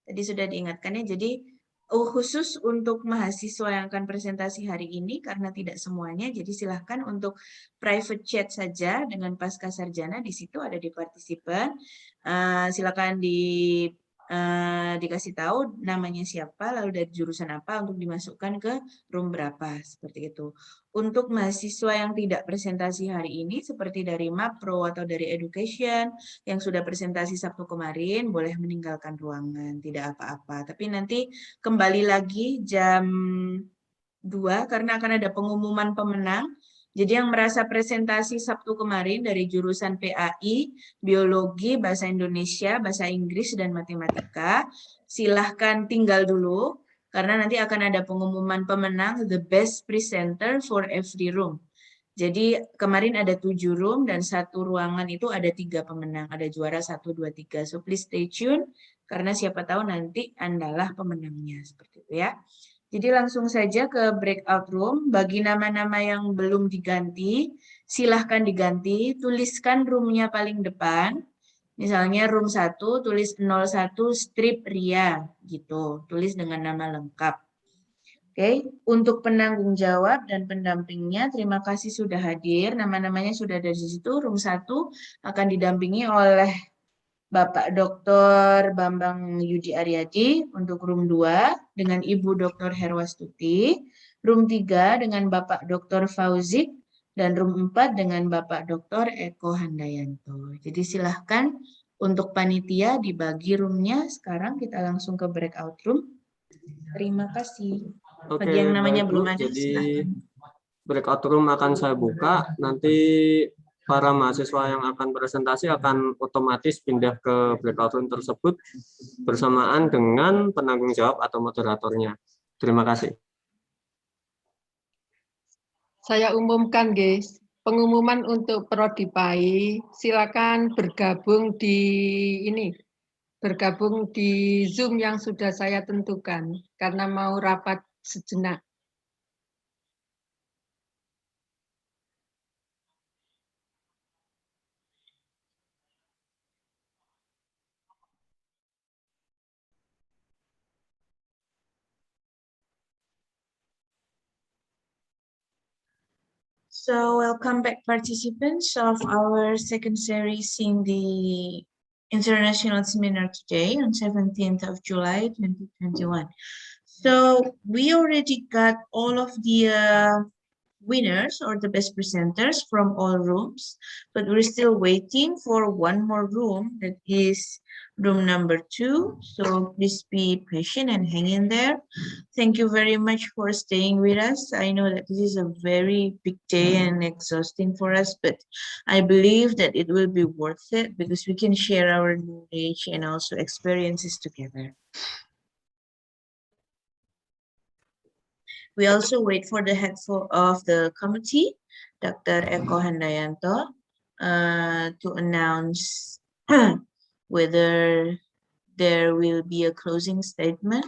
tadi sudah diingatkan ya, jadi khusus untuk mahasiswa yang akan presentasi hari ini, karena tidak semuanya, jadi silahkan untuk private chat saja dengan Pasca Sarjana, di situ ada di partisipan, silakan dikasih tahu namanya siapa, lalu dari jurusan apa untuk dimasukkan ke room berapa, seperti itu. Untuk mahasiswa yang tidak presentasi hari ini, seperti dari Mapro atau dari Education, yang sudah presentasi Sabtu kemarin, boleh meninggalkan ruangan, tidak apa-apa. Tapi nanti kembali lagi jam 2, karena akan ada pengumuman pemenang. Jadi yang merasa presentasi Sabtu kemarin dari jurusan PAI, Biologi, Bahasa Indonesia, Bahasa Inggris, dan Matematika, silahkan tinggal dulu, karena nanti akan ada pengumuman pemenang the best presenter for every room. Jadi kemarin ada 7 room dan 1 ruangan itu ada 3 pemenang, ada juara 1, 2, 3. So please stay tune, karena siapa tahu nanti Andalah pemenangnya, seperti itu ya. Jadi langsung saja ke breakout room. Bagi nama-nama yang belum diganti, silahkan diganti. Tuliskan roomnya paling depan. Misalnya room 1, tulis 01 strip Ria, gitu. Tulis dengan nama lengkap. Oke, untuk penanggung jawab dan pendampingnya, terima kasih sudah hadir. Nama-namanya sudah ada di situ. Room 1 akan didampingi oleh Bapak Dr. Bambang Yudi Aryadi untuk room 2 dengan Ibu Dr. Herwastuti, room 3 dengan Bapak Dr. Fauzik, dan room 4 dengan Bapak Dr. Eko Handayanto. Jadi silahkan untuk panitia dibagi roomnya. Sekarang kita langsung ke breakout room. Terima kasih. Bagi yang namanya belum ada, jadi silahkan. Breakout room akan saya buka, nanti para mahasiswa yang akan presentasi akan otomatis pindah ke breakout room tersebut bersamaan dengan penanggung jawab atau moderatornya. Terima kasih. Saya umumkan, guys, pengumuman untuk Prodi PAI, silakan bergabung di Zoom yang sudah saya tentukan karena mau rapat sejenak. So welcome back participants of our second series in the International Seminar today on 17th of July 2021. So we already got all of the winners or the best presenters from all rooms, but we're still waiting for one more room, that is room number 2. So please be patient and hang in there. Thank you very much for staying with us. I know that this is a very big day and exhausting for us, but I believe that it will be worth it because we can share our knowledge and also experiences together. We also wait for the head of the committee Dr. Eko Handayanto to announce whether there will be a closing statement.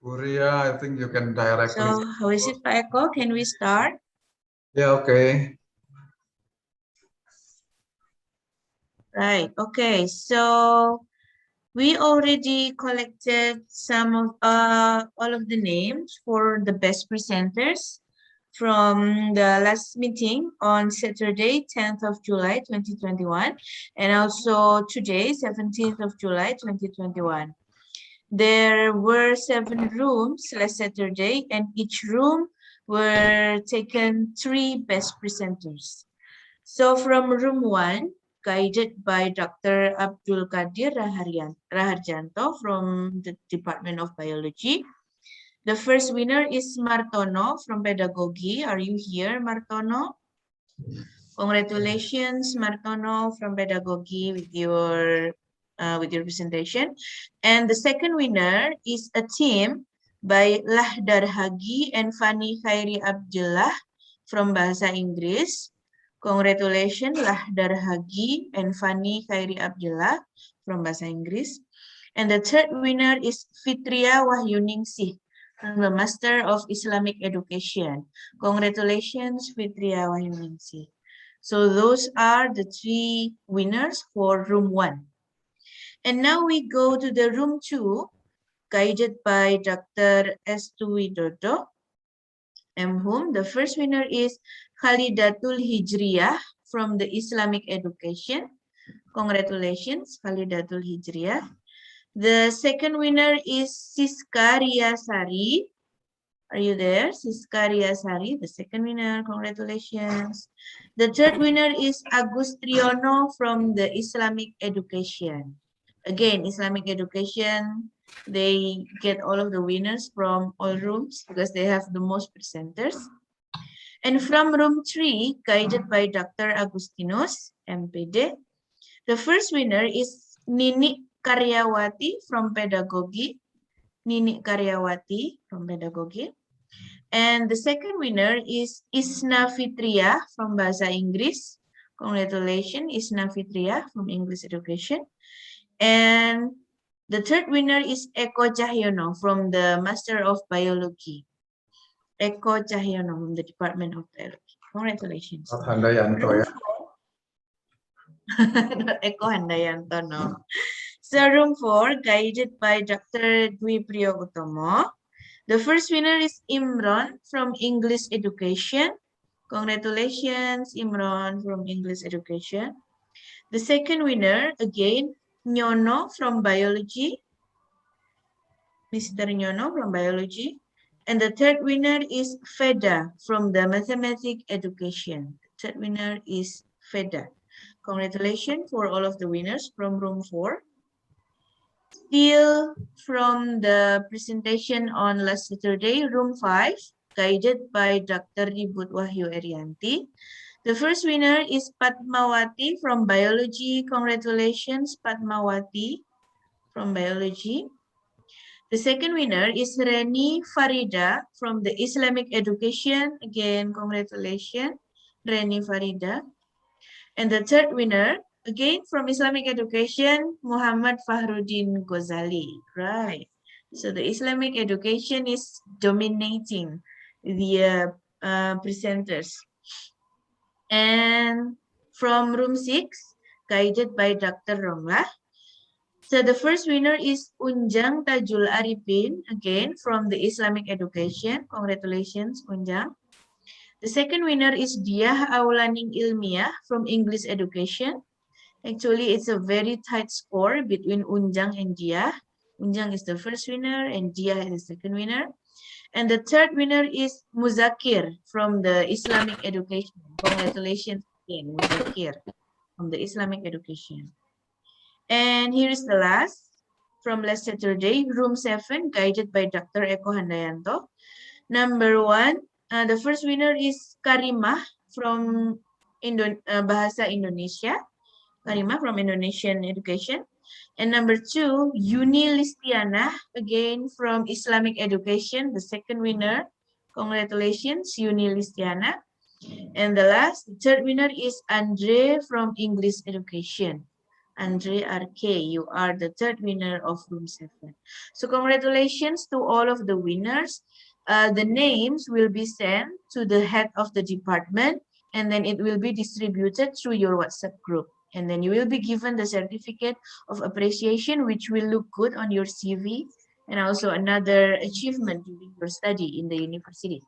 Buria, I think you can directly. So how is it, Pak Eko? Can we start? Yeah, okay. Right. Okay. So we already collected some of all of the names for the best presenters from the last meeting on Saturday, 10th of July, 2021, and also today, 17th of July, 2021. There were 7 rooms last Saturday, and each room were taken 3 best presenters. So from room 1, guided by Dr. Abdul Qadir Raharjanto from the Department of Biology. The first winner is Martono from Pedagogy. Are you here, Martono? Congratulations, Martono from Pedagogy with your presentation. And the second winner is a team by Lahdar Hagi and Fani Khairi Abdullah from Bahasa Inggris. Congratulations, Lahdar Hagi and Fani Khairi Abdullah from Bahasa Inggris. And the third winner is Fitria Wahyuningsih from the Master of Islamic Education. Congratulations, Fitria Wahyuningsih. So those are the 3 winners for room 1. And now we go to the room 2, guided by Dr. Estui Dodo, and whom the first winner is Khalidatul Hijriyah from the Islamic Education. Congratulations, Khalidatul Hijriyah. The second winner is Siska Riyasari. Are you there? Siska Riyasari, the second winner. Congratulations. The third winner is Agus Triono from the Islamic Education. Again, Islamic Education, they get all of the winners from all rooms because they have the most presenters. And from room 3, guided by Dr. Agustinus, MPD, the first winner is Nini Karyawati from Pedagogy. Nini Karyawati from Pedagogy. And the second winner is Isna Fitria from Bahasa Inggris. Congratulations, Isna Fitria from English Education. And the third winner is Eko Cahyono from the Master of Biology. Eko Cahyono from the Department of Biology. Congratulations. Handayanto, ya. Not Eko Handayanto, no. So room 4, guided by Dr. Dwi Priyo Utomo. The first winner is Imran from English Education. Congratulations, Imran from English Education. The second winner, again, Nyono from Biology. Mr. Nyono from Biology. And the third winner is Feda from the Mathematics Education. The third winner is Feda. Congratulations for all of the winners from room 4. Still from the presentation on last Saturday, room 5, guided by Dr. Ribut Wahyu Erianti. The first winner is Padmawati from Biology. Congratulations, Padmawati from Biology. The second winner is Reni Farida from the Islamic Education. Again, congratulations, Reni Farida. And the third winner, again from Islamic Education, Muhammad Fahruddin Ghazali. Right. So the Islamic Education is dominating the presenters. And from room 6, guided by Dr. Romlah. So the first winner is Unjang Tajul Arifin, again from the Islamic Education. Congratulations, Unjang. The second winner is Diah Aulaning Ilmiah from English Education. Actually, it's a very tight score between Unjang and Diah. Unjang is the first winner and Diah is the second winner. And the third winner is Muzakir from the Islamic Education. Congratulations again, Muzakir from the Islamic Education. And here is the last from last Saturday, room 7, guided by Dr. Eko Handayanto. Number 1, the first winner is Karimah from Bahasa Indonesia. Karimah from Indonesian Education. And number 2, Yuni Listiana, again from Islamic Education, the second winner. Congratulations, Yuni Listiana. And the third winner is Andre from English Education. Andre RK, you are the third winner of room 7. So congratulations to all of the winners. The names will be sent to the head of the department, and then it will be distributed through your WhatsApp group. And then you will be given the certificate of appreciation, which will look good on your CV, and also another achievement during your study in the university.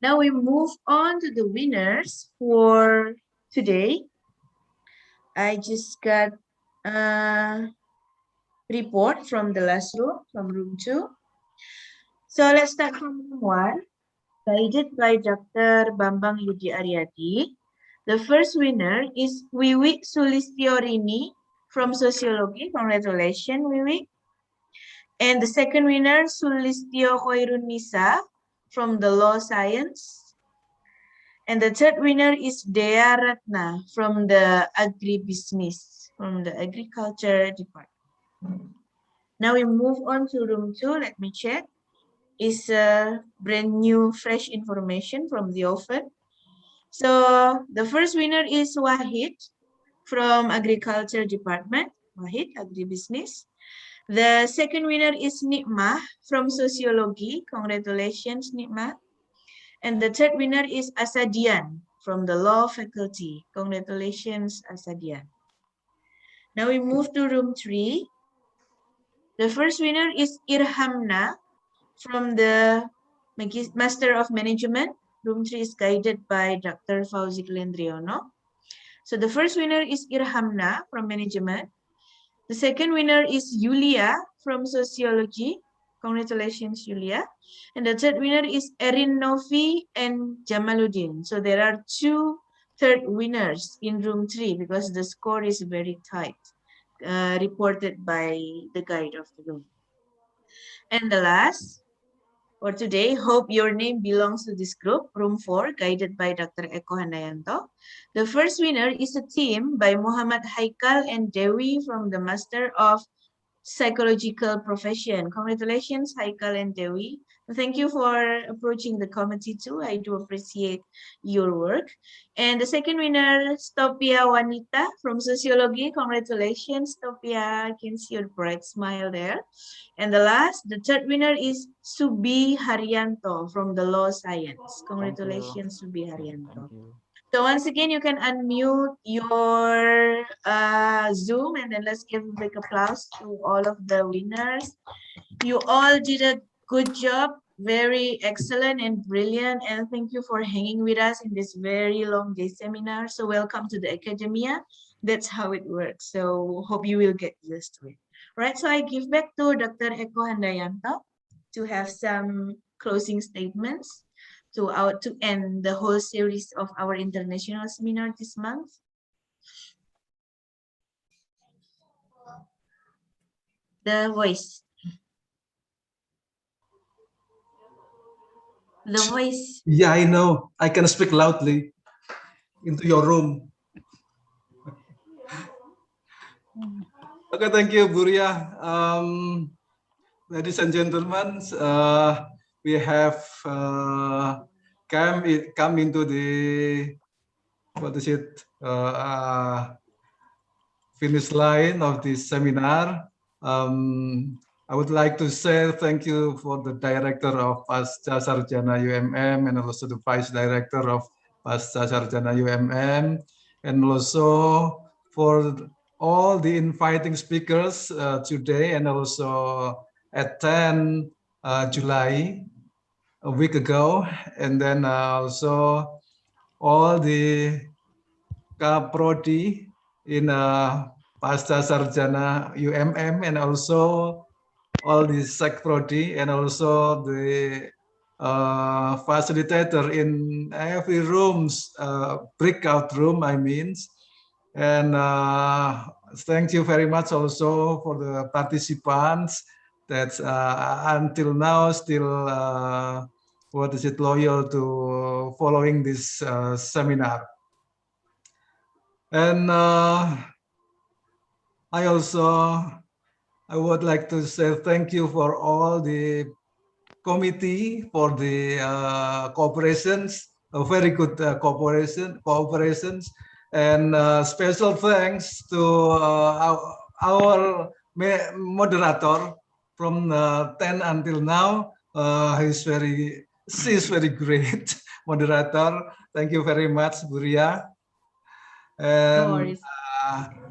Now we move on to the winners for today. I just got a report from the last room, from room 2. So let's start from room 1, guided by Dr. Bambang Yudi Aryadi. The first winner is Wiwi Sulistiorini from Sociology. Congratulations, Wiwi. And the second winner, Sulistio Khairun Nisa from the Law Science. And the third winner is Dea Ratna from the Agribusiness, from the Agriculture Department. Now we move on to room 2. Let me check. It's a brand new, fresh information from the oven. So the first winner is Wahid from Agriculture Department. Wahid, Agribusiness. The second winner is Nikmah from Sociology. Congratulations, Nikmah. And the third winner is Asadian from the Law Faculty. Congratulations, Asadian. Now we move to room 3. The first winner is Irhamna from the Master of Management. Room 3 is guided by Dr. Fauzik Lendriono. So the first winner is Irhamna from Management. The second winner is Yulia from Sociology. Congratulations, Yulia. And the third winner is Erin Novi and Jamaluddin. So there are 2 third winners in room 3 because the score is very tight, reported by the guide of the room. And the last for today, hope your name belongs to this group, room 4, guided by Dr. Eko Handayanto. The first winner is a team by Muhammad Haikal and Dewi from the Master of Psychological Profession. Congratulations, Haikal and Dewi. Thank you for approaching the committee too. I do appreciate your work. And the second winner, Stopia Wanita from Sociology. Congratulations, Stopia. I can see your bright smile there. And the third winner is Subi Haryanto from the Law Science. Congratulations, Subi Haryanto. So once again, you can unmute your Zoom, and then let's give a big applause to all of the winners. You all did a good job, very excellent and brilliant, and thank you for hanging with us in this very long day seminar. So welcome to the academia. That's how it works. So hope you will get used to it. Right, so I give back to Dr. Eko Handayanto to have some closing statements to end the whole series of our international seminar this month. The voice. The voice. Yeah, I know. I can speak loudly into your room. Okay, thank you, Buria. Ladies and gentlemen, we have come into the finish line of this seminar. I would like to say thank you for the director of Pasca Sarjana UMM and also the vice director of Pasca Sarjana UMM, and also for all the inviting speakers today, and also at 10 July, a week ago, and then also all the Kaprodi in Pasca Sarjana UMM, and also all the Secprodi, and also the facilitator in every room's breakout room, I mean. And thank you very much also for the participants that until now still loyal to following this seminar. And I would like to say thank you for all the committee for the cooperations, very good cooperations, and special thanks to our moderator from 10 until now. She's very great moderator. Thank you very much, Buria. And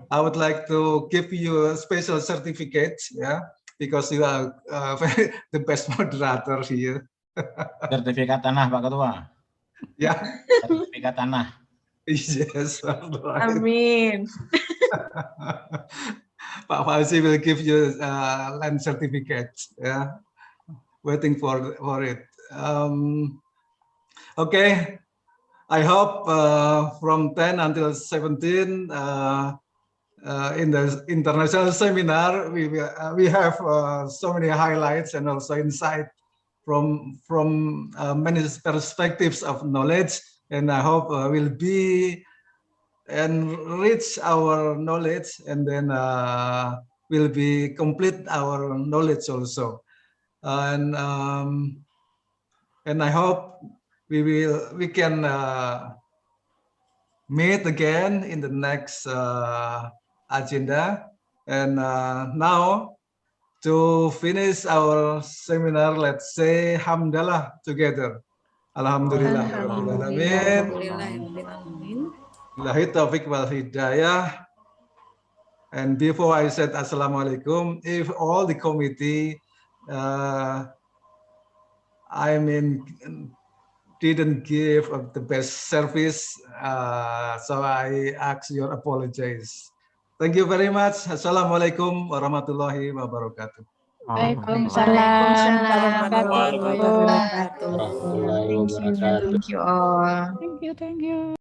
I would like to give you a special certificate, yeah, because you are the best moderator here. Sertifikat tanah, Pak Ketua. Ya. Sertifikat tanah. Yes. Amin. Pak Fauzi will give you land certificate. Yeah, waiting for it. Okay, I hope from 10 until 17 in the international seminar we have so many highlights and also insight from many perspectives of knowledge, and I hope will be enrich our knowledge, and then will be complete our knowledge also, and I hope we can meet again in the next agenda. And now to finish our seminar, let's say Hamdalah together. Alhamdulillah. Billahi taufiq wal hidayah. And before I said Assalamualaikum, if all the committee, didn't give the best service, so I ask your apologies. Thank you very much. Assalamualaikum warahmatullahi wabarakatuh. Waalaikumsalam warahmatullahi wabarakatuh. Thank you all. Thank you.